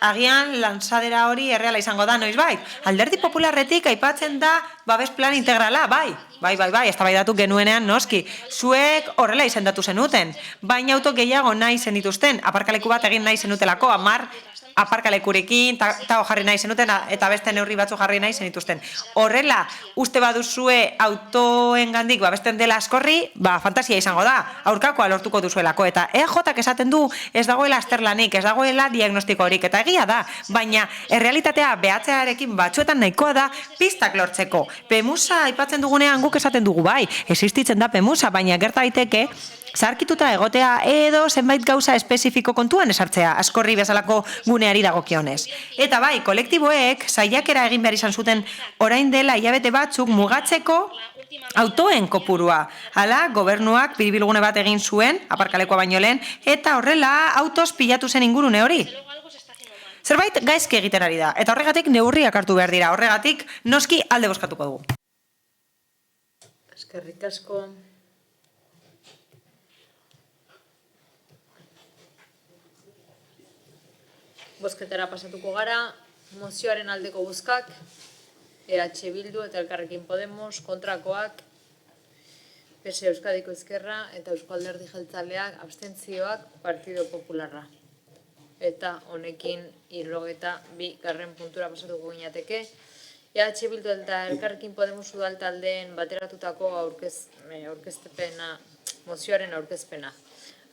S4: Agian lanzadera hori erreala izango da, noizbait. Alderdi Popularretik aipatzen da babes plan integrala, bai, eztabaidatu genuenean noski. Zuek horrela izendatu zenuten, baina auto gehiago nahi zenituzten, aparkaleku bat egin nahi zenutelako, 10 aparkalekurekin, eta jarri nahi zenuten, eta beste neurri batzu jarri nahi zenituzten. Horrela, uste baduzue autoen gandik, babesten dela askorri, fantasia izango da, aurkakoa lortuko duzuelako, eta EJak esaten du ez dagoela azterlanik, ez dagoela diagnostiko horik, eta egia da, baina errealitatea behatzearekin batzuetan nahikoa da pistak lortzeko. PEMUSA aipatzen dugunean guk esaten dugu bai, existitzen da PEMUSA, baina gerta daiteke, zarkituta egotea edo zenbait gauza espezifiko kontuan esartzea, askorri bezalako guneari dagokionez. Eta bai, kolektiboek saiakera egin behar izan zuten orain dela hilabete batzuk mugatzeko autoen kopurua. Hala, gobernuak biribilgune bat egin zuen, aparkalekoa baino lehen, eta horrela autos pilatu zen ingurune hori. Zerbait gaizki egiten ari da, eta horregatik neurriak hartu behar dira, horregatik noski alde bozkatuko dugu.
S1: Eskerrik asko. Bozketara pasatuko gara, mozioaren aldeko bozkak, EH Bildu eta Elkarrekin Podemos, kontrakoak, PS Euskadiko Ezkerra eta Eusko Alderdi Jeltzaleak, abstentzioak, Partido Popularra. Eta honekin 72. puntura pasatuko ginateke. EH Bildu eta Elkarrekin Podemos udal taldeen bateratutako mozioaren aurkezpena.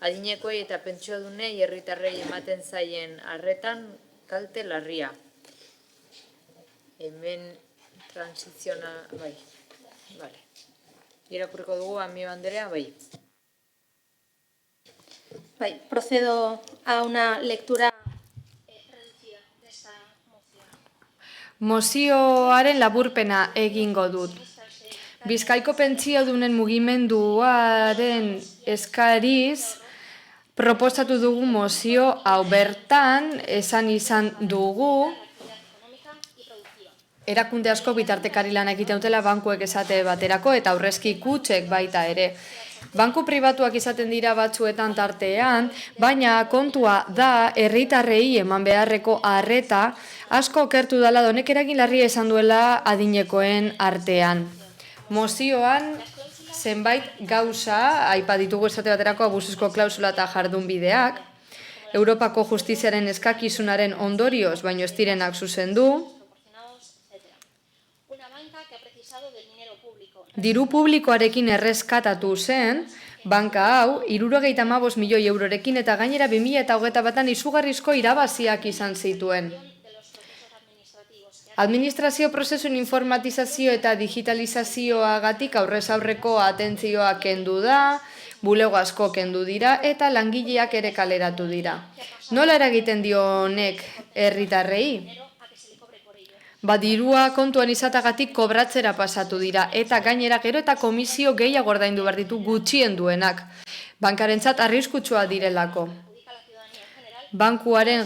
S1: Adinekoei eta pentsiodunei herritarrei ematen zaien arretan kalte larria. Hemen transiziona, bai. Irakurriko dugu mi banderea, bai.
S6: Bai, procedo a una lectura reducida de esta moción.
S11: Mozioaren laburpena egingo dut. Bizkaiko pentsiodunen mugimenduaren eskariz proposatu dugu mozio hau bertan, esan izan dugu, erakunde asko bitartekari lan egiten dutela bankuek esate baterako eta aurrezki kutxek baita ere. Banku pribatuak izaten dira batzuetan tartean, baina kontua da herritarrei eman beharreko arreta asko okertu dela honek eragin larria esan duela adinekoen artean. Mozioan zenbait gauza, aipa ditugu esate baterako abusuzko klausula eta jardunbideak, Europako justiziaren eskakizunaren ondorioz, baino ez direnak zuzendu, diru publikoarekin erreskatatu zen, banka hau, 75 milioi eurorekin eta gainera 2021an izugarrizko irabaziak izan zituen. Administrazio prozesuen informatizazio eta digitalizazioagatik aurrez aurreko atentzioa kendu da, bulego asko kendu dira eta langileak ere kaleratu dira. Nola eragiten dio honek herritarrei? Dirua kontuan izatagatik kobratzera pasatu dira eta gainera gero eta komisio gehiago ordaindu behar ditu gutxien duenak. Bankarentzat arriskutsua direlako. Bankuaren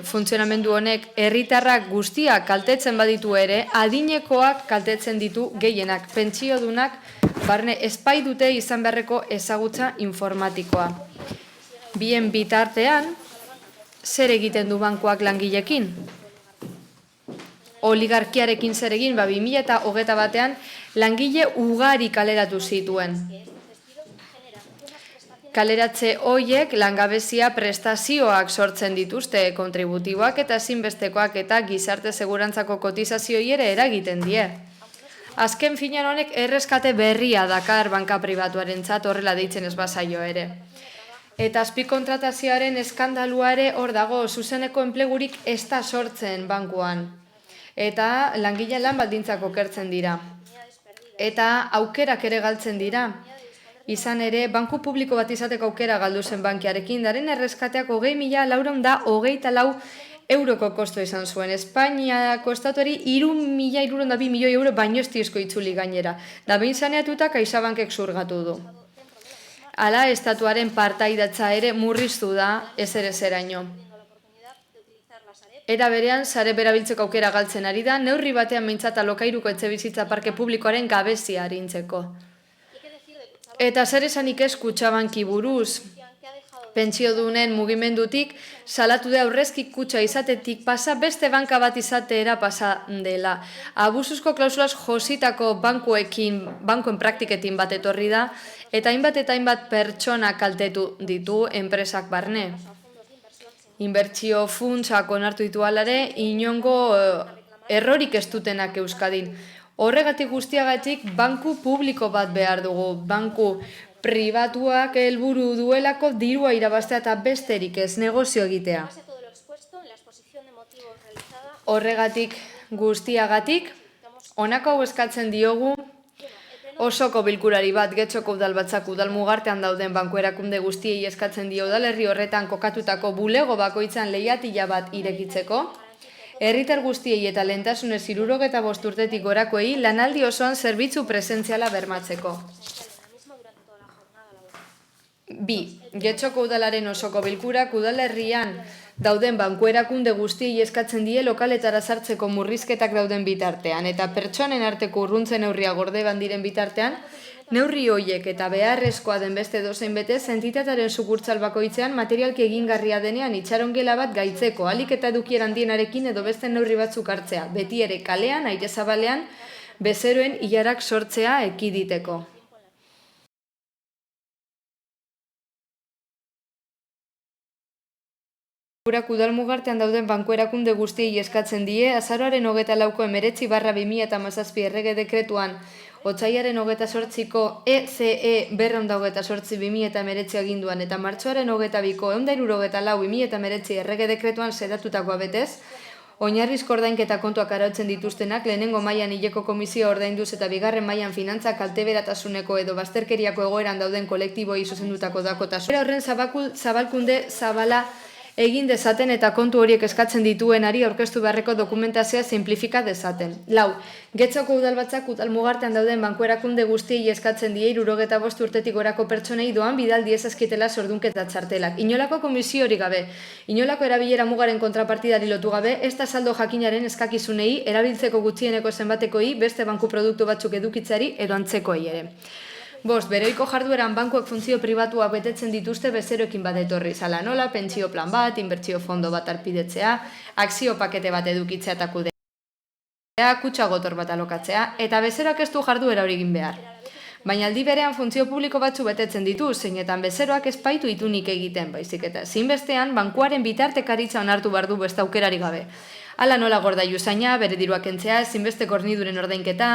S11: funtzionamendu honek herritarrak guztiak kaltetzen baditu ere, adinekoak kaltetzen ditu gehienak, pentsiodunak barne espai dute izan beharreko ezagutza informatikoa. Bien bitartean, zer egiten du bankuak langilekin? Oligarkiarekin zer egin, 2021an langile ugari kaleratu zituen. Kaleratze hoiek langabezia prestazioak sortzen dituzte, kontributiboak eta ezinbestekoak eta gizarte segurantzako kotizazioi ere eragiten die. Azken finean honek erreskate berria dakar banka pribatuarentzat horrela deitzen ez bazaio ere. Eta azpikontratazioaren eskandalua ere hor dago, zuzeneko enplegurik ez da sortzen bankuan. Eta langile lan baldintzak okertzen dira. Eta aukerak ere galtzen dira. Izan ere, banku publiko bat izateko aukera galdu zen bankiarekin, daren erreskateak 20.424 euroko kosto izan zuen. Espainiako estatuari 3.002 milioi euro baino ez dizko itzuli gainera. Da behin saneatuta CaixaBankek zurgatu du. Hala, estatuaren partaidatza ere murriztu da ezeraino. Era berean, sare berabiltzeko aukera galtzen ari da, neurri batean behintzat alokairuko etxebizitza parke publikoaren gabezia arintzeko. Eta zer esanik ez Kutxabanki buruz, pentsiodunen mugimendutik, salatu da aurrezki kutxa izatetik pasa, beste banka bat izatera pasa dela. Abusuzko klausulas jositako bankuen praktiketin bat etorri da, eta hainbat pertsona kaltetu ditu enpresak barne. Inbertsio funtsak onartu ditu alare, inongo errorik ez dutenak Euskadin. Horregatik guztiagatik banku publiko bat behar dugu. Banku pribatuak helburu duelako dirua irabaztea eta besterik ez negozio egitea. Horregatik guztiagatik, honako hau eskatzen diogu osoko bilkurari bat Getxoko udalbatzak udalmugartean dauden banku erakunde guztiei eskatzen dio udalerri horretan kokatutako bulego bakoitzan leihatila bat irekitzeko, herritar guztiei eta lehentasunez 65 urtetik gorakoei lanaldi osoan zerbitzu presentziala bermatzeko. 2. Getxoko udalaren osoko bilkurak udalerrian dauden banku erakunde guztiei eskatzen die lokaletara sartzeko murrizketak dauden bitartean eta pertsonen arteko urruntze neurria gorde bandiren bitartean, neurri hoiek eta beharrezkoa den beste dozein betez entitataren sukurtzal bakoitzean materialki egingarria denean itxarongela bat gaitzeko, ahalik eta edukiera handienarekin edo beste neurri batzuk hartzea, beti ere kalean, aire zabalean, bezeroen ilarak sortzea ekiditeko. Udalmugartean dauden banku erakunde guztiei eskatzen die, azaroaren 24ko 19/2017 errege dekretuan, otsailaren 28ko ECE 228/2019 aginduan eta martxoaren 22ko 164/2019 errege dekretuan xedatutakoa betez, oinarrizko ordainketa kontuak arautzen dituztenak lehenengo mailan hileko komisioa ordainduz eta bigarren mailan finantza kalteberatasuneko edo bazterkeriako egoeran dauden kolektiboi zuzendutako dakotasuna. Horren zabalkunde zabala egin dezaten eta kontu horiek eskatzen dituenari aurkeztu beharreko dokumentazioa simplifika dezaten. 4. Getxoko udalbatzak udalmugartean dauden banku erakunde guztiei eskatzen die 65 urtetik gorako pertsonei doan bidal diezazkitela zordunketa txartelak. Inolako komisiorik gabe, inolako erabilera mugaren kontrapartidari lotu gabe, ez da saldo jakinaren eskakizunei, erabiltzeko gutxieneko zenbatekoi, beste banku produktu batzuk edukitzari edo antzekoei ere. 5. Beroiko jardueran bankuek funtzio pribatua betetzen dituzte bezeroekin bat etorri zala nola, pentsio plan bat, inbertsio fondo bat arpidetzea, akzio pakete bat edukitzea eta kudeatzea, kutxa gotor bat alokatzea, eta bezeroak ez du jarduera hori egin behar. Baina aldi berean funtzio publiko batzu betetzen ditu, zeinetan bezeroak ez baitu itunik egiten, baizik eta ezinbestean bankuaren bitartekaritza onartu behar du beste aukerarik gabe. Hala nola gordailu zaina, bere diruak kentzea, ezinbesteko horniduren ordainketa,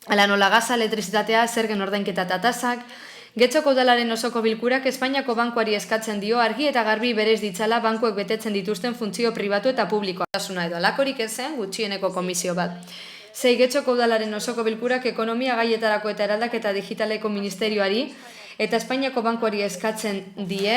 S11: hala nola gaza, elektrizitatea, zergen ordainketa eta tasak. Getxoko udalaren osoko bilkurak Espainiako bankuari eskatzen dio argi eta garbi berez ditzala bankuek betetzen dituzten funtzio pribatu eta publikoa. Edo alakorik ezen gutxieneko komisio bat. Sei, Getxoko udalaren osoko bilkurak ekonomia gaietarako eta eraldaketa digitaleko ministerioari eta Espainiako bankuari eskatzen die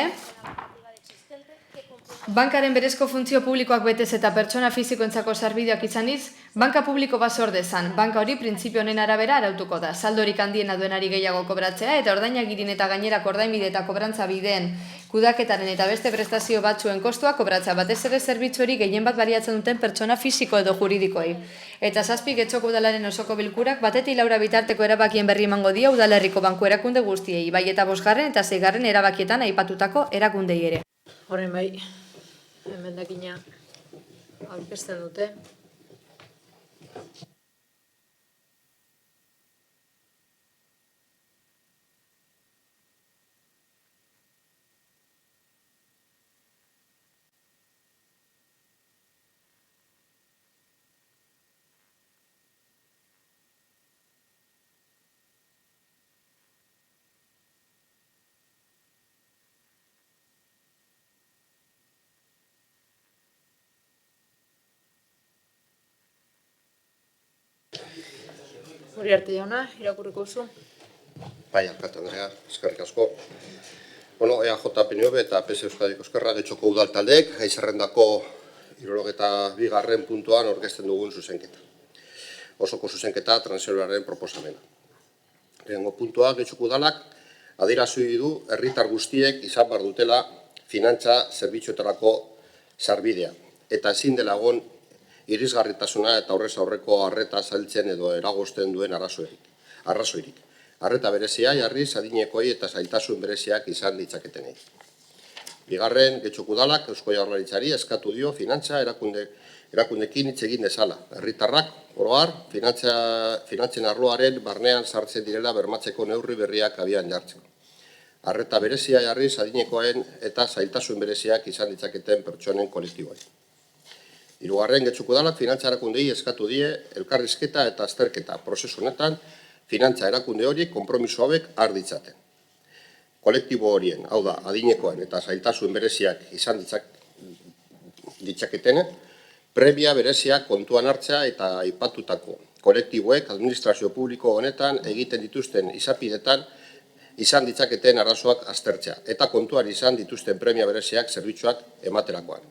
S11: bankaren berezko funtzio publikoak betez eta pertsona fizikoentzako sarbideak izaniz, banka publiko bat sor dezan. Banka hori printzipio honen arabera arautuko da. Saldorik handiena duenari gehiago kobratzea eta ordainagirin eta gainerako ordainbide eta kobrantza bideen kudaketaren eta beste prestazio batzuen kostua kobratzea, batez ere zerbitzu hori gehien bat baliatzen duten pertsona fisiko edo juridikoei. Eta 7, Getxoko udalaren osoko bilkurak batetik 4 bitarteko erabakien berri emango dio udalerriko banku erakunde guztiei, bai eta 5. eta 6. erabakietan aipatutako erakundei ere.
S8: Horren bai, emendakina aurkezten dute. Uriarte jauna, irakurriko zu.
S19: Bai, alkate Andrea, eskerrik asko. Bueno, EAJ, PNV eta PS Euskadiko Ezkerra Getxoko udal taldeek gai zerrendako 72. puntuan aurkezten dugun zuzenketa. Osoko zuzenketa transitorioaren proposamena. Lehenengo puntua, Getxoko udalak adierazi du herritar guztiek izan behar dutela finantza zerbitzuetarako sarbidea eta ezin dela egon irisgarritasuna eta aurrez aurreko arreta zailtzen edo eragozten duen arrazoirik. Arreta berezia jarriz adinekoei eta zailtasun bereziak izan ditzaketenei. Bigarren, Getxoko udalak Eusko Jaurlaritzari eskatu dio finantza erakundekin hitz egin dezala. Herritarrak oro har finantzen arloaren barnean sartzen direla bermatzeko neurri berriak abian jartzeko. Arreta berezia jarriz adinekoen eta zailtasun bereziak izan ditzaketen pertsonen kolektiboei. Hirugarren, Getxoko udalak finantza erakundei eskatu die elkarrizketa eta azterketa prozesu honetan finantza erakunde horiek konpromiso hauek har ditzaten. Kolektibo horien, hau da, adinekoen eta zailtasun bereziak izan ditzaketen, premia bereziak kontuan hartzea eta aipatutako kolektiboek administrazio publiko honetan egiten dituzten izapidetan izan ditzaketen arazoak aztertzea eta kontuan izan dituzten premia bereziak zerbitzuak ematerakoan.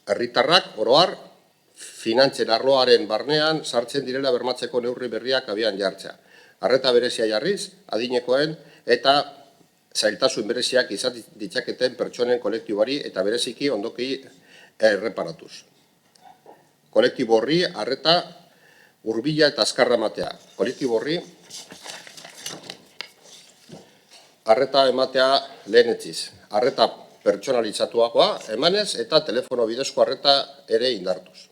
S19: Herritarrak oro har finantzen arloaren barnean sartzen direla bermatzeko neurri berriak abian jartzea. Arreta berezia jarriz, adinekoen eta zailtasun bereziak izan ditzaketen pertsonen kolektiboari eta bereziki ondoki erreparatuz. Kolektibo horri arreta hurbila eta azkarra ematea. Kolektibo horri arreta ematea lehenetziz. Arreta pertsonalizatuagoa emanez eta telefono bidezko arreta ere indartuz.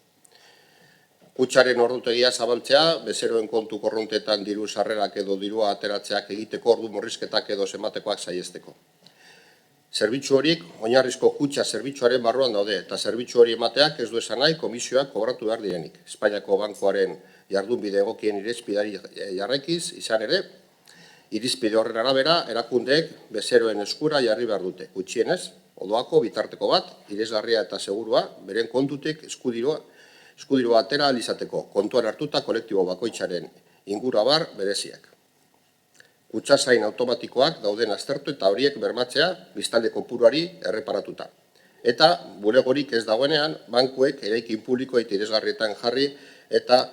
S19: Kutxaren ordutegia zabaltzea, bezeroen kontu korrontetan diru sarrerak edo dirua ateratzeak egiteko ordu murrizketak edo zenbatekoak saihesteko. Zerbitzu horiek oinarrizko kutxa zerbitzuaren barruan daude eta zerbitzu hori emateak ez du esan nahi komisioak kobratu behar direnik. Espainiako bankuaren jardunbide egokien irizpideari jarraikiz izan ere, irizpide horren arabera erakundeek bezeroen eskura jarri behar dute. Gutxienez, odoako bitarteko bat, irisgarria eta segurua, beren kontutik eskudiro atera alizateko, kontuan hartuta kolektibo bakoitzaren ingurabar bereziak. Kutxazain automatikoak dauden aztertu eta horiek bermatzea biztanle kopuruari erreparatuta. Eta bulegorik ez dagoenean, bankuek eraikin publiko eta irisgarrietan jarri eta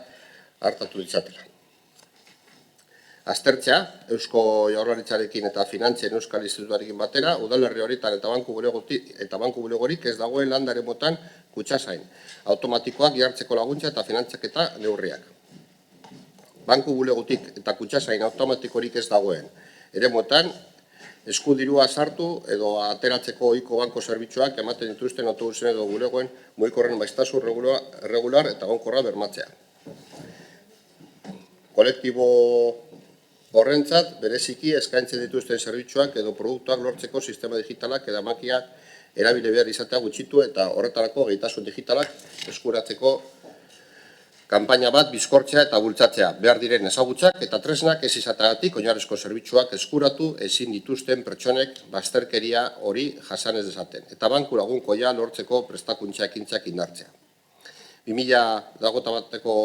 S19: hartatu ditzatela. Aztertzea, Eusko Jaurlaritzarekin eta Finantzen Euskal Institutuarekin batera, udalerri horietan eta banku bulegorik ez dagoen landare motan kutxazain, automatikoak jartzeko laguntza eta finantzaketa neurriak. Banku bulegotik eta kutxazain automatikorik ez dagoen eremuetan, eskudirua sartu edo ateratzeko ohiko banko zerbitzuak ematen dituzten autobusen edo bulegoen mugikorren maiztasun regular eta egonkorra bermatzea. kolektibo horrentzat bereziki eskaintzen dituzten zerbitzuak edo produktuak lortzeko sistema digitalak edo makiak erabile behar izatea gutxitu eta horretarako gaitasun digitalak eskuratzeko kanpaina bat bizkortzea eta bultzatzea, behar diren ezagutzak eta tresnak ez izateagatik oinarrizko zerbitzuak eskuratu ezin dituzten pertsonek bazterkeria hori jasan ez dezaten, eta banku lagunkoia lortzeko prestakuntza ekintzak indartzea. 2021ko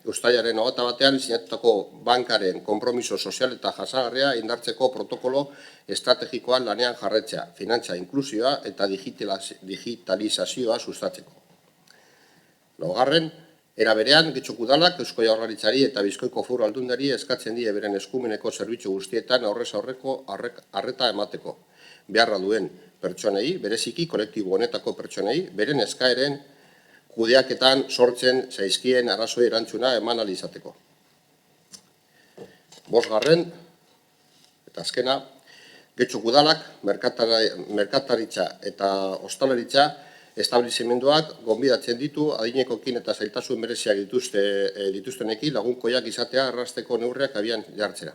S19: Uztailaren 21ean sinatutako bankaren konpromiso sozial eta jasangarria indartzeko protokolo estrategikoan lanean jarretzea, finantza inklusioa eta digitalizazioa sustatzeko. Laugarren, era berean, Getxoko Udalak Eusko Jaurlaritzari eta Bizkaiko Foru Aldundiari eskatzen die beren eskumeneko zerbitzu guztietan aurrez aurreko arreta emateko. Beharra duen pertsonei, bereziki kolektibo honetako pertsonei, beren eskaeren kudeaketan sortzen zaizkien arrazoi erantzuna eman ahal izateko. Bosgarren, eta azkena, Getxoko Udalak merkataritza eta ostalaritza establizimenduak gonbidatzen ditu adinekoekin eta zailtasun bereziak dituztenekin lagunkoiak izatea arrasteko neurriak abian jartzera.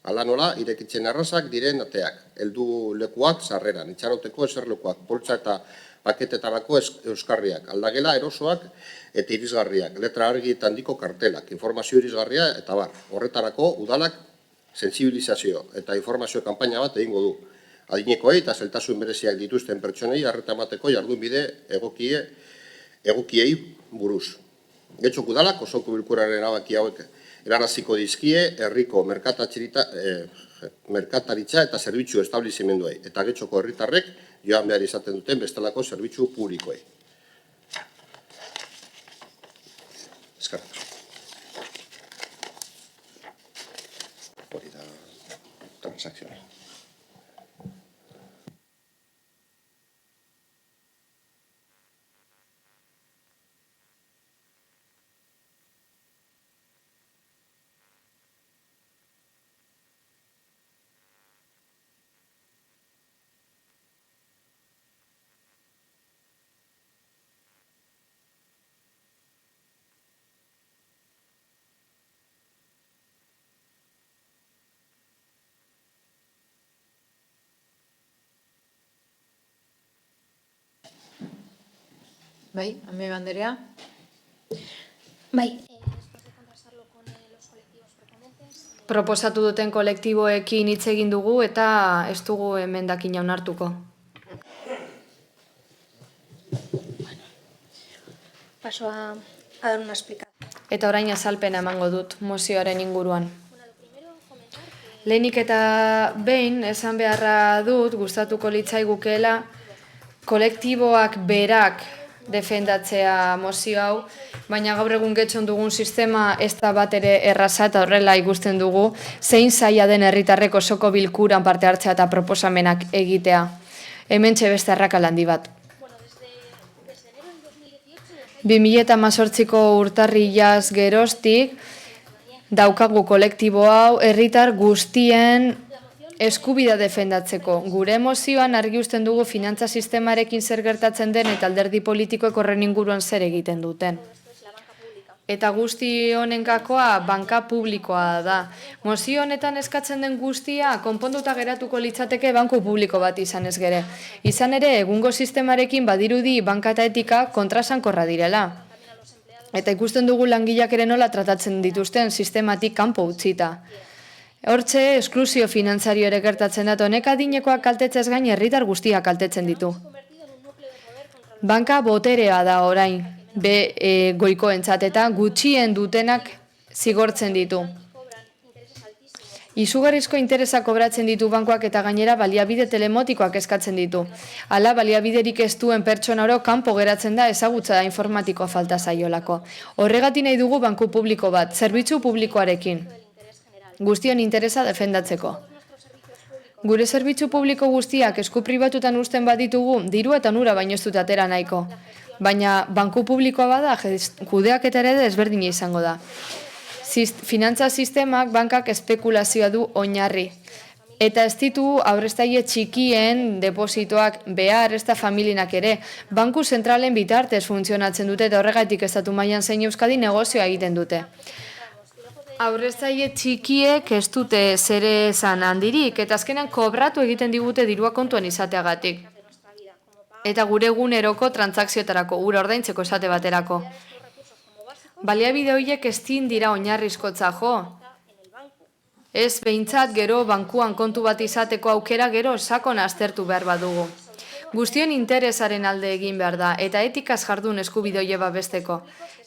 S19: Hala nola, irekitzen arrazak diren ateak, heldu lekuak sarreran, itxaroteko eserlekuak, poltsa eta paketetarako euskarriak, aldagela erosoak eta irisgarriak, letra argi eta handiko kartelak, informazio irisgarria eta bar. Horretarako, udalak sensibilizazio eta informazio kanpaina bat egingo du. Adinekoei eta zailtasun bereziak dituzten pertsonei arreta emateko jardunbide egokiei buruz. Getxoko Udalak osoko bilkuraren erabaki hauek eraraziko dizkie herriko merkataritza eta zerbitzu establizimenduei eta Getxoko herritarrek joan behar izaten duten bestelako zerbitzu publikoei. Eskerrik asko. Hori da transakzional.
S1: Bai, ame banderea.
S6: Bai,
S11: Proposatu duten kolektiboekin hitz egin dugu eta ez dugu emendakina onartuko.
S6: Paso a dar una explicación.
S11: Eta orain azalpena emango dut mozioaren inguruan. Lehenik eta behin esan beharra dut gustatuko litzaigukeela kolektiboak berak defendatzea mozio hau, baina gaur egun getxon dugun sistema ez da bat ere erraza eta horrela ikusten dugu zein zaila den herritarrek osoko bilkuran parte hartzea eta proposamenak egitea. Hementxe beste arrakala handi bat. 2018ko urtarrilaz geroztik daukagu kolektibo hau herritar guztien eskubidea defendatzeko. Gure mozioan argi uzten dugu finantza sistemarekin zer gertatzen den eta alderdi politikoek horren inguruan zer egiten duten. Eta guzti honenkakoa banka publikoa da. Mozio honetan eskatzen den guztia konponduta geratuko litzateke banku publiko bat izan ez gere. Izan ere, egungo sistemarekin badirudi banka eta etika kontrasankorra direla. Eta ikusten dugu langileak ere nola tratatzen dituzten sistematik kanpo utzita. Hortxe, esklusio finantzario ere gertatzen da, honek adinekoak kaltetzez gain herritar guztiak kaltetzen ditu. Banka boterea da orain, goikoentzat eta gutxien dutenak zigortzen ditu. Izugarrizko interesa kobratzen ditu bankoak eta gainera baliabide telemotikoak eskatzen ditu. Hala, baliabiderik ez duen pertsona oro kanpo geratzen da ezagutza informatikoa falta zaiolako. Horregatik nahi dugu banku publiko bat, zerbitzu publikoarekin. Guztion interesa defendatzeko. Gure zerbitzu publiko guztiak esku pribatutan uzten baditugu, diru eta onura baino ez dut atera nahiko. Baina banku publikoa bada, kudeaketa ere desberdina izango da. Finantza sistemak bankak espekulazioa du oinarri. Eta ez ditu aurreztaile txikien depositoak behar ez da familienak ere. Banku zentralen bitartez funtzionatzen dute eta horregatik estatu mailan zein Euskadi negozioa egiten dute. Aurreztaile txikiek ez dute zere esan handirik, eta azkenean kobratu egiten digute dirua kontuan izateagatik. Eta gure eguneroko transakzioetarako, gure ordaintzeko esate baterako. Baliabide horiek ezin dira oinarrizkotza jo. Ez behintzat gero bankuan kontu bat izateko aukera gero sakon aztertu behar badugu. Guztion interesaren alde egin behar da, eta etikaz jardun eskubide horiek babesteko.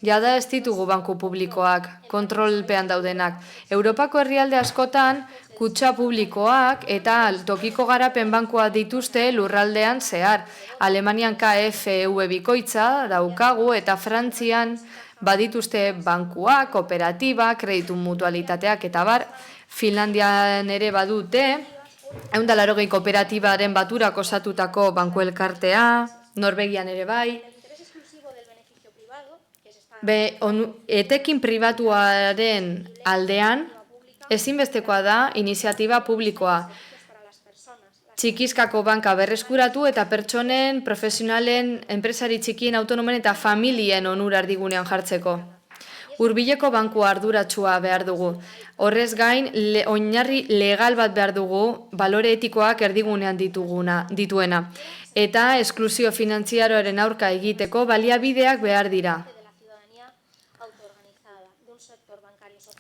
S11: Jada ez ditugu banku publikoak, kontrolpean daudenak. Europako herrialde askotan, kutxa publikoak eta tokiko garapen bankua dituzte lurraldean zehar. Alemanian KfW bikoitza daukagu eta Frantzian badituzte bankuak, kooperatiba, kreditu mutualitateak eta bar. Finlandian ere badute, 180 kooperatibaren baturak osatutako banku elkartea, Norvegian ere bai. Etekin pribatuaren aldean, ezinbestekoa da iniziatiba publikoa. Txikizkako banka berreskuratu eta pertsonen, profesionalen, enpresari txikien, autonomen eta familien onura erdigunean jartzeko. Hurbileko banku arduratsua behar dugu. Horrez gain, oinarri legal bat behar dugu, balore etikoak erdigunean dituena. Eta esklusio finantziaroaren aurka egiteko baliabideak behar dira.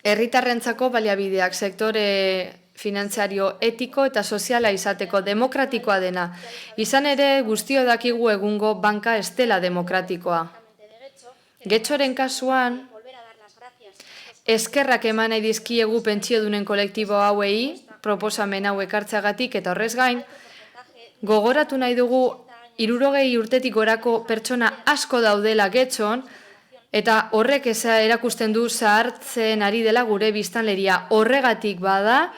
S11: Herritarrentzako baliabideak sektore finantziario etiko eta soziala izateko demokratikoa dena. Izan ere guztio dakigu egungo banka ez dela demokratikoa. Getxoren kasuan, eskerrak eman nahi dizkiegu pentsiodunen kolektibo hauei, proposamen hau ekartzagatik eta horrez gain, gogoratu nahi dugu 60 urtetik gorako pertsona asko daudela Getxon, eta horrek erakusten du zahartzen ari dela gure biztanleria. Horregatik bada,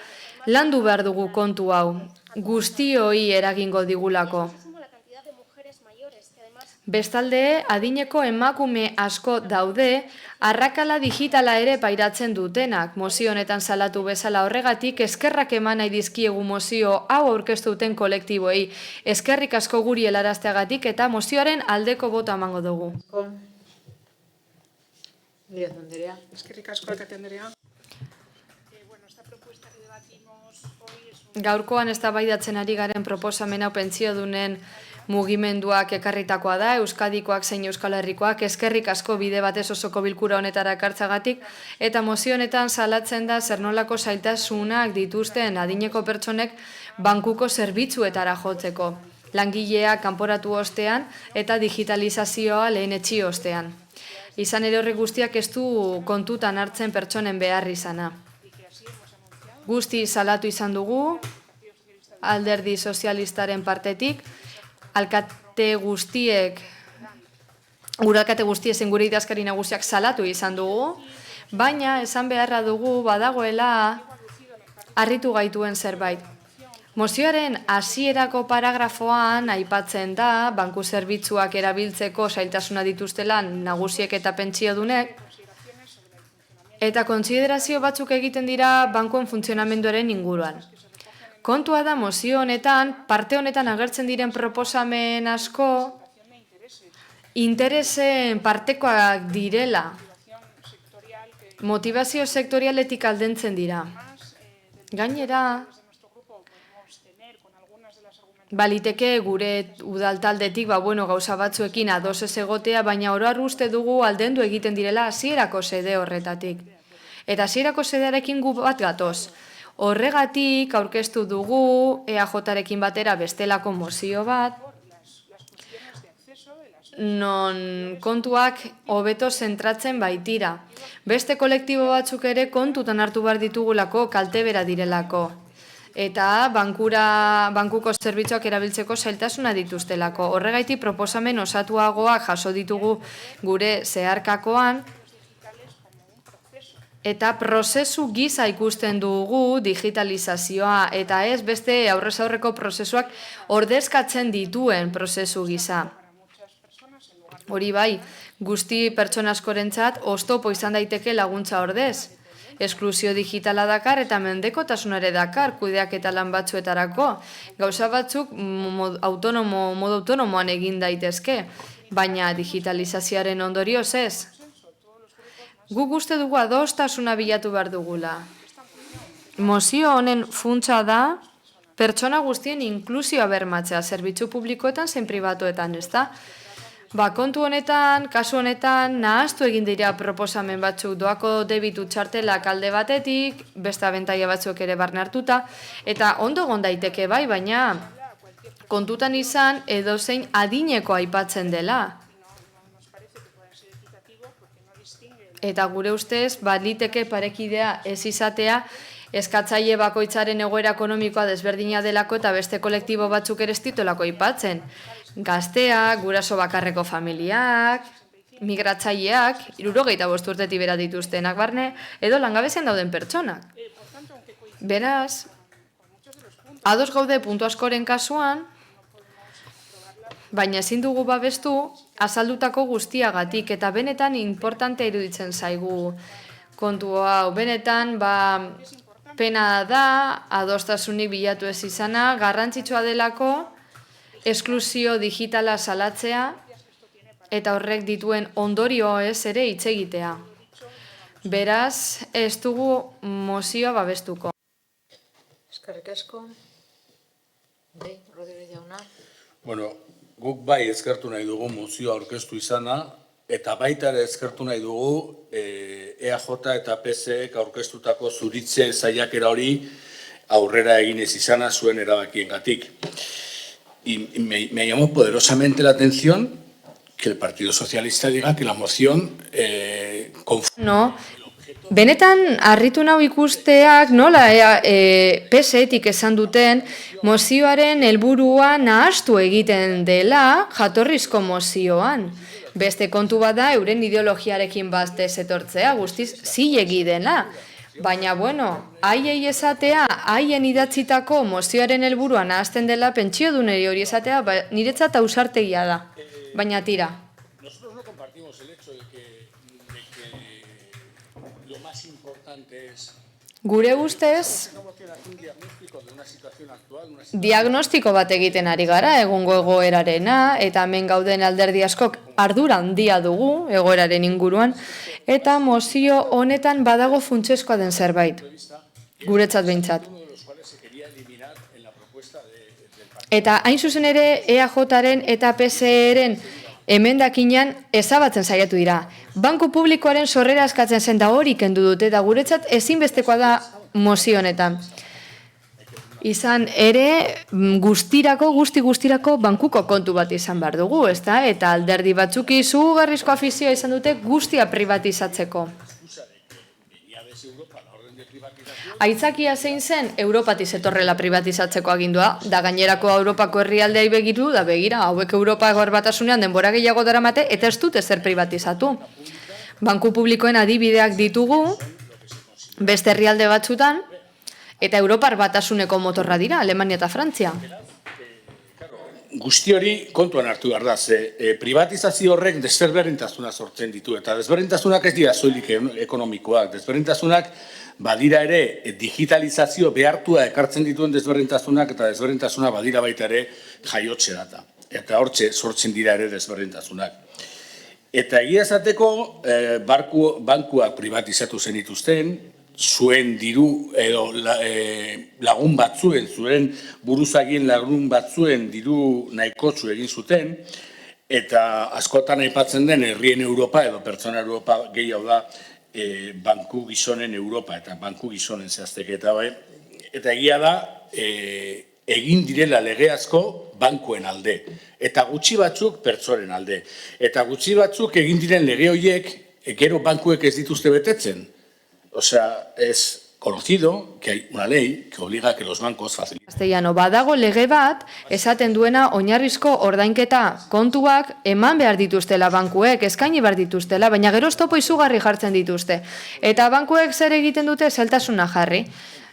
S11: landu behar dugu kontu hau, guztioi eragingo digulako. Bestalde, adineko emakume asko daude, arrakala digitala ere pairatzen dutenak. Mozio honetan salatu bezala horregatik, eskerrak eman nahi dizkiegu mozio hau aurkeztu duten kolektiboei. Eskerrik asko guri helarazteagatik eta mozioaren aldeko bota emango dugu.
S7: Eskerrik asko, alkate Andrea.
S11: Gaurkoan eztabaidatzen ari garen proposamen hau pentsiodunen mugimenduak ekarritakoa da, Euskadikoak zein Euskal Herrikoak, eskerrik asko bide batez osoko bilkura honetara ekartzagatik, eta mozio honetan salatzen da zer nolako zailtasunak dituzten adineko pertsonek bankuko zerbitzuetara jotzeko, langileak kanporatu ostean eta digitalizazioa lehenetsi ostean. Izan ere horrek guztiak ez du kontutan hartzen pertsonen behar izana. Guzti salatu izan dugu, Alderdi Sozialistaren partetik, alkate guztiek, gure alkate guztiek zen gure idazkari nagusiak salatu izan dugu, baina esan beharra dugu badagoela harritu gaituen zerbait. Mozioaren hasierako paragrafoan aipatzen da, banku zerbitzuak erabiltzeko zailtasuna dituztela nagusiek eta pentsiodunek, eta kontsiderazio batzuk egiten dira bankuen funtzionamenduaren inguruan. Kontua da mozio honetan, parte honetan agertzen diren proposamen asko, interesen partekoak direla, motivazio sektorialetik aldentzen dira. Gainera, baliteke gure udaltaldetik gauza batzuekin ados ez egotea, baina oro har uste dugu aldendu egiten direla hasierako xede horretatik. Eta hasierako xedearekin gu bat gatoz. Horregatik aurkeztu dugu EAJarekin batera bestelako mozio bat, non kontuak hobeto zentratzen baitira. Beste kolektibo batzuk ere kontutan hartu behar ditugulako kaltebera direlako. Eta bankuko zerbitzuak erabiltzeko zailtasuna dituztelako. Horregaitik proposamen osatuagoak jaso ditugu gure zeharkakoan, eta prozesu gisa ikusten dugu digitalizazioa, eta ez beste aurrez aurreko prozesuak ordezkatzen dituen prozesu gisa. Hori bai, guzti pertsona askorentzat oztopo izan daiteke laguntza ordez. Esklusio digitala dakar eta mendekotasunare dakar kudeak eta lan batzuetarako. Gauza batzuk modu autonomoan egin daitezke, baina digitalizazioaren ondorioz ez. Guk uste dugu adostasuna bilatu behar dugula. Mozio honen funtsa da pertsona guztien inklusioa bermatzea, zerbitzu publikoetan zein pribatuetan, ezta? Kontu honetan, kasu honetan, nahaztu egin dira proposamen batzuk, doako debitu txartelak alde batetik, beste abentaia batzuk ere barne hartuta, eta ondo egon daiteke bai, baina kontutan izan edozein adineko aipatzen dela. Eta gure ustez, liteke parekidea ez izatea, eskatzaile bakoitzaren egoera ekonomikoa desberdina delako eta beste kolektibo batzuk ere ez ditolako aipatzen. Gazteak, guraso bakarreko familiak, migratzaileak, 65 urtetik bera dituztenak barne, edo langabezian dauden pertsonak. Beraz, ados gaude puntu askoren kasuan, baina ezin dugu babestu azaldutako guztiagatik, eta benetan importantea iruditzen zaigu kontu hau. Benetan, pena da, adostasunik bilatu ez izana, garrantzitsua delako, esklusio digitala salatzea, eta horrek dituen ondorio ez ere hitz egitea. Beraz, ez dugu mozioa babestuko.
S1: Eskerrik asko. Rodríguez jauna.
S5: Bueno, guk bai eskertu nahi dugu mozioa aurkeztu izana, eta baita ere eskertu nahi dugu EAJ eta PSek aurkeztutako zuritze saiakera hori aurrera egin ez izana zuen erabakiengatik. Y me llamó poderosamente la atención que el Partido Socialista diga que la moción
S11: No, benetan harritu nau ikusteak nola PSetik esan duten mozioaren helburua nahastu egiten dela jatorrizko mozioan. Beste kontu bada euren ideologiarekin bat ez etortzea, guztiz zilegi dena. Baina, haiei esatea, haien idatzitako mozioaren helburua nahazten dela pentsioduneri hori esatea, niretzat ausartegia da. Baina tira.
S5: Nosotros no compartimos el hecho de que lo más importante es...
S11: Gure ustez, diagnostiko bat egiten ari gara egungo egoerarena, eta hemen gauden alderdi askok ardura handia dugu egoeraren inguruan, eta mozio honetan badago funtsezkoa den zerbait, guretzat behintzat. Eta hain zuzen ere EAJaren eta PSeren emendakinean ezabatzen saiatu dira. Banku publikoaren sorrera eskatzen zen da hori kendu dute, eta guretzat ezinbestekoa da mozio honetan. Izan ere guztirako bankuko kontu bat izan behar dugu, ezta? Eta alderdi batzuk izugarrizko afizioa izan dute guztia privatizatzeko. Aitzakia zein zen Europatik zetorrela privatizatzeko agindua, da gainerako Europako herrialdeai begiru, da begira, hauek Europako batasunean denbora gehiago daramate, eta ez dute zer privatizatu. Banku publikoen adibideak ditugu, beste herrialde batzutan, eta Europar batasuneko motorra dira, Alemania eta Frantzia.
S5: Guzti hori kontuan hartu behar da, privatizazio horrek desberdintasuna sortzen ditu, eta desberdintasunak ez dira soilik ekonomikoak, desberdintasunak badira ere digitalizazio behartua ekartzen dituen desberdintasunak, eta desberdintasuna badira baita ere jaiotze data. Eta hortxe sortzen dira ere desberdintasunak. Eta egia esateko bankuak privatizatu zen dituzten, zuen diru edo lagun batzuen, zuen buruzagien lagun batzuen diru nahikotsu egin zuten, eta askotan aipatzen den herrien Europa edo pertsona Europa gehiago da banku gizonen Europa eta banku gizonen zehazteketa bai. Eta egia da, egin direla lege asko bankuen alde, eta gutxi batzuk pertsonen alde. Eta gutxi batzuk egin diren lege horiek, gero bankuek ez dituzte betetzen. O sea, es conocido que hay una ley que obliga a que los bancos faciliten.
S11: Castellano, badago lege bat, esaten duena oinarrizko ordainketa kontuak eman behar dituztela bankuek, eskaini behar dituztela, baina gero topo izugarri jartzen dituzte. Eta bankuek zer egiten dute zeltasuna jarri.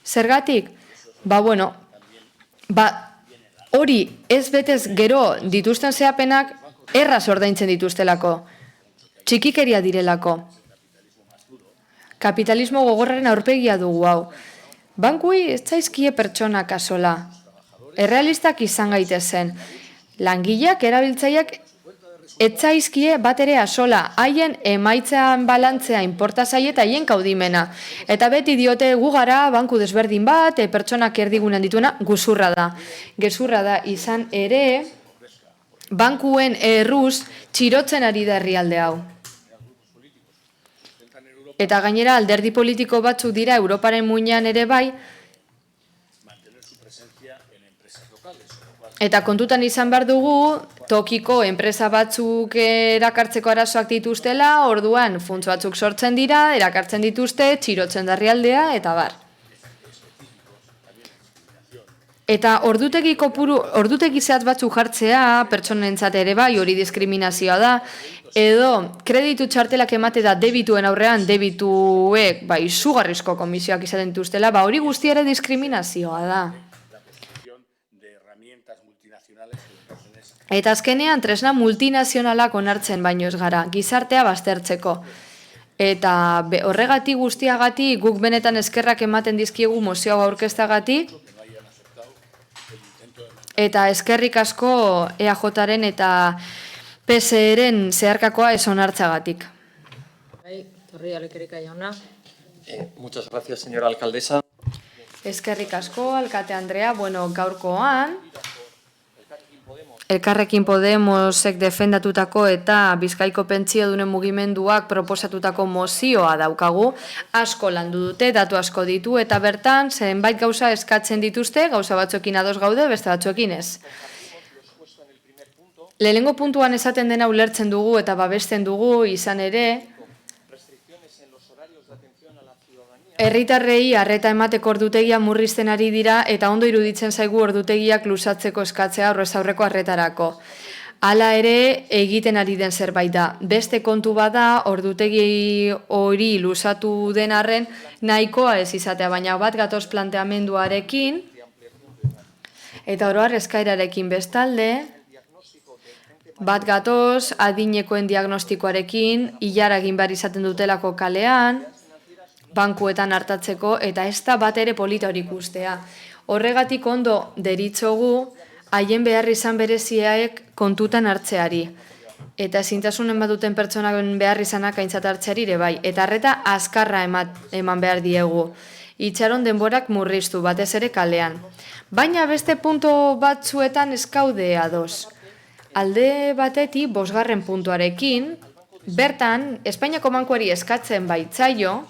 S11: Zergatik? Hori ez betez gero dituzten zehapenak erraz ordaintzen dituztelako. Txikikeria direlako. Kapitalismo gogorraren aurpegia dugu hau. Bankui ez zaizkie pertsonak asola. Errealistak izan gaitezen. Langileak, erabiltzaileak etzaizkie bat ere asola, haien emaitzan balantzea inporta zaie eta haien kaudimena. Eta beti diote gu gara banku desberdin bat, pertsonak erdigunen dituena, gezurra da. Gezurra da izan ere, bankuen erruz txirotzen ari da herrialde hau. Eta gainera alderdi politiko batzuk dira Europaren muinean ere bai, eta kontutan izan behar dugu, tokiko enpresa batzuk erakartzeko arazoak dituztela, orduan funts batzuk sortzen dira, erakartzen dituzte, txirotzen da herrialdea, eta bar. Eta ordutegi zehatz batzuk jartzea, pertsonentzat ere bai, hori diskriminazioa da, edo kreditu txartelak emate da debituen aurrean, debituek izugarrizko komisioak izaten dituztela, hori guztia ere diskriminazioa da. Eta azkenean tresna multinazionalak onartzen baino ez gara, gizartea baztertzeko. Eta horregatik guztiagatik guk benetan eskerrak ematen dizkiegu mozioa aurkezteagatik, eta eskerrik asko EAJaren eta PSeren zeharkakoa ez onartzagatik.
S10: Muchas gracias, señora alcaldesa.
S11: Eskerrik asko, alkate Andrea. Gaurkoan, Elkarrekin Podemosek defendatutako eta Bizkaiko pentsiodunen mugimenduak proposatutako mozioa daukagu, asko landu dute, datu asko ditu, eta bertan zenbait gauza eskatzen dituzte, gauza batzuekin ados gaude, beste batzuekin ez. Lehenengo puntuan esaten dena ulertzen dugu eta babesten dugu izan ere, herritarrei arreta emateko ordutegia murrizten ari dira eta ondo iruditzen zaigu ordutegiak luzatzeko eskatzea aurrez aurreko arretarako. Hala ere egiten ari den zerbait da. Beste kontu bada ordutegi hori luzatu den arren nahikoa ez izatea, baina bat gatoz planteamenduarekin eta oro har eskaerarekin bestalde, bat gatoz adinekoen diagnostikoarekin, ilara egin behar izaten dutelako kalean, bankuetan hartatzeko, eta ez da bat ere polita hori ikustea. Horregatik ondo deritzogu haien behar izan bereziaek kontutan hartzeari. Eta ezintasunen bat duten pertsonak behar izanak aintzat hartzeari ere bai. Eta arreta azkarra eman behar diegu. Itxaron denborak murriztu, batez ere kalean. Baina beste punto batzuetan eskaude ados. Alde batetik, 5. puntuarekin, bertan, Espainiako bankuari eskatzen baitzaio,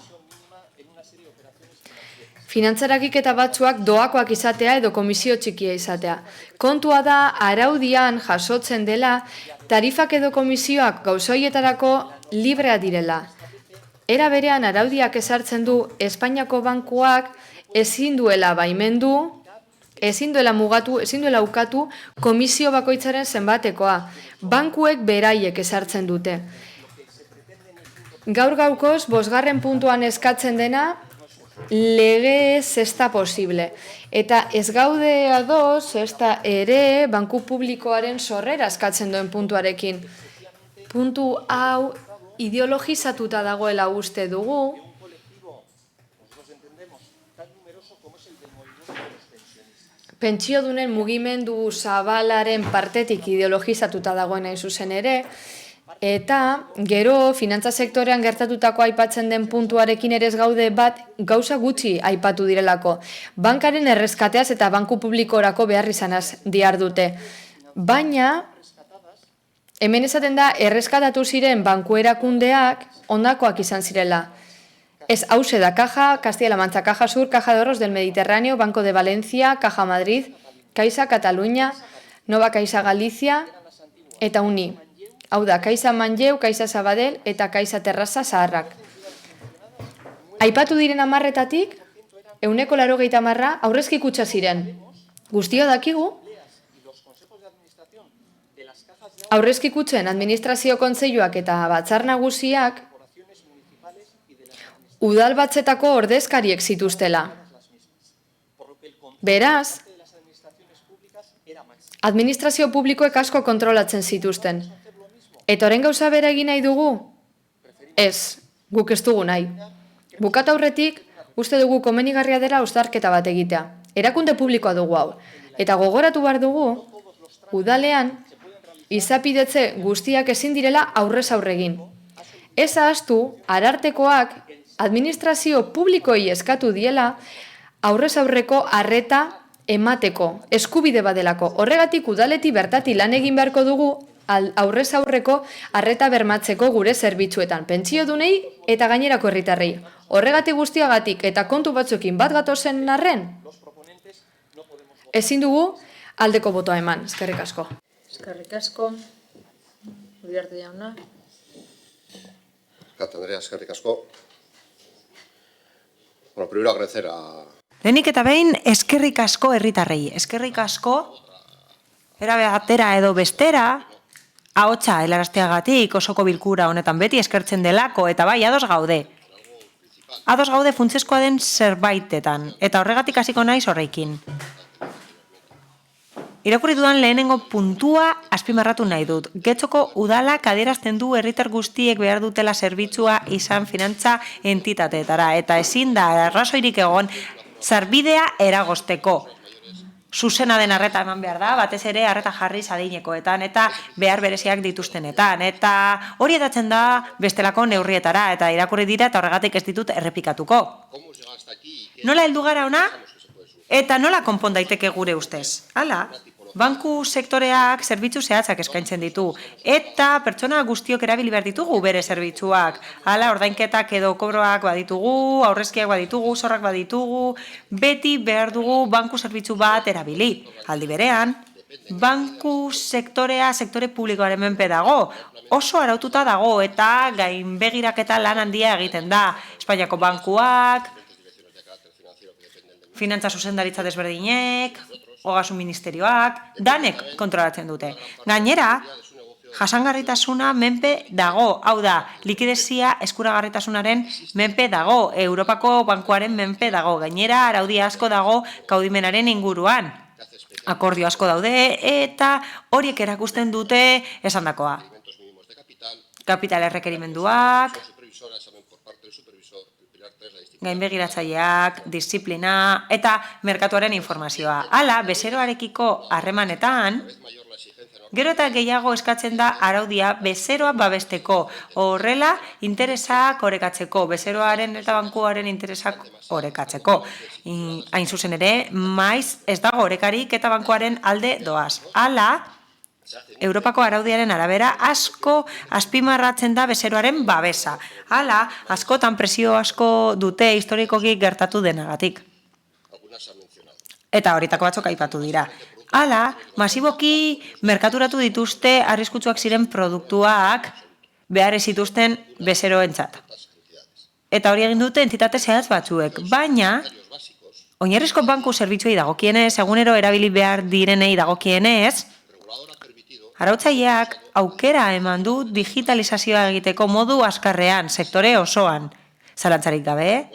S11: finantzarakiketa batzuak doakoak izatea edo komisio txikia izatea. Kontua da, araudian jasotzen dela, tarifak edo komisioak gauzoietarako librea direla. Era berean araudiak ezartzen du Espainiako bankuak ezin duela baimendu, ezin duela mugatu, ezin duela ukatu komisio bakoitzaren zenbatekoa. Bankuek beraiek ezartzen dute. Gaur gaukoz, 5. puntuan eskatzen dena, legez ez da posible. Eta ez gaude ados, ez da ere banku publikoaren sorrera eskatzen duen puntuarekin. Puntu hau ideologizatuta dagoela uste dugu, pentsiodunen mugimendu zabalaren partetik ideologizatuta dagoen hain zuzen ere, eta gero finantza sektorean gertatutako aipatzen den puntuarekin ere ez gaude bat gauza gutxi aipatu direlako. Bankaren erreskateaz eta banku publikorako behar izanaz dihardute. Baina, hemen esaten da erreskatatu ziren banku erakundeak ondakoak izan zirela. Ez hause da Caja Castilla-La Mancha, Caja Sur, Caja de Ahorros del Mediterráneo, Banco de Valencia, Caja Madrid, Caixa Cataluña, Nova Caixa Galicia eta Uni. Hau da, Caixa Manlleu, Caixa Sabadell eta Caixa Terrassa Zaharrak. Aipatu diren 10-etatik, 80% aurrezki kutxa ziren. Guztio dakigu, aurrezki kutxen administrazio kontseiluak eta batzar nagusiak udalbatzetako ordezkariek zituztela. Beraz, administrazio publikoek asko kontrolatzen zituzten. Eta orain gauza bera egin nahi dugu? Ez, guk ez dugu nahi. Bukata aurretik, uste dugu komenigarria dela uztarketa bat egitea. Erakunde publikoa dugu hau. Eta gogoratu behar dugu, udalean, izapidetze guztiak ezin direla aurrez aurregin. Ez ahaztu, arartekoak administrazio publikoei eskatu diela aurrez aurreko arreta emateko, eskubide badelako. Horregatik udaleti bertati lan egin beharko dugu aurrez aurreko arreta bermatzeko gure zerbitzuetan, pentsiodunei eta gainerako herritarrei. Horregatik guztiagatik eta kontu batzuekin bat gatozen arren, ezin dugu aldeko botoa eman. Eskerrik asko.
S1: Eskerrik asko. Uriarte jauna.
S19: Andrea, eskerrik asko. Bueno, primero agradecer a...
S4: Lehenik eta behin, eskerrik asko herritarrei. Eskerrik asko, era batera edo bestera, ahotsa helarazteagatik osoko bilkura honetan beti eskertzen delako, eta bai, ados gaude. Ados gaude funtsezkoa den zerbaitetan, eta horregatik hasiko naiz horrekin. Irakurri dudan lehenengo puntua azpimarratu nahi dut. Getxoko udalak adierazten du herritar guztiek behar dutela zerbitzua izan finantza entitateetara, eta ezin da arrazoirik egon zarbidea eragozteko. Zuzena den arreta eman behar da, batez ere arreta jarri adinekoetan eta behar bereziak dituztenetan. Eta hori edatzen da bestelako neurrietara, eta irakurri dira eta horregatik ez ditut errepikatuko. Nola heldu gara ona? Eta nola konpon daiteke gure ustez? Hala, banku sektoreak zerbitzu zehatzak eskaintzen ditu, eta pertsona guztiok erabili behar ditugu bere zerbitzuak. Hala, ordainketak edo kobroak baditugu, aurrezkiak baditugu, zorrak baditugu, beti behar dugu banku zerbitzu bat erabili. Aldi berean, banku sektorea sektore publikoaren menpe dago, oso araututa dago eta gainbegiraketa lan handia egiten da. Espainiako bankuak, finantza zuzendaritza desberdinek, ogasun ministerioak, danek kontrolatzen dute. Gainera, jasangarritasuna menpe dago, hau da, likidezia eskuragarritasunaren menpe dago, Europako bankuaren menpe dago, gainera araudi asko dago kaudimenaren inguruan. Akordio asko daude eta horiek erakusten dute esandakoa. Kapital errekerimenduak, gainbegiratzaileak, disiplina eta merkatuaren informazioa. Hala, bezeroarekiko harremanetan, gero eta gehiago eskatzen da araudia bezeroa babesteko. Horrela, interesak orekatzeko, bezeroaren eta bankuaren interesak orekatzeko. Hain zuzen ere, maiz ez dago orekarik eta bankuaren alde doaz. Hala, Europako araudiaren arabera asko azpimarratzen da bezeroaren babesa. Hala, askotan presio asko dute historikoki gertatu denagatik. Eta horietako batzuk aipatu dira. Hala, masiboki merkaturatu dituzte arriskutsuak ziren produktuak behar ez zituzten bezeroentzat. Eta hori egin dute entitate zehatz batzuek, baina oinarrizko banku zerbitzuei dagokienez, egunero erabili behar direnei dagokienez, arautzaileak aukera eman du digitalizazioa egiteko modu azkarrean, sektore osoan. Zalantzarik gabe,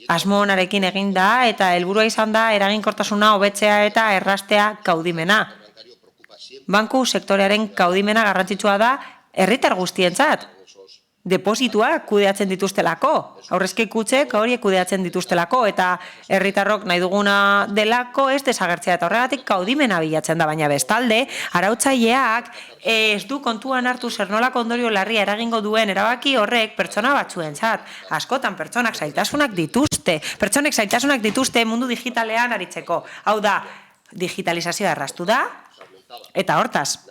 S4: asmo onarekin egin da eta helburua izan da eraginkortasuna hobetzea eta erraztea kaudimena. Banku sektorearen kaudimena garrantzitsua da herritar guztientzat. Deposituak kudeatzen dituztelako, aurrezki kutxek horiek kudeatzen dituztelako, eta herritarrok nahi duguna delako ez desagertzea, eta horregatik kaudimena bilatzen da, baina bestalde, arautzaileak ez du kontuan hartu zer nolako ondorio larria eragingo duen erabaki horrek pertsona batzuentzat. Askotan pertsonek zailtasunak dituzte mundu digitalean aritzeko. Hau da, digitalizazioa erraztu da, eta hortaz,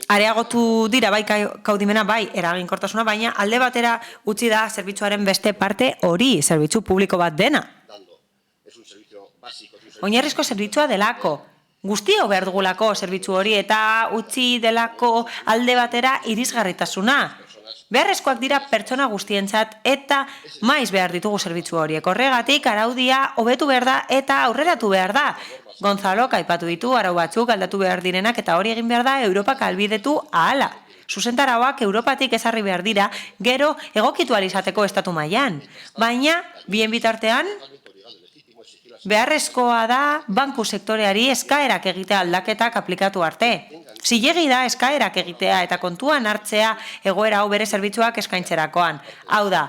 S4: areagotu dira bai kaudimena, bai eraginkortasuna, baina alde batera utzi da zerbitzuaren beste parte hori, zerbitzu publiko bat dena. Oinarrizko zerbitzua delako, guztio behar dugulako zerbitzu hori eta utzi delako alde batera irisgarritasuna. Beharrezkoak dira pertsona guztientzat eta maiz behar ditugu zerbitzu horiek. Horregatik araudia hobetu behar da eta aurreratu behar da. Gonzalok aipatu ditu arau batzuk aldatu behar direnak eta hori egin behar da Europak albidetu ahala. Zuzentarauak Europatik ezarri behar dira, gero egokitu alizateko estatu mailan. Baina, bien bitartean, beharrezkoa da banku sektoreari eskaerak egitea aldaketak aplikatu arte. Zilegi da eskaerak egitea eta kontuan hartzea egoera hau bere zerbitzuak eskaintzerakoan. Hau da,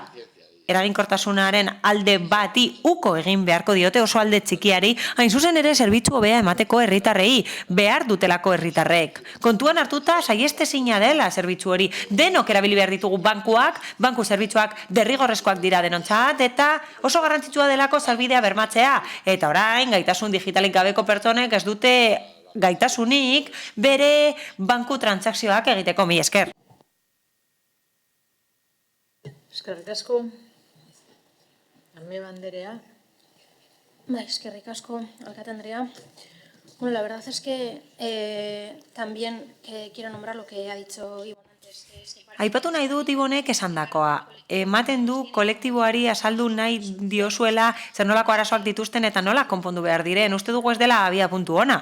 S4: eraginkortasunaren alde bati uko egin beharko diote oso alde txikiari, hain zuzen ere zerbitzu hobea emateko herritarrei, behar dutelako herritarrek. Kontuan hartuta saiestezina dela zerbitzu hori, denok erabili behar ditugu bankuak, banku zerbitzuak derrigorrezkoak dira denontzat, eta oso garrantzitsua delako sarbidea bermatzea, eta orain gaitasun digitalik gabeko pertsonek ez dute gaitasunik bere banku transakzioak egiteko. Mila esker.
S8: Eskerrik asko. Armeba Anderea.
S6: Eskerrik asko, alkate Andrea. Bueno, la verdad es que también quiero nombrar lo que ha dicho Ibon antes.
S4: Aipatu nahi dut Ibonek esandakoa. Ematen du kolektiboari azaldu nahi diozuela zer nolako arazoak dituzten eta nola konpondu behar diren. Uste dugu ez dela abia puntu ona.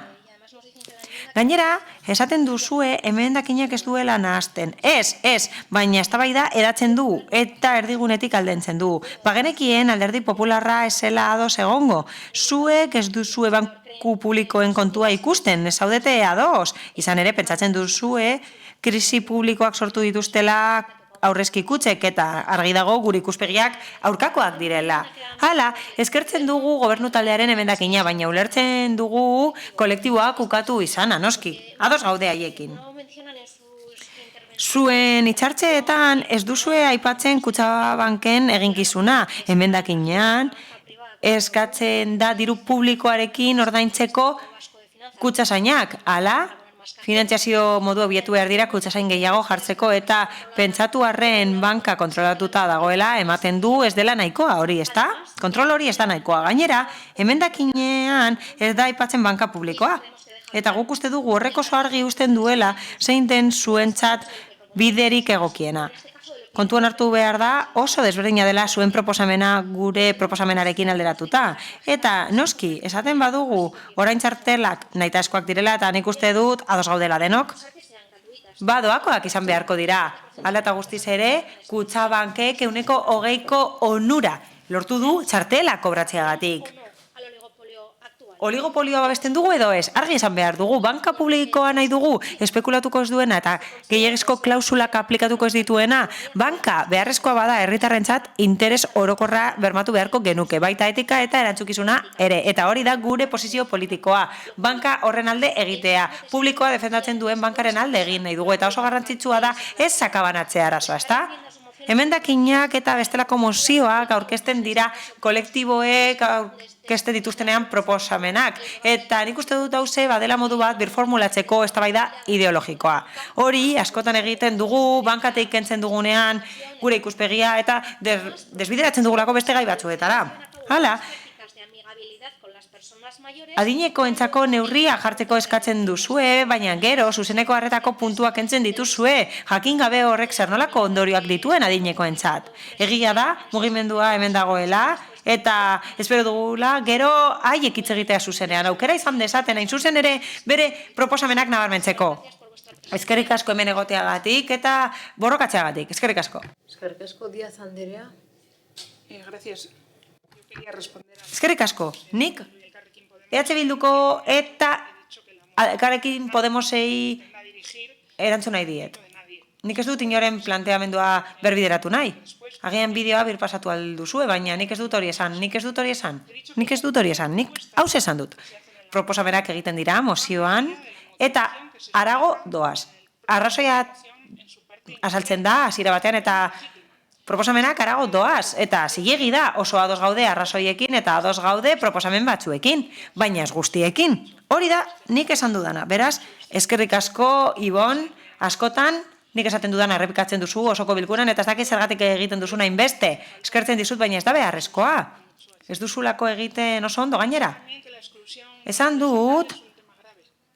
S4: Gainera, esaten duzue emendakinak ez duela nahazten. Ez, baina eztabaida edatzen du eta erdigunetik aldentzen du. Bagenekien Alderdi Popularra esela ados egongo. Zuek ez duzue banku publikoen kontua ikusten, ez zaudete ados. Izan ere, pentsatzen duzue krisi publikoak sortu dituztela aurrezki kutxek eta argi dago gure ikuspegiak aurkakoak direla. Hala, eskertzen dugu gobernu taldearen emendakina, baina ulertzen dugu kolektiboak ukatu izana, noski. Ados gaude haiekin. Zuen hitzartzeetan ez duzue aipatzen Kutxabanken eginkizuna, emendakinean eskatzen da diru publikoarekin ordaintzeko kutxasainak, hala? Finantziazio modu obietu behar dira kutxasain gehiago jartzeko eta pentsatu arren banka kontrolatuta dagoela ematen du ez dela nahikoa hori, ezta? Kontrol hori ez da nahikoa. Gainera, emendakinean ez da aipatzen banka publikoa. Eta guk uste dugu horrek oso argi uzten duela zein den zuentzat biderik egokiena. Kontuan hartu behar da oso desberdina dela zuen proposamena gure proposamenarekin alderatuta. Eta noski, esaten badugu orain txartelak nahitaezkoak direla eta nik uste dut ados gaudela denok. Doakoak izan beharko dira. Hala eta guztiz ere, Kutxabankek 20% onura lortu du txartela kobratzeagatik. Oligopolioa babesten dugu edo ez? Argi izan behar dugu, banka publikoa nahi dugu, espekulatuko ez duena eta gehiagizko klausulak aplikatuko ez dituena, banka beharrezkoa bada herritarrentzat interes orokorra bermatu beharko genuke, baita etika eta erantzukizuna ere, eta hori da gure posizio politikoa, banka horren alde egitea, publikoa defendatzen duen bankaren alde egin nahi dugu, eta oso garrantzitsua da ez sakabanatzea arazoa, ezta? Emendakinak eta bestelako mozioak aurkezten dira kolektiboek aurkezten dituztenean proposamenak. Eta nik uste dut hauze badela modu bat birformulatzeko eztabaida ideologikoa. Hori askotan egiten dugu, bankateik kentzen dugunean gure ikuspegia eta desbideratzen dugulako beste gai batzuetara. Hala, adinekoentzako neurria jartzeko eskatzen duzue, baina gero zuzeneko harretako puntuak kentzen dituzue, jakin gabe horrek zer nolako ondorioak dituen adinekoentzat. Egia da, mugimendua hemen dagoela, eta espero dugula gero haiek hitz egitea zuzenean. Aukera izan dezaten, hain zuzen ere bere proposamenak nabarmentzeko. Eskerrik asko hemen egoteagatik eta borrokatzeagatik. Eskerrik asko.
S8: Eskerrik asko, Díaz Anderea.
S7: Gracias. Yo quería responder a...
S4: Eskerrik asko, nik EH Bilduko eta Elkarrekin Podemosei erantzun nahi diet. Nik ez dut inoren planteamendua berbideratu nahi. Agian bideoa birpasatu alduzue, baina nik ez dut hori esan, nik ez dut hau esan dut. Proposamenak egiten dira, mozioan, eta harago doaz. Arrazoia azaltzen da, hasiera batean, eta proposamenak harago doaz, eta zilegi da oso ados gaude arrazoiekin eta ados gaude proposamen batzuekin, baina ez guztiekin. Hori da, nik esan dudana. Beraz, eskerrik asko, Ibon, askotan, nik esaten dudana errepikatzen duzu osoko bilkuran, eta ez dakit zergatik egiten duzu nahin beste. Eskertzen dizut, baina ez da beharrezkoa. Ez duzulako egiten oso ondo gainera. Esan dut,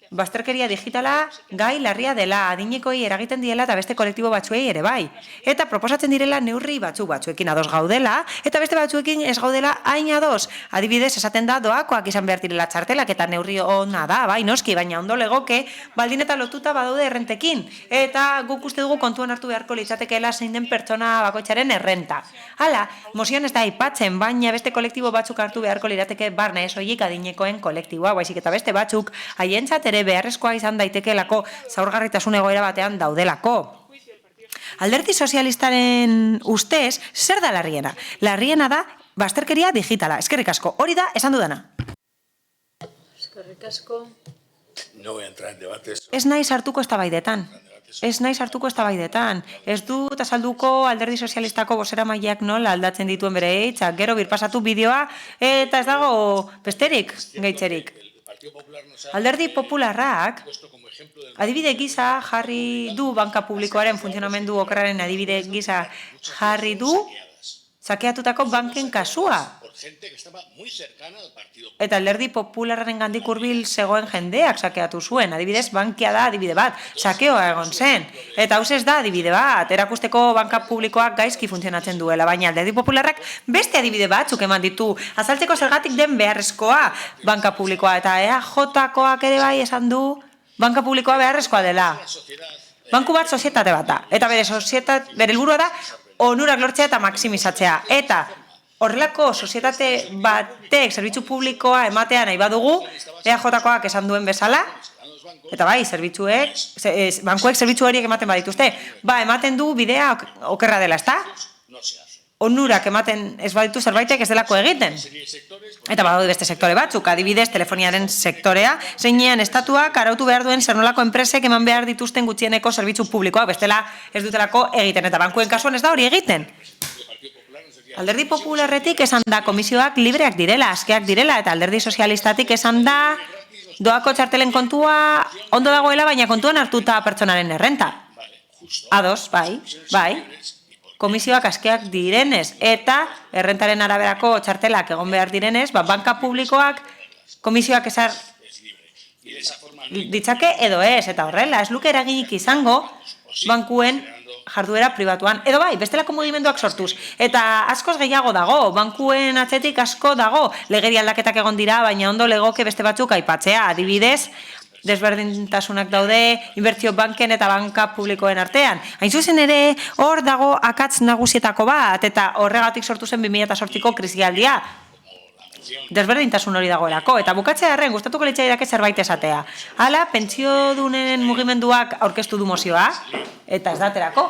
S4: bazterkeria digitala gai larria dela, adinekoi eragiten diela eta beste kolektibo batzuei ere bai. Eta proposatzen direla neurri batzuekin ados gaudela, eta beste batzuekin ez gaudela hain ados. Adibidez, esaten da doakoak izan behar direla txartelak eta neurri ona da, bai, noski, baina ondo legoke, baldin eta lotuta badaude errentekin. Eta guk uste dugu kontuan hartu beharko litzatekeela zein den pertsona bakoitzaren errenta. Hala, mozioan ez da aipatzen, baina beste kolektibo batzuk hartu beharko lirateke barne ez horiek adinekoen kolektiboa, baizik eta beste batzuk haientzat ere beharrezkoa izan daitekelako zaurgarritasun egoera batean daudelako. Alderdi sozialistaren ustez, zer da larriena? Larriena da bazterkeria digitala. Eskerrik asko, hori da esan dudana.
S17: Eskerrik asko.
S5: No voy a entrar en debates.
S4: Ez naiz hartuko eztabaidetan. Ez dut azalduko alderdi sozialistako bozeramaileak nola aldatzen dituen bere hitzak, gero birpasatu bideoa eta ez dago besterik gaitzerik. Alderdi popularrak adibide gisa jarri du banka publikoaren funtzionamendu okerraren adibide gisa jarri du sakeatutako banken kasua. Eta alderdi popularraren gandik hurbil zegoen jendeak sakeatu zuen. Adibidez, bankia da adibide bat, sakeoa egon zen. Eta hauz ez da adibide bat, erakusteko banka publikoak gaizki funtzionatzen duela, baina alderdi popularrak beste adibide batzuk eman ditu. Azaltzeko zergatik den beharrezkoa banka publikoa, eta EAJ-koak ere bai esan du banka publikoa beharrezkoa dela. Banku bat sozietate bat da, eta bere helburua da onurak lortzea eta maximizatzea. Eta horrelako sozietate batek zerbitzu publikoa ematea nahi badugu, EAJ-koak esan duen bezala, eta bai, bankuek zerbitzu horiek ematen badituzte, ematen du bidea okerra dela, ezta? Onurak ematen ez baditu zerbaitek ez delako egiten. Eta badaude beste sektore batzuk, adibidez telefoniaren sektorea, zeinean estatuak arautu behar duen zer nolako enpresek eman behar dituzten gutxieneko zerbitzu publikoak, bestela ez dutelako egiten, eta bankuen kasuan ez da hori egiten. Alderdi popularretik esan da komisioak libreak direla, askeak direla, eta alderdi sozialistatik esan da doako txartelen kontua ondo dagoela, baina kontuan hartuta pertsonaren errenta. Ados, bai. Komisioak askeak direnez, eta errentaren araberako txartelak egon behar direnez, banka publikoak komisioak esar ditzake edo ez, eta horrela, ez luke eraginik izango bankuen jarduera pribatuan, edo bai, bestelako mugimenduak sortuz. Eta askoz gehiago dago, bankuen atzetik asko dago, legeri aldaketak egon dira, baina ondo legoke beste batzuk aipatzea, adibidez, desberdintasunak daude inbertsio banken eta banka publikoen artean. Hain zuzen ere, hor dago akatz nagusietako bat, eta horregatik sortu zen 2008ko krisialdia. Desberdintasun hori dagoelako, eta bukatzea arren gustatuko litzaidake zerbait esatea. Hala, pentsiodunen mugimenduak aurkeztu du mozioa, eta ez daterako.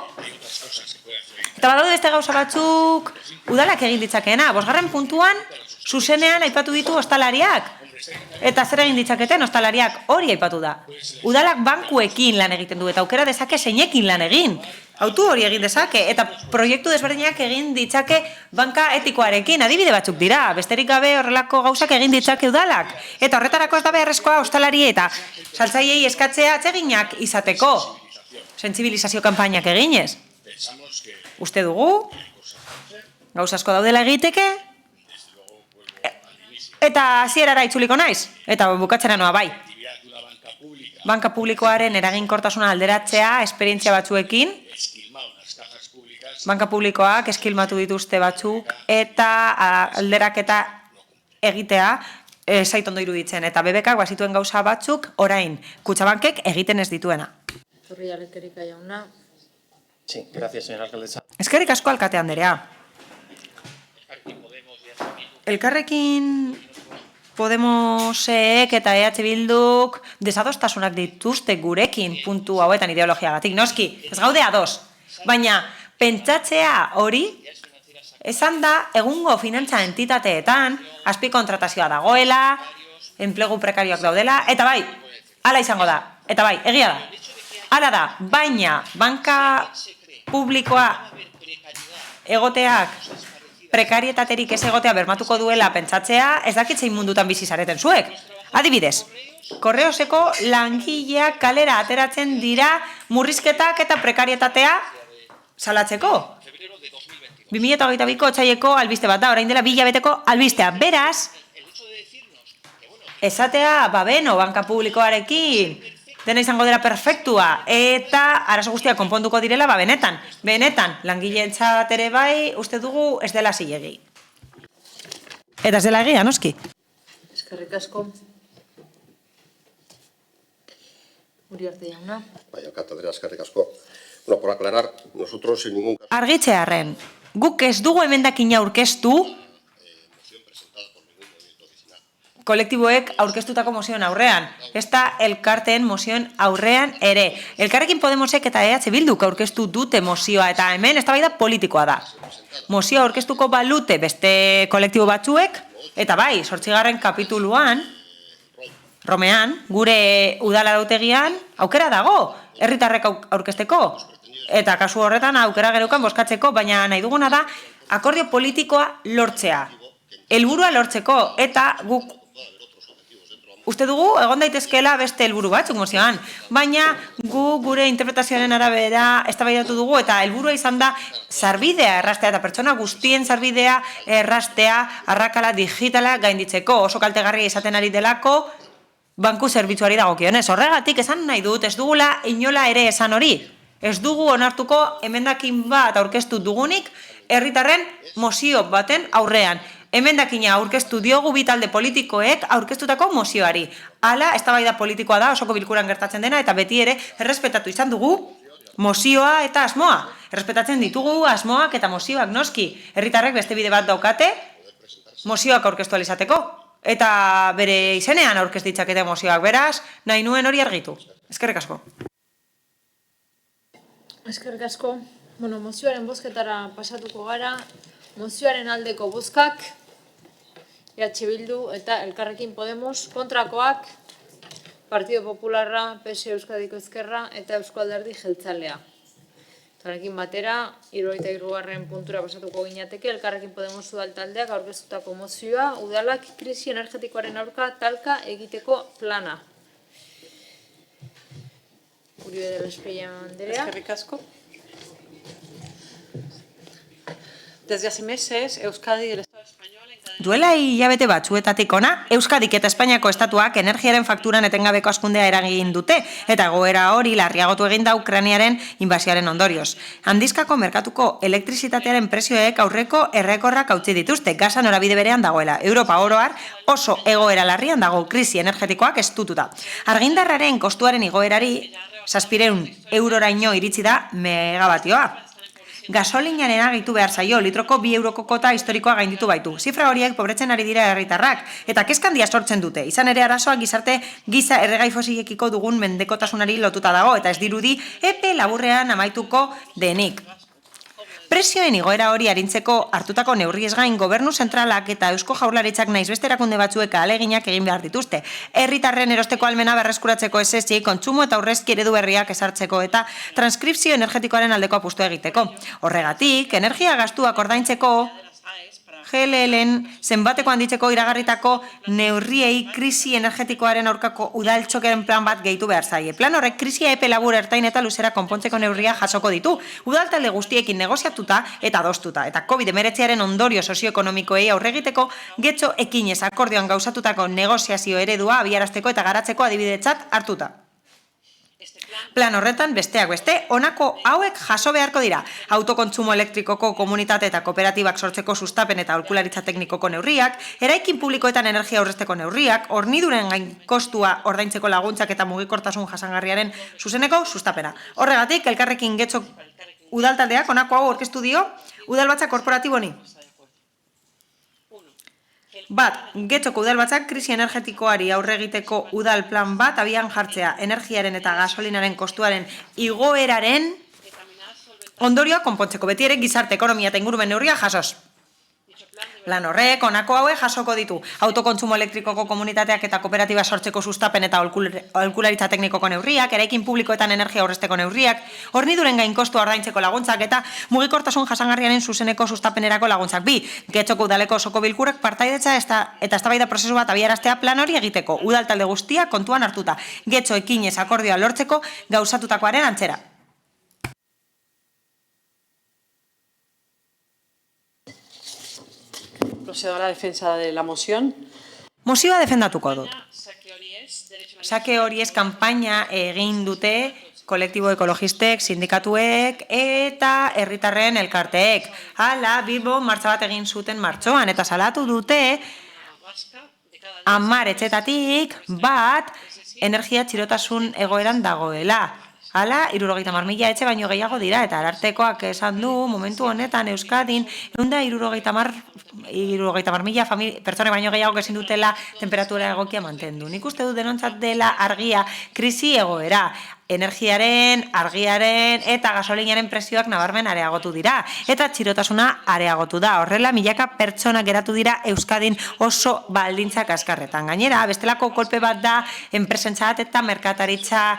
S4: Eta badaude beste gauza batzuk udalak egin ditzakeena. 5. puntuan, zuzenean aipatu ditu ostalariak. Eta zer egin ditzaketen ostalariak hori aipatu da. Udalak bankuekin lan egiten du, eta aukera dezake zeinekin lan egin. Autu hori egin dezake, eta proiektu desberdinak egin ditzake banka etikoarekin, adibide batzuk dira, besterik gabe horrelako gauzak egin ditzake udalak. Eta horretarako ez da beharrezkoa ostalari eta saltzaileei eskatzea atseginak izateko, sentsibilizazio kanpainak eginez. Uste dugu, gauza asko daudela egiteke, eta hasierara itzuliko naiz, eta bukatzera noa bai. Banka publikoaren eraginkortasuna alderatzea, esperientzia batzuekin, banka publikoak eskilmatu dituzte batzuk, eta alderaketa egitea zait ondo iruditzen. Eta BBKak bazituen gauza batzuk, orain, Kutxabankek egiten ez dituena.
S1: Zorri Alekerika jauna.
S10: Sí, gracias, señora alcaldesa.
S4: Eskerrik asko alkate anderea. Elkarrekin Podemosek eta EH Bilduk desadostasunak dituzte gurekin puntu hauetan ideologiagatik. Noski, ez gaude ados, baina pentsatzea hori esan da egungo finantza entitateetan azpikontratazioa dagoela, enplegu prekarioak daudela, eta bai, hala izango da, eta bai, egia da. Hala da, baina banka publikoa egoteak prekarietaterik ez egotea bermatuko duela pentsatzea, ez dakitzein mundutan bizi zareten zuek. Adibidez, Korreoseko langileak kalera ateratzen dira murrizketak eta prekarietatea salatzeko. 2022ko otsaileko albiste bat da, orain dela 2 hilabeteko albistea. Beraz, esatea, beno, banka publikoarekin, dena izango dela perfektua, eta arazo guztiak konponduko direla, benetan, langileentzat ere bai, uste dugu ez dela zilegi. Eta ez dela egia, noski.
S1: Eskerrik asko. Uriarte jauna.
S19: Bai, alkate, eskerrik asko. Bueno, por aclarar, nosotros sin ningún caso...
S4: Argitzearren, guk ez dugu emendakina aurkeztu kolektiboek aurkeztutako mozioen aurrean, ezta elkarteen mozioen aurrean ere. Elkarrekin Podemosek eta EH Bilduk aurkeztu dute mozioa, eta hemen eztabaida politikoa da. Mozioa aurkeztuko balute beste kolektibo batzuek, eta bai, 8. kapituluan, Romean, gure udal arautegian, aukera dago, herritarrek aurkezteko. Eta kasu horretan aukera geneukan bozkatzeko, baina nahi duguna da akordio politikoa lortzea. Helburua lortzeko, eta guk uste dugu egon daitezkeela beste helburu batzuk mozioan, baina gure interpretazioaren arabera eztabaidatu dugu eta helburua izan da sarbidea erraztea eta pertsona guztien sarbidea erraztea arrakala digitala gainditzeko, oso kaltegarria izaten ari delako banku zerbitzuari dagokionez. Horregatik esan nahi dut, ez dugula inola ere esan hori. Ez dugu onartuko emendakin bat aurkeztu dugunik herritarren mozio baten aurrean. Emendakina aurkeztu diogu bi talde politikoek aurkeztutako mozioari. Hala, eztabaida politikoa da, osoko bilkuran gertatzen dena, eta beti ere errespetatu izan dugu mozioa eta asmoa. Errespetatzen ditugu asmoak eta mozioak noski. Herritarrek beste bide bat daukate mozioak aurkeztu alizateko. Eta bere izenean aurkez ditzakete mozioak, beraz, nahi nuen hori argitu. Eskerrik asko.
S1: Eskerrik asko. Mozioaren bozketara pasatuko gara. Mozioaren aldeko bozkak, EH Bildu eta Elkarrekin Podemos, kontrakoak, Partido Popularra, PSE Euskadiko Ezkerra eta Eusko Alderdi Jeltzalea. Honekin batera, 73. puntura pasatuko ginateke, Elkarrekin Podemos udal taldeak aurkeztutako mozioa, udalak krisi energetikoaren aurka talka egiteko plana. Uribe de Lespeia Andrea.
S20: Eskerrik asko. Desde hace meses, Euskadi y el Estado español...
S4: Duela hilabete batzuetatik ona, Euskadik eta Espainiako estatuak energiaren fakturan etengabeko hazkundea eragin dute, eta egoera hori larriagotu egin da Ukrainiaren inbasioaren ondorioz. Handizkako merkatuko elektrizitatearen prezioek aurreko errekorrak hautsi dituzte, gasa norabide berean dagoela. Europa oroar oso egoera larrian dago krisi energetikoak estututa. Argindarraren kostuaren igoerari 700 euroraino iritsi da megabatioa. Gasolinaren agitu behar zaio, litroko 2 euroko kota historikoa gainditu baitu. Zifra horiek pobretzen ari dira herritarrak, eta kezkandia sortzen dute. Izan ere arazoa giza erregai fosilekiko dugun mendekotasunari lotuta dago, eta ez dirudi epe laburrean amaituko denik. Prezioen igoera hori arintzeko hartutako neurriez gain gobernu zentralak eta Eusko Jaurlaritzak naiz beste erakunde batzuek ahaleginak egin behar dituzte. Herritarren erosteko ahalmena berreskuratzeko SSI, kontsumo eta aurrezki eredu berriak ezartzeko eta transkripzio energetikoaren aldeko apustua egiteko. Horregatik, energia gastuak ordaintzeko GLL-en zenbateko handitzeko iragarritako neurriei krisi energetikoaren aurkako udaltxokeren plan bat gehitu behar zaie. Plan horrek krisia epe labur ertain eta luzera konpontzeko neurria jasoko ditu. Udaltalde guztiekin negoziatuta eta adostuta. Eta COVID-19aren ondorio sozioekonomikoei aurregiteko getxo ekinez akordioan gauzatutako negoziazio eredua abiarazteko eta garatzeko adibidetzat hartuta. Plan horretan, besteak beste, honako hauek jaso beharko dira. Autokontsumo elektrikoko komunitate eta kooperatibak sortzeko sustapen eta aholkularitza teknikoko neurriak, eraikin publikoetan energia aurrezteko neurriak, horniduren gain kostua ordaintzeko laguntzak eta mugikortasun jasangarriaren zuzeneko sustapena. Horregatik, Elkarrekin Getxo udaltaldeak honako hau aurkeztu dio udalbatza korporatiboni. Bat, Getxoko udalbatzak krisi energetikoari aurre egiteko udal plan bat abian jartzea energiaren eta gasolinaren kostuaren igoeraren ondorioa konpontzeko, beti ere gizarte, ekonomia eta ingurumen neurria jasoz. Plan horrek, honako hauek jasoko ditu. Autokontsumo elektrikoko komunitateak eta kooperatiba sortzeko sustapen eta aholkularitza teknikoko neurriak, eraikin publikoetan energia aurrezteko neurriak, horniduren gain kostua ordaintzeko laguntzak eta mugikortasun jasangarriaren zuzeneko sustapenerako laguntzak. Bi, Getxoko udaleko osoko bilkurak partaidetza eta eztabaida prozesu bat abiaraztea plan hori egiteko. Udaltalde guztia kontuan hartuta. Getxo ekinez akordioa lortzeko gauzatutakoaren antzera.
S20: Procedo a la defensa de la moción.
S4: Mozioa defendatuko dut. Sake hori ez kanpaina egin dute kolektibo ekologistek, sindikatuek eta herritarren elkarteek. Hala, Bilbo martxa bat egin zuten martxoan eta salatu dute 10 etxetatik bat energia txirotasun egoeran dagoela. Hala, 70.000 etxe baino gehiago dira, eta arartekoak esan du, momentu honetan Euskadin, 170.000 pertsone baino gehiago ezin dutela temperatura egokia mantendu. Nik uste du denontzat dela argia krisi egoera, energiaren, argiaren eta gasolinaren prezioak nabarmen areagotu dira, eta txirotasuna areagotu da. Horrela, milaka pertsona geratu dira Euskadin oso baldintza kaskarretan. Gainera, bestelako kolpe bat da enpresentzat eta merkataritza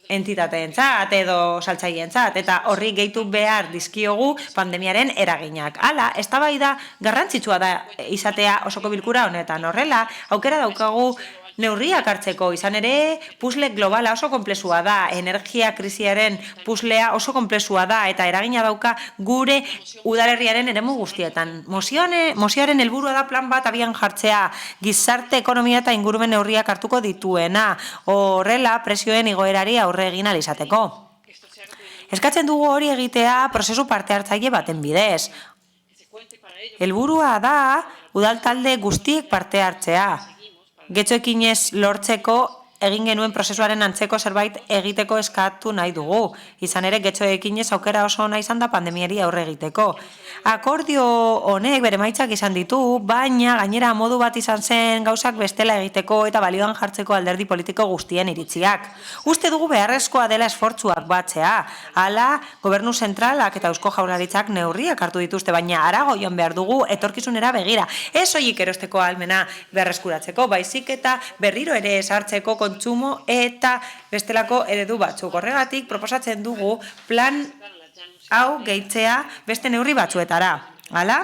S4: entitateentzat edo saltzaileentzat, eta horri gehitu behar dizkiogu pandemiaren eraginak. Hala, eztabaida garrantzitsua da izatea osoko bilkura honetan. Horrela, aukera daukagu neurriak hartzeko, izan ere, pusle globala oso konplexua da, energia krisiaren puslea oso konplexua da, eta eragina dauka gure udalerriaren eremu guztietan. Mozioaren helburua da plan bat abian jartzea, gizarte, ekonomia eta ingurumen neurriak hartuko dituena, horrela presioen igoerari aurre egin ahal izateko. Eskatzen dugu hori egitea prozesu parte hartzaile baten bidez. Helburua da udal talde guztiek parte hartzea. Getxoekinez lortzeko egin genuen prozesuaren antzeko zerbait egiteko eskatu nahi dugu. Izan ere, getxoekinez aukera oso ona izan da pandemiari aurre egiteko. Akordio honek bere emaitzak izan ditu, baina gainera modu bat izan zen gauzak bestela egiteko eta balioan jartzeko alderdi politiko guztien iritziak. Uste dugu beharrezkoa dela esfortzuak batzea. Hala, gobernu zentralak eta Eusko Jaurlaritzak neurriak hartu dituzte, baina harago joan behar dugu etorkizunera begira. Ez soilik erosteko ahalmena berreskuratzeko, baizik eta berriro ere esartzeko kontsumo eta bestelako eredu batzuk. Horregatik proposatzen dugu plan hau gehitzea beste neurri batzuetara. Hala,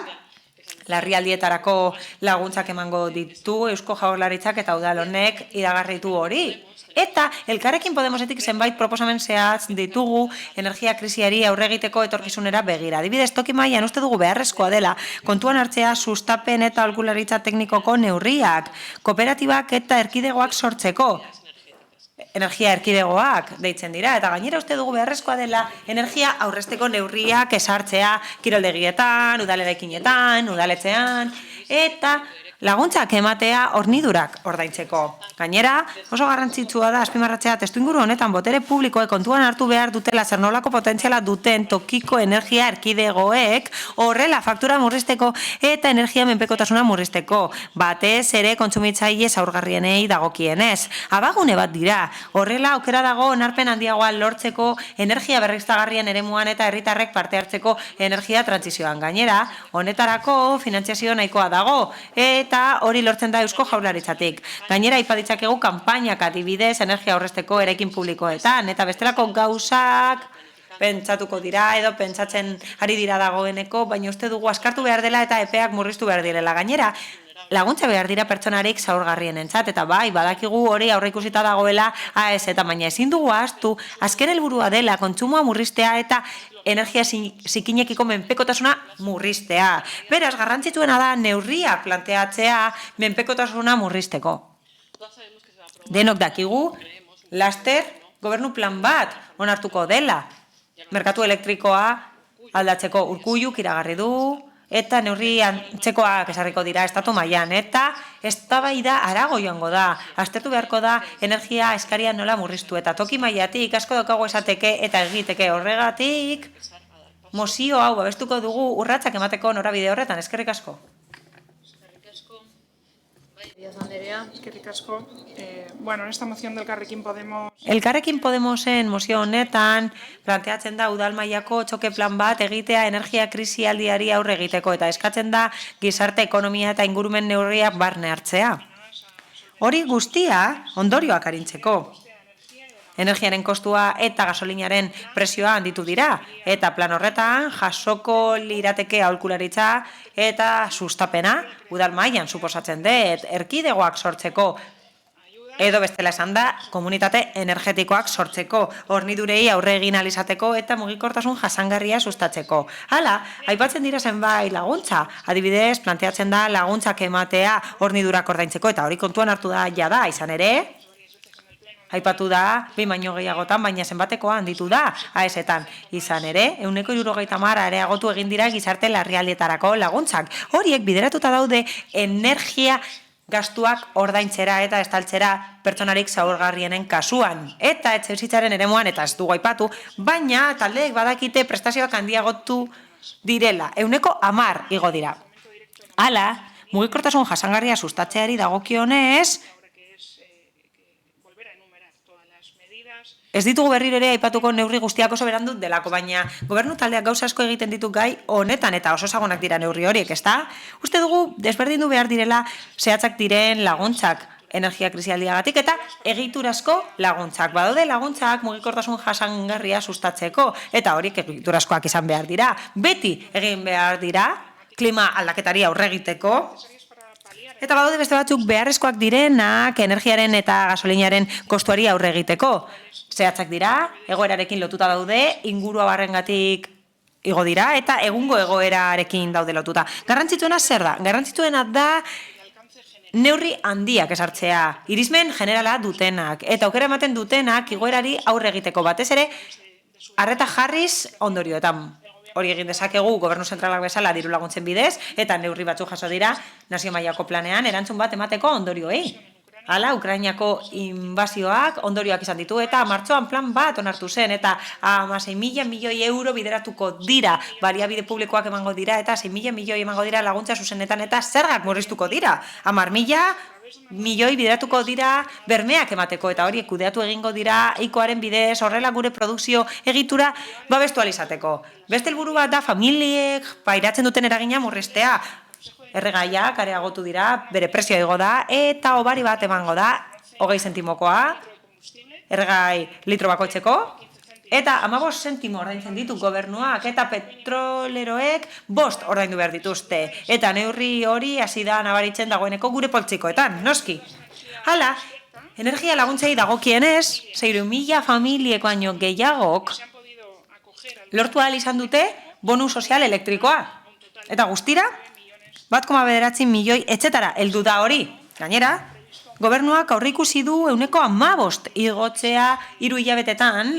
S4: larrialdietarako laguntzak emango ditu Eusko Jaurlaritzak eta udal honek iragarritu hori. Eta Elkarrekin Podemosetik zenbait proposamen zehatz ditugu energia krisiari aurre egiteko etorkizunera begira. Adibidez, toki mailan uste dugu beharrezkoa dela kontuan hartzea sustapen eta aholkularitza teknikoko neurriak, kooperatibak eta erkidegoak sortzeko. Energia erkidegoak deitzen dira, eta gainera uste dugu beharrezkoa dela energia aurrezteko neurriak esartzea kiroldegietan, udalerekinetan, udaletxean, eta laguntzak ematea hornidurak ordaintzeko. Gainera, oso garrantzitsua da azpimarratzea testuinguru honetan botere publikoek kontuan hartu behar dutela zer nolako potentziala duten tokiko energia erkidegoek horrela faktura murrizteko eta energia menpekotasuna murrizteko. Batez ere kontsumitzaile zaurgarrienei dagokienez. Abagune bat dira. Horrela aukera dago onarpen handiagoa lortzeko energia berriztagarrien eremuan eta herritarrek parte hartzeko energia trantsizioan. Gainera, honetarako finantziazio nahikoa dago eta hori lortzen da Eusko Jaurlaritzatik. Gainera, aipa ditzakegu kanpainak adibidez energia aurrezteko eraikin publikoetan, eta bestelako gauzak pentsatuko dira edo pentsatzen ari dira dagoeneko, baina uste dugu askartu behar dela eta epeak murriztu behar direla. Gainera, laguntza behar dira pertsonarik zaurgarrienentzat, eta bai, badakigu hori aurreikusita dagoela AES, eta baina ezin dugu ahaztu, azken helburua dela kontsumoa murriztea eta energia zikinekiko menpekotasuna murriztea. Beraz, garrantzitsuena da neurriak planteatzea menpekotasuna murrizteko. Denok dakigu, laster gobernu plan bat onartuko dela. Merkatu elektrikoa aldatzeko Urkulluk iragarri du, eta neurri antzekoak esarriko dira estatu mailan, eta eztabaida harago joango da. Aztertu beharko da energia eskaria nola murriztu, eta toki mailatik asko daukago esateke eta egiteke. Horregatik mozio hau babestuko dugu urratsak emateko norabide horretan. Eskerrik asko.
S7: Díaz Anderea, eskerrik asko. Bueno, en esta moción del Elkarrekin Podemos...
S4: Elkarrekin Podemosen mozio honetan planteatzen da udal mailako txoke plan bat egitea energia krisialdiari aurre egiteko, eta eskatzen da gizarte, ekonomia eta ingurumen neurriak barne hartzea. Hori guztia ondorioak arintzeko. Energiaren kostua eta gasolinaren presioa handitu dira, eta plan horretan jasoko lirateke aholkularitza eta sustapena udal mailan suposatzen dut, erkidegoak sortzeko, edo bestela esan da, komunitate energetikoak sortzeko, hornidurei aurre egin ahal izateko eta mugikortasun jasangarria sustatzeko. Hala, aipatzen dira zenbait laguntza, adibidez, planteatzen da laguntzak ematea hornidurak ordaintzeko, eta hori kontuan hartu da jada, izan ere, aipatu da, behin baino gehiagotan, baina zenbatekoa handitu da, AES-etan. Izan ere, 170 areagotu egin dira gizarte larrialdietarako laguntzak. Horiek bideratuta daude energia gastuak ordaintzera eta estaltzera pertsonarik zaurgarrienen kasuan. Eta etxebizitzaren eremuan, eta ez dugu aipatu, baina taldeek badakite prestazioak handiagotu direla, 10% igo dira. Hala, mugikortasun jasangarria sustatzeari dagokionez, ez ditugu berriro ere aipatuko neurri guztiak oso berandu delako, baina gobernu taldeak gauza asko egiten ditu gai honetan eta oso ezagunak dira neurri horiek, ezta? Uste dugu desberdindu behar direla zehatzak diren laguntzak energia krisialdiagatik eta egiturazko laguntzak. Badaude laguntzak mugikortasun jasangarria sustatzeko eta horiek egiturazkoak izan behar dira. Beti egin behar dira klima aldaketari aurre egiteko. Eta badaude beste batzuk beharrezkoak direnak energiaren eta gasolinaren kostuari aurre egiteko. Zehatzak dira, egoerarekin lotuta daude, ingurua barrengatik igo dira eta egungo egoerarekin daude lotuta. Garrantzitsuena zer da? Garrantzitsuena da neurri handiak esartzea, irizmen generala dutenak eta aukera ematen dutenak igoerari aurre egiteko batez ere arreta jarriz ondorioetan. Hori egin dezakegu gobernu zentralak bezala diru laguntzen bidez eta neurri batzuk jaso dira nazio mailako planean erantzun bat emateko ondorioei. Hala, Ukrainako inbazioak ondorioak izan ditu eta martxoan plan bat onartu zen eta 6.000 milioi euro bideratuko dira, baliabide publikoak emango dira eta 6.000 milioi emango dira laguntza zuzenetan eta zergak murriztuko dira. 10.000 milioi bideratuko dira bermeak emateko eta horiek kudeatu egingo dira ikoaren bidez horrela gure produkzio egitura babestu alizateko. Beste helburu bat da familiek pairatzen duten eragina murriztea. Erregaiak areagotu dira, bere prezioa igo da, eta obari bat emango da, 20 zentimokoa, erregai litro bakoitzeko, eta 15 zentimo ordaintzen ditu gobernuak, eta petroleroek 5 ordaindu behar dituzte. Eta neurri hori hasi da nabaritzen dagoeneko gure poltsikoetan, noski. Hala, energia laguntzei dagokienez, 6.000 familieko baino gehiagok, lortu ahal izan dute bonu sozial elektrikoa. Eta guztira, 1,9 milioi etxetara heldu da hori. Gainera, gobernuak aurreikusi du 15% igotzea 3 hilabetetan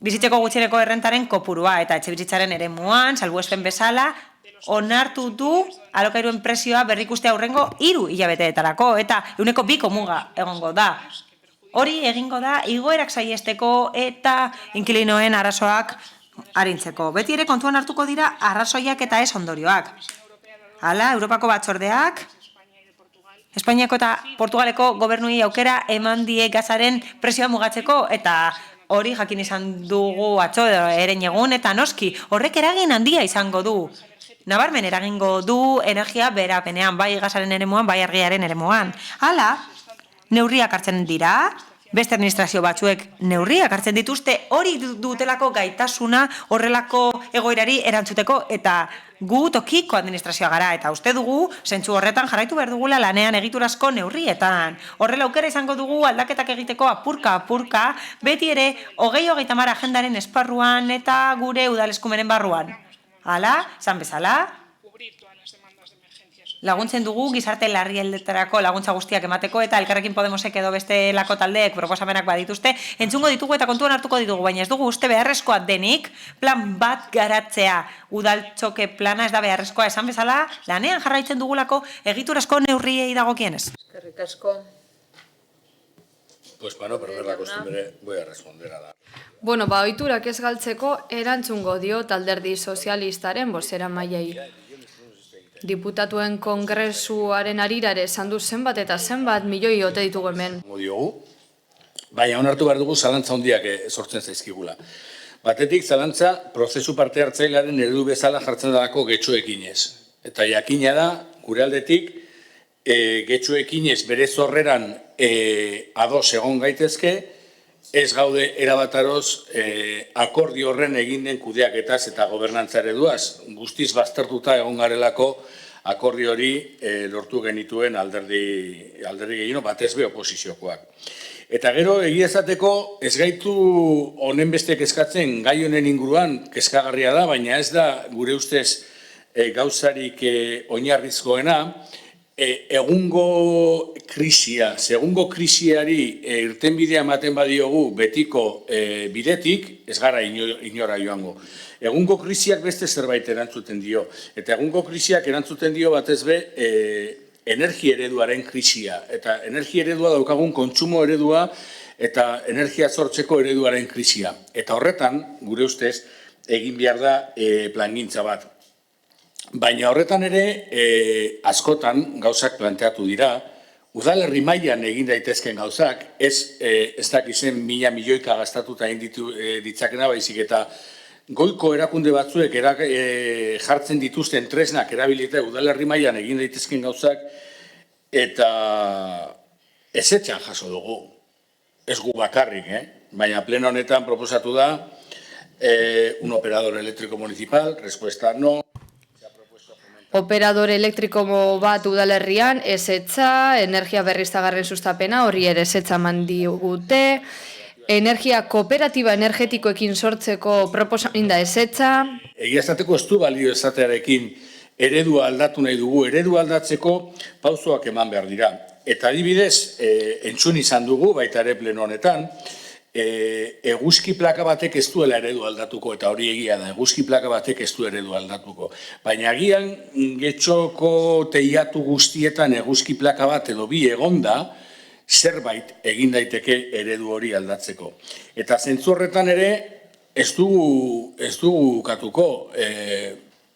S4: bizitzeko gutxieneko errentaren kopurua eta etxebizitzaren eremuan, salbuespen bezala, onartu du alokairuen prezioa berrikuste aurrengo 3 hilabeteetarako eta 2% muga egongo da. Hori egingo da igoerak saihesteko eta inkilinoen arazoak arintzeko. Beti ere kontuan hartuko dira arrazoiak eta ez ondorioak. Hala, Europako batzordeak, Espainiako eta Portugaleko gobernuei aukera eman die gazaren prezioa mugatzeko eta hori jakin izan dugu atzo eren egun eta noski, horrek eragin handia izango du. Nabarmen eragingo du energia berapenean, bai gazaren eremuan, bai argiaren eremuan. Hala, neurriak hartzen dira, beste administrazio batzuek neurriak hartzen dituzte hori dutelako gaitasuna horrelako egoerari erantzuteko eta gu tokiko administrazioa gara eta uste dugu zentzu horretan jarraitu behar dugula lanean egiturazko neurrietan. Horrela aukera izango dugu aldaketak egiteko apurka, beti ere 2030 agendaren esparruan eta gure udaleskumenen barruan. Hala, zan bezala, laguntzen dugu gizarte larrialdetarako laguntza guztiak emateko eta Elkarrekin Podemosek edo beste lako taldeek proposamenak badituzte, entzungo ditugu eta kontuan hartuko ditugu, baina ez dugu uste beharrezkoa denik plan bat garatzea. Udaltxoke plana ez da beharrezkoa esan bezala, lanean jarraitzen dugulako egiturazko neurriei dagokienez.
S1: Eskerrik asko.
S5: Pues para no perder la costumbre, voy a responder a la...
S11: Bueno, ohiturak ez galtzeko erantzungo dio Alderdi Sozialistaren bozeramaileei. Diputatuen kongresuaren arirare esan du zenbat eta zenbat milioi ote ditugu hemen.
S5: Baina onartu behar dugu zalantza handiak sortzen zaizkigula. Batetik zalantza prozesu parte hartzailearen eredu bezala jartzen dalako getxoekinez. Eta jakina da, gure aldetik, getxoekinez bere zorreran ados egon gaitezke, ez gaude erabataroz akordio horren egin den kudeaketaz eta gobernantza ereduaz. Guztiz baztertuta egon garelako akordio hori lortu genituen alderdi gehieno, batez be oposiziokoak. Eta gero egia esateko ez gaitu honen beste kezkatzen gai honen inguruan kezkagarria da, baina ez da gure ustez gauzarik oinarrizkoena, egungo krisiari irtenbidea ematen badiogu betiko bidetik, ez gara inora joango. Egungo krisiak beste zerbait erantzuten dio. Eta egungo krisiak erantzuten dio batez be energia ereduaren krisia. Eta energia eredua daukagun kontsumo eredua eta energia sortzeko ereduaren krisia. Eta horretan, gure ustez, egin behar da plangintza bat. Baina horretan ere, askotan gauzak planteatu dira, udalerri mailan egin daitezken gauzak, ez dakizen 1.000 milioika gastatuta egin ditzakena, baizik eta goiko erakunde batzuek jartzen dituzten tresnak erabilita udalerri mailan egin daitezken gauzak, eta ezetxan jaso dugu. Ez gu bakarrik, baina pleno honetan proposatu da un operador eléctrico municipal, respuesta no.
S11: Operador elektriko bat udalerrian, ezetza, energia berriztagarrien sustapena, hori ere ezetza mandigute, energia kooperatiba energetikoekin sortzeko proposamen da ezetza.
S5: Egia esateko ez du balio esatearekin eredua aldatu nahi dugu, eredua aldatzeko pausoak eman behar dira. Eta adibidez, entzun izan dugu, baita ere pleno honetan, eguzki plaka batek ez duela eredu aldatuko, eta hori egia da, eguzki plaka batek ez du eredu aldatuko. Baina agian, Getxoko teiatu guztietan eguzki plaka bat edo bi egonda, zerbait egin daiteke eredu hori aldatzeko. Eta zentzu horretan ere, ez dugu katuko,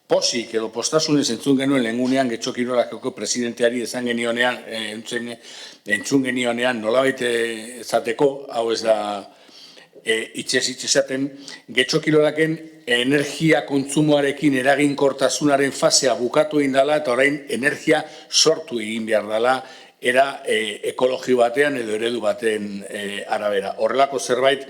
S5: posik edo postasunez entzun genuen lehengunean Getxo Kirolakako presidenteari entzun genionean nolabait ezateko, hau ez da hitzez esaten, Getxo Kirolaken energia kontsumoarekin eraginkortasunaren fasea bukatu egin dela eta orain energia sortu egin behar dela era ekologi batean edo eredu baten arabera. Horrelako zerbait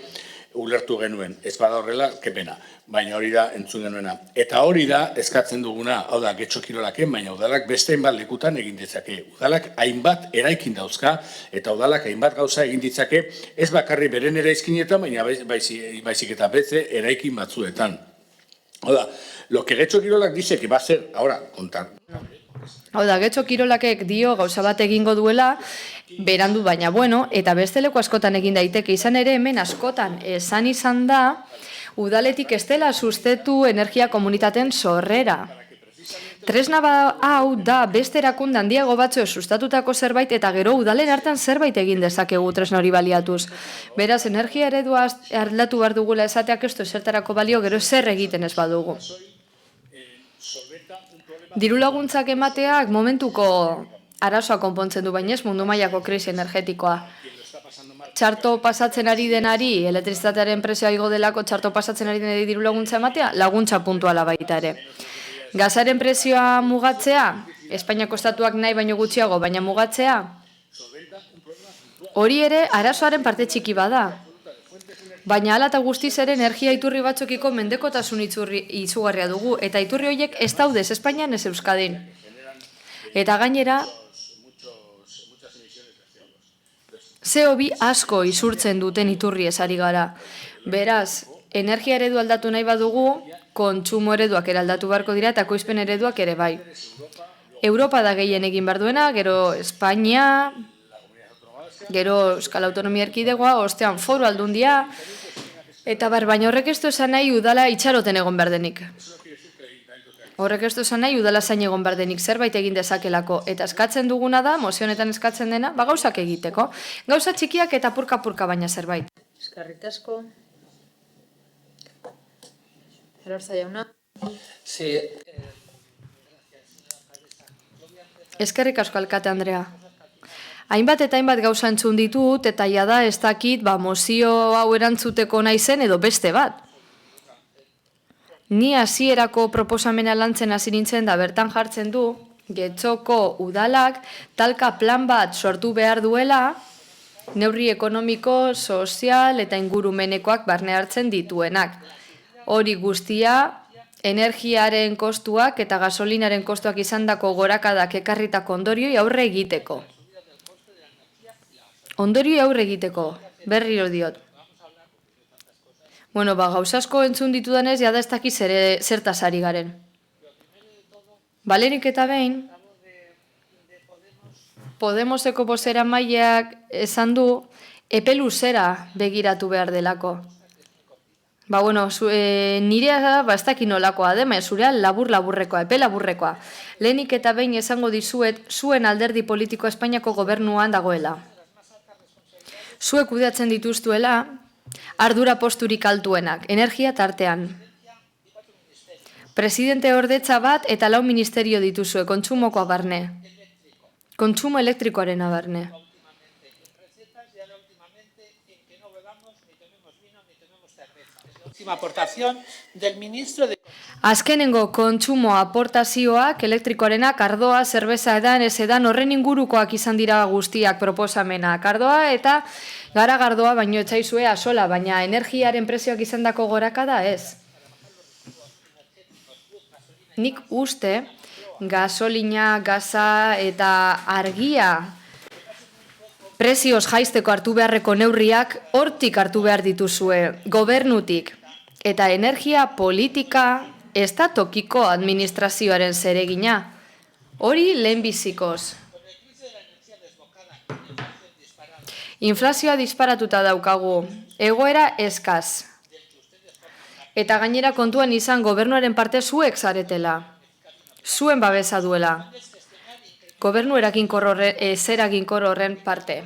S5: ulertu genuen. Ez bada horrela, kepena. Baina hori da entzun genuena. Eta hori da eskatzen duguna, hau da, Getxo Kirolaken, baina udalak beste hainbat lekutan egin ditzake. Udalak hainbat eraikin dauzka, eta udalak hainbat gauza egin ditzake, ez bakarri beren eraizkinetan, baina baizik eta beste eraikin batzuetan. Hau da, lo que Getxo Kirolak dice que va a ser, ahora, contar.
S11: Hau da, Getxo Kirolakek dio gauza bat egingo duela, berandu baina bueno, eta beste leku askotan egin daiteke, izan ere hemen askotan esan izan da, udaletik ez dela sustetu energia komunitateen sorrera. Tresna hau da beste erakunde handiago batzu sustatutako zerbait eta gero udalen hartan zerbait egin dezakegu tresna hori baliatuz. Beraz, energia eredua aldatu behar dugula esateak ez du zertarako balio gero zer egiten ez badugu. Diru laguntzak emateak momentuko arazoa konpontzen du, baina ez mundu mailako krisi energetikoa. Txarto pasatzen ari denari, elektrizitatearen prezioa igo delako txarto pasatzen ari denari diru laguntza ematea, laguntza puntuala baita ere. Gazaren prezioa mugatzea, Espainiako estatuak nahi baino gutxiago, baina mugatzea, hori ere arazoaren parte txiki bada. Baina hala eta guztiz ere energia iturri batzukiko mendekotasun izugarria dugu, eta iturri horiek ez daudez Espainian ez Euskadin. Eta gainera, CO2 asko isurtzen duten iturri ezari gara. Beraz, energia eredu aldatu nahi badugu, kontsumo ereduak ere aldatu beharko dira eta ekoizpen ereduak ere bai. Europa da gehien egin behar duena, gero Espainia, gero Euskal Autonomia Erkidegoa, ostean Foru Aldundia, eta baina horrek ez du esan nahi udala itxaroten egon behar denik. Horrek ez du esan nahi udala zain egon behar denik zerbait egin dezakelako. Eta eskatzen duguna da, mozio honetan eskatzen dena, gauzak egiteko. Gauza txikiak eta purka-purka baina zerbait.
S1: Eskerrik asko. Erorza jauna.
S10: Sí.
S11: Eskerrik asko alkate Andrea. Hainbat eta hainbat gauza entzun ditut, eta jada ez dakit mozio hau erantzuteko naizen edo beste bat. Ni hasierako proposamena lantzen hasi nintzen da bertan jartzen du, Getxoko udalak talka plan bat sortu behar duela, neurri ekonomiko, sozial eta ingurumenekoak barne hartzen dituenak. Hori guztia, energiaren kostuak eta gasolinaren kostuak izandako gorakadak ekarritako ondorioi aurre egiteko. Ondorioi aurre egiteko, berriro diot. Bueno, gauzasko entzun ditudanez, jada ez dakiz zertaz ari garen. Balerik eta behin, Podemoseko bozeramaileak esan du epe luzera begiratu behar delako. Nirea ez dakit nolakoa dema, zurea labur-laburrekoa, epe laburrekoa. Lehenik eta behin esango dizuet, zuen alderdi politiko Espainiako gobernuan dagoela. Zuek kudeatzen dituztuela, ardura posturik altuenak, energia tartean. Presidente ordetza bat eta 4 ministerio dituzue, kontsumokoa barne. Kontsumo elektrikoarena barne. Azkenengo kontsumo aportazioak, elektrikoarenak, ardoa, zerbeza edan, horren ingurukoak izan dira guztiak proposamenak. Ardoa eta garagardoa baino etzaizue asola, baina energiaren prezioak izandako gorakada ez. Nik uste, gasolina, gaza eta argia prezioz jaisteko hartu beharreko neurriak hortik hartu behar dituzue, gobernutik. Eta energia politika ez da tokiko administrazioaren zeregina. Hori lehenbizikoz. Inflazioa disparatuta daukagu, egoera eskaz. Eta gainera kontuan izan gobernuaren parte zuek zaretela. Zuen babesa duela. Gobernu zeraginkor horren parte.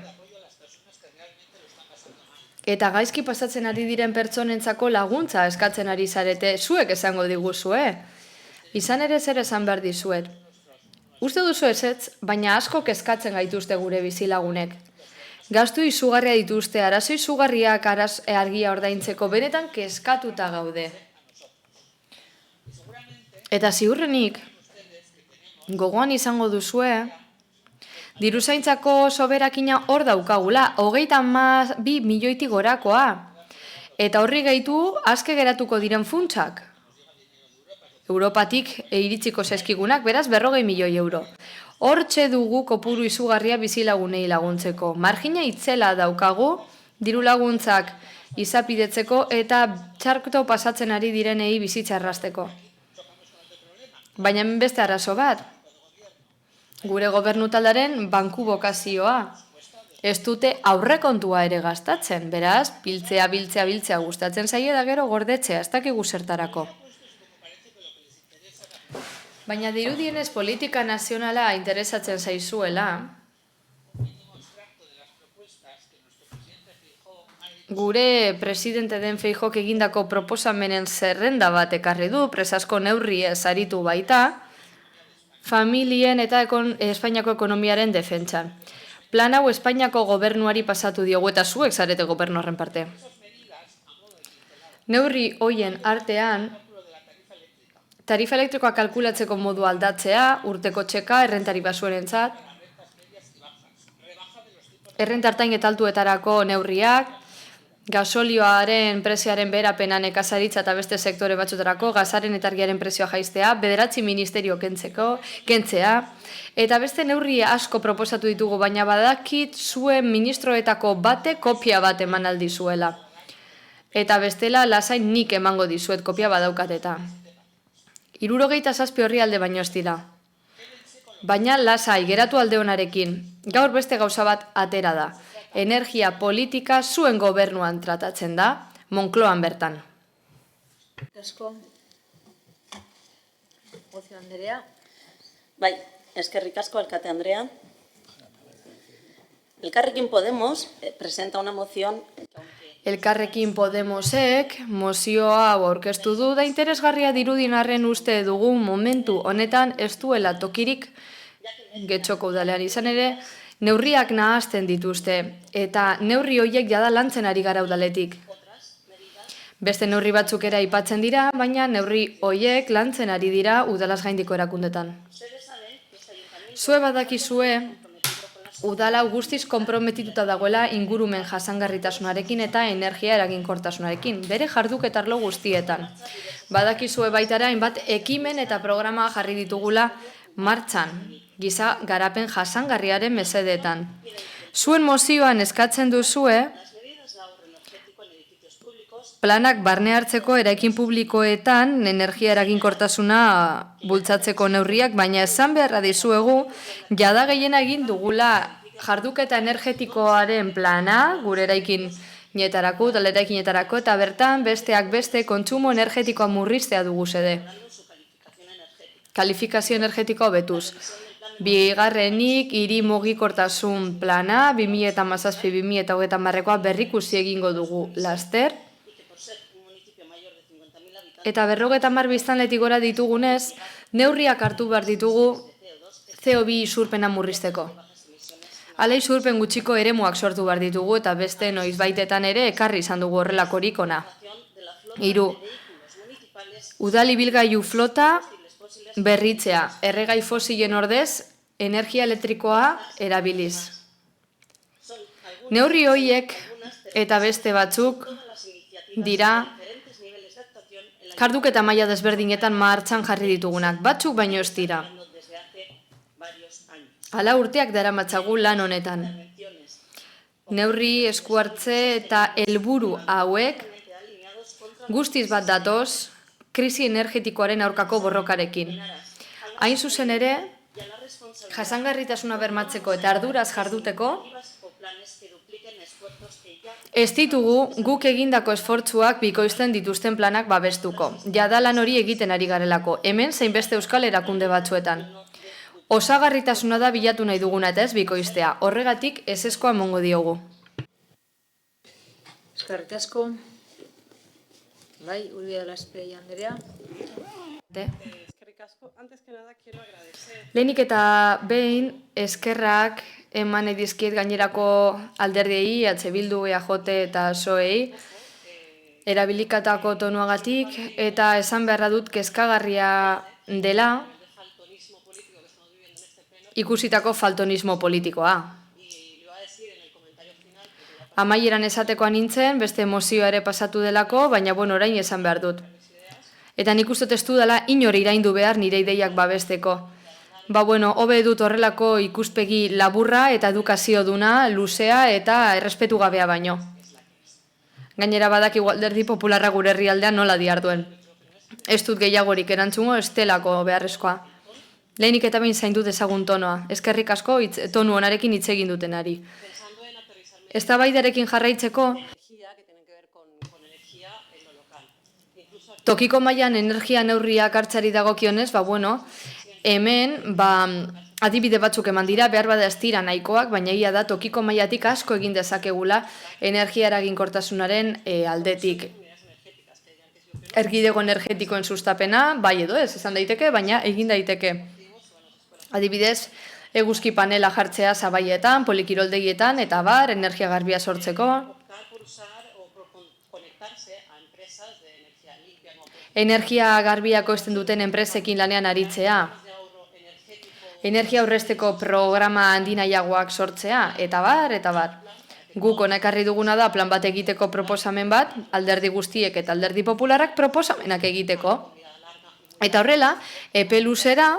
S11: Eta gaizki pasatzen ari diren pertsonentzako laguntza eskatzen ari zarete, zuek esango diguzue. Izan ere zer esan behar dizuet. Uste duzu ezetz, baina asko kezkatzen gaituzte gure bizilagunek. Gastu izugarria dituzte, arazo izugarriak argia ordaintzeko, benetan kezkatuta gaude. Eta ziurrenik, gogoan izango duzue, diruzaintzako soberakina hor daukagula, 32 milioitik gorakoa. Eta horri gehitu, aske geratuko diren funtsak. Europatik iritsiko zaizkigunak, beraz 40 milioi euro. Hortxe dugu kopuru izugarria bizilagunei laguntzeko. Margina itzela daukagu, diru laguntzak izapidetzeko eta txarkto pasatzen ari direnei bizitza errazteko. Baina beste arazo bat, gure gobernu taldaren banku bokazioa. Ez dute aurrekontua ere gastatzen, beraz, biltzea gustatzen zaie da gero gordetzea, ez dakigu zertarako. Baina dirudienez politika nazionala interesatzen zaizuela, gure presidente den Feijóok egindako proposamenen zerrenda bat ekarri du, presasko neurri aritu baita, familien eta Espainiako ekonomiaren defentsan. Plan hau Espainiako gobernuari pasatu diogu eta zuek zarete gobernu horren parte. Neurri hoien artean, tarifa elektrikoa kalkulatzeko modu aldatzea, urteko txeka, errentari basuerentzat, errentartain eta altuetarako neurriak, gasolioaren prezioaren beherapenan nekazaritza eta beste sektore batzutarako, gazaren eta argiaren prezioa jaistea, 9 ministerio kentzea, eta beste neurri asko proposatu ditugu, baina badakit zuen ministroetako bate kopia bat eman aldizuela. Eta bestela lasain nik emango dizuet kopia badaukateta. 67 orrialde baino ez dira. Baina lasai, geratu alde honarekin. Gaur beste gauza bat atera da. Energia politika zuen gobernuan tratatzen da, Moncloan bertan.
S9: Asko. Ocio Andrea.
S22: Bai, eskerrik asko alkate Andrea. Elkarrekin Podemos presenta una moción.
S11: Elkarrekin Podemosek mozioa aurkeztu du da interesgarria dirudin arren uste dugu momentu honetan ez duela tokirik Getxoko udalean izan ere, neurriak nahazten dituzte, eta neurri horiek jada lantzen ari gara udaletik. Beste neurri batzuk ere aipatzen dira, baina neurri horiek lantzen ari dira udalaz gaindiko erakundetan. Zue badakizue, udala guztiz konprometituta dagoela ingurumen jasangarritasunarekin eta energia eraginkortasunarekin, bere jarduketarlo guztietan. Badakizue baitara hainbat ekimen eta programa jarri ditugula martxan, giza garapen jasangarriaren mesedetan. Zuen mozioan eskatzen duzue planak barne hartzeko eraikin publikoetan energia eraginkortasuna bultzatzeko neurriak, baina esan beharra dizuegu, jada gehiena egin dugula jarduketa energetikoaren plana, gure eraikinetarako, eraikinetarako, eta bertan besteak beste kontsumo energetikoa murriztea dugu xede. Kalifikazio energetikoa betuz. Bigarrenik, hiri mugikortasun plana, 2017-2030 berrikusi egingo dugu laster. Eta 50 biztanletik gora ditugunez, neurriak hartu behar ditugu CO2 isurpena murrizteko. Hala isurpen gutxiko eremuak sortu behar ditugu eta beste noizbaitetan ere ekarri izan dugu horrelakorik ona. 3. Udal ibilgailu flota berritzea, erregai fosilen ordez, energia elektrikoa erabiliz. Neurri horiek eta beste batzuk dira jarduketa maila desberdinetan martxan jarri ditugunak, batzuk baino ez dira. Hala urteak daramatzagu lan honetan. Neurri, esku hartze eta helburu hauek guztiz bat datoz krisi energetikoaren aurkako borrokarekin. Hain zuzen ere, jasangarritasuna bermatzeko eta arduraz jarduteko, ez ditugu guk egindako esfortzuak bikoizten dituzten planak babestuko. Jada lan hori egiten ari garelako, hemen zein beste euskal erakunde batzuetan. Osagarritasuna da bilatu nahi duguna eta ez bikoiztea, horregatik ezezkoa emongo diogu.
S8: Eskerrik asko. Bai, Urbia de la Espriella Andrea.
S11: Lehenik eta behin eskerrak eman edizkiet gainerako alderdiei, Bildu, EAJ eta SOEI, erabilikatako tonuagatik, eta esan beharra dut kezkagarria dela ikusitako faltonismo politikoa. Amaieran esatekoa nintzen, beste emozioa ere pasatu delako, baina orain esan behar dut. Eta nik uste testu dela inor iraindu behar nire ideiak babesteko. Hobe dut horrelako ikuspegi laburra eta edukazio duna, luzea eta errespetu gabea baino. Gainera badak Alderdi Popularra gure herrialdean nola diarduen. Ez dut gehiagorik erantzungo, ez delako beharrezkoa. Lehenik eta behin zaindu dezagun tonoa, eskerrik asko tonu honarekin hitz egin dutenari. Eztabaidarekin jarraitzeko, tokiko mailan energia neurriak hartzari dagokionez, hemen adibide batzuk eman dira, behar bada ez dira nahikoak, baina ia da tokiko mailatik asko egin dezakegula energia eraginkortasunaren aldetik. Erkidego energetikoen sustapena, bai edo ez, esan daiteke, baina egin daiteke. Adibidez, eguzki panela jartzea zabaietan, polikiroldegietan, eta energia garbia sortzeko. Energia garbiako ezten duten enpresekin lanean aritzea. Energia aurrezteko programa handinaiagoak sortzea, eta bar. Guk hona ekarri duguna da plan bat egiteko proposamen bat, alderdi guztiek eta alderdi popularrak proposamenak egiteko. Eta horrela, epe luzera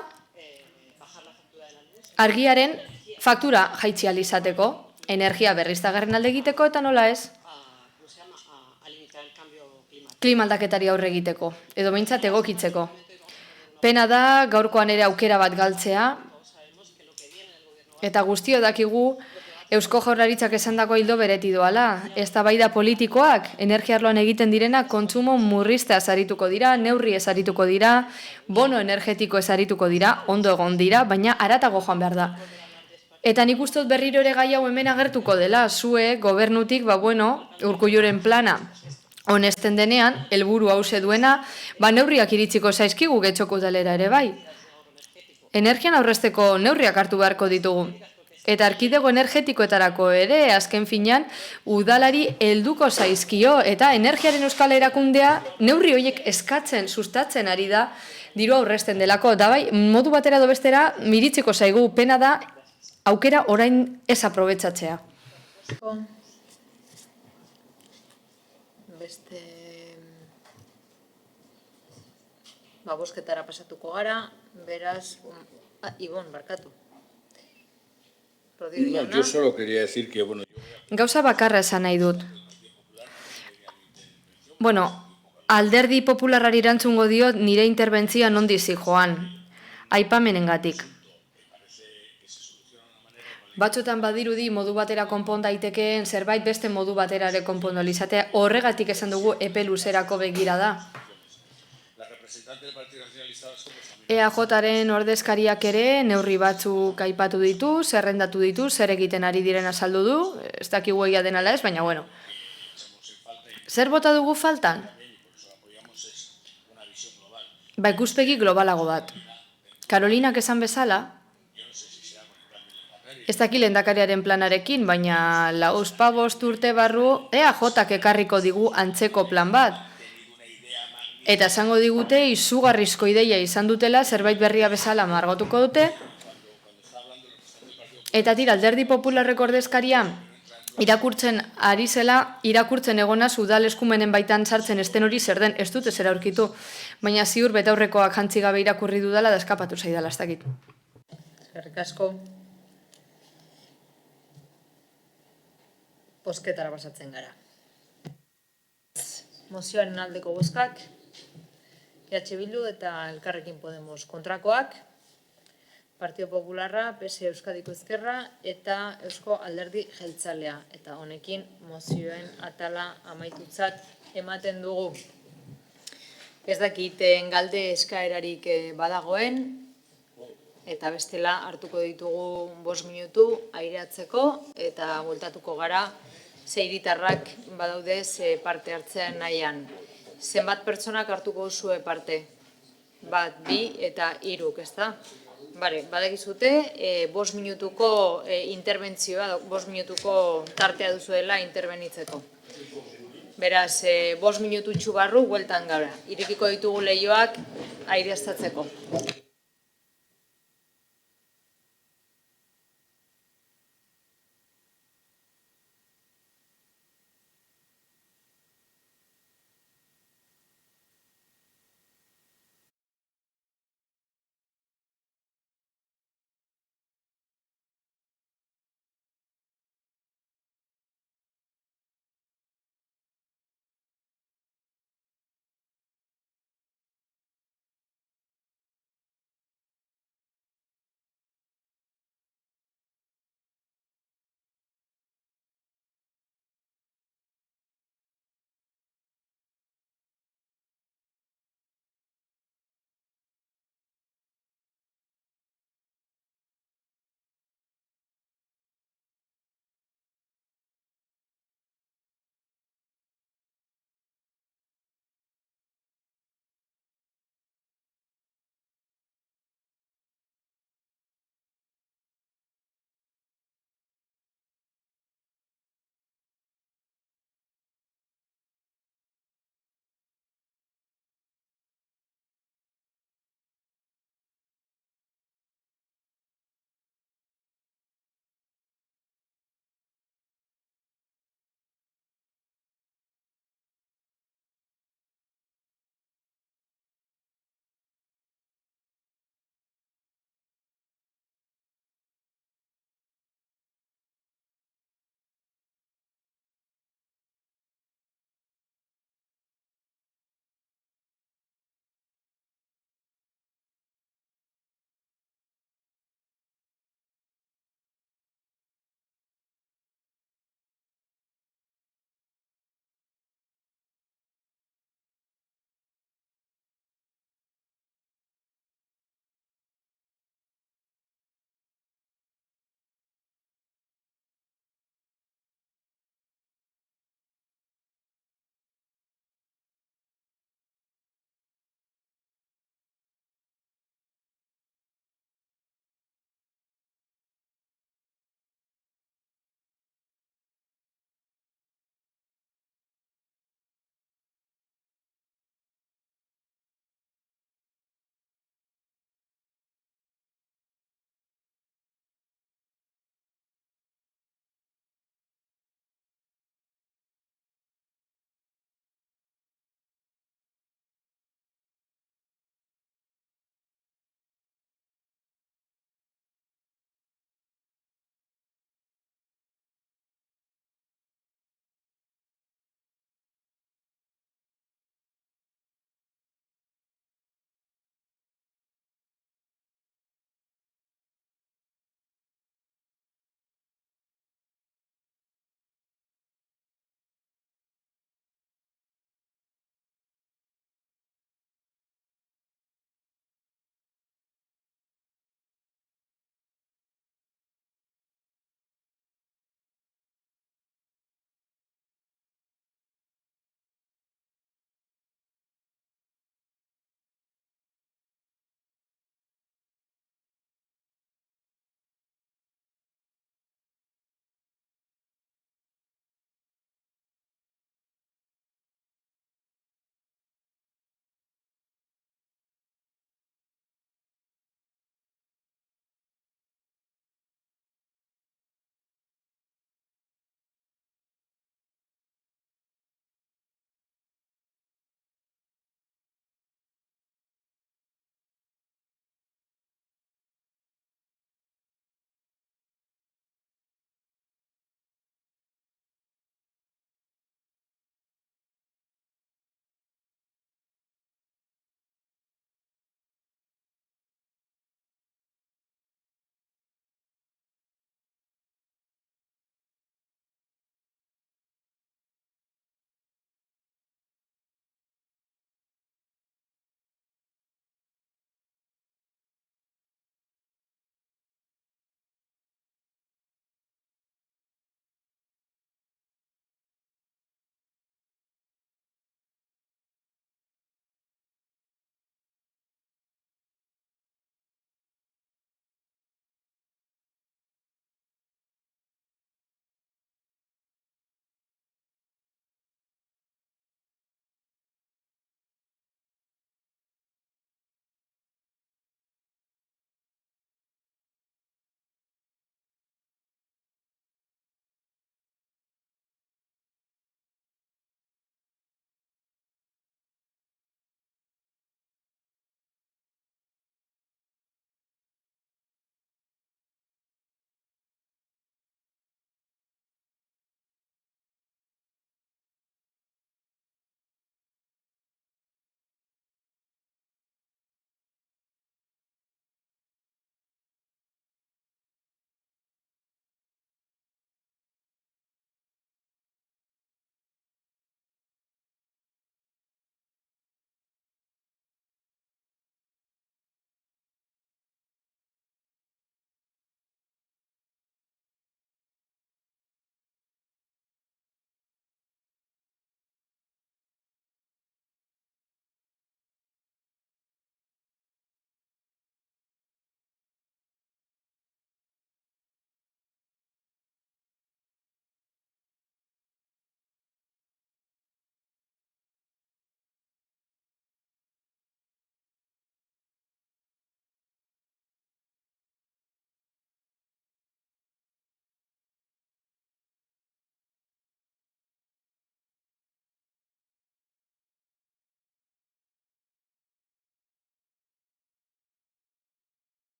S11: argiaren faktura jaitsi ahal izateko, energia berriztagarrien alde egiteko eta nola ez? Klima aldaketari aurre egiteko, edo behintzat egokitzeko. Pena da gaurkoan ere aukera bat galtzea, eta guztio dakigu Eusko Jaurlaritzak esandako ildo bereti doala. Eztabaida politikoak, energia arloan egiten direna, kontsumo murriztea sarituko dira, neurri ezarituko dira, bono energetiko ezarituko dira, ondo egon dira, baina haratago joan behar da. Eta nik uste dut berriro ere gai hau hemen agertuko dela, zue gobernutik, Urkulluren plana honesten denean, helburu hause duena, neurriak iritsiko zaizkigu getxoko udalera ere bai. Energian aurrezteko neurriak hartu beharko ditugu. Eta erkidego energetikoetarako ere, azken finean, udalari helduko zaizkio, eta energiaren euskal erakundea neurri horiek eskatzen, sustatzen ari da, diru aurrezten delako. Da bai, modu batera edo bestera, miritziko zaigu, pena da, aukera orain ez aprobetxatzea.
S8: Beste... bosketara pasatuko gara, beraz... Ibon, barkatu.
S5: Yo solo quería decir que,
S11: Gauza bakarra esan nahi dut. Bueno, alderdi popularrari erantzungo diot nire interbentzioa nondi zijoan, aipamenengatik. Batzutan badirudi modu batera konpon daitekeen zerbait beste modu batera ere konpondu izatea, horregatik esan dugu epe luzerako begirada. EAJaren ordezkariak ere neurri batzuk aipatu ditu, zerrendatu ditu, zer egiten ari diren azaldu du, ez dakigu egia den ala ez, baina bueno. Zer bota dugu faltan? Ba, ikuspegi globalago bat. Karolinak esan bezala, ez daki lehendakariaren planarekin, baina lauzpabost urte barru EAJak ekarriko digu antzeko plan bat. Eta esango digute izugarrizko ideia izan dutela, zerbait berria bezala margotuko dute. Eta tira, alderdi popularreko ordezkaria irakurtzen ari zela, irakurtzen egonaz udal eskumenen baitan sartzen esten hori zer den, ez dute zera aurkitu. Baina ziur betaurrekoak jantzi gabe irakurri dudala da eskapatu zaidala, ez dakit.
S8: Eskerrik asko. Bozketara pasatzen gara. Mozioaren aldeko bozkak, EH Bildu eta Elkarrekin Podemos kontrakoak, Partido Popularra, PS Euskadiko Ezkerra eta Eusko Alderdi Jeltzalea. Eta honekin mozioen atala amaitutzat ematen dugu. Ez dakiten galde eskaerarik badagoen, eta bestela hartuko ditugu 5 minutu aireatzeko eta bueltatuko gara zeiritarrak badaude parte hartzean nahian. Zenbat pertsonak hartuko duzue parte? 1, 2 eta 3, ezta? Bare, badakizute 5 minutuko interbentzioa, 5 minutuko tartea duzuela interbenitzeko. Beraz, 5 minututxu barru bueltan gara. Irekiko ditugu leihoak aireaztatzeko.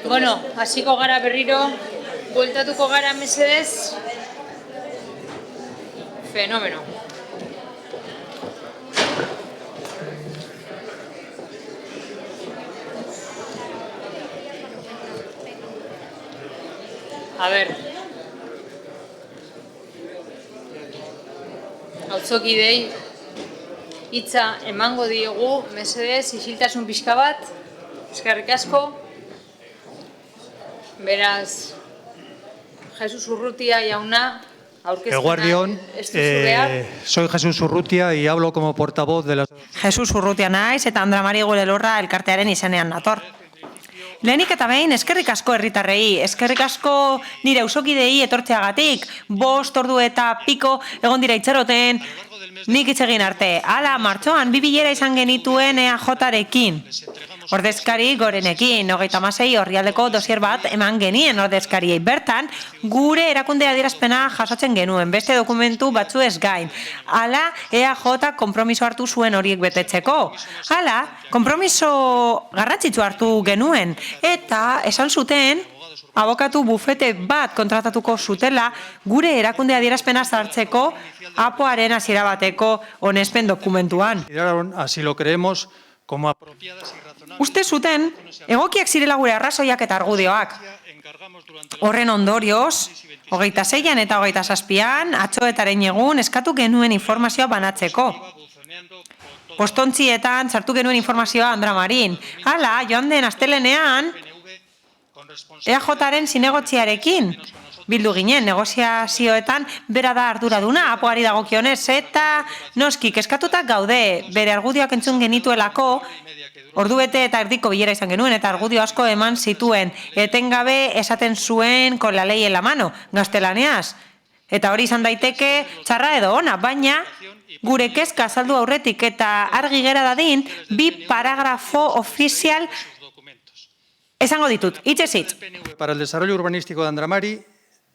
S8: Bueno, hasiko gara berriro, bueltatuko gara mesedez. Fenomeno. A ber. Autzokidei hitza emango diegu, mesedez, isiltasun pixka bat. Eskerrik asko. Beraz, Jesus Urrutia jauna,
S12: Eguardion, soy Jesús Urrutia y hablo como portavoz de la...
S4: Jesus Urrutia naiz eta Andra Mari Gurelorra elkartearen izenean nator. Lehenik eta behin, eskerrik asko herritarrei, eskerrik asko nire auzokidei etortzeagatik, 5 ordu eta piko egon dira itxaroten, nik hitz egin arte. Hala, martxoan, 2 bilera izan genituen EAJ-rekin. Ordezkari gorenekin, 36 orrialdeko dosier bat eman genien ordezkariei. Bertan, gure erakunde adierazpena jasotzen genuen, beste dokumentu batzuez gain. Hala, EAJ konpromiso hartu zuen horiek betetzeko. Hala, konpromiso garrantzitsu hartu genuen. Eta esan zuten, abokatu bufete bat kontratatuko zutela gure erakunde adierazpena sartzeko APOaren hasiera bateko onespen dokumentuan.
S12: Así lo creemos como apropiadas y razonables.
S4: Uste zuten, egokiak zirela gure arrazoiak eta argudioak. Horren ondorioz, 26an eta 27an, atxoetaren egun eskatu genuen informazioa banatzeko. Postontzietan sartu genuen informazioa Andra Marin. Hala, joan den astelenean, EAJaren zinegotziarekin bildu ginen, negoziazioetan bera da arduraduna, APOari dagokionez, eta noski, kezkatutak gaude, bere argudioak entzun genituelako, ordubete eta erdiko bilera izan genuen, eta argudio asko eman zituen, etengabe esaten zuen con la ley en la mano, gaztelaniaz. Eta hori izan daiteke txarra edo ona, baina gure kezka azaldu aurretik eta argi gera dadin, 2 paragrafo ofizial esango ditut, hitzez hitz.
S12: Para el desarrollo urbanístico de Andra Mari,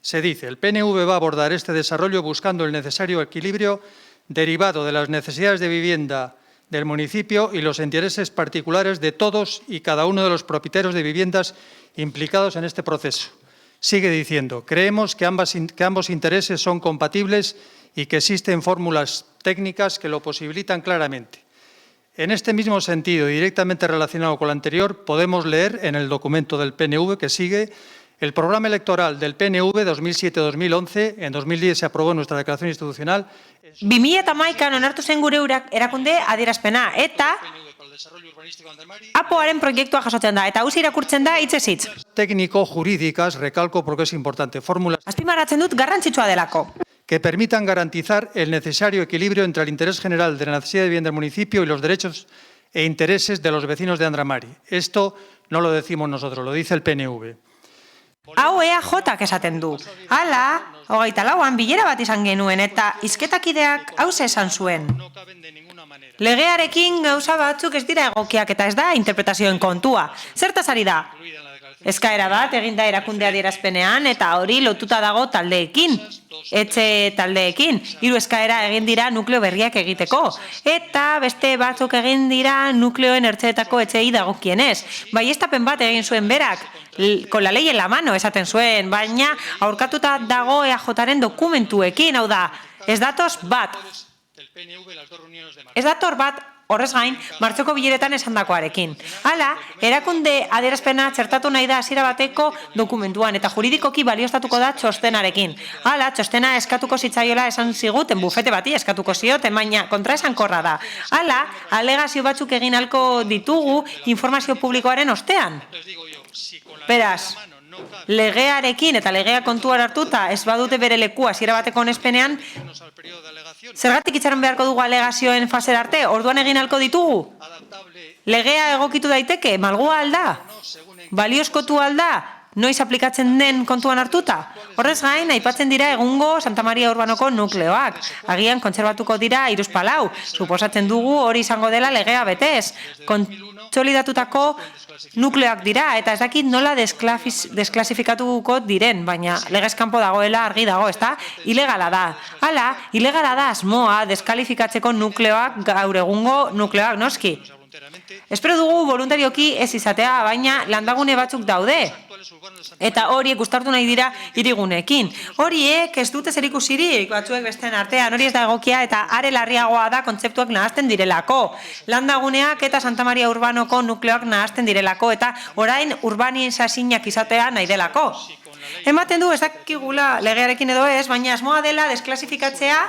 S12: se dice, el PNV va a abordar este desarrollo buscando el necesario equilibrio derivado de las necesidades de vivienda del municipio y los intereses particulares de todos y cada uno de los propietarios de viviendas implicados en este proceso. Sigue diciendo, creemos que ambos intereses son compatibles y que existen fórmulas técnicas que lo posibilitan claramente. En este mismo sentido y directamente relacionado con lo anterior, podemos leer en el documento del PNV que sigue el programa electoral del PNV 2007-2011, en 2010 se aprobó nuestra declaración institucional.
S4: 2011an onartu zen gure erakunde adierazpena eta APOaren proiektua jasotzen da eta hausi irakurtzen da hitzez hitz.
S12: Técnico-jurídicas, recalco porque es importante, fórmulas
S4: azpimarratzen dut garrantzitsua delako.
S12: Que permitan garantizar el necesario equilibrio entre el interés general de la necesidad de vivienda del municipio y los derechos e intereses de los vecinos de Andra Mari. Esto no lo decimos nosotros, lo dice el PNV.
S4: Hau EAJak esaten du. Hala, 24an bilera bat izan genuen eta hizketakideak hauze esan zuen. Legearekin gauza batzuk ez dira egokiak eta ez da interpretazioen kontua. Zertaz ari da? Eskaera bat eginda erakunde adierazpenean eta hori lotuta dago taldeekin. Etxe taldeekin. 3 eskaera egin dira nukleo berriak egiteko. Eta beste batzuk egin dira nukleoen ertzeetako etxei dagokienez. Baieztapen bat egin zuen berak. Con la ley en la mano esaten zuen, baina aurkatuta dago EAJaren dokumentuekin, hau da, ez datoz bat. Ez dator bat, horrez gain, martxoko bileretan esandakoarekin. Hala, erakunde adierazpena txertatu nahi da hasiera bateko dokumentuan eta juridikoki balioztatuko da txostenarekin. Hala, txostena eskatuko zitzaiola esan ziguten bufete bati eskatuko zioten, baina kontraesankorra da. Hala, alegazio batzuk egin halko ditugu informazio publikoaren ostean. Beraz, legearekin eta legea kontuan hartuta ez badute bere lekua hasiera bateko onespenean, zergatik itxaron beharko dugu alegazioen fasera arte, orduan egin halko ditugu? Legea egokitu daiteke, malgua alda? Baliozkotu alda? Noiz aplikatzen den kontuan hartuta? Horrez gain, aipatzen dira egungo Santa Maria Urbanoko nukleoak. Agian kontserbatuko dira 3 Suposatzen dugu hori izango dela legea betez. Kontsolidatutako nukleoak dira eta ez dakit nola desklasifikatuko diren, baina legez kanpo dagoela argi dago, ezta? Ilegala da. Hala, ilegala da asmoa deskalifikatzeko nukleoak gaur egungo nukleoak noski. Espero dugu voluntarioki ez izatea, baina landagune batzuk daude. Eta horiek uztartu nahi dira hiriguneekin. Horiek ez dute zerikusirik batzuek besteen artean, hori ez da egokia eta are larriagoa da kontzeptuak nahasten direlako. Landaguneak eta Santa Maria Urbanoko nukleoak nahasten direlako eta orain urbanizazioak izatea nahi delako. Ematen du ez dakigula legearekin edo ez, baina asmoa dela desklasifikatzea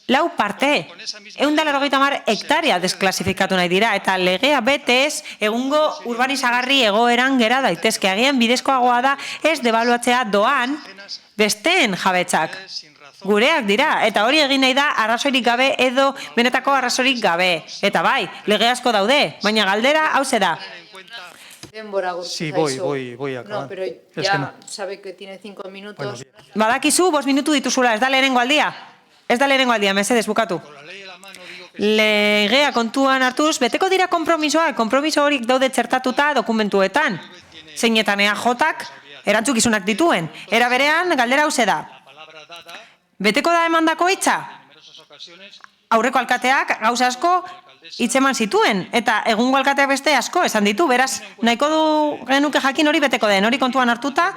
S4: 4 parte, 180 hektarea desklasifikatu nahi dira, eta legea betez, egungo urbanizagarri egoeran gera daitezke. Agian bidezkoagoa da ez debaluatzea doan besteen jabetzak. Gureak dira, eta hori egin nahi da arrazoirik gabe edo benetako arrazoirik gabe. Eta bai, lege asko daude, baina galdera hauze da.
S11: Sí,
S12: voy a acabar.
S1: No, pero ya sabe que tiene 5 minutos.
S4: Badakizu, 5 minutu dituzula, ez da lehenengo aldia. Ez da lehenengo aldia, mesedez, bukatu. Legea kontuan hartuz, beteko dira konpromisoa, konpromiso horik daude txertatuta dokumentuetan. Zeinetan EAJak erantzukizunak dituen. Era berean, galdera hauze da. Beteko da emandako hitza? Aurreko alkateak gauza asko hitzeman zituen, eta egungo alkateak beste asko esan ditu, beraz, nahiko du genuke jakin hori beteko den, hori kontuan hartuta,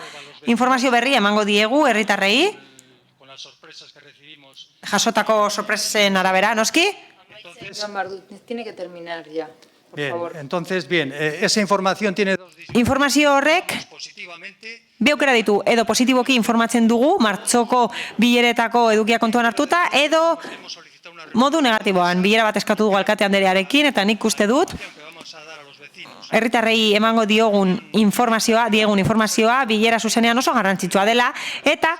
S4: informazio berri emango diegu herritarrei, jasotako sorpresen arabera, noski?
S1: Tiene que terminar ya, por
S12: Bien,
S1: favor.
S12: entonces, esa información tiene dos
S4: Informazio horrek bi aukera ditu, edo positiboki informatzen dugu, martxoko bileretako edukia kontuan hartuta, edo modu negatiboan, bilera bat eskatu dugu alkate anderearekin, eta nik uste dut, herritarrei emango diegun informazioa, bilera zuzenean oso garrantzitsua dela, eta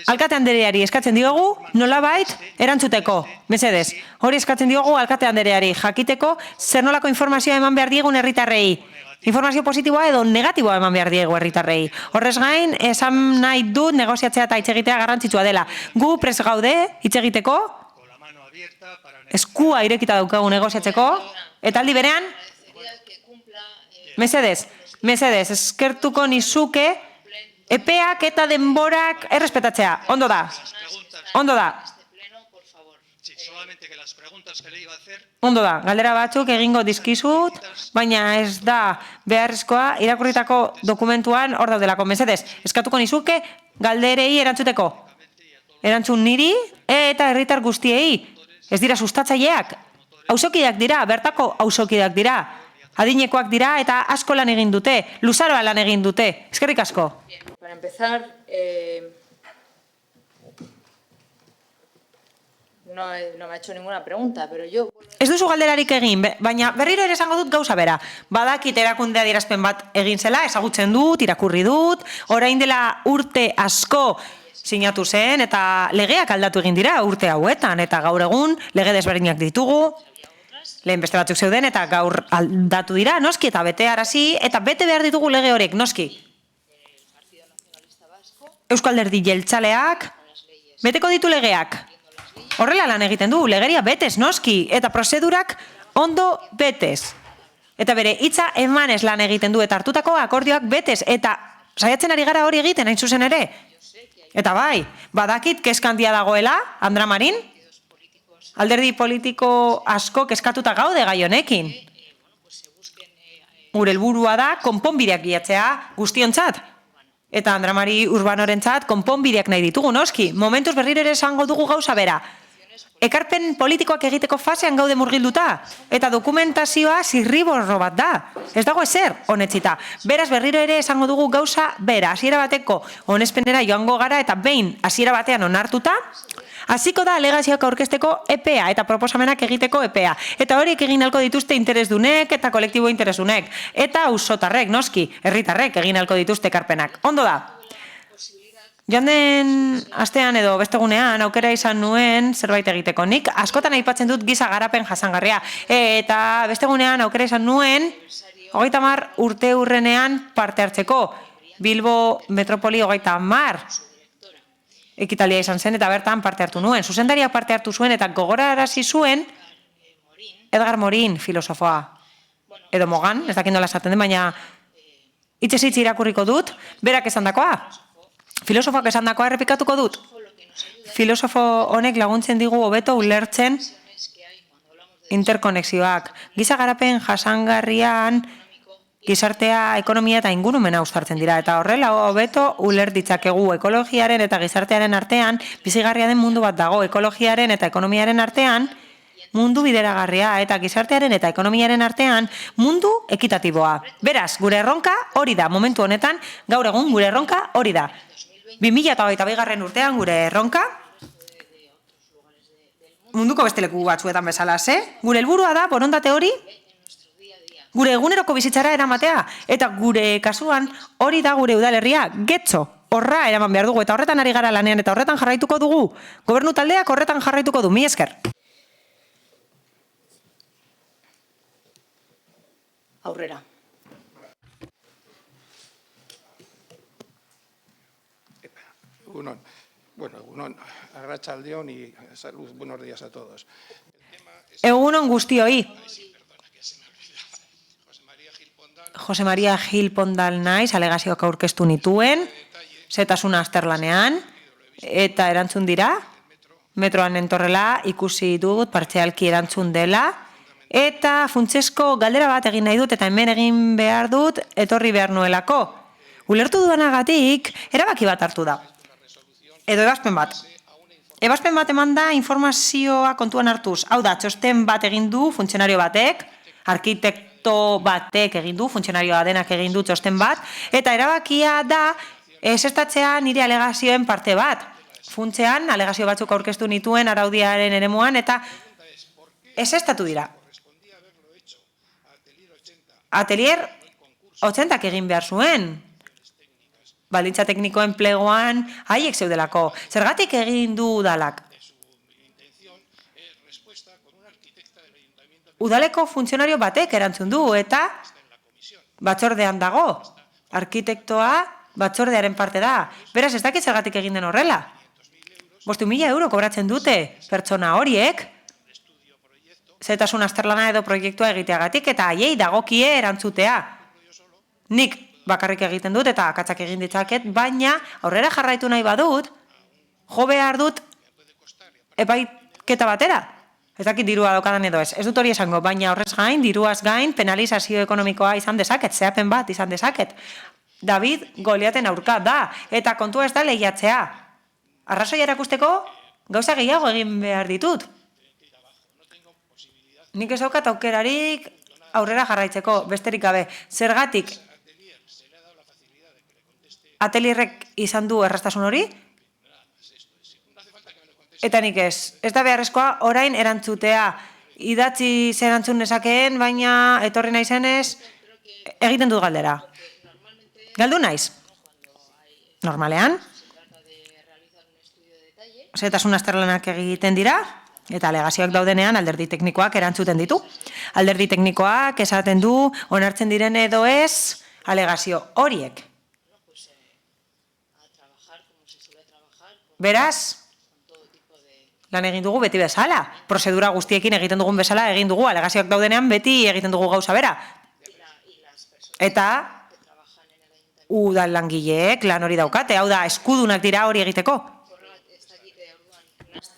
S4: alkate andereari eskatzen diogu, nolabait erantzuteko, mesedez, hori eskatzen diogu alkate andereari, jakiteko zer nolako informazioa eman behar diegun herritarrei, informazio positiboa edo negatiboa eman behar diegu herritarrei. Horrez gain, esan nahi dut negoziatzea eta hitz egitea garrantzitsua dela. Gu prest gaude hitz egiteko, eskua irekita daukagu negoziatzeko, eta aldi berean, mesedez, eskertuko nizuke, epeak eta denborak errespetatzea. Ondo da. Ondo da, galdera batzuk egingo dizkizut, baina ez da beharrezkoa irakurritako dokumentuan hor daudelako. Mesedez, eskatuko nizuke galderei erantzuteko. Erantzun niri eta herritar guztiei. Ez dira sustatzaileak. Auzokideak dira, bertako auzokideak dira. Adinekoak dira eta asko lan egin dute, luzaroa lan egin dute. Eskerrik asko.
S1: Para empezar, no me ha hecho ninguna pregunta, pero yo...
S4: Ez duzu galderarik egin, baina berriro ere esango dut gauza bera. Badakit erakunde adierazpen bat egin zela, ezagutzen dut, irakurri dut, orain dela urte asko sinatu zen, eta legeak aldatu egin dira urte hauetan, eta gaur egun lege desberdinak ditugu, lehen beste batzuk zeuden, eta gaur aldatu dira, noski, eta bete arazi, eta bete behar ditugu lege horrek, noski. Eusko Alderdi Jeltzaleak, beteko ditu legeak. Horrela lan egiten du, legeria betez, noski, eta prozedurak ondo betez. Eta bere hitza emanez lan egiten du, eta hartutako akordioak betez, eta saiatzen ari gara hori egiten, hain zuzen ere. Eta bai, badakit kezkandia dagoela, Andra Marin, alderdi politiko asko kezkatuta gaude gai honekin. Gure helburua da konponbideak bilatzea guztiontzat. Eta Andra Mari Urbanorentzat konponbideak nahi ditugu, noski. Momentuz berriro ere esango dugu gauza bera. Ekarpen politikoak egiteko fasean gaude murgilduta. Eta dokumentazioa zirriborro bat da. Ez dago ezer, honetzita. Beraz berriro ere esango dugu gauza bera. Hasiera bateko honezpenera joango gara eta behin hasiera batean onartuta, hasiko da alegazioak aurkezteko epea eta proposamenak egiteko epea. Eta horiek egin halko dituzte interesdunek eta kolektibo interesdunek. Eta auzotarrek, noski, herritarrek egin halko dituzte ekarpenak. Ondo da. Joan den astean edo bestegunean aukera izan nuen zerbait egiteko. Nik askotan aipatzen dut giza garapen jasangarria. Eta bestegunean aukera izan nuen 30 urte hurrenean parte hartzeko. Bilbo Metropoli 30 ekitaldia izan zen eta bertan parte hartu nuen. Zuzendariak parte hartu zuen eta gogorarazi zuen Edgar Morin filosofoa. Edo Mogan, ez dakit nola esaten den, baina hitzez hitz irakurriko dut, berak esandakoa. Filosofoak esandakoa errepikatuko dut. Filosofo honek laguntzen digu hobeto ulertzen interkonexioak. Giza garapen jasangarrian gizartea, ekonomia eta ingurumena uztartzen dira. Eta horrela hobeto uler ditzakegu ekologiaren eta gizartearen artean bizigarria den mundu bat dago. Ekologiaren eta ekonomiaren artean mundu bideragarria eta gizartearen eta ekonomiaren artean mundu ekitatiboa. Beraz, gure erronka hori da. Momentu honetan, gaur egun gure erronka hori da. 2022 urtean gure erronka munduko beste leku batzuetan bezala, Gure helburua da, borondate hori, gure eguneroko bizitzara eramatea, eta gure kasuan hori da gure udalerria, getxo, horra eraman behar dugu, eta horretan ari gara lanean, eta horretan jarraituko dugu. Gobernu taldeak horretan jarraituko du, mila esker.
S8: Aurrera.
S16: Egunon. Bueno, egunon. Arratsaldeon y salud. Buenos días a todos.
S4: Egunon guztioi. Jose Maria Gil Pondal naiz, alegazioak aurkeztu nituen, zetasuna azterlanean, eta erantzun dira, metroan entorrela, ikusi dut, partzialki erantzun dela, eta funtsesko galdera bat egin nahi dut, eta hemen egin behar dut, etorri behar nuelako. Ulertu duanagatik, erabaki bat hartu da. Edo ebazpen bat. Ebazpen bat eman da informazioa kontuan hartuz. Hau da, txosten bat egin du funtzionario batek, arkitekto batek egin du, funtzionarioa denak egin du txosten bat, eta erabakia da ezestatzea nire alegazioen parte bat. Funtzean, alegazio batzuk aurkeztu nituen araudiaren eremuan, eta ezestatu dira. Atelier 80 egin behar zuen. Baldintza teknikoen plegoan haiek zeudelako. Zergatik egin du udalak? Udaleko funtzionario batek erantzun du eta batzordean dago. Arkitektoa batzordearen parte da. Beraz, ez dakit zergatik egin den horrela. 5.000 euro kobratzen dute pertsona horiek, zetasun azterlana edo proiektua egiteagatik, eta haiei dagokie erantzutea. Nik bakarrik egiten dut eta akatsak egin ditzaket, baina aurrera jarraitu nahi badut, jo behar dut epaiketa batera. Ez dakit dirua daukadan edo ez. Ez dut hori esango, baina horrez gain, diruaz gain, penalizazio ekonomikoa izan dezaket, zehapen bat izan dezaket. David Goliaten aurka da, eta kontua ez da lehiatzea. Arrazoi erakusteko, gauza gehiago egin behar ditut. Nik ez daukat aukerarik aurrera jarraitzeko, besterik gabe. Zergatik atelierrek izan du erraztasun hori? Eta nik ez. Ez da beharrezkoa orain erantzutea. Idatzi zer erantzun nezakeen, baina etorri naizenez egiten dut galdera. Galdu naiz? Normalean? Zetasun azterlanak egiten dira, eta alegazioak daudenean alderdi teknikoak erantzuten ditu. Alderdi teknikoak esaten du, onartzen diren edo ez, alegazio horiek. Beraz, lan egin dugu beti bezala. Prozedura guztiekin egiten dugun bezala egin dugu, alegazioak daudenean beti egiten dugu gauza bera. Eta udal langileek lan hori daukate, hau da, eskudunak dira hori egiteko.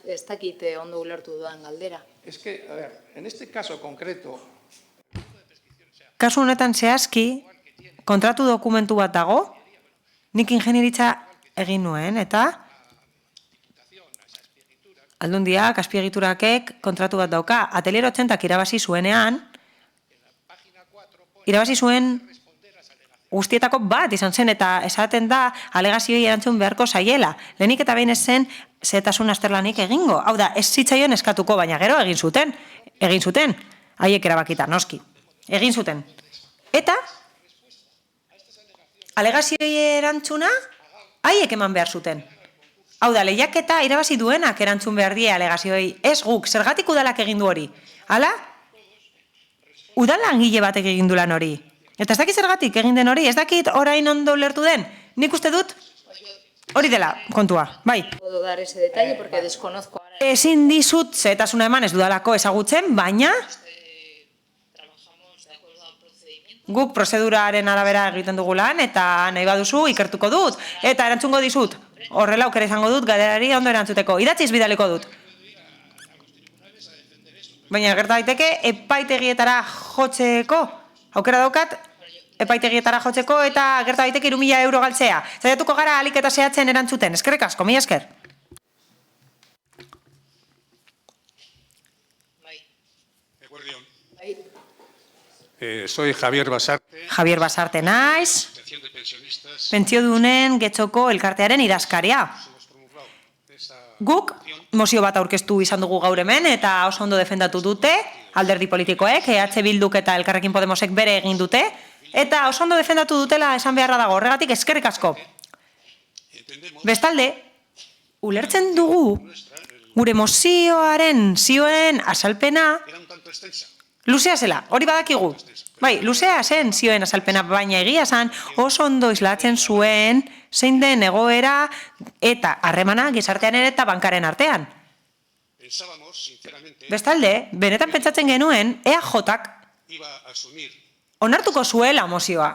S8: Ez dakit ondo ulertu duan galdera.
S16: Es que, a ver, en este caso concreto...
S4: Kasu honetan zehazki, kontratu dokumentu bat dago, nik ingenieritza egin nuen, eta Aldundiak, azpiegiturakek kontratu bat dauka. Atelier 80 irabazi zuenean, irabazi zuen guztietako bat izan zen, eta esaten da alegazioi erantzun beharko zaiela. Lehenik eta behin ez zen zetasun azterlanik egingo. Hau da, ez zitzaion eskatuko, baina gero egin zuten, haiek erabakita, noski. Egin zuten. Eta alegazioi erantzuna haiek eman behar zuten. Hau da, lehiaketa irabazi duenak erantzun behar die alegazioei, ez guk, zergatik udalak egin du hori. Hala, udal langile batek egin du lan hori. Eta ez dakit zergatik egin den hori, ez dakit orain ondo ulertu den. Nik uste dut, hori dela kontua, bai.
S8: Puedo dar ese detalle porque desconozco ahora.
S4: Ezin dizut zetasuna eman ez dudalako ezagutzen, baina guk prozeduraren arabera egiten dugu lan, eta nahi baduzu ikertuko dut, eta erantzungo dizut. Horrela aukera izango dut galderari ondo erantzuteko. Idatziz bidaleko dut. Baina gerta daiteke epaitegietara jotzeko. Aukera daukat epaitegietara jotzeko eta gerta daiteke 3.000 euro galtzea. Zaiatuko gara alik eta zehatzen erantzuten. Eskerrik asko, mila esker.
S16: Soy Javier Basarte.
S4: Javier Basarte naiz. Pentsiodunen Getxoko elkartearen idazkaria. Guk mozio bat aurkeztu izan dugu gaur hemen eta oso ondo defendatu dute alderdi politikoek, EH Bilduk eta Elkarrekin Podemosek bere egin dute eta oso ondo defendatu dutela esan beharra dago, horregatik eskerrik asko. Bestalde, ulertzen dugu gure mozioaren zioen azalpena luzea zela, hori badakigu. Bai, luzea zen zioen azalpena, baina egia zan oso ondo islatzen zuen zein den egoera eta harremana gizartearen eta bankaren artean. Bestalde, benetan pentsatzen genuen EAJak onartuko zuela mozioa.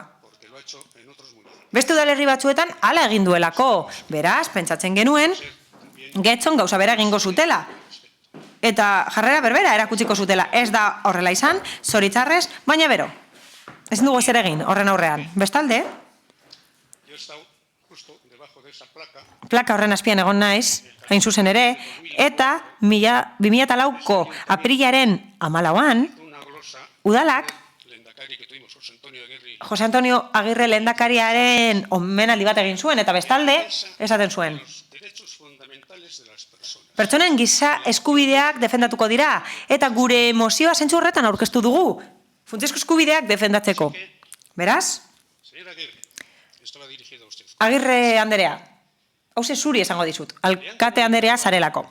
S4: Beste udalerri batzuetan hala egin duelako. Beraz, pentsatzen genuen Getxon gauza bera egingo zutela. Eta jarrera berbera erakutsiko zutela. Ez da horrela izan, zoritzarrez, baina bero. Ez dugu ezer egin horren aurrean. Bestalde, plaka horren azpian egon naiz, hain zuzen ere, eta 2004ko aprilaren 14an, udalak Jose Antonio Agirre lehendakariaren omenaldi bat egin zuen, eta bestalde, esaten zuen. Pertsonen giza eskubideak defendatuko dira, eta gure mozioa zentzu horretan aurkeztu dugu. Funtsezko eskubideak defendatzeko. Beraz? Agirre Anderea, hauze zuri esango dizut, alkate Anderea zarelako.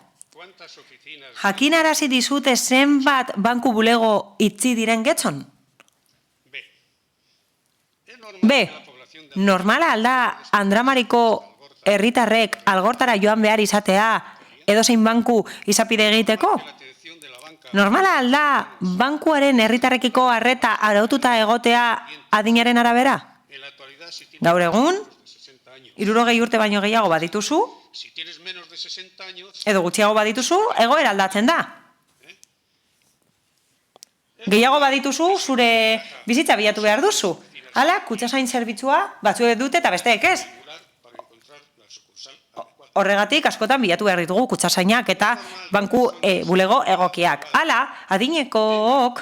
S4: Jakinarazi dizute zenbat banku bulego itzi diren Getxon? B. Normala alda Andramariko herritarrek algortara joan behar izatea edozein banku izapide egiteko? Normala alda bankuaren herritarrekiko arreta araututa egotea adinaren arabera? Gaur egun, 60 urte baino gehiago badituzu, edo gutxiago badituzu, egoera aldatzen da. Gehiago badituzu, zure bizitza bilatu behar duzu. Hala, kutxazain zerbitzua batzuek dute eta besteek ez. Horregatik, askotan bilatu behar ditugu kutxasainak eta banku bulego egokiak. Hala, adinekook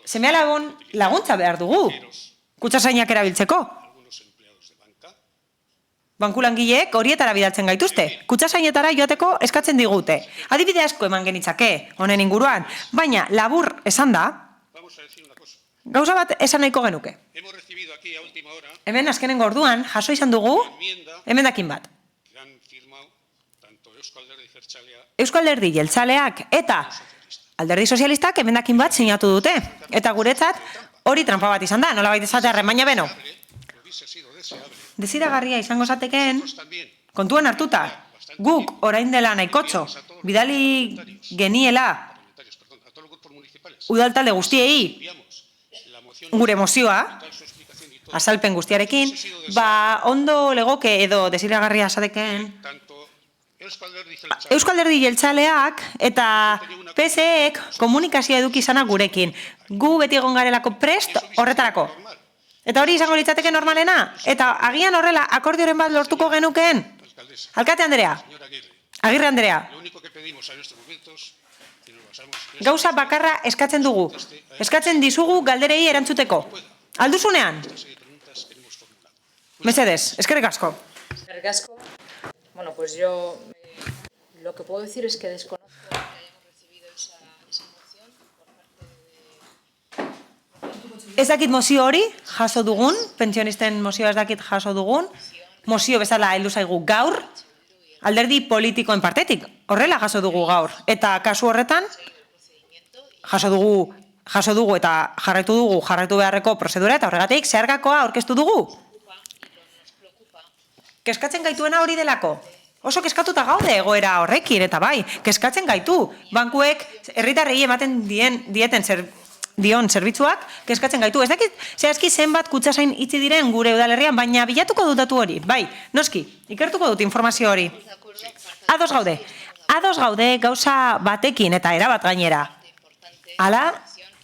S4: seme-alabon laguntza behar dugu kutxasainak erabiltzeko. Banku langileek horietara bidaltzen gaituzte. Kutxasainetara joateko eskatzen digute. Adibide asko eman genitzake honen inguruan, baina labur esan da, gauza bat esan nahiko genuke. Hemen azkenengo orduan jaso izan dugu emendakin bat. Eusko Alderdi Jeltzaleak eta Alderdi Sozialistak emendakin bat sinatu dute. Eta guretzat hori trampa bat izan da, nola baita zatearren, baina beno. Desiragarria izango zatekeen, kontuan hartuta, guk orain dela nahikotxo, bidali geniela udaltalde guztiei gure mozioa, azalpen guztiarekin, ba ondo legoke edo desiragarria zatekeen Eusko Alderdi Jeltzaleak eta PSEek komunikazioa eduki izana gurekin. Gu beti egon garelako prest horretarako. Eta hori izango litzateke normalena? Eta agian horrela akordioren bat lortuko genukeen? Alkate Anderea, Agirre Anderea, gauza bakarra eskatzen dugu. Eskatzen dizugu galderei erantzuteko. Alduzunean? Mesedez, eskerrik asko.
S8: Eskerrik asko. Bueno, pues yo lo que puedo decir es que desconozco que hayamos recibido esa moción por parte de...
S4: Ez dakit mozio hori jaso dugun, pentsionisten mozioa ez dakit jaso dugun, mozio bezala heldu zaigu gaur, alderdi politikoen partetik, horrela jaso dugu gaur. Eta kasu horretan, jaso dugu eta jarraitu beharreko prozedura eta horregatik zeharkakoa aurkeztu dugu. Keskatzen gaituena hori delako. Oso keskatuta gaude egoera horrekin eta bai, keskatzen gaitu. Bankuek herritarrei ematen dion zerbitzuak keskatzen gaitu. Ez dakit zehazki zenbat kutxasain itzi diren gure udalerrian, baina bilatuko dut datu hori. Bai, noski, ikertuko dut informazio hori. Ados gaude. ados gaude gauza batekin eta erabat gainera. Hala,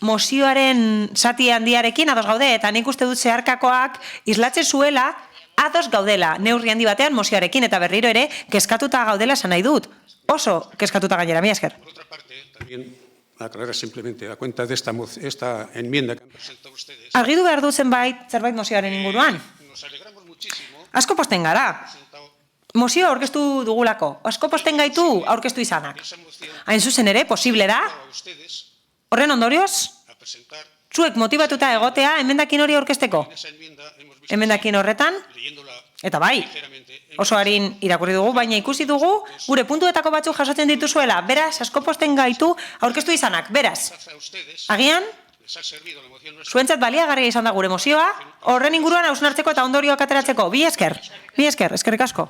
S4: mozioaren zati handiarekin ados gaude eta nik uste dut zeharkakoak islatzen zuela ados gaudela neurri handi batean mozioarekin eta berriro ere kezkatuta gaudela esan nahi dut. Oso kezkatuta gainera, mila esker.
S16: También aclarar simplemente a cuenta de esta enmienda que han presentado ustedes.
S4: Argitu behar du zerbait mozioaren inguruan. Asko posten gara. Mozio aurkeztu dugulako. Asko posten gaitu aurkeztu izanak. Hain zuzen ere, posible da. Horren ondorioz, zuek motibatuta egotea emendakin hori aurkezteko. Emendakin horretan, eta bai, oso harin irakurri dugu, baina ikusi dugu, gure puntuetako batzuk jasotzen dituzuela. Beraz, asko posten gaitu aurkeztu izanak. Beraz, agian, zuentzat baliagarria izan da gure mozioa, horren inguruan hausnartzeko eta ondorioak ateratzeko. Bi esker, eskerrik asko.